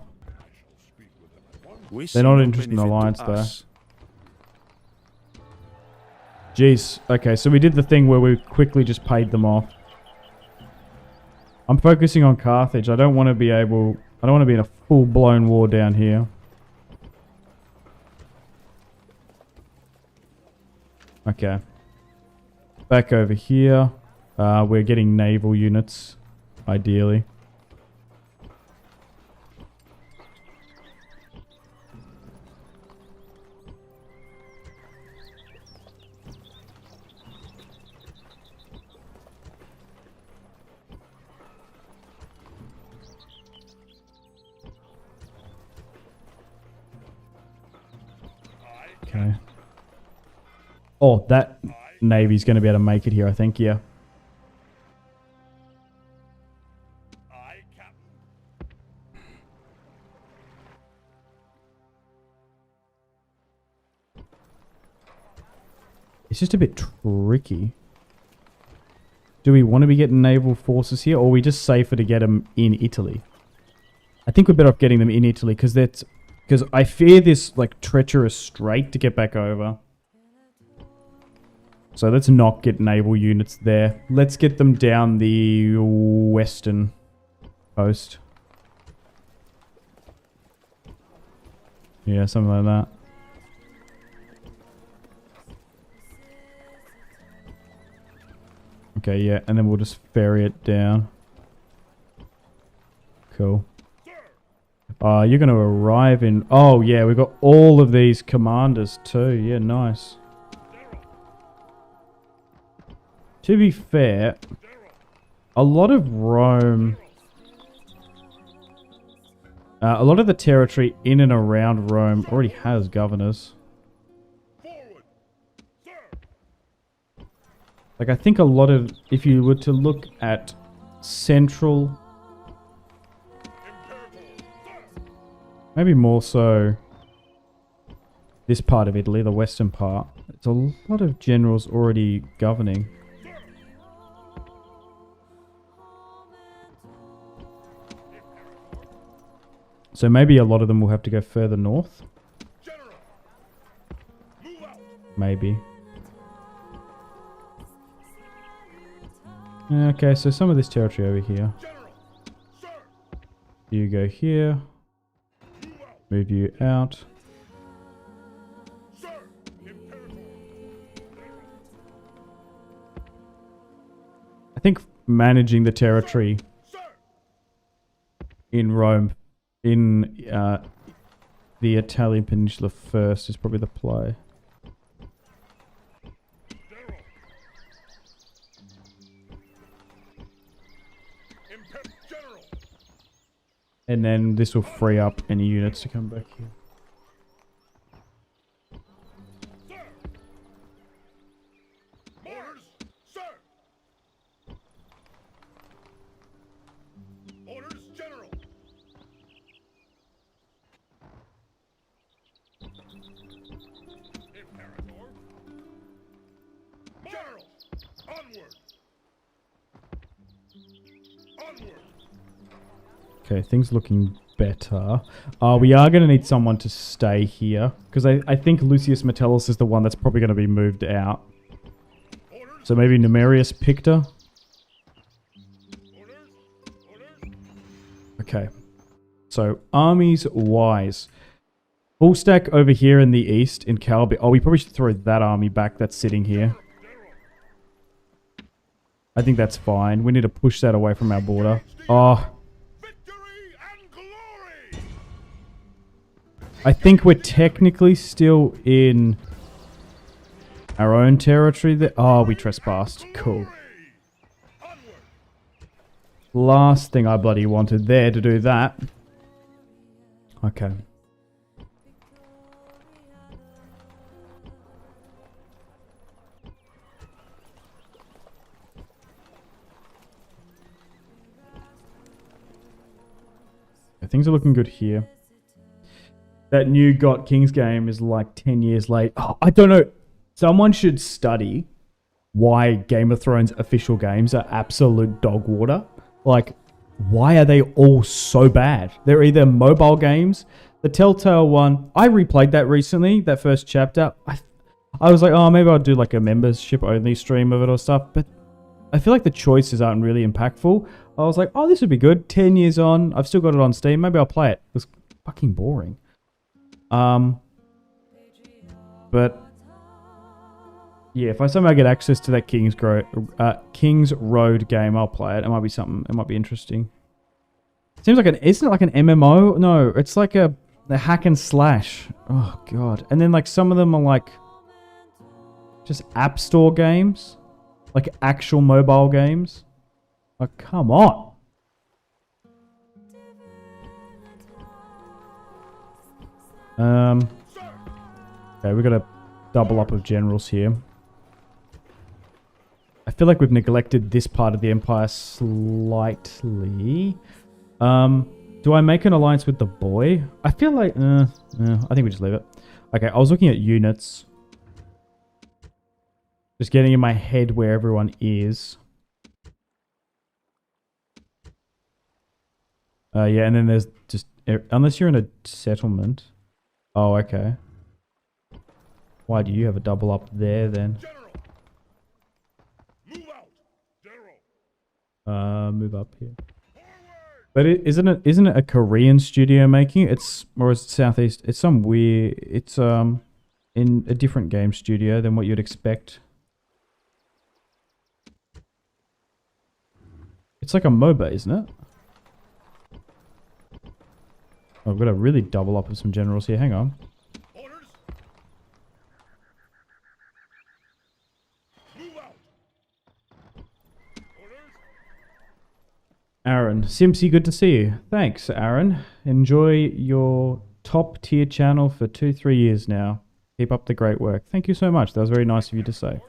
We They're see not no interested in benefit to alliance, though. us. Jeez. Okay, so we did the thing where we quickly just paid them off. I'm focusing on Carthage. I don't want to be in a full-blown war down here. Okay. Back over here. We're getting naval units, ideally. Okay. Oh, that navy's going to be able to make it here, I think, yeah. Aye, Captain. It's just a bit tricky. Do we want to be getting naval forces here, or are we just safer to get them in Italy? I think we're better off getting them in Italy, because I fear this like treacherous strait to get back over. So let's not get naval units there. Let's get them down the western coast. Yeah, something like that. Okay, yeah, and then we'll just ferry it down. Cool. You're going to arrive in... Oh, yeah, we've got all of these commanders too. Yeah, nice. To be fair, a lot of Rome... a lot of the territory in and around Rome already has governors. Forward, sir. Like, I think a lot of... If you were to look at central... Maybe more so this part of Italy, the western part. It's a lot of generals already governing. So maybe a lot of them will have to go further north. General, move out. Maybe. Okay, so some of this territory over here. General, sir. You go here. Move you out. Sir, Imperator. I think managing the territory Sir. in Rome, in the Italian peninsula first is probably the play. General. And then this will free up any units to come back here. Sir. Orders, sir. Orders, General. Imperator. General, onward. Onward. Okay, things looking better. We are going to need someone to stay here. Because I think Lucius Metellus is the one that's probably going to be moved out. Orders, So maybe Numerius Pictor? orders, orders. Okay. So, armies wise. Full stack over here in the east in Calbi. Oh, we probably should throw that army back that's sitting here. I think that's fine. We need to push that away from our border. Oh, Victory and glory. I think we're technically still in our own territory there. Oh, we trespassed. Cool. Onward. Last thing I bloody wanted there to do that. Okay. Things are looking good here. That new Got Kings game is like 10 years late. Oh, I don't know. Someone should study why Game of Thrones official games are absolute dog water. Like, why are they all so bad? They're either mobile games. The Telltale one, I replayed that recently, that first chapter. I was like, oh, maybe I'll do like a membership only stream of it or stuff. But I feel like the choices aren't really impactful. I was like, oh, this would be good. 10 years on. I've still got it on Steam. Maybe I'll play it. It was fucking boring. But yeah, if I somehow get access to that King's Road game, I'll play it. It might be something. It might be interesting. Seems like isn't it like an MMO? No, it's like a hack and slash. Oh god. And then like some of them are like just app store games, like actual mobile games. Like, come on. Okay, we got a double up of generals here. I feel like we've neglected this part of the empire slightly. Do I make an alliance with the boy? I feel like, I think we just leave it. Okay, I was looking at units. Just getting in my head where everyone is. Yeah, and then there's just, unless you're in a settlement. Oh, okay. Why do you have a double up there then? General! Move out! General! Move up here. But isn't it a Korean studio making it? Or is it Southeast? It's some weird. It's in a different game studio than what you'd expect. It's like a MOBA, isn't it? Oh, I've got to really double up with some generals here. Hang on. Orders! Move out! Orders! Aaron, Simpzy, good to see you. Thanks, Aaron. Enjoy your top tier channel for 2-3 years now. Keep up the great work. Thank you so much. That was very nice of you to say.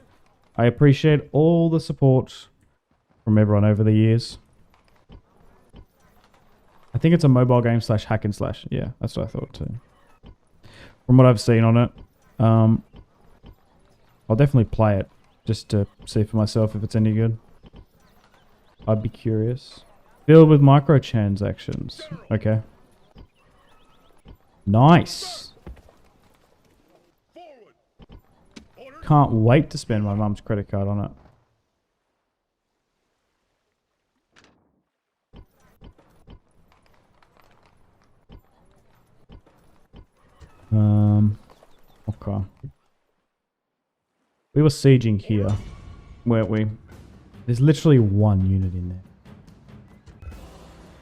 I appreciate all the support from everyone over the years. I think it's a mobile game / hack and slash. Yeah, that's what I thought too. From what I've seen on it, I'll definitely play it just to see for myself if it's any good. I'd be curious. Filled with microtransactions. Okay. Nice. Forward! Orders! Can't wait to spend my mum's credit card on it. Okay. We were sieging here, weren't we? There's literally one unit in there.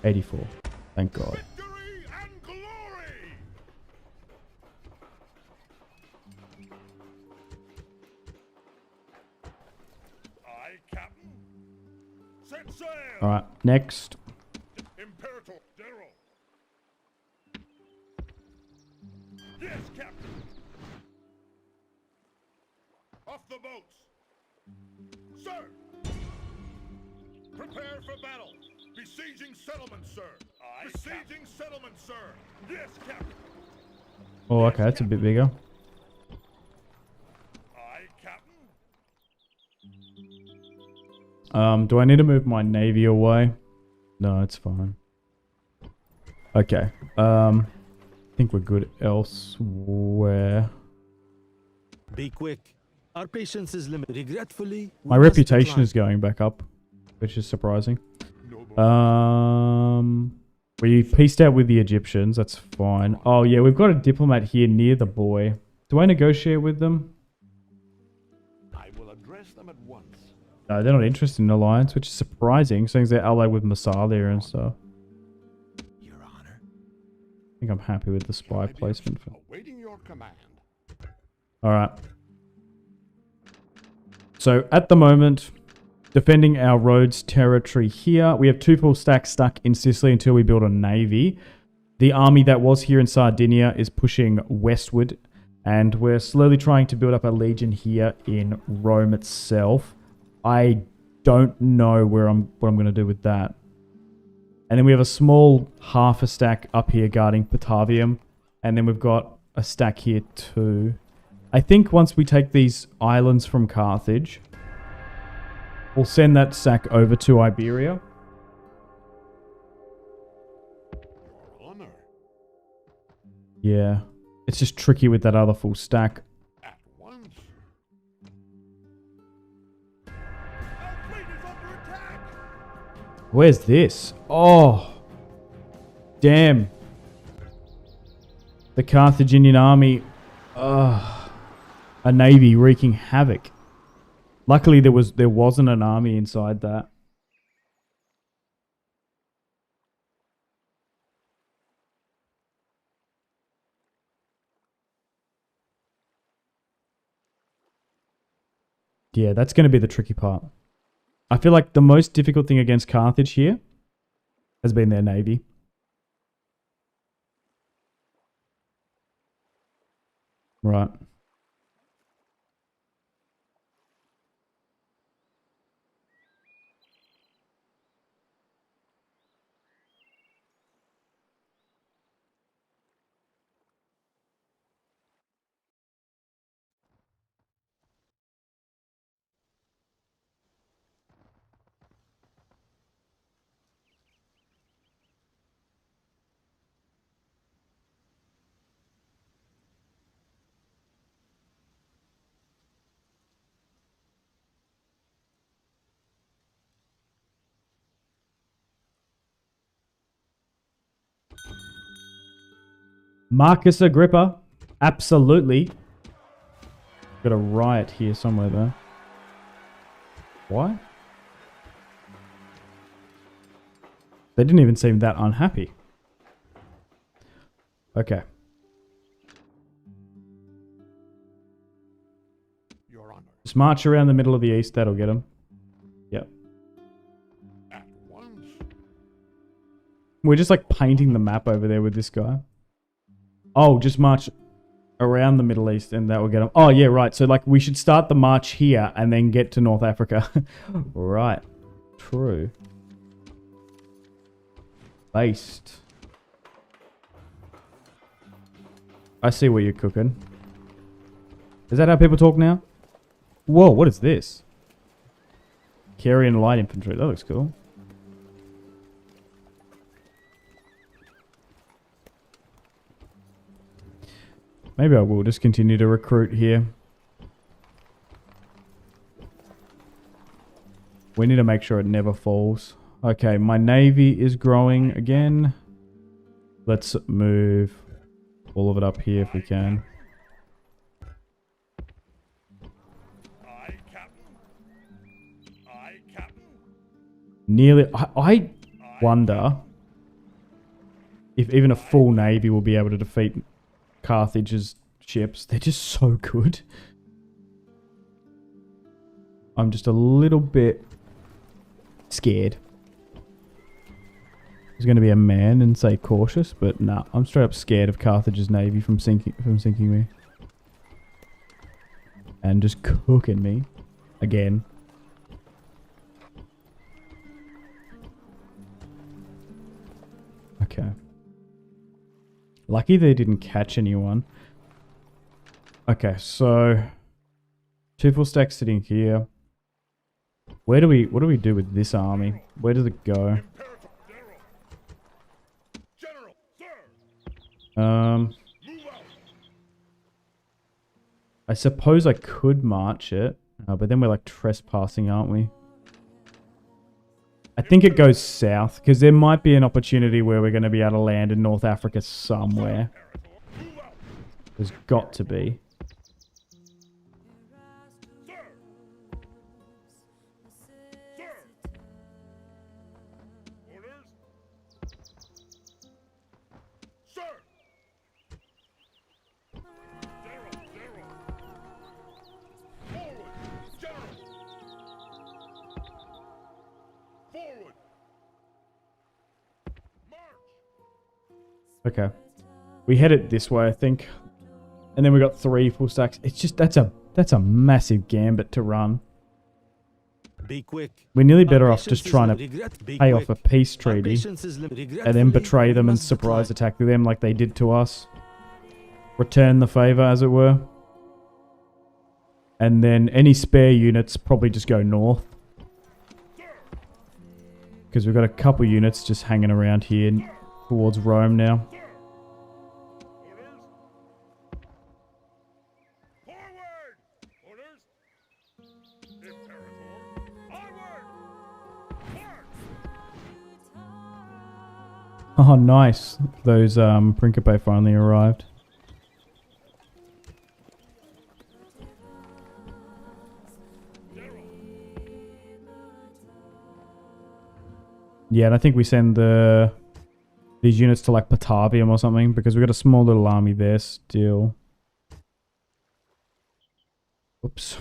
84. Thank God. Victory and glory! Aye, Captain. Set sail! Alright, next. Imperator, General. Yes, Captain. Off the boats. Sir. Prepare for battle. Besieging settlement, sir. Besieging settlement, sir. Yes, Captain. Oh, okay, that's a bit bigger. Aye, Captain. Do I need to move my navy away? No, it's fine. Okay. I think we're good elsewhere. Be quick. Our patience is limited. Regretfully, we My must reputation decline. is going back up, which is surprising. Noble. We pieced out with the Egyptians. That's fine. Oh yeah, we've got a diplomat here near the boy. Do I negotiate with them? I will address them at once. No, they're not interested in alliance, which is surprising, seeing as they're allied with Massalia and stuff. Your Honor. I think I'm happy with the spy placement. Awaiting your command. All right. So at the moment, defending our Rhodes territory here, we have 2 full stacks stuck in Sicily until we build a navy. The army that was here in Sardinia is pushing westward, and we're slowly trying to build up a legion here in Rome itself. I don't know what I'm going to do with that. And then we have a small half a stack up here guarding Patavium, and then we've got a stack here too. I think once we take these islands from Carthage, we'll send that stack over to Iberia. Your Honor. Yeah. It's just tricky with that other full stack. At once. Where's this? Oh. Damn. The Carthaginian army. A navy wreaking havoc. Luckily there wasn't an army inside that. Yeah, that's going to be the tricky part. I feel like the most difficult thing against Carthage here has been their navy. Right. Marcus Agrippa. Absolutely. Got a riot here somewhere though. Why? They didn't even seem that unhappy. Okay. Your Honor. Just march around the middle of the east. That'll get them. Yep. At once. We're just like painting the map over there with this guy. Oh, just march around the Middle East and that will get them. Oh, yeah, right. So, like, we should start the march here and then get to North Africa. Right. True. Based. I see what you're cooking. Is that how people talk now? Whoa, what is this? Carian light infantry. That looks cool. Maybe I will just continue to recruit here. We need to make sure it never falls. Okay, my navy is growing again. Let's move all of it up here if we can. Aye, Captain. Aye, Captain. Nearly. I wonder if even a full navy will be able to defeat Carthage's ships. They're just so good. I'm just a little bit scared. I was going to be a man and say cautious, but nah, I'm straight up scared of Carthage's navy from sinking me. And just cooking me again. Okay. Lucky they didn't catch anyone. Okay, so 2 full stacks sitting here. What do we do with this army? Where does it go? General, sir. Um, Move out. I suppose I could march it, but then we're like trespassing, aren't we? I think it goes south, because there might be an opportunity where we're going to be able to land in North Africa somewhere. There's got to be. Sir. Sir. Orders. Sir. General. Forward. General. Forward. March. Okay. We head it this way, I think. And then we got 3 full stacks. It's just, that's a massive gambit to run. Be quick. We're nearly better off just trying to pay off a peace treaty and then betray them and surprise attack them like they did to us. Return the favor, as it were. And then any spare units probably just go north. Because we've got a couple units just hanging around here towards Rome now. Oh, nice. Those Principe finally arrived. Yeah, and I think we send these units to like Batavium or something because we've got a small little army there still. Oops.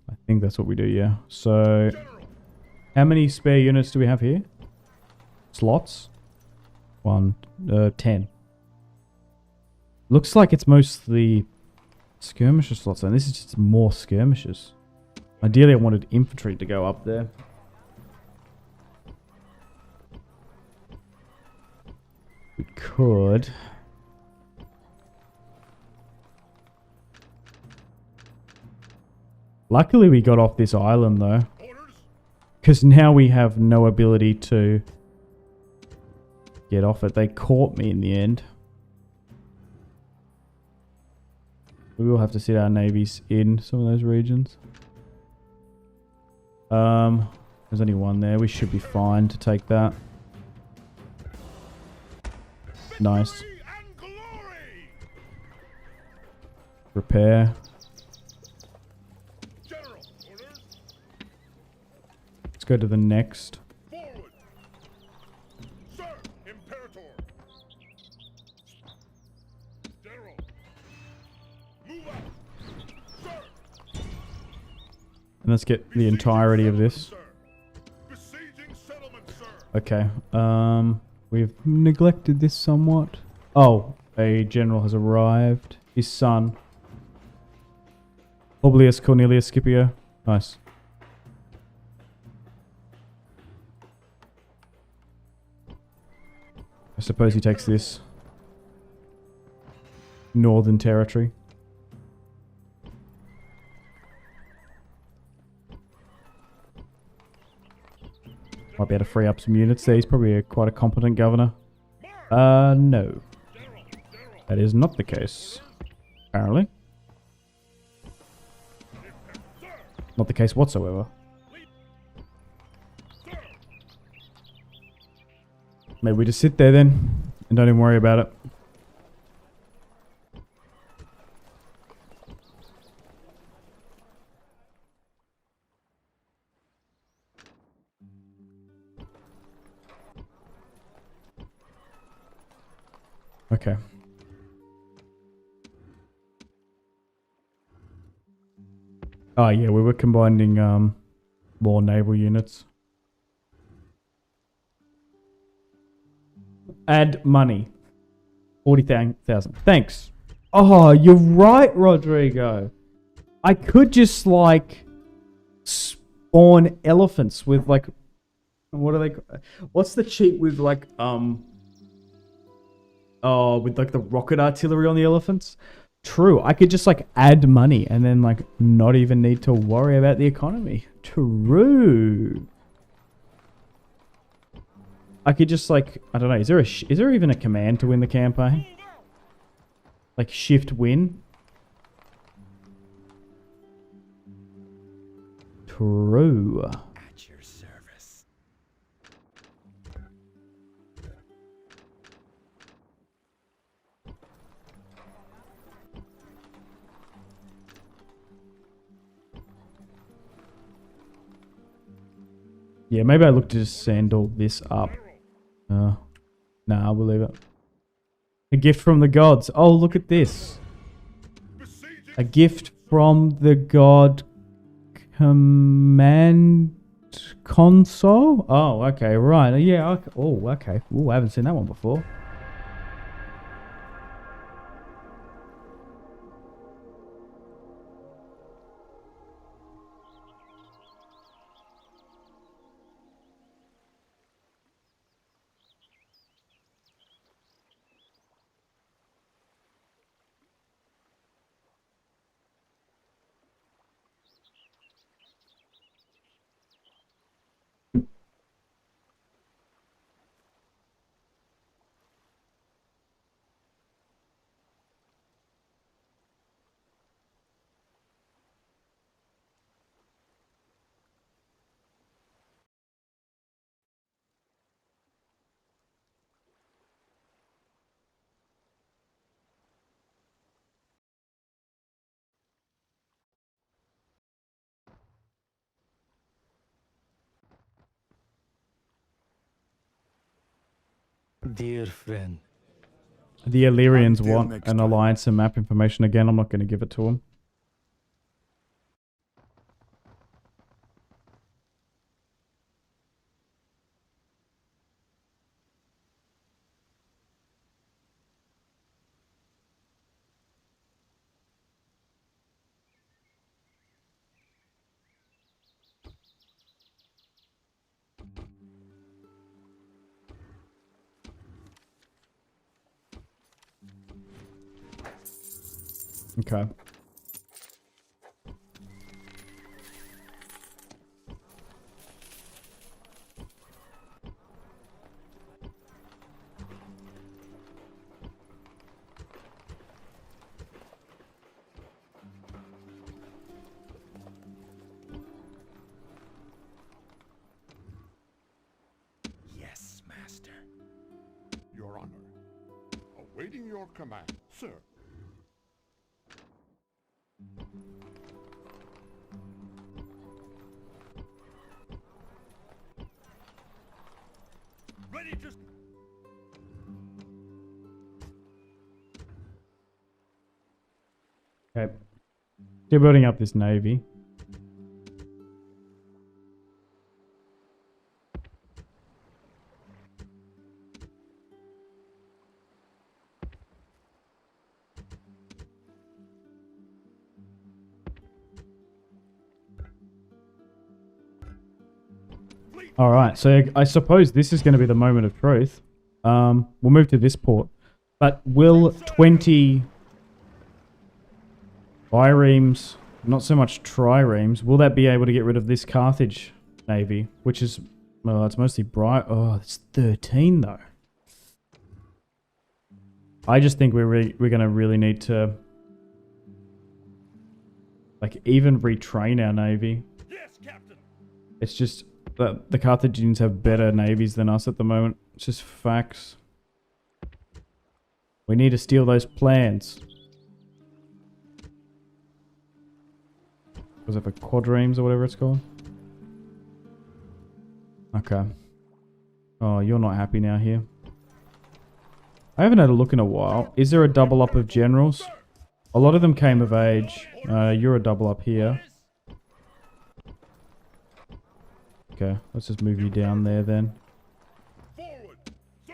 I think that's what we do, yeah. So, how many spare units do we have here? Slots? 10. Looks like it's mostly skirmisher slots, and this is just more skirmishers. Ideally, I wanted infantry to go up there. We could. Luckily, we got off this island, though. Because now we have no ability to get off it. They caught me in the end. We will have to sit our navies in some of those regions. There's only one there. We should be fine to take that. Nice. Repair. Let's go to the next. Forward. Sir, Imperator. General. Move out. Sir. And let's get the entirety of this. Besieging settlement, sir. Okay. We've neglected this somewhat. Oh, a general has arrived. His son. Publius Cornelius Scipio. Nice. I suppose he takes this. Northern territory. Might be able to free up some units there. He's probably quite a competent governor. No. That is not the case. Apparently. Not the case whatsoever. Maybe we just sit there then and don't even worry about it. Okay. Oh yeah, we were combining more naval units. Add money. 40,000. Thanks. Oh, you're right, Rodrigo. I could just like spawn elephants with like what are they? What's the cheat with like oh, with like the rocket artillery on the elephants? True. I could just like add money and then like not even need to worry about the economy. True. I could just like, I don't know, is there even a command to win the campaign? Like shift win? True. At your service. Yeah, maybe I look to just send all this up. Nah, we'll leave it. A gift from the gods. Oh, look at this. A gift from the god Command Console? Oh, okay, right. Yeah, okay. Oh, okay. Oh, I haven't seen that one before. Dear friend. The Illyrians Until want next an time. alliance and map information again. I'm not going to give it to them. Okay. Yes, master. Your Honor. Awaiting your command, sir. Ready to... Okay. Still building up this navy. All right, so I suppose this is going to be the moment of truth. We'll move to this port, but will 20 biremes, not so much triremes, will that be able to get rid of this Carthage navy, which is, well, it's mostly bright. Oh, it's 13 though. I just think we're going to really need to, like, even retrain our navy. Yes, Captain. It's just that the Carthaginians have better navies than us at the moment. It's just facts. We need to steal those plans. Was it for quadremes or whatever it's called? Okay. Oh, you're not happy now here. I haven't had a look in a while. Is there a double up of generals? A lot of them came of age. You're a double up here. Okay, let's just move you down there then. Forward, sir.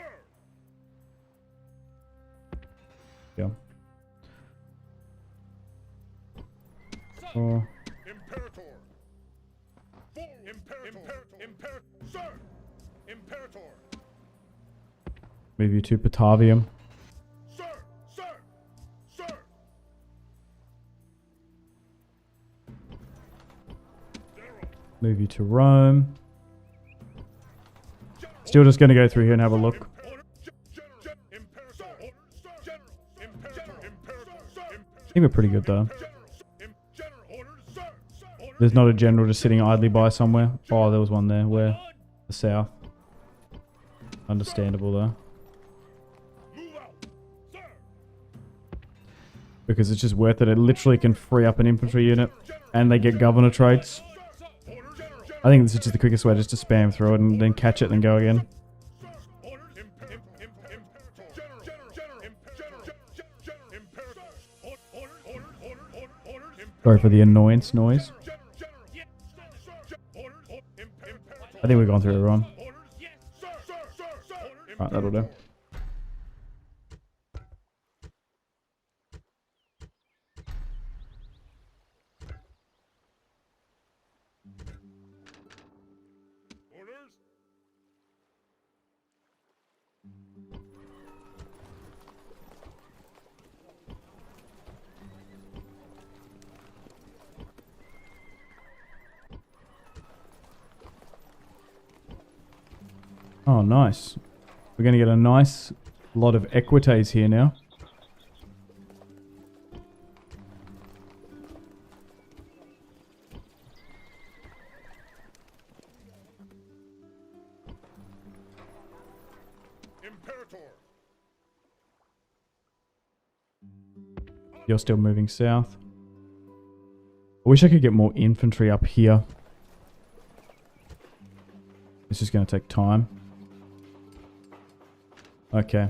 Yeah. Oh, Imperator. Imperator. Sir. Imperator. move you to Batavium. Sir. Sir. Sir. Move you to Rome. Still just going to go through here and have a look. I think we're pretty good though. There's not a general just sitting idly by somewhere. Oh, there was one there. Where? The south. Understandable though. Because it's just worth it. It literally can free up an infantry unit. And they get governor traits. I think this is just the quickest way, just to spam through it and then catch it and go again. Sorry for the annoyance noise. I think we've gone through everyone. Right, that'll do. Oh, nice. We're going to get a nice lot of equites here now. Imperator. You're still moving south. I wish I could get more infantry up here. It's just going to take time. Okay.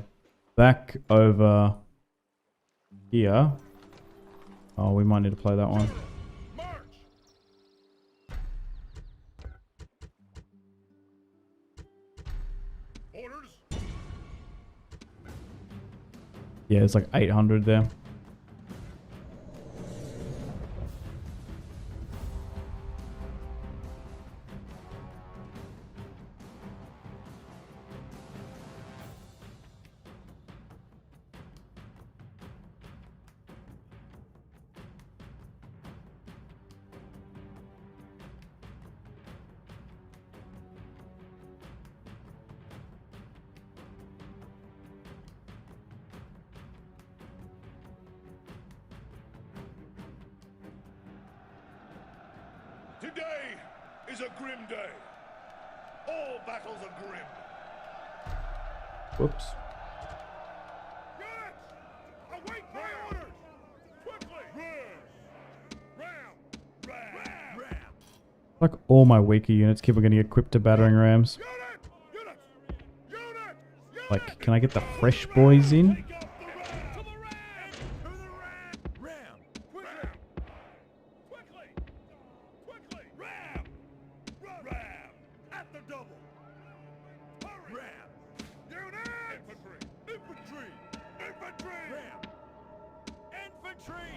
Back over here. Oh, we might need to play that one. March! Orders! Yeah, it's like 800 there. Today is a grim day. All battles are grim. Whoops. Units! Await my orders! Quickly! Ram! Like all my weaker units keep on getting equipped to battering rams. Units! Like, can I get the fresh boys in? Take out the ram! To the ram! To the ram! Ram! Quickly! Quickly! Ram! Ram! At the double! Hurry! Ram! Units! Infantry! Infantry! Infantry! Ram! Infantry!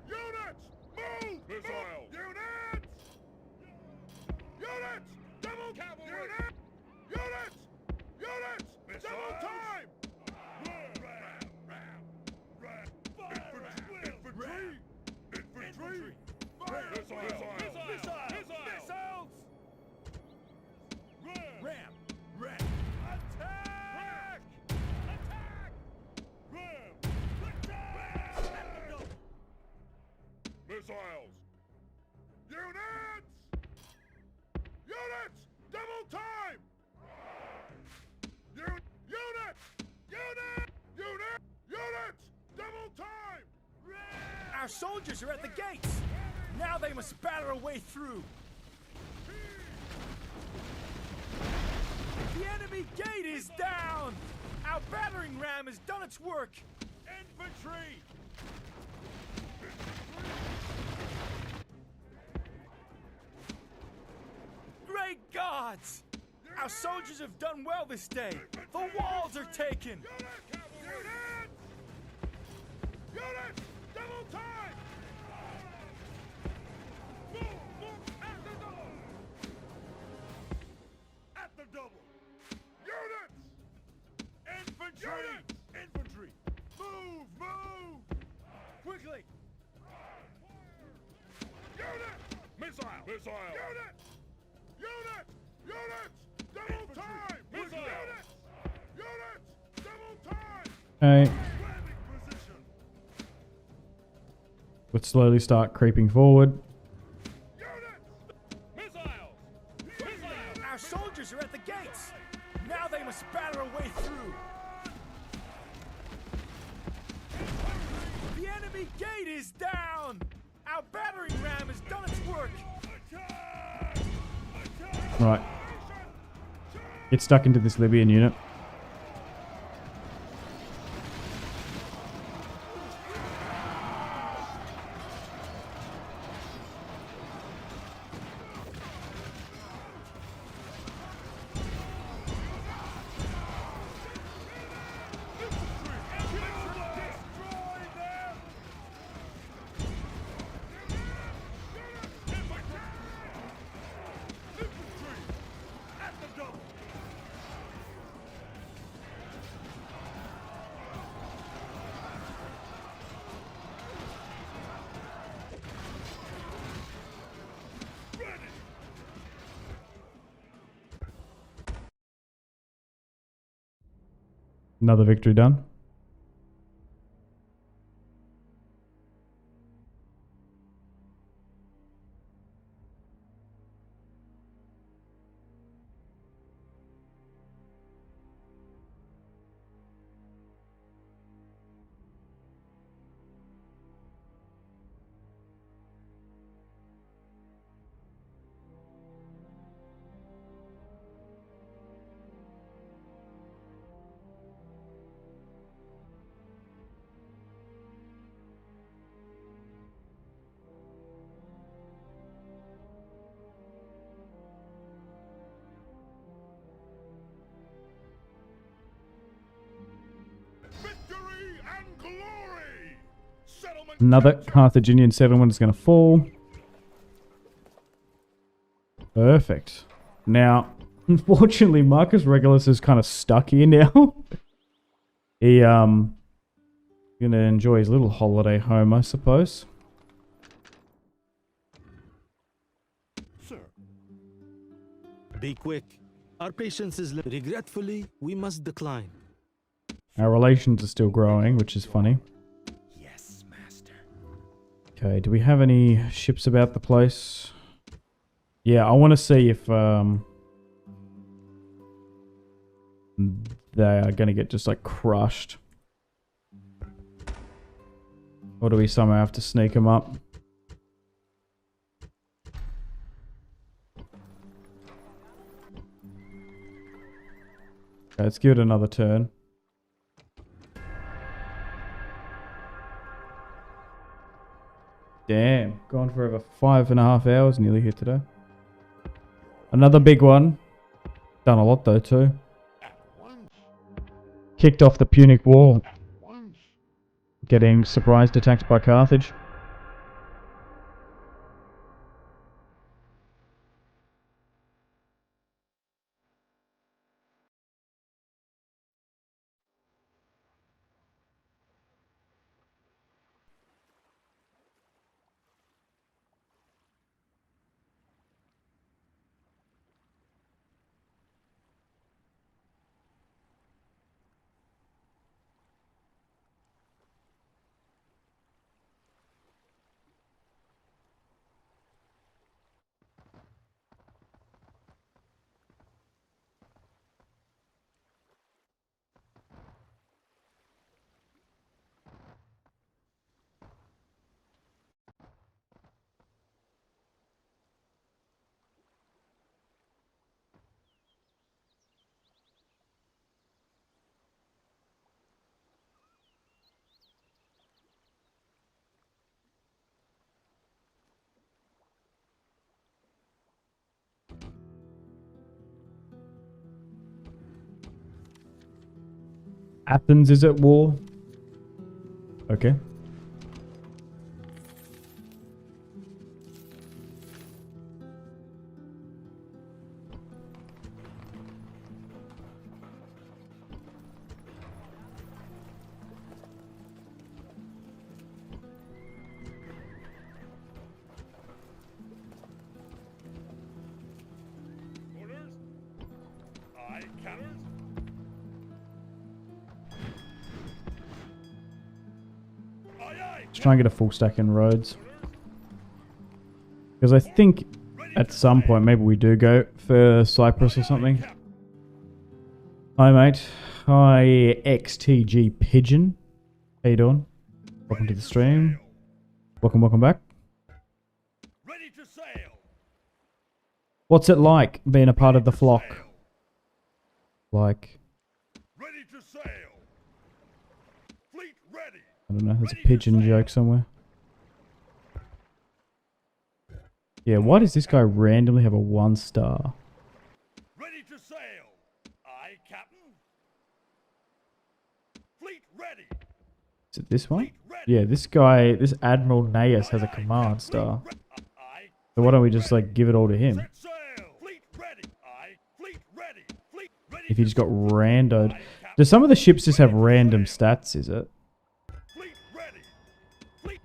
Units! Move! Missile! Units! Units! Double cavalry! Units! Units! Double time! Ram! Ram! Ram! Infantry! Infantry! Missiles! Missiles! Ram! Ram! Attack! Attack! Ram! Attack! Missiles! Units! Units! Double time! Units! Units! Double time! Our soldiers are at the gates. Now they must batter a way through. The enemy gate is down. Our battering ram has done its work. Infantry! Great gods! Our soldiers have done well this day. The walls are taken. Units! Units! Double time! Move! At the double! At the double! Units! Infantry! Infantry! Move! Quickly! Units! Missile! Units! Units! Double time! Units! Double time! Okay. Landing position! Let's slowly start creeping forward. Missiles! Our soldiers are at the gates. Now they must batter a way through. The enemy gate is down. Our battering ram has done its work. Right. Get stuck into this Libyan unit. Another victory done. Another Carthaginian settlement is going to fall. Perfect. Now, unfortunately, Marcus Regulus is kind of stuck here now. He, gonna enjoy his little holiday home, I suppose. Sir. Be quick. Our patience is limited. Regretfully, we must decline. Our relations are still growing, which is funny. Yes, master. Okay, do we have any ships about the place? Yeah, I want to see if, they are gonna get just, like, crushed. Or do we somehow have to sneak them up? Okay, let's give it another turn. Damn, gone for over 5.5 hours nearly here today. Another big one. Done a lot though too. Kicked off the Punic War. Getting surprised attacked by Carthage. Athens is at war. Okay. Orders? Aye, cannons? Aye, aye. Let's try and get a full stack in Rhodes. Because I think at some point maybe we do go for Cyprus or something. Hi mate. Hi XTG Pigeon. How you doing? Welcome to the stream. Welcome back. Ready to sail. What's it like being a part of the flock? Like, Ready to sail. Fleet ready. I don't know, there's a pigeon joke somewhere. Yeah, why does this guy randomly have a 1 star? Ready to sail. Aye, Captain. Fleet ready. Is it this one? Fleet ready. Yeah, this guy, this Admiral Naius has a command star. Aye. So why don't we just like give it all to him? Set sail. Fleet ready. Aye. Fleet ready. Fleet ready. If he just got randoed. Do some of the ships just have random stats, is it? Fleet ready. Fleet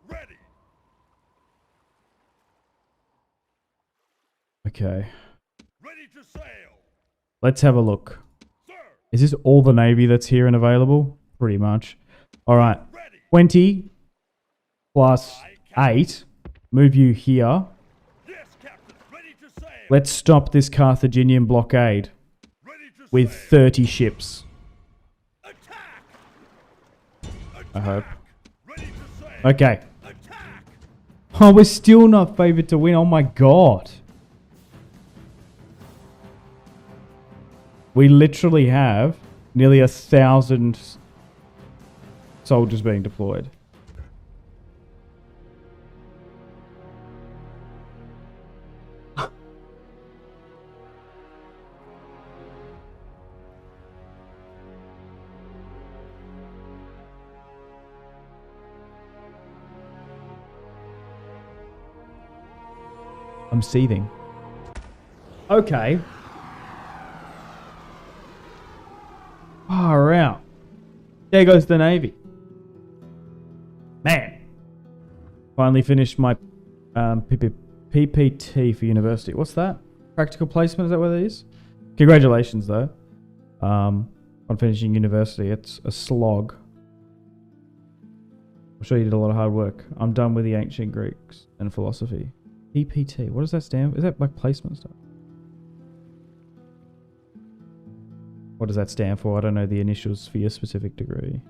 ready. Okay. Ready to sail. Let's have a look. Sir. Is this all the navy that's here and available? Pretty much. Alright. Ready. 20 plus 8. Move you here. Yes, Captain. Ready to sail. Let's stop this Carthaginian blockade Ready to with sail. 30 ships. Attack. I hope. Ready to sail. Okay. Attack. Oh, we're still not favored to win. Oh my god. We literally have nearly 1,000 soldiers being deployed. I'm seething. Okay. Far out. There goes the Navy. Man. Finally finished my PPT for university. What's that? Practical placement, is that what it is? Congratulations, though. On finishing university. It's a slog. I'm sure you did a lot of hard work. I'm done with the ancient Greeks and philosophy. PPT. What does that stand for? Is that like placement stuff? What does that stand for? I don't know the initials for your specific degree.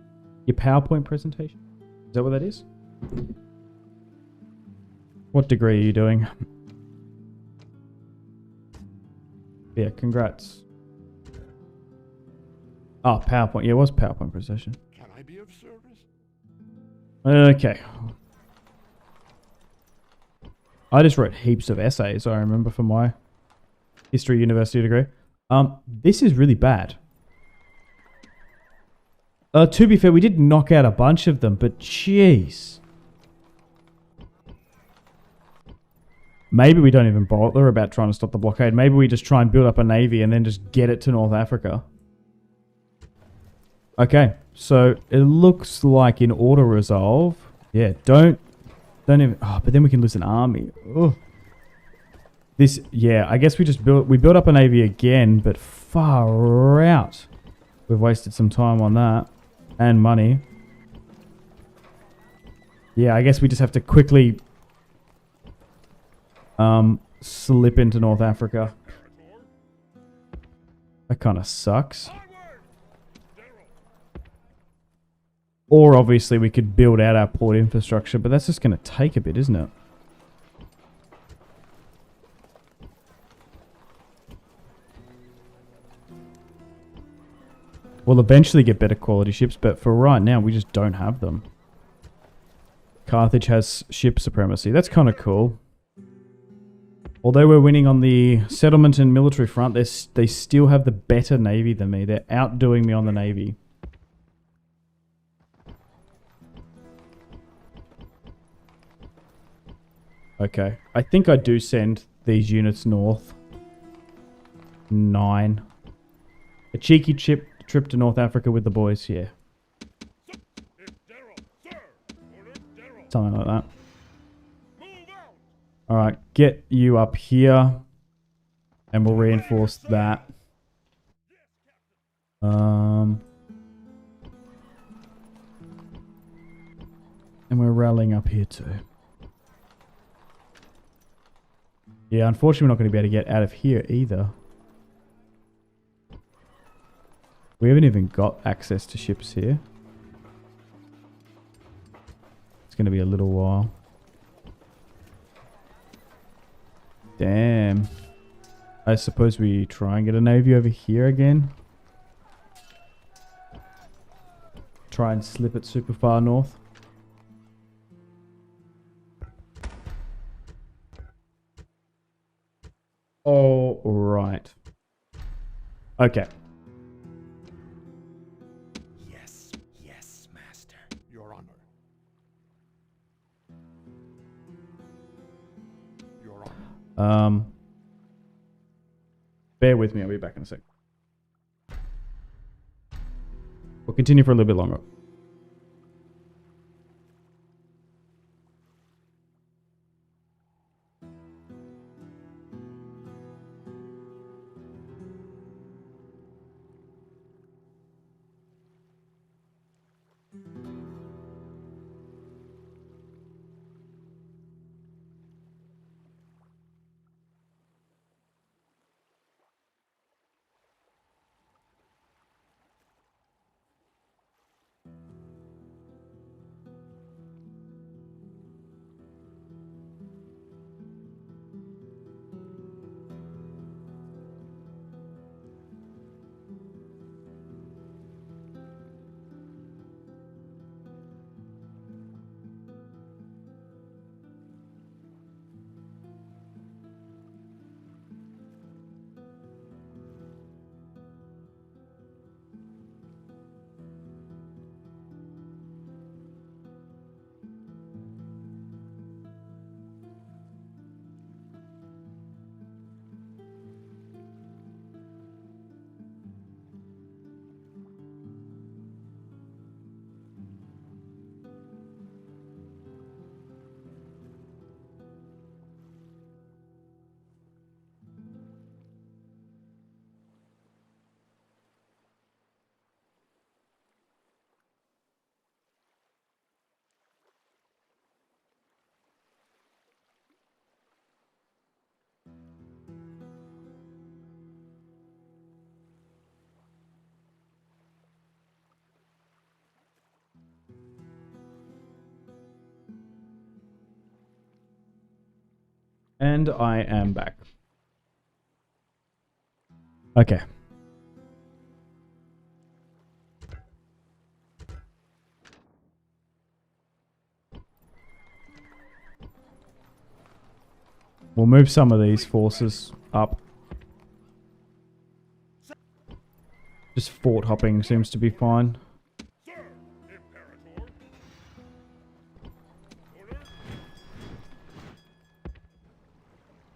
Your PowerPoint presentation? Is that what that is? What degree are you doing? Yeah, congrats. Oh, PowerPoint. Yeah, it was PowerPoint presentation. Can I be of service? Okay. I just wrote heaps of essays, I remember, for my history university degree. This is really bad. To be fair, we did knock out a bunch of them, but jeez. Maybe we don't even bother about trying to stop the blockade. Maybe we just try and build up a navy and then just get it to North Africa. Okay, so it looks like in auto resolve. Yeah, don't even. Oh, but then we can lose an army. Ugh. This, yeah, I guess we built up a navy again, but far out. We've wasted some time on that and money. Yeah, I guess we just have to quickly slip into North Africa. That kind of sucks. Or obviously we could build out our port infrastructure, but that's just going to take a bit, isn't it? We'll eventually get better quality ships, but for right now we just don't have them. Carthage has ship supremacy. That's kind of cool. Although we're winning on the settlement and military front, they still have the better navy than me. They're outdoing me on the navy. Okay. I think I do send these units north. 9. A cheeky trip to North Africa with the boys, yeah. Something like that. Alright, get you up here. And we'll reinforce that. And we're rallying up here too. Yeah, unfortunately we're not going to be able to get out of here either. We haven't even got access to ships here. It's going to be a little while. Damn. I suppose we try and get a navy over here again. Try and slip it super far north. All right. Okay. Yes, yes, master. Your honor. Your honor. Bear with me, I'll be back in a sec. We'll continue for a little bit longer. And I am back. Okay. We'll move some of these forces up. Just fort hopping seems to be fine. Sir, Imperator. Orders?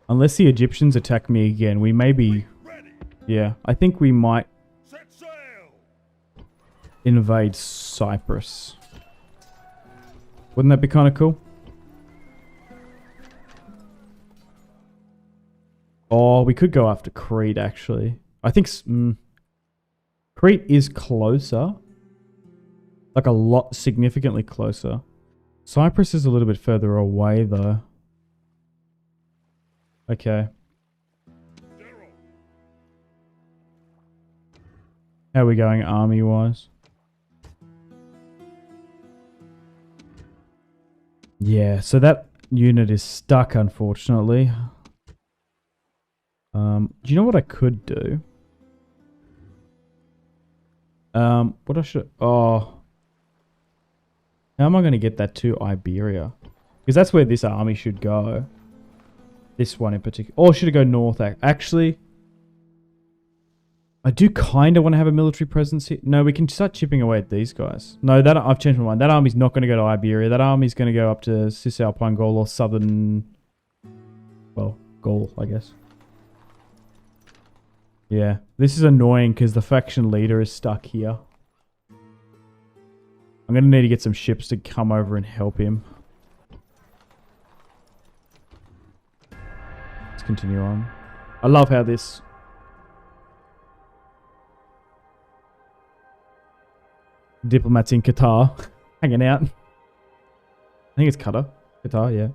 Unless the Egyptians attack me again, we may be... Ready. Yeah, I think we might Set sail. invade Cyprus. Wouldn't that be kind of cool? Oh, we could go after Crete, actually. I think Crete is closer. Like a lot, significantly closer. Cyprus is a little bit further away, though. Okay. General. How are we going army-wise? Yeah, so that unit is stuck, unfortunately. Do you know what I could do? What I should... Oh. How am I going to get that to Iberia? Because that's where this army should go. This one in particular. Or should it go north? Actually, I do kind of want to have a military presence here. No, we can start chipping away at these guys. No, that I've changed my mind. That army's not going to go to Iberia. That army's going to go up to Cisalpine Gaul or southern... Well, Gaul, I guess. Yeah, this is annoying because the faction leader is stuck here. I'm going to need to get some ships to come over and help him. Let's continue on. I love how this... Diplomats in Qatar hanging out. I think it's Qatar. Qatar, yeah.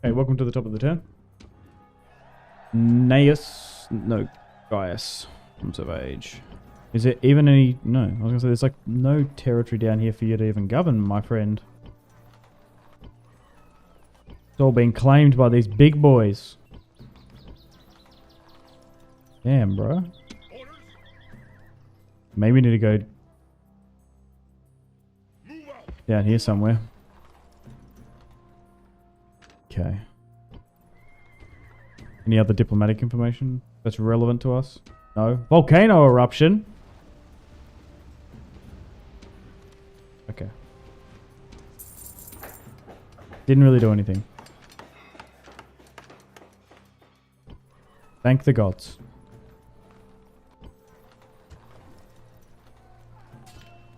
Hey, welcome to the top of the turn. Gaius. Comes of age. Is there even any... No, I was going to say, there's like no territory down here for you to even govern, my friend. It's all being claimed by these big boys. Damn, bro. Orders. Maybe we need to go Move out. down here somewhere. Okay. Any other diplomatic information that's relevant to us? No. Volcano eruption. Okay. Didn't really do anything. Thank the gods.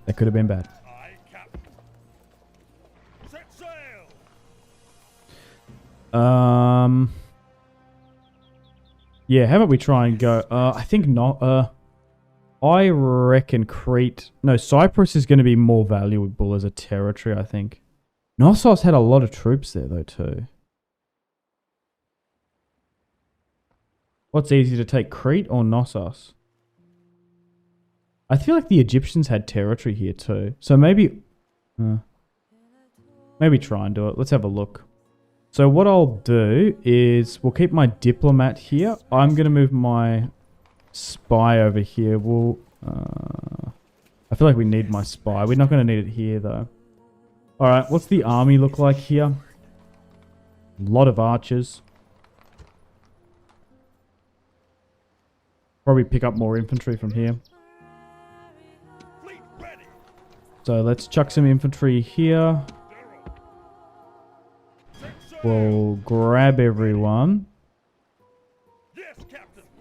That could have been bad. Aye, Captain. Set sail. Yeah, how about we try and go... I think not... I reckon Crete... No, Cyprus is going to be more valuable as a territory, I think. Knossos had a lot of troops there, though, too. What's easier to take, Crete or Knossos? I feel like the Egyptians had territory here, too. So maybe... maybe try and do it. Let's have a look. So what I'll do is we'll keep my diplomat here. I'm going to move my spy over here. We'll a feel like we need my spy. We're not going to need it here, though. Alright, what's the army look like here? A lot of archers. Probably pick up more infantry from here. So let's chuck some infantry here. We'll grab everyone.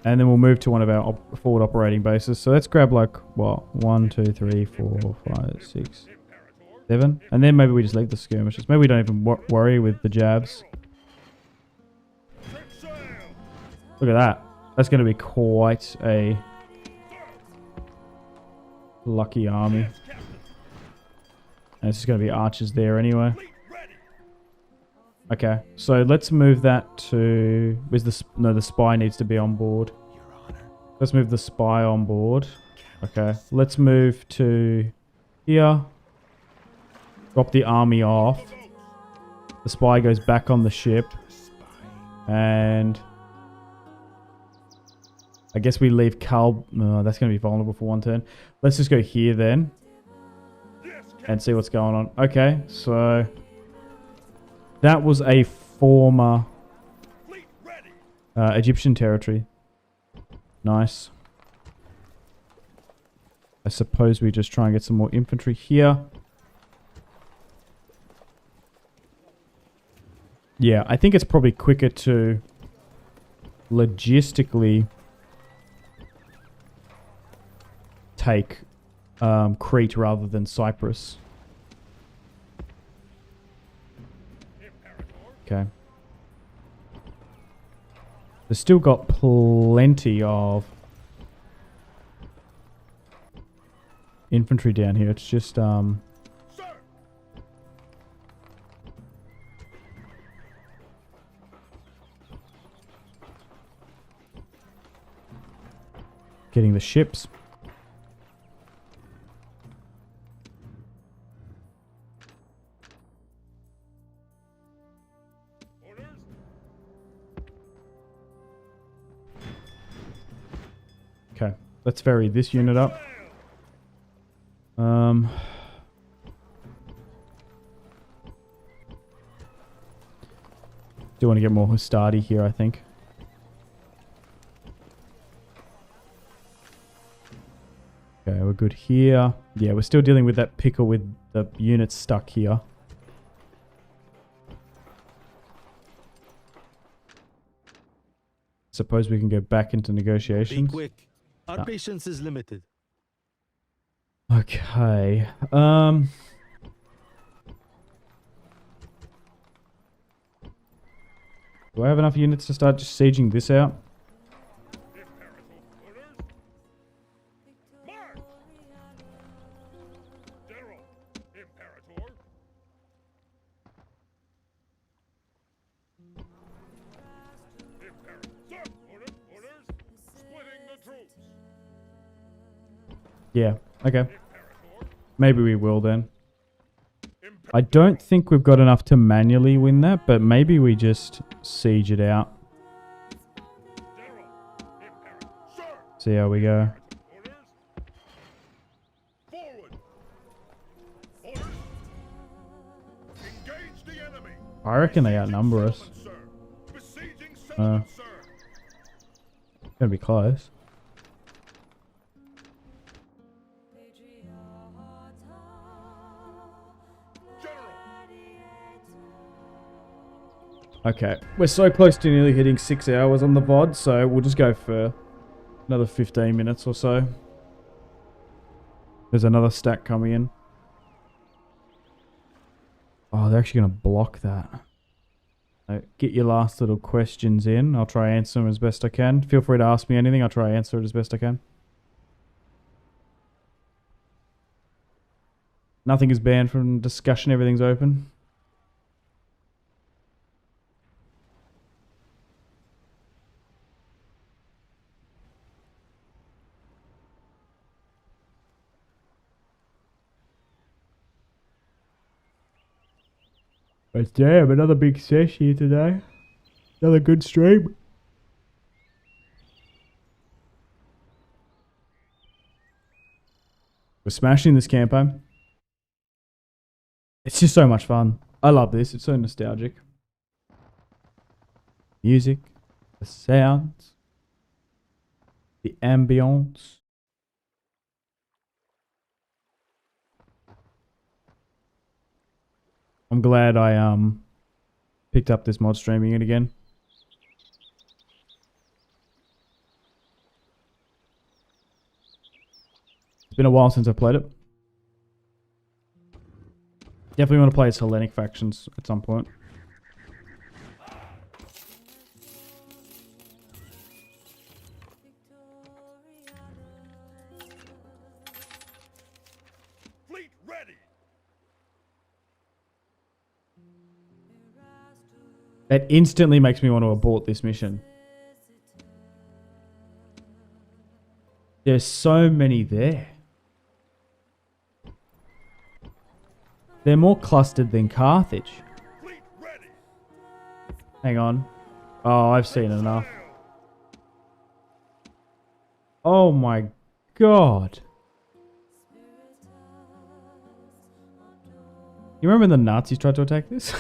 And then we'll move to one of our forward operating bases. So let's grab like, what? 1, 2, 3, 4, 5, 6, 7. And then maybe we just leave the skirmishes. Maybe we don't even worry with the jabs. Look at that. That's going to be quite a lucky army. And it's just going to be archers there anyway. Okay, so let's move that to... Where's the... No, the spy needs to be on board. Let's move the spy on board. Okay, let's move to here. Drop the army off. The spy goes back on the ship. And... I guess we leave Carl... No, that's going to be vulnerable for one turn. Let's just go here then. And see what's going on. Okay, so... That was a former Egyptian territory. Nice. I suppose we just try and get some more infantry here. Yeah, I think it's probably quicker to logistically take Crete rather than Cyprus. Okay. They've still got plenty of infantry down here. It's just getting the ships. Okay, let's vary this unit up. Do want to get more Hustadi here, I think. Okay, we're good here. Yeah, we're still dealing with that pickle with the units stuck here. Suppose we can go back into negotiations. Be quick. Our patience is limited. Okay. Do I have enough units to start just sieging this out? Yeah, okay. Maybe we will then. I don't think we've got enough to manually win that, but maybe we just siege it out. See how we go. I reckon they outnumber us. Gonna be close. Okay, we're so close to nearly hitting 6 hours on the VOD, so we'll just go for another 15 minutes or so. There's another stack coming in. Oh, they're actually going to block that. So get your last little questions in. I'll try answer them as best I can. Feel free to ask me anything. I'll try answer it as best I can. Nothing is banned from discussion. Everything's open. But damn, another big sesh here today. Another good stream. We're smashing this campaign. It's just so much fun. I love this. It's so nostalgic. Music, the sounds, the ambience. I'm glad I picked up this mod streaming it again. It's been a while since I played it. Definitely want to play as Hellenic factions at some point. Fleet ready. That instantly makes me want to abort this mission. There's so many there. They're more clustered than Carthage. Fleet ready. Hang on. Oh, I've seen enough. Oh my god. You remember the Nazis tried to attack this?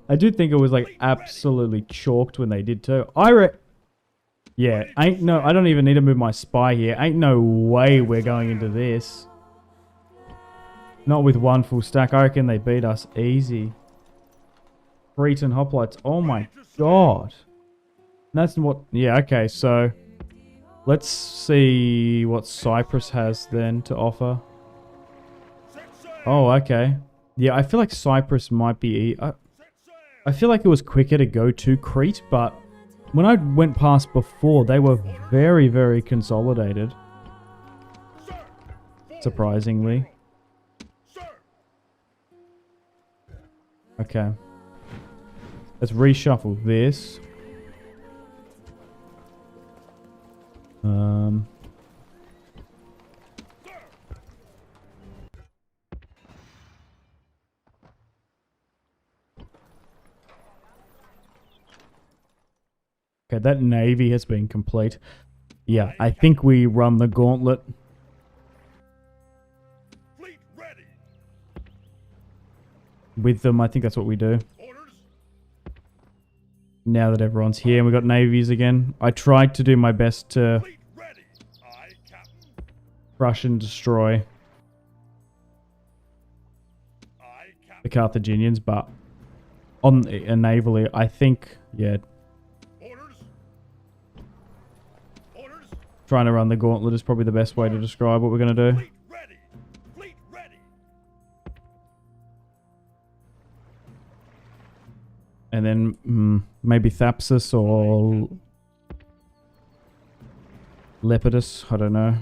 I do think it was like absolutely chalked when they did too. Yeah, I don't even need to move my spy here. Ain't no way we're going into this. Not with one full stack. I reckon they beat us easy. Cretan hoplites. Oh my god. That's what... Yeah, okay, so... Let's see what Cyprus has then to offer. Oh, okay. Yeah, I feel like Cyprus might be... I feel like it was quicker to go to Crete, but... When I went past before, they were very, very consolidated. Surprisingly. Okay. Let's reshuffle this. Okay, that navy has been complete. Yeah, I think we run the gauntlet. Fleet ready. With them, I think that's what we do. Orders. Now that everyone's here and we've got navies again. I tried to do my best to Fleet ready. Aye, Captain. crush and destroy Aye, Captain. the Carthaginians, but on navally, I think, yeah, Orders. Orders. trying to run the gauntlet is probably the best way to describe what we're going to do. Fleet ready. Fleet ready. And then maybe Thapsus or Lepidus, I don't know.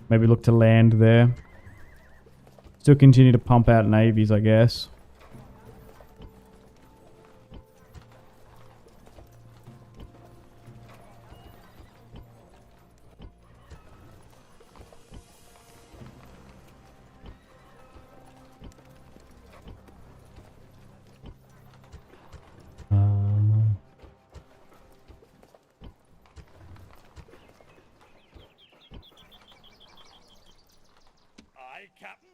Maybe look to land there. Still continue to pump out navies, I guess. Aye, Captain.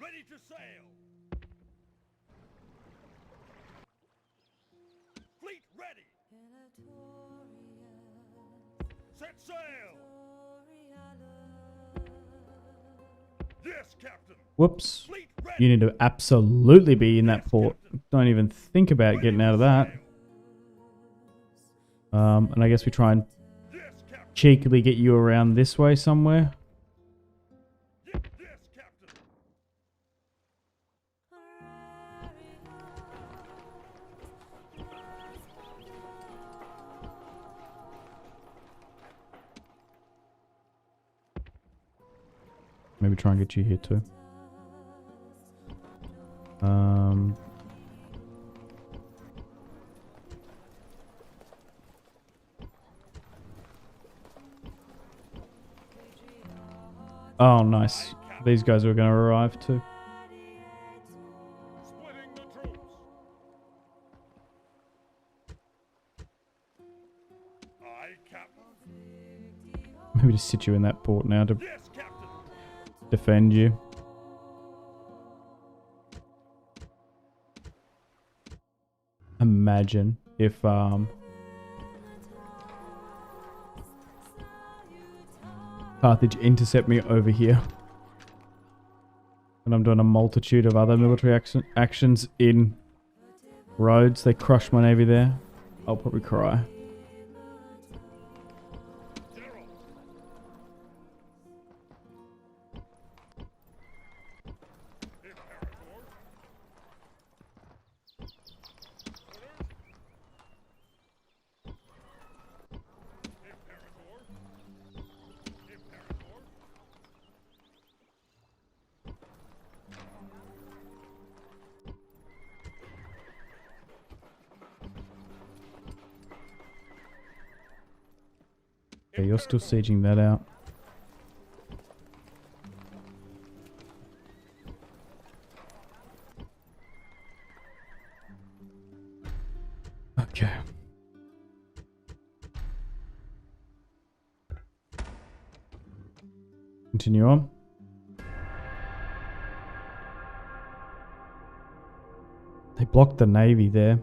Ready to sail. Fleet ready. Set sail. Yes, Captain. Whoops. Fleet ready. You need to absolutely be in that port. Don't even think about getting out of that. And I guess we try and Yes, Captain. cheekily get you around this way somewhere. Yes, Captain. Maybe try and get you here too. Oh, nice. These guys are going to arrive too. Splitting the troops. Aye, Captain. Maybe just sit you in that port now to Yes, Captain. defend you. Imagine if Carthage intercept me over here. And I'm doing a multitude of other military actions in Rhodes. They crush my navy there. I'll probably cry. General. Imperator. Orders. Imperator. Imperator. Okay, you're still sieging that out. Okay. Continue on. They blocked the navy there.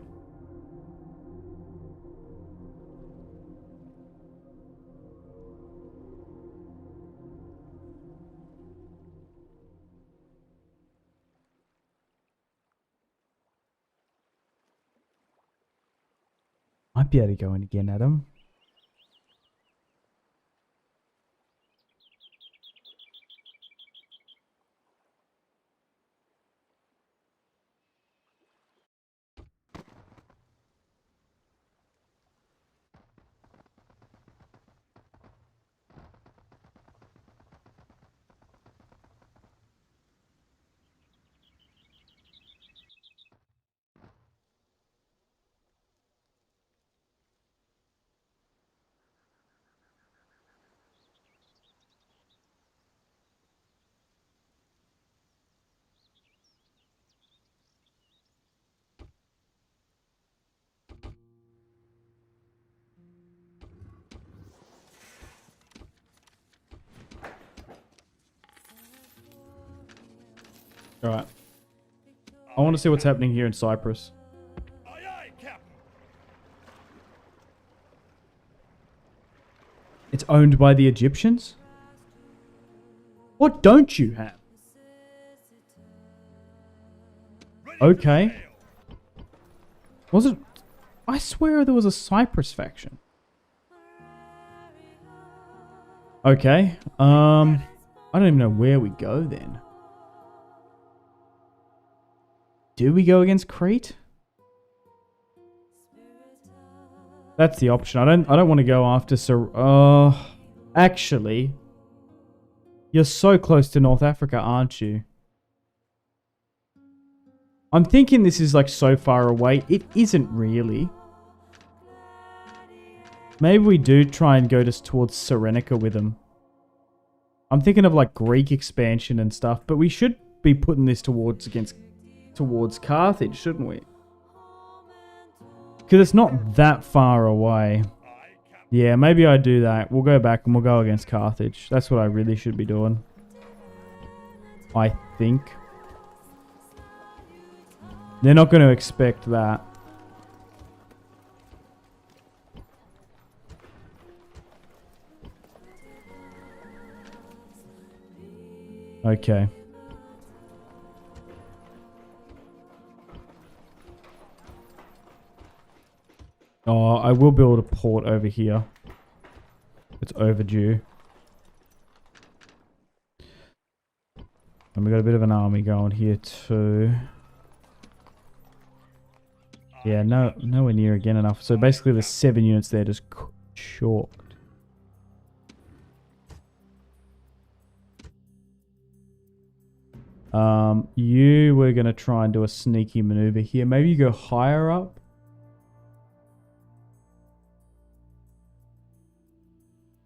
Might be able to go in again, Adam. Alright. I want to see what's happening here in Cyprus. Aye, aye, Captain. It's owned by the Egyptians? What don't you have? Ready to Okay. sail. Was it? I swear there was a Cyprus faction. Okay. I don't even know where we go then. Do we go against Crete? That's the option. I don't want to go after actually, you're so close to North Africa, aren't you? I'm thinking this is like so far away. It isn't really. Maybe we do try and go just towards Cyrenaica with them. I'm thinking of like Greek expansion and stuff, but we should be putting this towards Carthage, shouldn't we? Because it's not that far away. Aye, Captain. Yeah, maybe I do that. We'll go back and we'll go against Carthage. That's what I really should be doing. I think. They're not going to expect that. Okay. Oh, I will build a port over here. It's overdue. And we got a bit of an army going here too. Yeah, nowhere near again enough. So basically the 7 units there just chalked. You were going to try and do a sneaky maneuver here. Maybe you go higher up.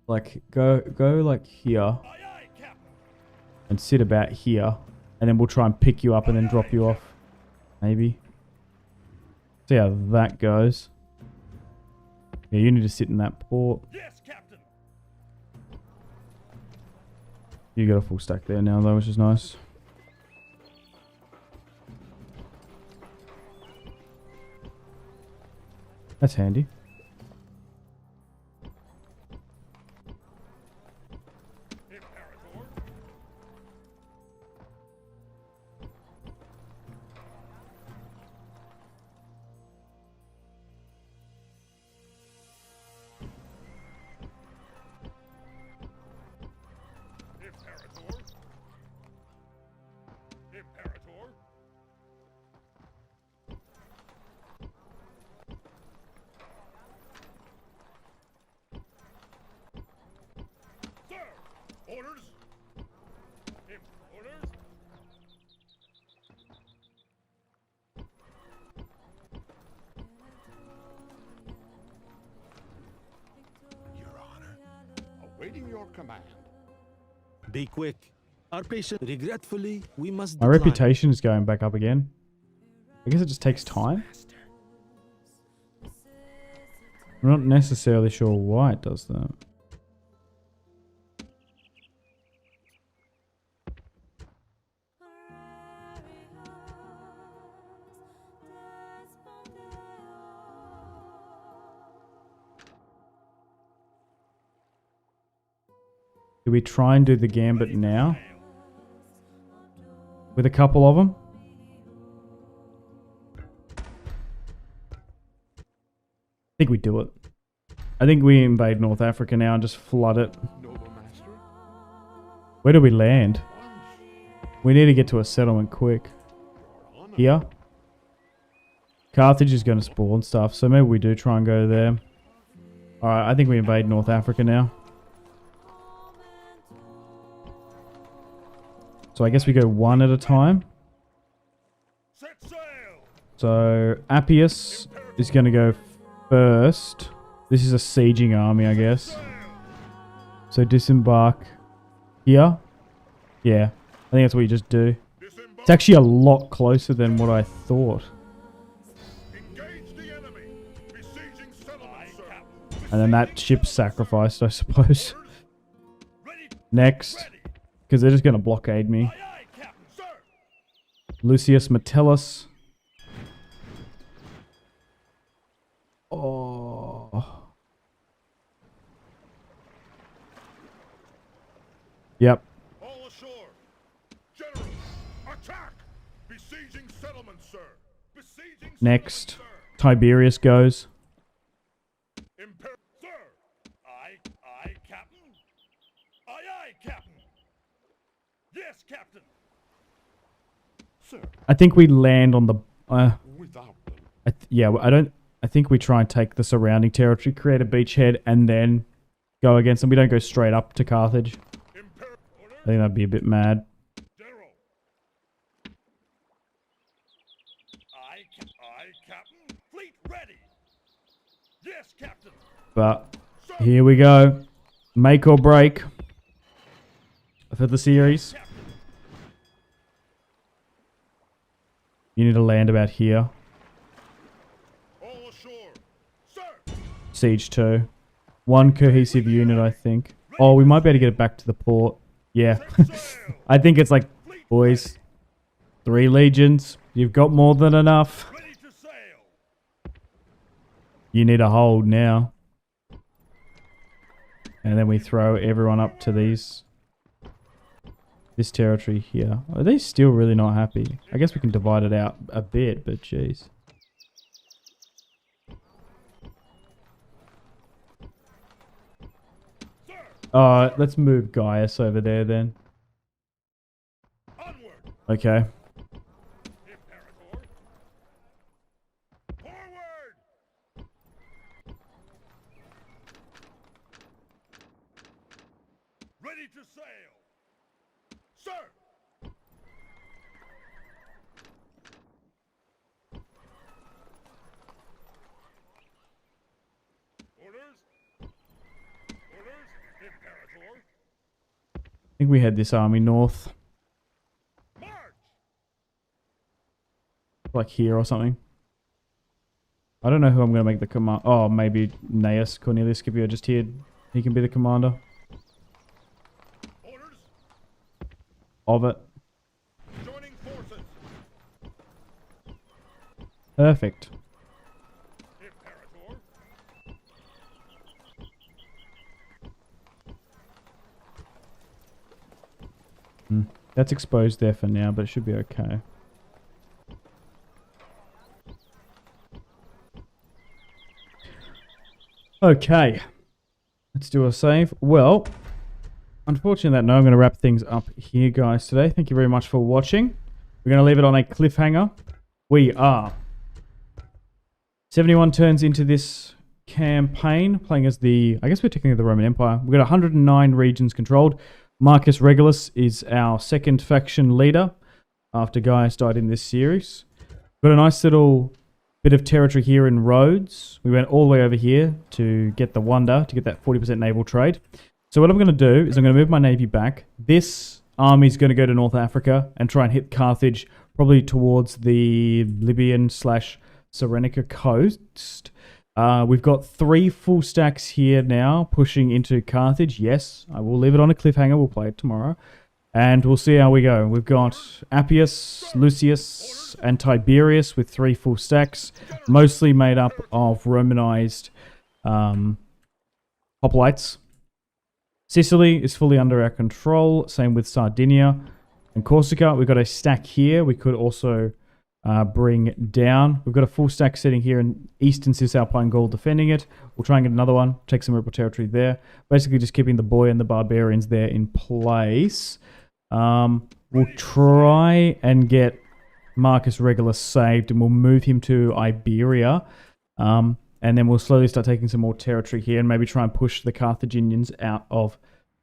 Like, go like here. Aye, aye, Captain. And sit about here. And then we'll try and pick you up and then drop you off. Maybe. See how that goes. Yeah, you need to sit in that port. Yes, Captain. You got a full stack there now, though, which is nice. That's handy. Imperator. Imperator. Imperator. Sir! Orders! Orders! Your Honor. Awaiting your command. Be quick. Our patient. Regretfully, we must My decline. reputation is going back up again. I guess it just takes time. Master. I'm not necessarily sure why it does that. Do we try and do the gambit now? With a couple of them? I think we do it. I think we invade North Africa now and just flood it. Noble master. Where do we land? Once. We need to get to a settlement quick. Honor. Here? Carthage is going to spawn stuff, so maybe we do try and go there. Alright, I think we invade North Africa now. So I guess we go one at a time. Set sail. So Appius is going to go first. This is a sieging army, I guess. Sail. So disembark here. Yeah, I think that's what you just do. Disembark. It's actually a lot closer than what I thought. Engage the enemy. Besieging settlement, sir. And then that ship's sacrificed, I suppose. Ready. Next, because they're just going to blockade me. Aye, aye, Captain. Sir. Lucius Metellus. Oh. Yep. All ashore. General. Attack. Besieging settlement, sir. Besieging Next, settlement, Tiberius goes. sir. Sir. Aye, aye, Captain. Aye, aye, Captain. Yes, Captain. Sir. I think we land on the... Without them. yeah, I think we try and take the surrounding territory, create a beachhead, and then go against them. We don't go straight up to Carthage. I think that'd be a bit mad. General. Aye, Captain. Fleet ready. Yes, Captain. But here we go. Make or break for the series. Captain. You need to land about here. All ashore. Sir. Siege 2. One cohesive unit, I think. Oh, we might be able to get it back to the port. Yeah. Set sail. I think it's like, Fleet boys, 3 legions. You've got more than enough. ready to sail. You need a hold now. And then we throw everyone up to this territory here. Are they still really not happy? I guess we can divide it out a bit, but jeez. Sir. Let's move Gaius over there then. Onward. Okay. Imperator. Forward. Ready to sail. Sir. Orders. Orders. Imperator. I think we had this army north, March. like here or something. I don't know who I'm going to make the command. Oh, maybe Gnaeus Cornelius Scipio just here. He can be the commander Orders. of it. Joining forces. Perfect. Imperator. That's exposed there for now, but it should be okay. Okay. Let's do a save. Well, unfortunately that, no, I'm going to wrap things up here, guys, today. Thank you very much for watching. We're going to leave it on a cliffhanger. We are 71 turns into this campaign, playing as the, I guess we're technically the Roman Empire. We've got 109 regions controlled. Marcus Regulus is our second faction leader after Gaius died in this series. Got a nice little bit of territory here in Rhodes. We went all the way over here to get the Wonder, to get that 40% naval trade. So what I'm going to do is I'm going to move my navy back. This army is going to go to North Africa and try and hit Carthage, probably towards the Libyan / Cyrenaica coast. We've got 3 full stacks here now pushing into Carthage. Yes, I will leave it on a cliffhanger. We'll play it tomorrow. And we'll see how we go. We've got Appius, Lucius, and Tiberius with 3 full stacks, mostly made up of Romanized hoplites. Sicily is fully under our control. Same with Sardinia and Corsica. We've got a stack here. We could also bring down. We've got a full stack sitting here in Eastern Cisalpine Gaul defending it. We'll try and get another one, take some rebel territory there. Basically just keeping the boy and the barbarians there in place. We'll try and get Marcus Regulus saved and we'll move him to Iberia. And then we'll slowly start taking some more territory here and maybe try and push the Carthaginians out of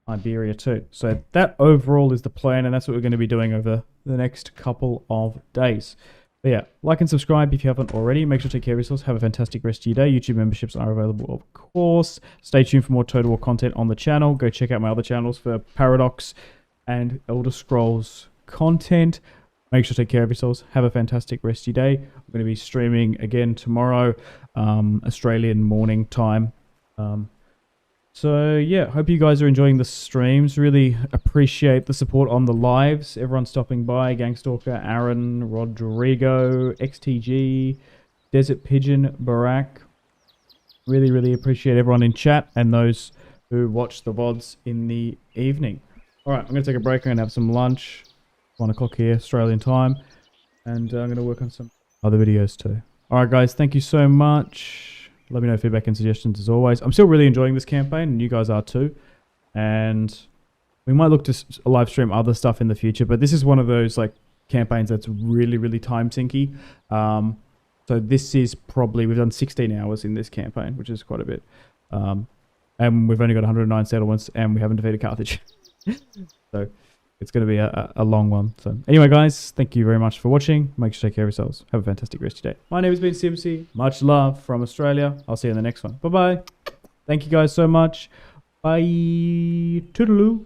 Iberia too. So that overall is the plan, and that's what we're going to be doing over the next couple of days. But yeah, like and subscribe if you haven't already. Make sure to take care of yourselves. Have a fantastic rest of your day. YouTube memberships are available, of course. Stay tuned for more Total War content on the channel. Go check out my other channels for Paradox and Elder Scrolls content. Make sure to take care of yourselves. Have a fantastic rest of your day. I'm going to be streaming again tomorrow, Australian morning time. So yeah, hope you guys are enjoying the streams. Really appreciate the support on the lives. Everyone stopping by. Gangstalker, Aaron, Rodrigo, XTG, Desert Pigeon, Barack. Really, really appreciate everyone in chat and those who watch the VODs in the evening. Alright, I'm going to take a break. I'm going to have some lunch. 1 o'clock here, Australian time. And I'm going to work on some other videos too. Alright guys, thank you so much. Let me know feedback and suggestions as always. I'm still really enjoying this campaign, and you guys are too. And we might look to live stream other stuff in the future, but this is one of those like campaigns that's really, really time sinky. So this is probably, we've done 16 hours in this campaign, which is quite a bit. And we've only got 109 settlements, and we haven't defeated Carthage. So it's going to be a long one. So anyway, guys, thank you very much for watching. Make sure to take care of yourselves. Have a fantastic rest of your day. My name has been Simpzy. Much love from Australia. I'll see you in the next one. Bye-bye. Thank you guys so much. Bye. Toodaloo.